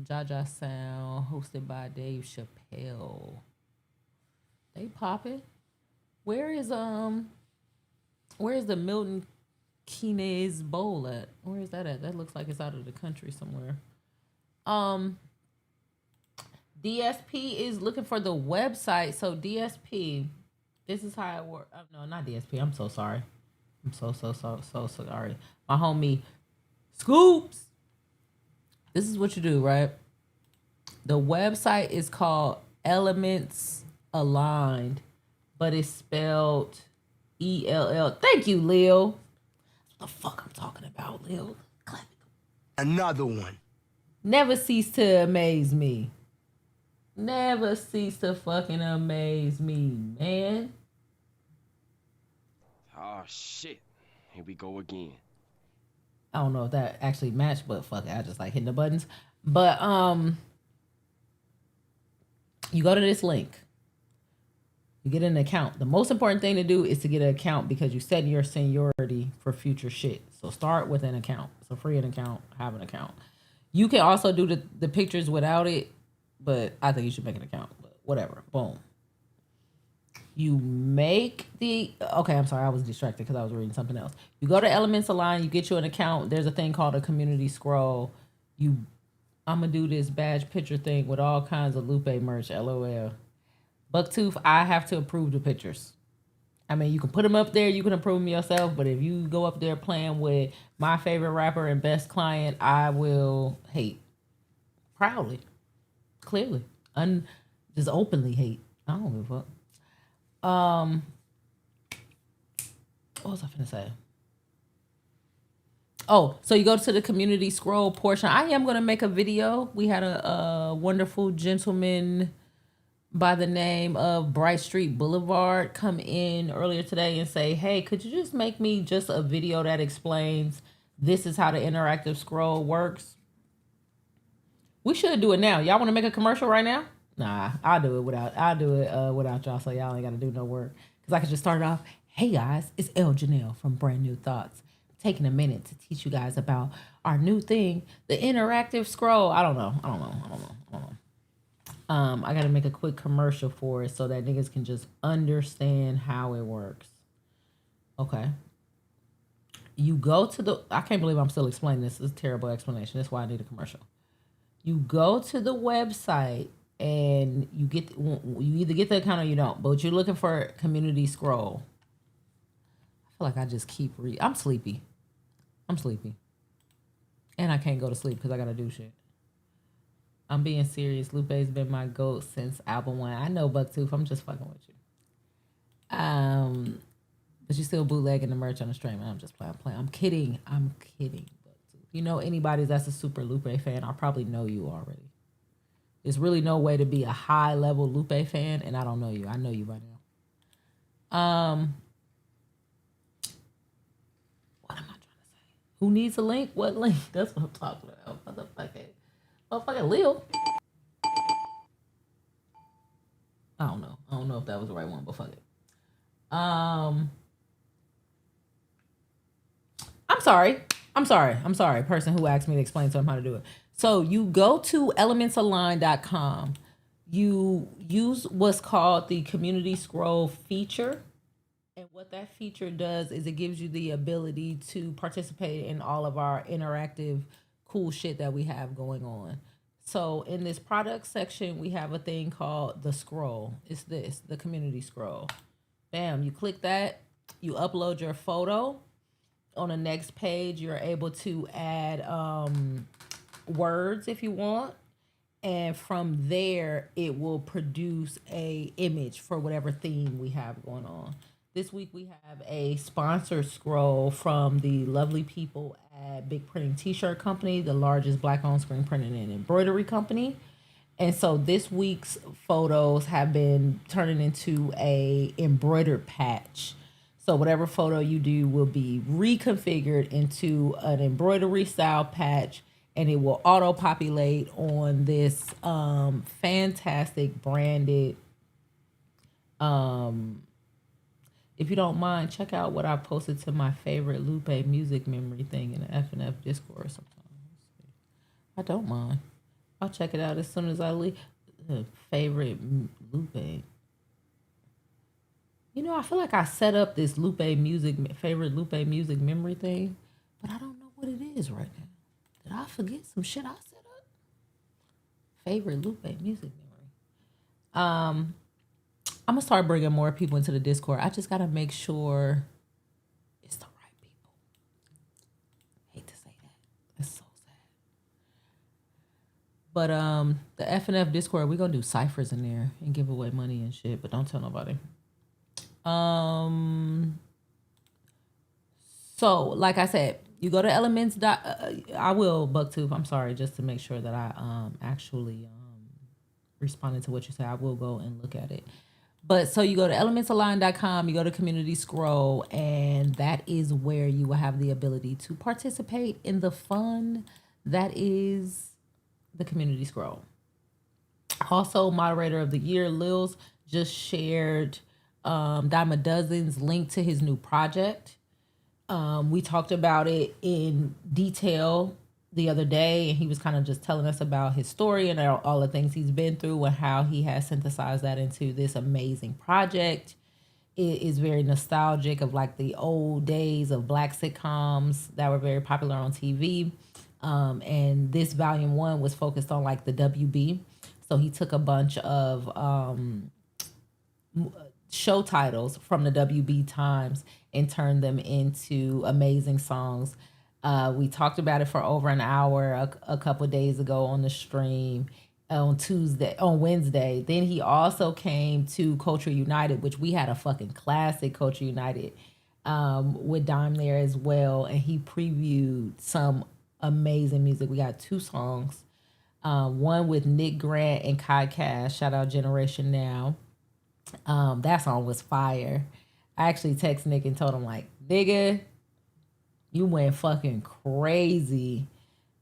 Speaker 1: Jaja Sound, hosted by Dave Chappelle. They popping. Where's the Milton Keynes Bowl at? Where is that at? That looks like it's out of the country somewhere. DSP is looking for the website. So DSP, this is how it works. No, not DSP. I'm so sorry. I'm so sorry. My homie Scoops. This is what you do, right? The website is called Ellements Aligned, but it's spelled ELL. Thank you, Lil. What the fuck I'm talking about, Lil?
Speaker 10: Another one.
Speaker 1: Never cease to amaze me. Never cease to fucking amaze me, man.
Speaker 20: Oh, shit. Here we go again.
Speaker 1: I don't know if that actually matched, but fuck it. I just like hitting the buttons. But, you go to this link. You get an account. The most important thing to do is to get an account because you set your seniority for future shit. So start with an account. It's a free account. Have an account. You can also do the pictures without it, but I think you should make an account. But whatever. Boom. You make the... Okay, I'm sorry. I was distracted because I was reading something else. You go to Elements Align. You get you an account. There's a thing called a community scroll. I'm going to do this badge picture thing with all kinds of Lupe merch. LOL. Bucktooth, I have to approve the pictures. I mean, you can put them up there. You can approve them yourself. But if you go up there playing with my favorite rapper and best client, I will hate. proudly, clearly, just openly hate. I don't give a fuck. What was I finna say? Oh, so you go to the community scroll portion. I am going to make a video. We had a wonderful gentleman by the name of Bright Street Boulevard come in earlier today and say, hey, could you just make me just a video that explains this is how the interactive scroll works? We should do it now. Y'all want to make a commercial right now? Nah, I'll do it without y'all, so y'all ain't got to do no work. Because I could just start it off. Hey guys, it's ElleJanelle from Brand New Thoughts. Taking a minute to teach you guys about our new thing, the interactive scroll. I don't know. I got to make a quick commercial for it so that niggas can just understand how it works. Okay. You go to I can't believe I'm still explaining this. This is a terrible explanation. That's why I need a commercial. You go to the website and you either get the account or you don't, but you're looking for community scroll. I feel like I just keep I'm sleepy. And I can't go to sleep because I got to do shit. I'm being serious. Lupe's been my GOAT since album 1. I know, Bucktooth. I'm just fucking with you. But you still bootlegging the merch on the stream. I'm just playing. I'm kidding. Bucktooth. You know anybody that's a super Lupe fan, I probably know you already. There's really no way to be a high-level Lupe fan, and I don't know you. I know you by now. What am I trying to say? Who needs a link? What link? That's what I'm talking about. Motherfucking Lil. I don't know. I don't know if that was the right one, but fuck it. I'm sorry. Person who asked me to explain to him how to do it. So you go to elementsalign.com. You use what's called the community scroll feature. And what that feature does is it gives you the ability to participate in all of our interactive cool shit that we have going on. So in this product section, we have a thing called the scroll. It's the community scroll. Bam, you click that, you upload your photo. On the next page, you're able to add words if you want. And from there, it will produce a image for whatever theme we have going on. This week, we have a sponsored scroll from the lovely people at Big Printing T-Shirt Company, the largest Black-owned screen printing and embroidery company. And so this week's photos have been turning into a embroidered patch. So whatever photo you do will be reconfigured into an embroidery style patch, and it will auto-populate on this fantastic branded. If you don't mind, check out what I posted to my favorite Lupe music memory thing in the FNF Discord sometimes. I don't mind. I'll check it out as soon as I leave. Favorite Lupe. You know, I feel like I set up this favorite Lupe music memory thing, but I don't know what it is right now. Did I forget some shit I set up? Favorite Lupe music memory. I'm gonna start bringing more people into the Discord. I just gotta make sure it's the right people. Hate to say that. That's so sad. But the FNF Discord, we're gonna do ciphers in there and give away money and shit, but don't tell nobody. So like I said, you go to Ellements. I will, Bucktooth. I'm sorry, just to make sure that I actually responded to what you said. I will go and look at it. But so you go to elementsalign.com, you go to community scroll, and that is where you will have the ability to participate in the fun that is the community scroll. Also, moderator of the year, Lils, just shared Dime a Dozen's link to his new project. We talked about it in detail the other day, and he was kind of just telling us about his story and all the things he's been through and how he has synthesized that into this amazing project. It is very nostalgic of like the old days of Black sitcoms that were very popular on TV. And this volume 1 was focused on like the WB. So he took a bunch of show titles from the WB times and turned them into amazing songs. We talked about it for over an hour a couple days ago on the stream on Wednesday. Then he also came to Culture United, which we had a fucking classic Culture United with Dime there as well. And he previewed some amazing music. We got 2 songs. One with Nick Grant and Kai Cash. Shout out Generation Now. That song was fire. I actually texted Nick and told him like, nigga, you went fucking crazy.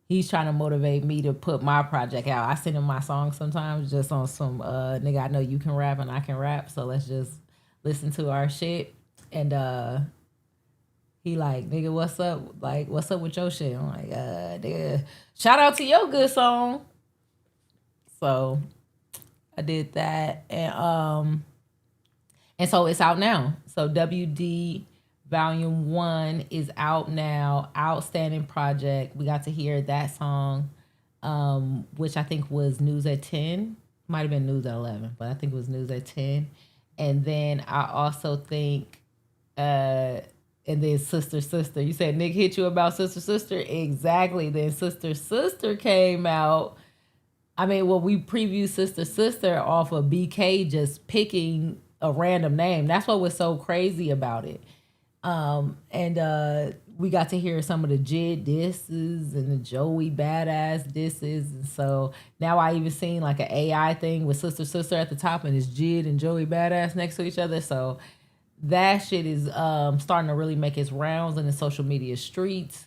Speaker 1: He's trying to motivate me to put my project out. I send him my songs sometimes just on some nigga, I know you can rap and I can rap, so let's just listen to our shit. And he like, nigga, what's up? Like, what's up with your shit? I'm like, nigga, shout out to your good song. So I did that. And so it's out now. So WD Volume 1 is out now. Outstanding project. We got to hear that song, which I think was News at 10. Might have been News at 11, but I think it was News at 10. And then I also think, and then Sister Sister. You said Nick hit you about Sister Sister? Exactly. Then Sister Sister came out. I mean, well, we previewed Sister Sister off of BK just picking a random name. That's what was so crazy about it. And we got to hear some of the Jid disses and the Joey Badass disses. And so now I even seen like an AI thing with Sister Sister at the top and it's Jid and Joey Badass next to each other. So that shit is starting to really make its rounds in the social media streets.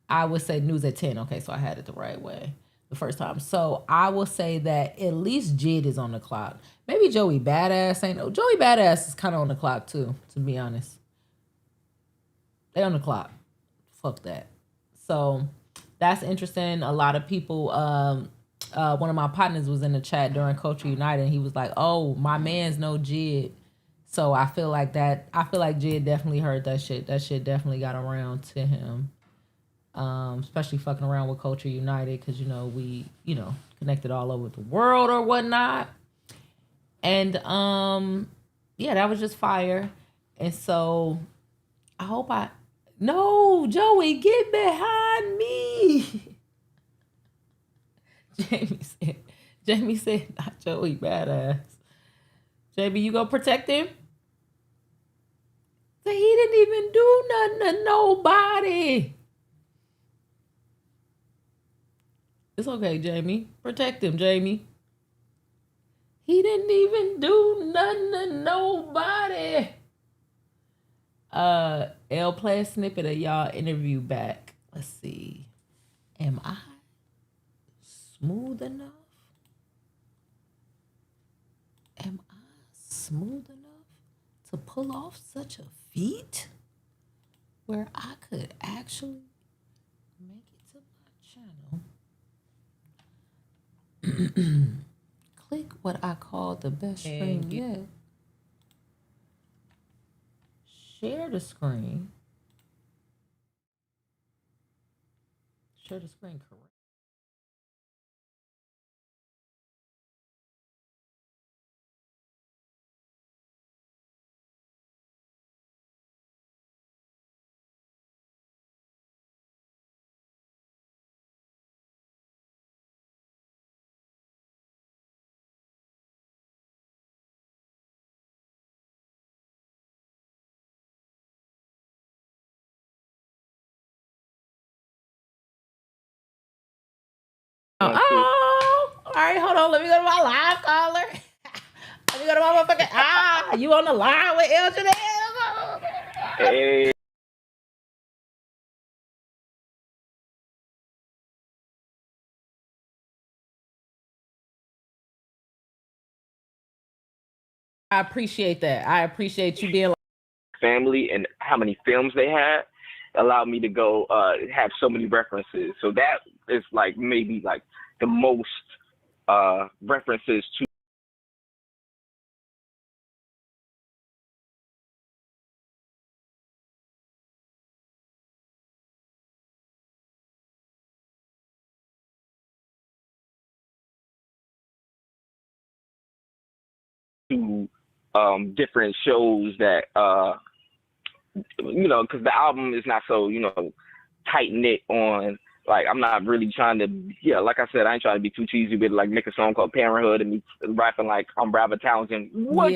Speaker 1: I would say News at 10. Okay, so I had it the right way the first time. So I will say that at least Jid is on the clock. Maybe Joey Badass ain't. Joey Badass is kind of on the clock too, to be honest. They on the clock. Fuck that. So that's interesting. A lot of people, one of my partners was in the chat during Culture United and he was like, oh, my man's no Jid. So I feel like Jid definitely heard that shit. That shit definitely got around to him. Especially fucking around with Culture United because, we, connected all over the world or whatnot. And, yeah, that was just fire. And so I hope no, Joey, get behind me. Jamie said, not Joey Badass. Jamie, you gonna protect him? So he didn't even do nothing to nobody. It's okay, Jamie. Protect him, Jamie. He didn't even do nothing to nobody. Play a snippet of y'all interview back. Let's see. Am I smooth enough? Am I smooth enough to pull off such a feat where I could actually make it to my channel? Click what I call the best stream yet. Share the screen. Share the screen, correct. Oh, all right, hold on. Let me go to my live caller. Let me go to my motherfucking. You on the line with ElleJanelle?
Speaker 7: Hey.
Speaker 1: I appreciate that. I appreciate you being like
Speaker 7: family and how many films they had allowed me to go have so many references. So that is like maybe like the most references to different shows that because the album is not so tight knit on. Like, I'm not really trying to, like I said, I ain't trying to be too cheesy with like make a song called Parenthood and me rapping like I'm Robert Townsend. What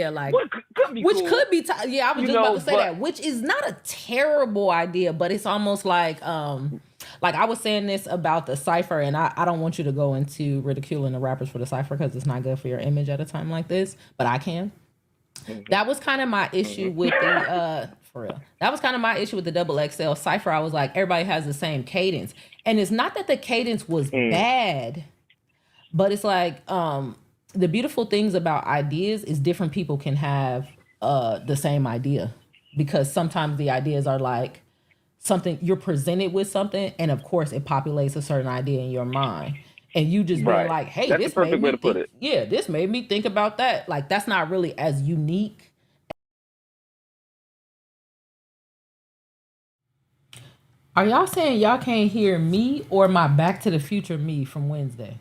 Speaker 7: could be
Speaker 1: which
Speaker 7: cool.
Speaker 1: could be, I was just about to say that, which is not a terrible idea, but it's almost like I was saying this about the cipher, and I don't want you to go into ridiculing the rappers for the cipher because it's not good for your image at a time like this, but I can. That was kind of my issue with the for real. That was kind of my issue with the XXL cipher. I was like, everybody has the same cadence, and it's not that the cadence was bad, but it's like the beautiful things about ideas is different people can have the same idea, because sometimes the ideas are like something you're presented with something, and of course it populates a certain idea in your mind. And you just being like, hey,
Speaker 7: that's
Speaker 1: this
Speaker 7: the perfect
Speaker 1: made me
Speaker 7: way to put
Speaker 1: think,
Speaker 7: it.
Speaker 1: yeah, this made me think about that. Like, that's not really as unique. Are y'all saying y'all can't hear me or my Back to the Future me from Wednesday?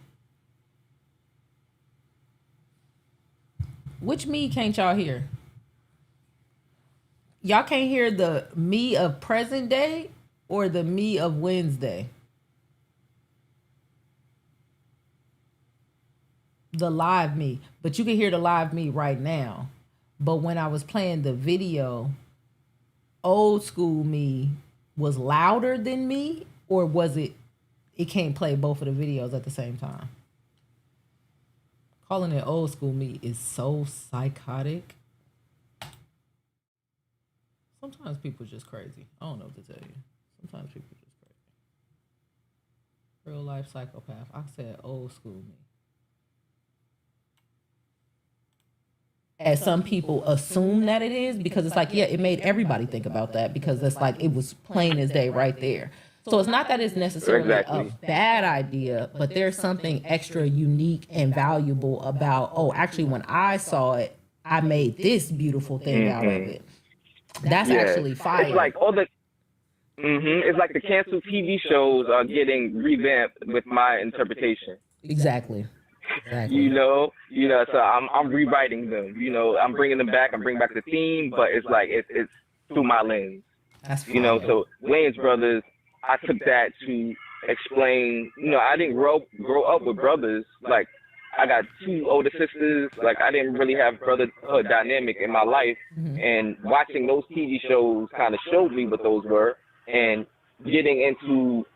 Speaker 1: Which me can't y'all hear? Y'all can't hear the me of present day or the me of Wednesday? The live me, but you can hear the live me right now. But when I was playing the video, old school me was louder than me, or was it can't play both of the videos at the same time? Calling it old school me is so psychotic. Sometimes people just crazy. I don't know what to tell you. Sometimes people just crazy. Real life psychopath. I said old school me. As some people assume that it is, because it's like, yeah, it made everybody think about that, because it's like it was plain as day right there. So it's not that it's necessarily a bad idea, but there's something extra unique and valuable about, oh, actually when I saw it, I made this beautiful thing out of it. That's actually fire.
Speaker 7: It's like all the it's like the canceled TV shows are getting revamped with my interpretation.
Speaker 1: Exactly.
Speaker 7: You know, so I'm rewriting them. You know, I'm bringing them back. I'm bringing back the theme, but it's like it's through my lens.
Speaker 1: That's
Speaker 7: you know, so Wayans Brothers, I took that to explain. You know, I didn't grow up with brothers. Like, I got 2 older sisters. Like, I didn't really have brotherhood dynamic in my life. And watching those TV shows kind of showed me what those were. And getting into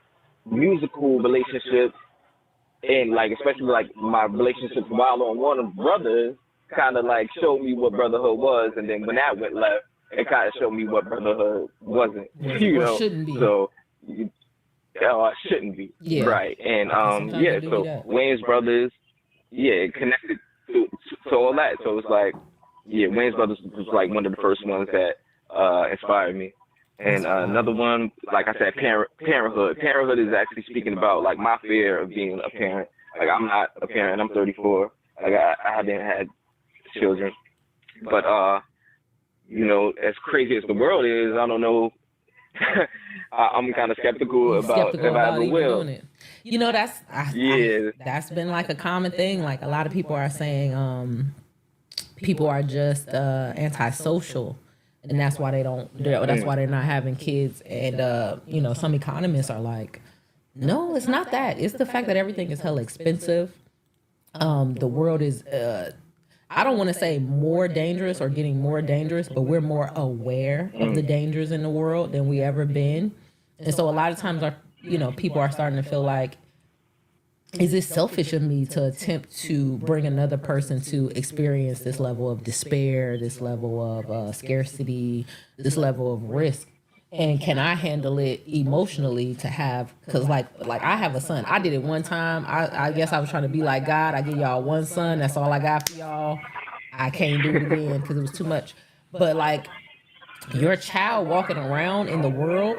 Speaker 7: musical relationships, and like especially like my relationships while on one of brothers, kind of like showed me what brotherhood was. And then when that went left, it kind of showed me what brotherhood wasn't. You know,
Speaker 1: shouldn't be.
Speaker 7: So it shouldn't be.
Speaker 1: Yeah.
Speaker 7: Right. And so Wayans Brothers, it connected to all that. So it's like, Wayans Brothers was like one of the first ones that inspired me. And another one, like I said, parenthood. Parenthood is actually speaking about like my fear of being a parent. Like, I'm not a parent. I'm 34. Like, I haven't had children. But you know, as crazy as the world is, I don't know. I'm kind of skeptical about if I ever will.
Speaker 1: You know, that's been like a common thing. Like, a lot of people are saying people are just antisocial. And that's why that's why they're not having kids. And, you know, some economists are like, no, it's not that. It's the fact that everything is hella expensive. The world is, I don't want to say more dangerous or getting more dangerous, but we're more aware of the dangers in the world than we ever been. And so a lot of times people are starting to feel like, is it selfish of me to attempt to bring another person to experience this level of despair, this level of scarcity, this level of risk? And can I handle it emotionally to have, because like I have a son. I did it one time. I guess I was trying to be like God. I give y'all one son. That's all I got for y'all. I can't do it again because it was too much. But like, your child walking around in the world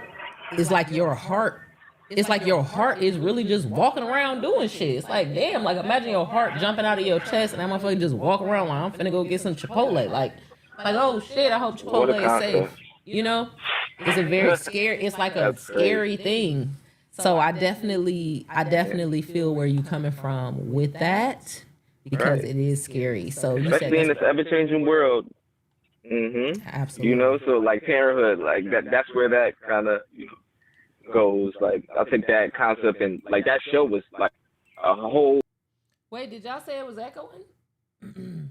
Speaker 1: is like your heart. It's like your heart is really just walking around doing shit. It's like, damn, like imagine your heart jumping out of your chest and that motherfucker just walk around like, I'm finna go get some Chipotle. Like, oh shit, I hope Chipotle is safe. You know? It's a very scary, it's like a scary thing. So I definitely feel where you coming from with that, because it is scary. So you
Speaker 7: especially in this ever-changing world.
Speaker 1: Absolutely.
Speaker 7: You know, so like parenthood, like that's where that kind of, goes. Like, I think that concept and like that show was like a whole.
Speaker 1: Wait, did y'all say it was echoing?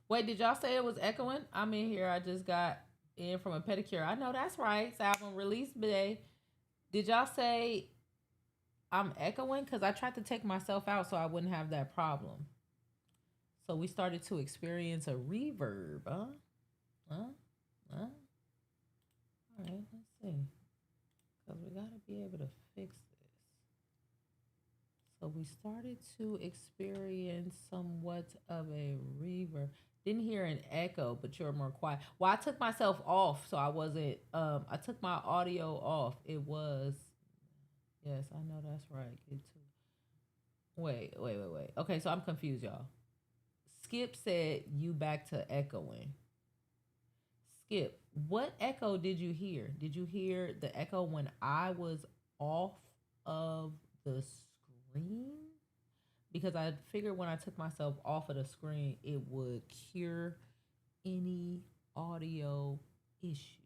Speaker 1: Wait, did y'all say it was echoing? I'm in here. I just got in from a pedicure. I know that's right. It's album release day. Did y'all say I'm echoing? Because I tried to take myself out so I wouldn't have that problem. So we started to experience a reverb, huh? All right, let's see. Because we got to be able to fix this. So we started to experience somewhat of a reverb. Didn't hear an echo, but you're more quiet. Well, I took myself off, so I wasn't, I took my audio off. It was, yes, I know that's right. Wait. Okay, so I'm confused, y'all. Skip said you back to echoing. Skip, what echo did you hear? Did you hear the echo when I was off of the screen? Because I figured when I took myself off of the screen, it would cure any audio issues.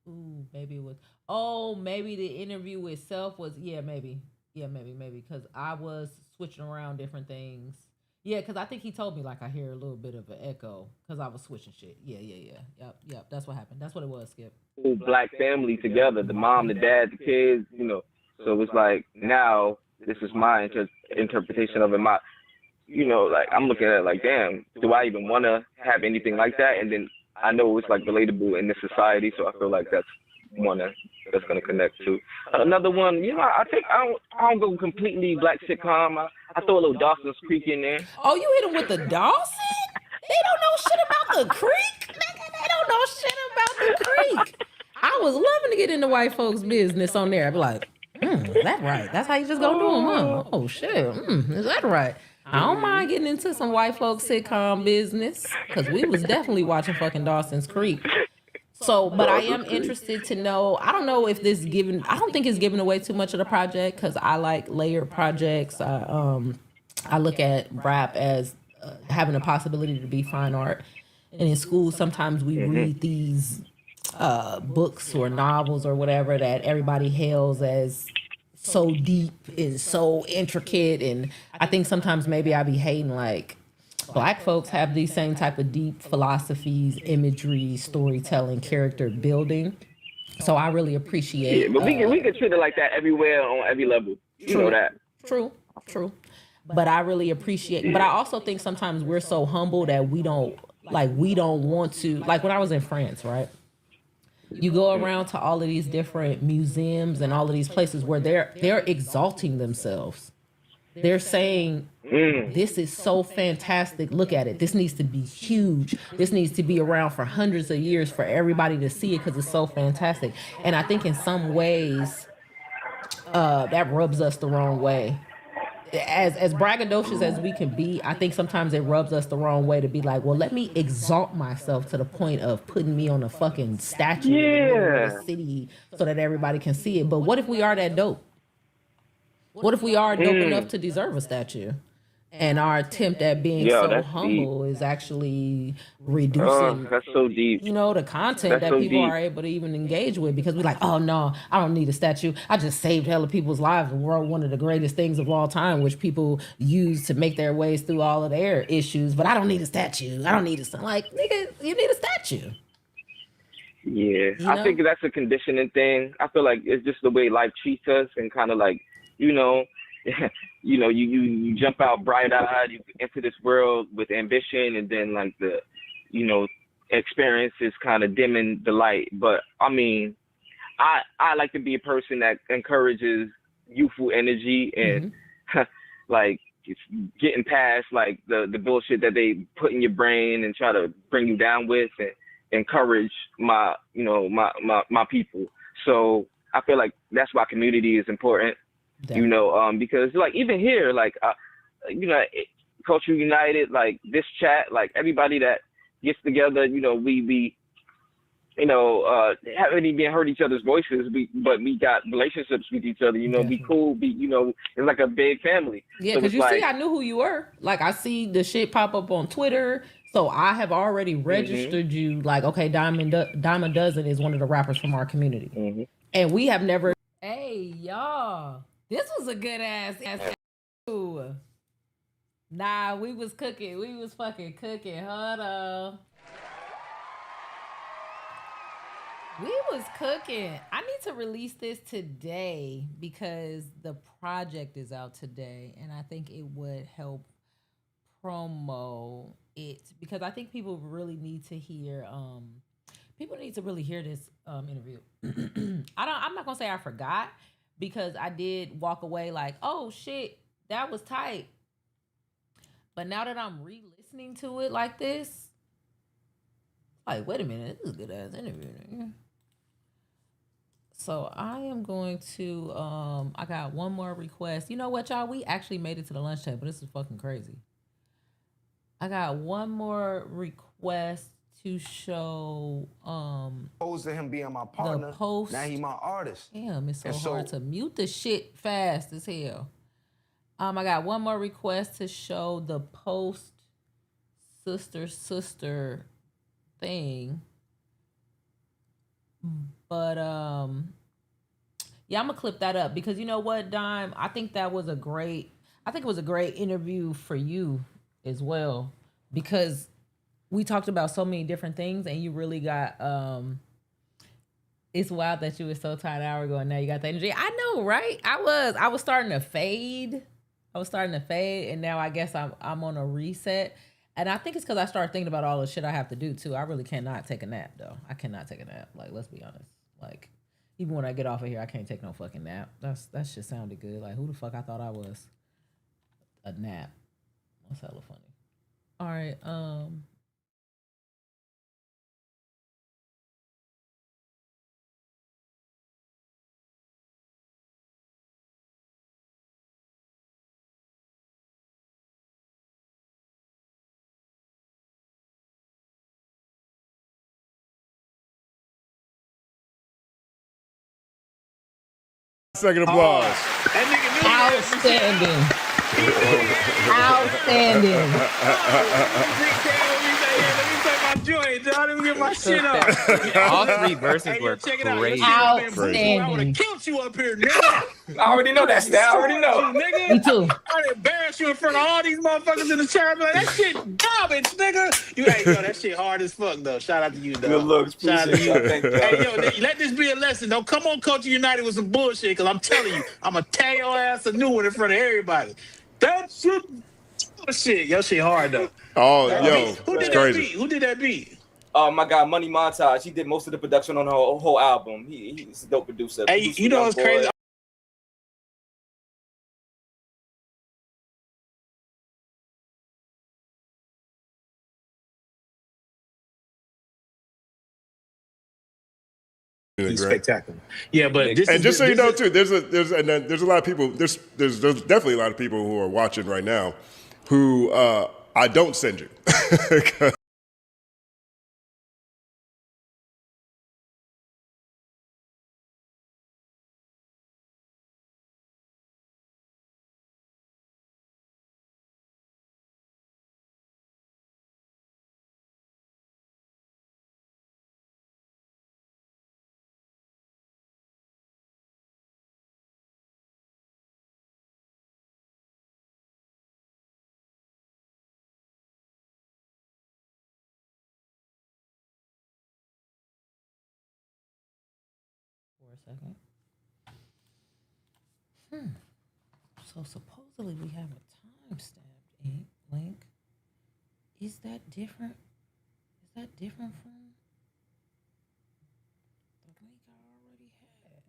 Speaker 1: Ooh, maybe it was. Oh, maybe the interview itself was. Yeah, maybe. Because I was switching around different things. Yeah, because I think he told me like I hear a little bit of an echo because I was switching shit. Yeah. Yep. That's what happened. That's what it was, Skip.
Speaker 7: Whole black family together, the mom, the dad, the kids, you know. So it's like now this is my interpretation of it. My, you know, like I'm looking at it like, damn, do I even want to have anything like that? And then I know it's like relatable in this society, so I feel like that's one that's gonna connect to. Another one, you know, I think I don't go completely black sitcom. I throw a little Dawson's Creek in there.
Speaker 1: Oh, you hit him with the Dawson? They don't know shit about the creek. They don't know shit about the creek. I was loving to get into white folks' business on there. I'd be like, is that right? That's how you just gonna do them, huh? Oh shit, is that right? I don't mind getting into some white folks sitcom business because we was definitely watching fucking Dawson's Creek. So, but I am interested to know. I don't know if this I don't think it's giving away too much of the project because I like layered projects. I look at rap as having a possibility to be fine art, and in school sometimes we read these books or novels or whatever that everybody hails as so deep and so intricate, and I think sometimes maybe I be hating like Black folks have these same type of deep philosophies, imagery, storytelling, character building. So I really appreciate.
Speaker 7: Yeah, but we can treat it like that everywhere on every level. You know that.
Speaker 1: True. But I really appreciate. But I also think sometimes we're so humble that we don't want to. Like when I was in France, right? You go around to all of these different museums and all of these places where they're exalting themselves. They're saying, this is so fantastic. Look at it. This needs to be huge. This needs to be around for hundreds of years for everybody to see it because it's so fantastic. And I think in some ways, that rubs us the wrong way. As braggadocious as we can be, I think sometimes it rubs us the wrong way to be like, well, let me exalt myself to the point of putting me on a fucking statue in the middle of the city so that everybody can see it. But what if we are that dope? What if we are dope enough to deserve a statue? And our attempt at being so humble is actually reducing
Speaker 7: that's so deep.
Speaker 1: You know, the content that people are able to even engage with because we're like, oh no, I don't need a statue. I just saved hella people's lives and wrote one of the greatest things of all time, which people use to make their ways through all of their issues. But I don't need a statue. I don't need a like, nigga, you need a statue.
Speaker 7: Yeah, you know? I think that's a conditioning thing. I feel like it's just the way life treats us and kind of like, you know, you jump out bright-eyed, you enter this world with ambition, and then like the, you know, experience is kind of dimming the light. But I mean, I like to be a person that encourages youthful energy and like it's getting past like the bullshit that they put in your brain and try to bring you down with, and encourage my people. So I feel like that's why community is important. Definitely. You know, because like even here, like, you know, Culture United, like this chat, like everybody that gets together, you know, we you know, haven't even heard each other's voices, but we got relationships with each other, you know, Definitely. Be cool, you know, it's like a big family.
Speaker 1: Yeah, because see, I knew who you were. Like I see the shit pop up on Twitter. So I have already registered you like, okay, Dime a Dozen is one of the rappers from our community. And we have never. Hey, y'all. This was a good ass. Nah, we was cooking. We was fucking cooking. Hold on. We was cooking. I need to release this today because the project is out today, and I think it would help promo it because I think people really need to hear. People need to really hear this interview. I'm not gonna say I forgot because I did walk away like, oh shit, that was tight. But now that I'm re-listening to it like this, like, wait a minute, this is a good ass interview. Yeah. So I am going to, I got one more request. You know what, y'all? We actually made it to the lunch table. This is fucking crazy. I got one more request to show,
Speaker 21: opposed to him being my partner,
Speaker 1: the post.
Speaker 21: now he my artist.
Speaker 1: Damn, it's so hard to mute the shit fast as hell. I got one more request to show the post sister thing. But yeah, I'm gonna clip that up because you know what, Dime? I think it was a great interview for you as well. Because we talked about so many different things and you really got it's wild that you were so tired an hour ago and now you got the energy. I know, right? I was starting to fade. And now I guess I'm on a reset. And I think it's because I started thinking about all the shit I have to do too. I really cannot take a nap though. I cannot take a nap. Like, let's be honest. Like, even when I get off of here, I can't take no fucking nap. That shit sounded good. Like, who the fuck I thought I was? A nap. That's hella funny. All right.
Speaker 22: Second applause.
Speaker 1: Outstanding. Outstanding.
Speaker 23: Joint, I didn't get my shit up.
Speaker 24: All three verses were crazy.
Speaker 23: I would have killed you up here, nigga.
Speaker 24: I already know that, Stan. I already know.
Speaker 23: Nigga.
Speaker 1: Me too.
Speaker 23: I'd embarrass you in front of all these motherfuckers in the chair. Like, that shit garbage, nigga. Yo, that shit hard as fuck, though. Shout out to you, though.
Speaker 24: Good looks.
Speaker 23: Shout out to you.
Speaker 24: Thank you.
Speaker 23: Hey, yo, let this be a lesson. Don't come on Culture United with some bullshit, because I'm telling you, I'm going to tear your ass a new one in front of everybody. That shit. Your shit hard, though.
Speaker 22: Oh, yo.
Speaker 23: Who did that beat? Who did that beat?
Speaker 24: My guy, Money Montage. He did most of the production on the whole album. He's a dope producer.
Speaker 23: Hey, you know what's crazy? He's spectacular. Yeah, but
Speaker 22: and just so you know too, there's a lot of people. There's definitely a lot of people who are watching right now who I don't send you.
Speaker 1: For a second. So supposedly we have a timestamp link. Is that different? Is that different from the link I already had?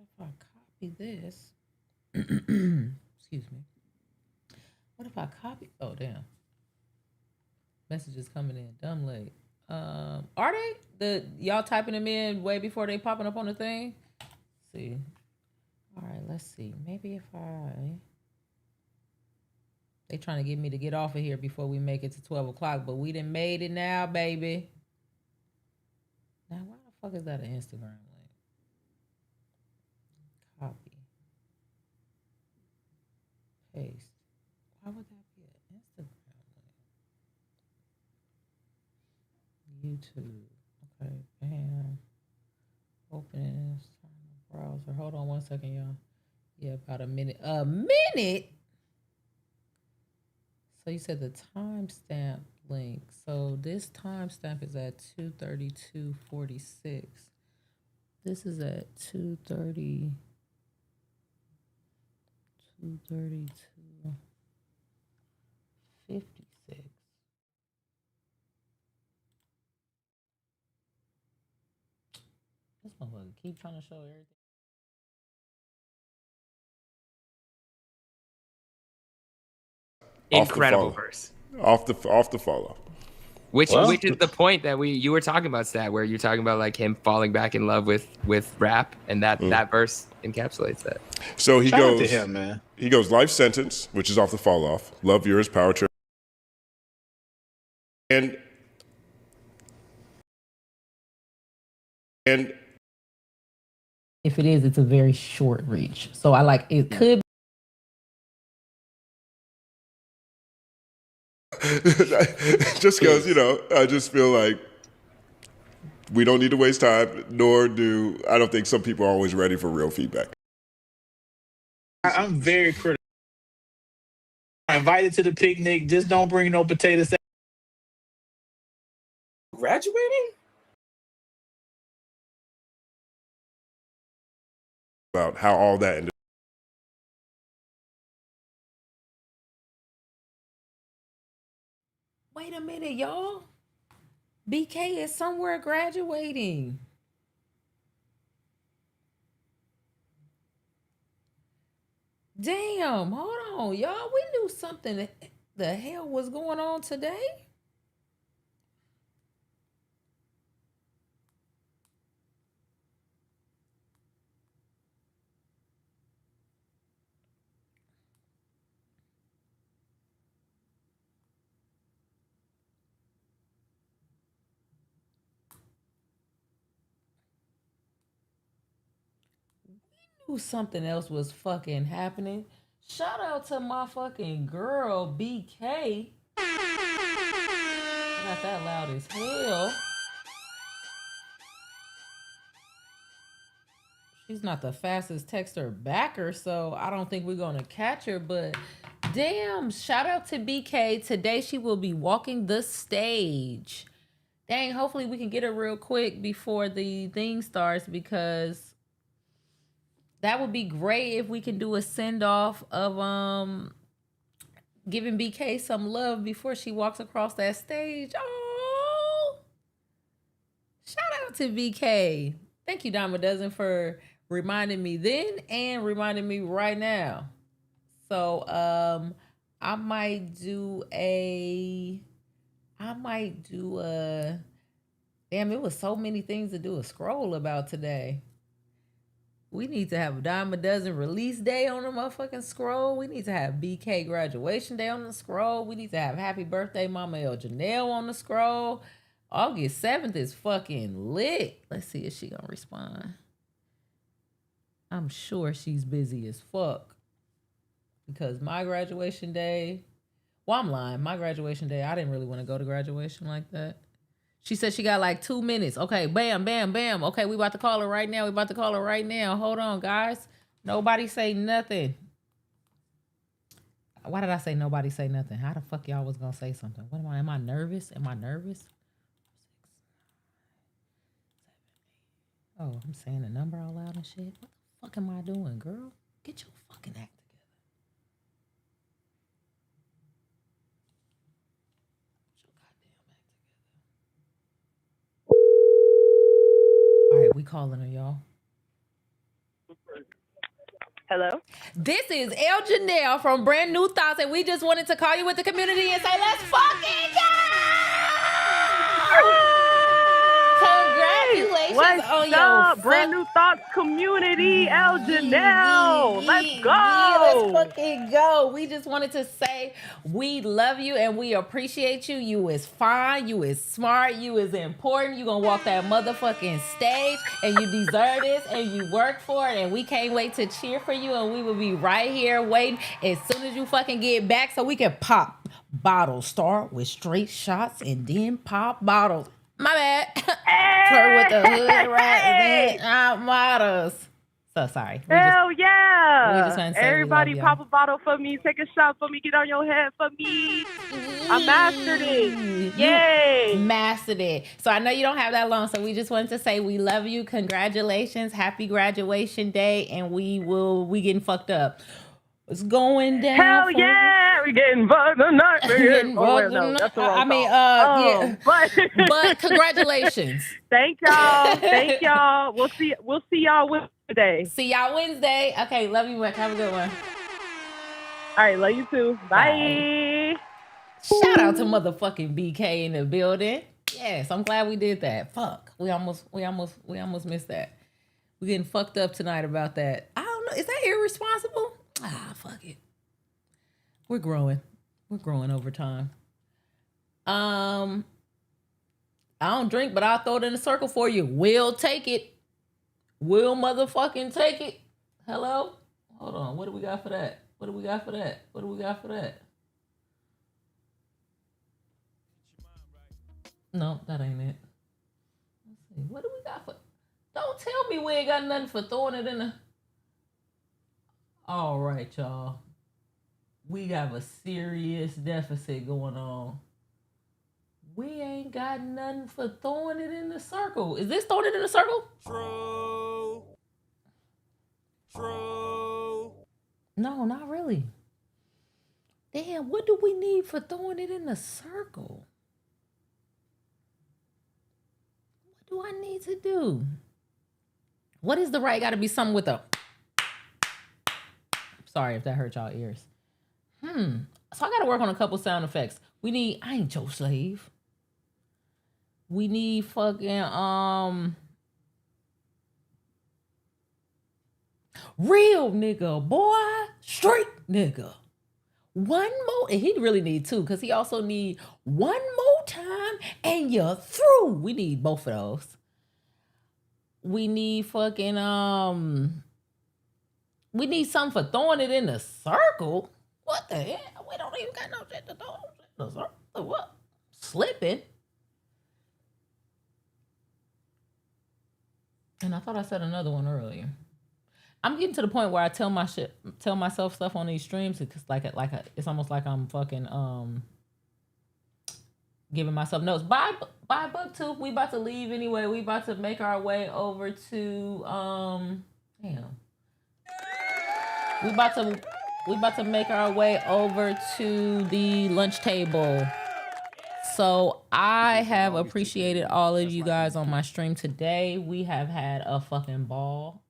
Speaker 1: If I copy this, excuse me. What if I copy? Oh damn! Messages coming in, dumb late. Are they y'all typing them in way before they popping up on the thing? Let's see. All right, let's see. Maybe if they trying to get me to get off of here before we make it to 12 o'clock, but we done made it now, baby. Now, why the fuck is that an Instagram link? Copy. Paste. Why would that be an Instagram link? YouTube. Okay, bam. Open browser. Hold on 1 second, y'all. Yeah, about a minute. A minute? So you said the timestamp link. So this timestamp is at 2:32:46. This is at 2:32. This motherfucker keep trying to show everything.
Speaker 2: Incredible verse.
Speaker 22: Off the follow.
Speaker 2: Which is the point that you were talking about, Stat, where you're talking about like him falling back in love with rap, and that verse encapsulates that.
Speaker 22: So he
Speaker 23: Shout out
Speaker 22: goes
Speaker 23: to him, man.
Speaker 22: He goes life sentence, which is off the fall off. Love yours, power trip. And
Speaker 1: if it is, it's a very short reach. So I like it could
Speaker 22: just because, I just feel like we don't need to waste time, nor do I don't think some people are always ready for real feedback.
Speaker 23: I'm very critical. I'm invited to the picnic. Just don't bring no potato salad.
Speaker 24: Graduating?
Speaker 22: About how all that ended.
Speaker 1: Wait a minute, y'all. BK is somewhere graduating. Damn, hold on, y'all. We knew something the hell was going on today. Knew something else was fucking happening. Shout out to my fucking girl, BK. I got that loud as hell. She's not the fastest texter backer, so I don't think we're going to catch her, but damn, shout out to BK. Today she will be walking the stage. Dang, hopefully we can get her real quick before the thing starts, because that would be great if we can do a send-off of giving BK some love before she walks across that stage. Oh, shout out to BK. Thank you, Dime a Dozen, for reminding me then and reminding me right now. So I might do a damn, it was so many things to do a scroll about today. We need to have a Dime a Dozen release day on the motherfucking scroll. We need to have BK graduation day on the scroll. We need to have happy birthday Mama ElleJanelle on the scroll. August 7th is fucking lit. Let's see if she gonna respond. I'm sure she's busy as fuck. Because my graduation day, well, I'm lying. My graduation day, I didn't really want to go to graduation like that. She said she got like 2 minutes. Okay, bam, bam, bam. Okay, we about to call her right now. Hold on, guys. Nobody say nothing. Why did I say nobody say nothing? How the fuck y'all was gonna say something? What am I nervous? Am I nervous? Oh, I'm saying the number out loud and shit. What the fuck am I doing, girl? Get your fucking act together. All right, we calling her, y'all.
Speaker 3: Hello?
Speaker 1: This is ElleJanelle from Brand New Thoughts, and we just wanted to call you with the community and say, let's fucking go! Congratulations on your
Speaker 3: Brand New Thoughts community, ElleJanelle. Let's go.
Speaker 1: Let's fucking go. We just wanted to say we love you and we appreciate you. You is fine. You is smart. You is important. You gonna walk that motherfucking stage, and you deserve this, and you work for it, and we can't wait to cheer for you, and we will be right here waiting as soon as you fucking get back so we can pop bottles. Start with straight shots and then pop bottles. My bad. Flirt with with the hood rat outmodels. So sorry.
Speaker 3: Hell yeah.
Speaker 1: We just want to say
Speaker 3: Everybody
Speaker 1: we love
Speaker 3: pop a bottle for me. Take a shot for me. Get on your head for me. I mastered it. Yay.
Speaker 1: You mastered it. So I know you don't have that long. So we just wanted to say we love you. Congratulations. Happy graduation day. And we getting fucked up. It's going down.
Speaker 3: Hell yeah. We're getting fucked tonight. That's the wrong song.
Speaker 1: But congratulations.
Speaker 3: Thank y'all. Thank y'all. We'll see y'all Wednesday.
Speaker 1: See y'all Wednesday. Okay, love you much. Have a good one.
Speaker 3: All right, love you too. Bye.
Speaker 1: Shout out to motherfucking BK in the building. Yes, I'm glad we did that. Fuck. We almost missed that. We're getting fucked up tonight about that. I don't know. Is that irresponsible? Fuck it. We're growing. We're growing over time. I don't drink, but I'll throw it in a circle for you. We'll take it. We'll motherfucking take it. Hello? Hold on. What do we got for that? What do we got for that? What do we got for that? No, that ain't it. Let's see. What do we got for... Don't tell me we ain't got nothing for throwing it in the... All right, y'all. We have a serious deficit going on. We ain't got nothing for throwing it in the circle. Is this throwing it in the circle? True. No, not really. Damn, what do we need for throwing it in the circle? What do I need to do? What is the right? Got to be something with a... Sorry if that hurt y'all ears. So I got to work on a couple sound effects. We need... I ain't your slave. We need fucking... Real nigga, boy. Straight nigga. One more... And he really need two, because he also need one more time and you're through. We need both of those. We need fucking... We need something for throwing it in the circle. What the hell? We don't even got no shit to throw in the circle. What? Slipping. And I thought I said another one earlier. I'm getting to the point where I tell myself stuff on these streams because it's almost like I'm fucking giving myself notes. Bye BookTube. We about to leave anyway. We about to make our way over to We about to make our way over to the lunch table. So I have appreciated all of you guys on my stream today. We have had a fucking ball.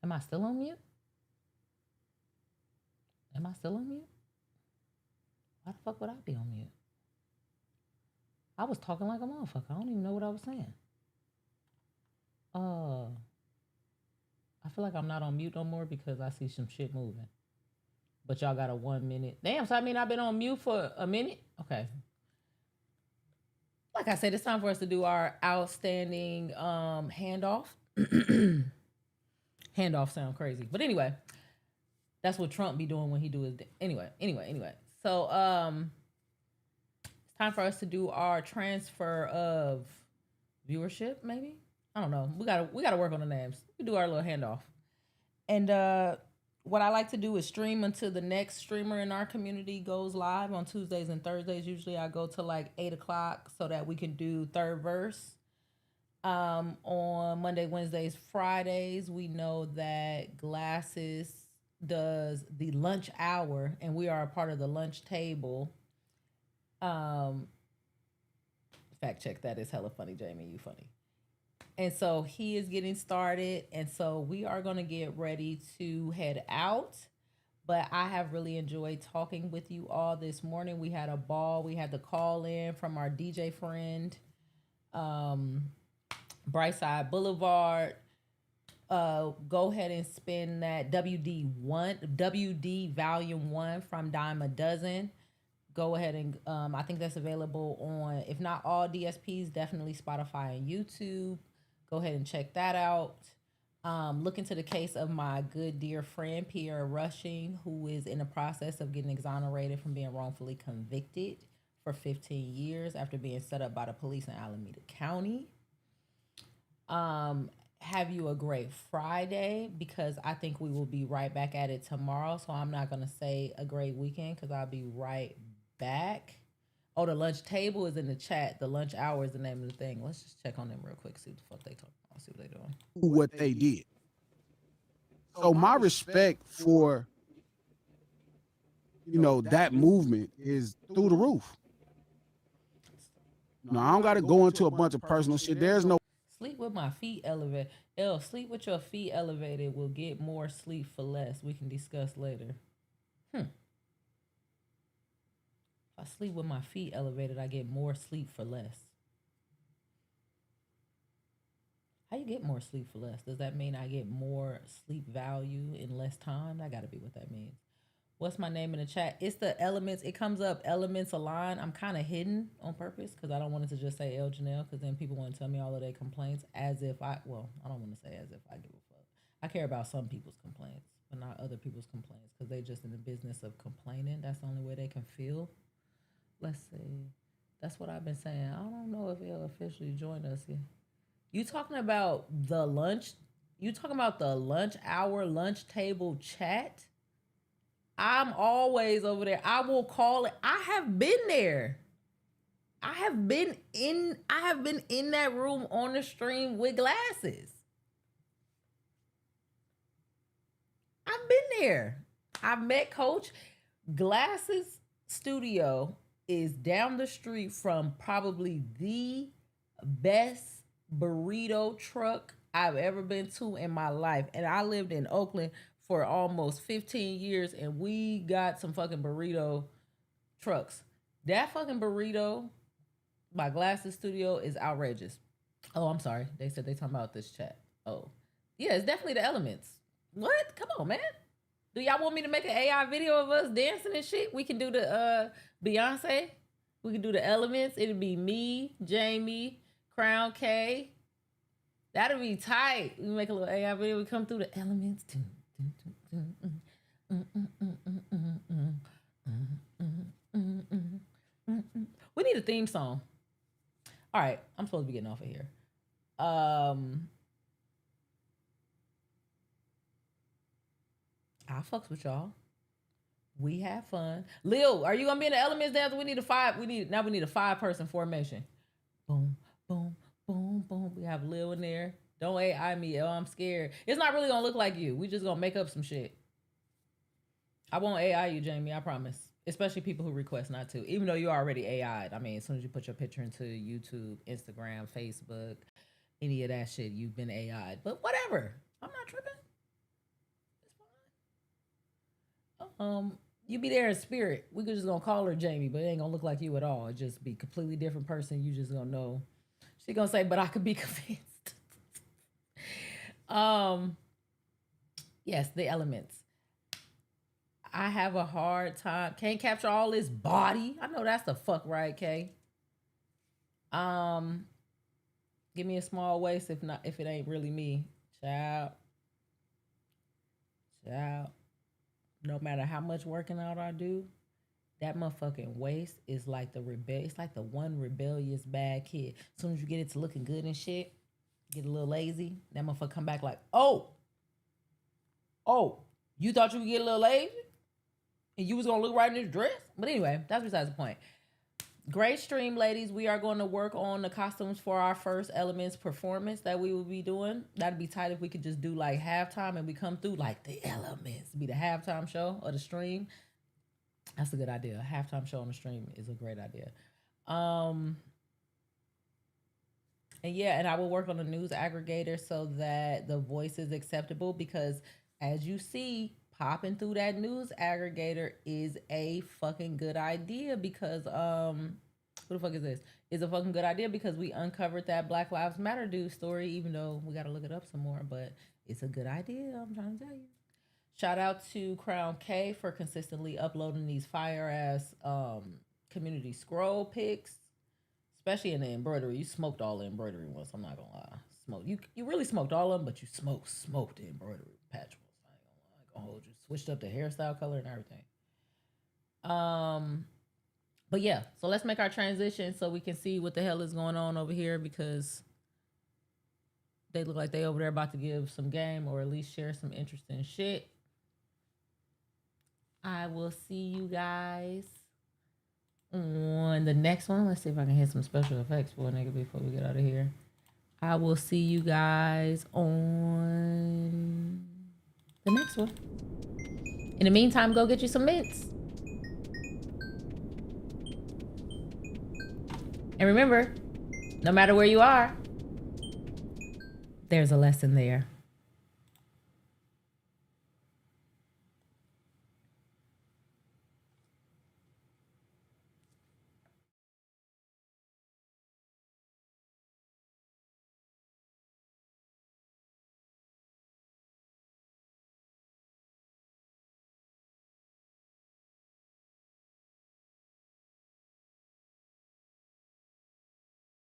Speaker 1: Am I still on mute? Am I still on mute? Why the fuck would I be on mute? I was talking like a motherfucker. I don't even know what I was saying. I feel like I'm not on mute no more because I see some shit moving. But y'all got a 1 minute. Damn, so I mean I've been on mute for a minute? Okay. Like I said, it's time for us to do our outstanding handoff. Handoff sound crazy. But anyway, That's what Trump be doing when he do his anyway. So it's time for us to do our transfer of viewership, maybe. I don't know. We gotta work on the names. We do our little handoff. And what I like to do is stream until the next streamer in our community goes live on Tuesdays and Thursdays. Usually I go to like 8 o'clock so that we can do third verse. On Monday, Wednesdays, Fridays, we know that Glasses does the lunch hour, and we are a part of the lunch table. Fact check that is hella funny, Jamie. You funny. And so he is getting started, and so we are going to get ready to head out. But I have really enjoyed talking with you all this morning. We had a ball. We had the call in from our DJ friend, Brightside Boulevard. Go ahead and spin that WD Volume 1 from Dime a Dozen. Go ahead and I think that's available on, if not all DSPs, definitely Spotify and YouTube. Go ahead and check that out. Look into the case of my good dear friend Pierre Rushing, who is in the process of getting exonerated from being wrongfully convicted for 15 years after being set up by the police in Alameda County. Have you a great Friday, because I think we will be right back at it tomorrow. So I'm not going to say a great weekend because I'll be right back. Oh, the lunch table is in the chat. The lunch hour is the name of the thing. Let's just check on them real quick. See what the fuck they talking about. See what they doing.
Speaker 4: What they did. So my respect for, that movement is through the roof. No, I don't got to go into a bunch of personal shit. There's no.
Speaker 1: Sleep with my feet elevated. Sleep with your feet elevated will get more sleep for less. We can discuss later. If I sleep with my feet elevated, I get more sleep for less. How you get more sleep for less? Does that mean I get more sleep value in less time? That gotta be what that means. What's my name in the chat? It's the Elements. It comes up Elements Align. I'm kind of hidden on purpose because I don't want it to just say ElleJanelle, because then people want to tell me all of their complaints as if I don't want to say as if I give a fuck. I care about some people's complaints, but not other people's complaints, because they just in the business of complaining. That's the only way they can feel. Let's see. That's what I've been saying. I don't know if he'll officially join us here. You talking about the lunch? You talking about the lunch hour, lunch table chat? I'm always over there. I will call it. I have been there. I have been in that room on the stream with Glasses. I've been there. I've met Coach. Glasses studio is down the street from probably the best burrito truck I've ever been to in my life. And I lived in Oakland for almost 15 years, and we got some fucking burrito trucks. That fucking burrito by Glasses Studio is outrageous. Oh, I'm sorry. They said they talking about this chat. Oh, yeah, it's definitely the Elements. What? Come on, man. Do y'all want me to make an AI video of us dancing and shit? We can do the Beyonce. We can do the Elements. It'll be me, Jamie, Crown K. That'll be tight. We make a little AI video. We come through the Elements. We need a theme song. All right, I'm supposed to be getting off of here. I fucks with y'all. We have fun. Lil, are you gonna be in the Elements dance? We need a 5-person formation. Boom, boom, boom, boom. We have Lil in there. Don't AI me. Oh, I'm scared. It's not really gonna look like you. We just gonna make up some shit. I won't AI you, Jamie. I promise. Especially people who request not to. Even though you already AI'd. I mean, as soon as you put your picture into YouTube, Instagram, Facebook, any of that shit, you've been AI'd. But whatever. I'm not tripping. It's fine. You be there in spirit. We could just gonna call her Jamie, but it ain't gonna look like you at all. It just be a completely different person. You just gonna know. She gonna say, but I could be convinced. Yes, the Elements. I have a hard time. Can't capture all this body. I know that's the fuck right, Kay. Give me a small waist if it ain't really me. Child. no matter how much working out I do, that motherfucking waist is like it's like the one rebellious bad kid. As soon as you get it to looking good and shit, get a little lazy, that motherfucker come back like, oh, you thought you would get a little lazy? And you was gonna look right in this dress? But anyway, that's besides the point. Great stream, ladies. We are going to work on the costumes for our first Elements performance that we will be doing. That'd be tight if we could just do like halftime and we come through like the Elements. Be the halftime show of the stream. That's a good idea. A halftime show on the stream is a great idea. And yeah, and I will work on a news aggregator so that the voice is acceptable, because as you see, popping through that news aggregator is a fucking good idea, because who the fuck is this? It's a fucking good idea because we uncovered that Black Lives Matter dude story, even though we got to look it up some more, but it's a good idea, I'm trying to tell you. Shout out to Crown K for consistently uploading these fire ass community scroll pics, especially in the embroidery. You smoked all the embroidery once, I'm not gonna lie. You really smoked all of them, but you smoked the embroidery patch. Gonna hold you. Switched up the hairstyle color and everything. But yeah, so let's make our transition so we can see what the hell is going on over here, because they look like they over there about to give some game or at least share some interesting shit. I will see you guys on the next one. Let's see if I can hit some special effects for a nigga before we get out of here. I will see you guys on the next one. In the meantime, go get you some mints. And remember, no matter where you are, there's a lesson there.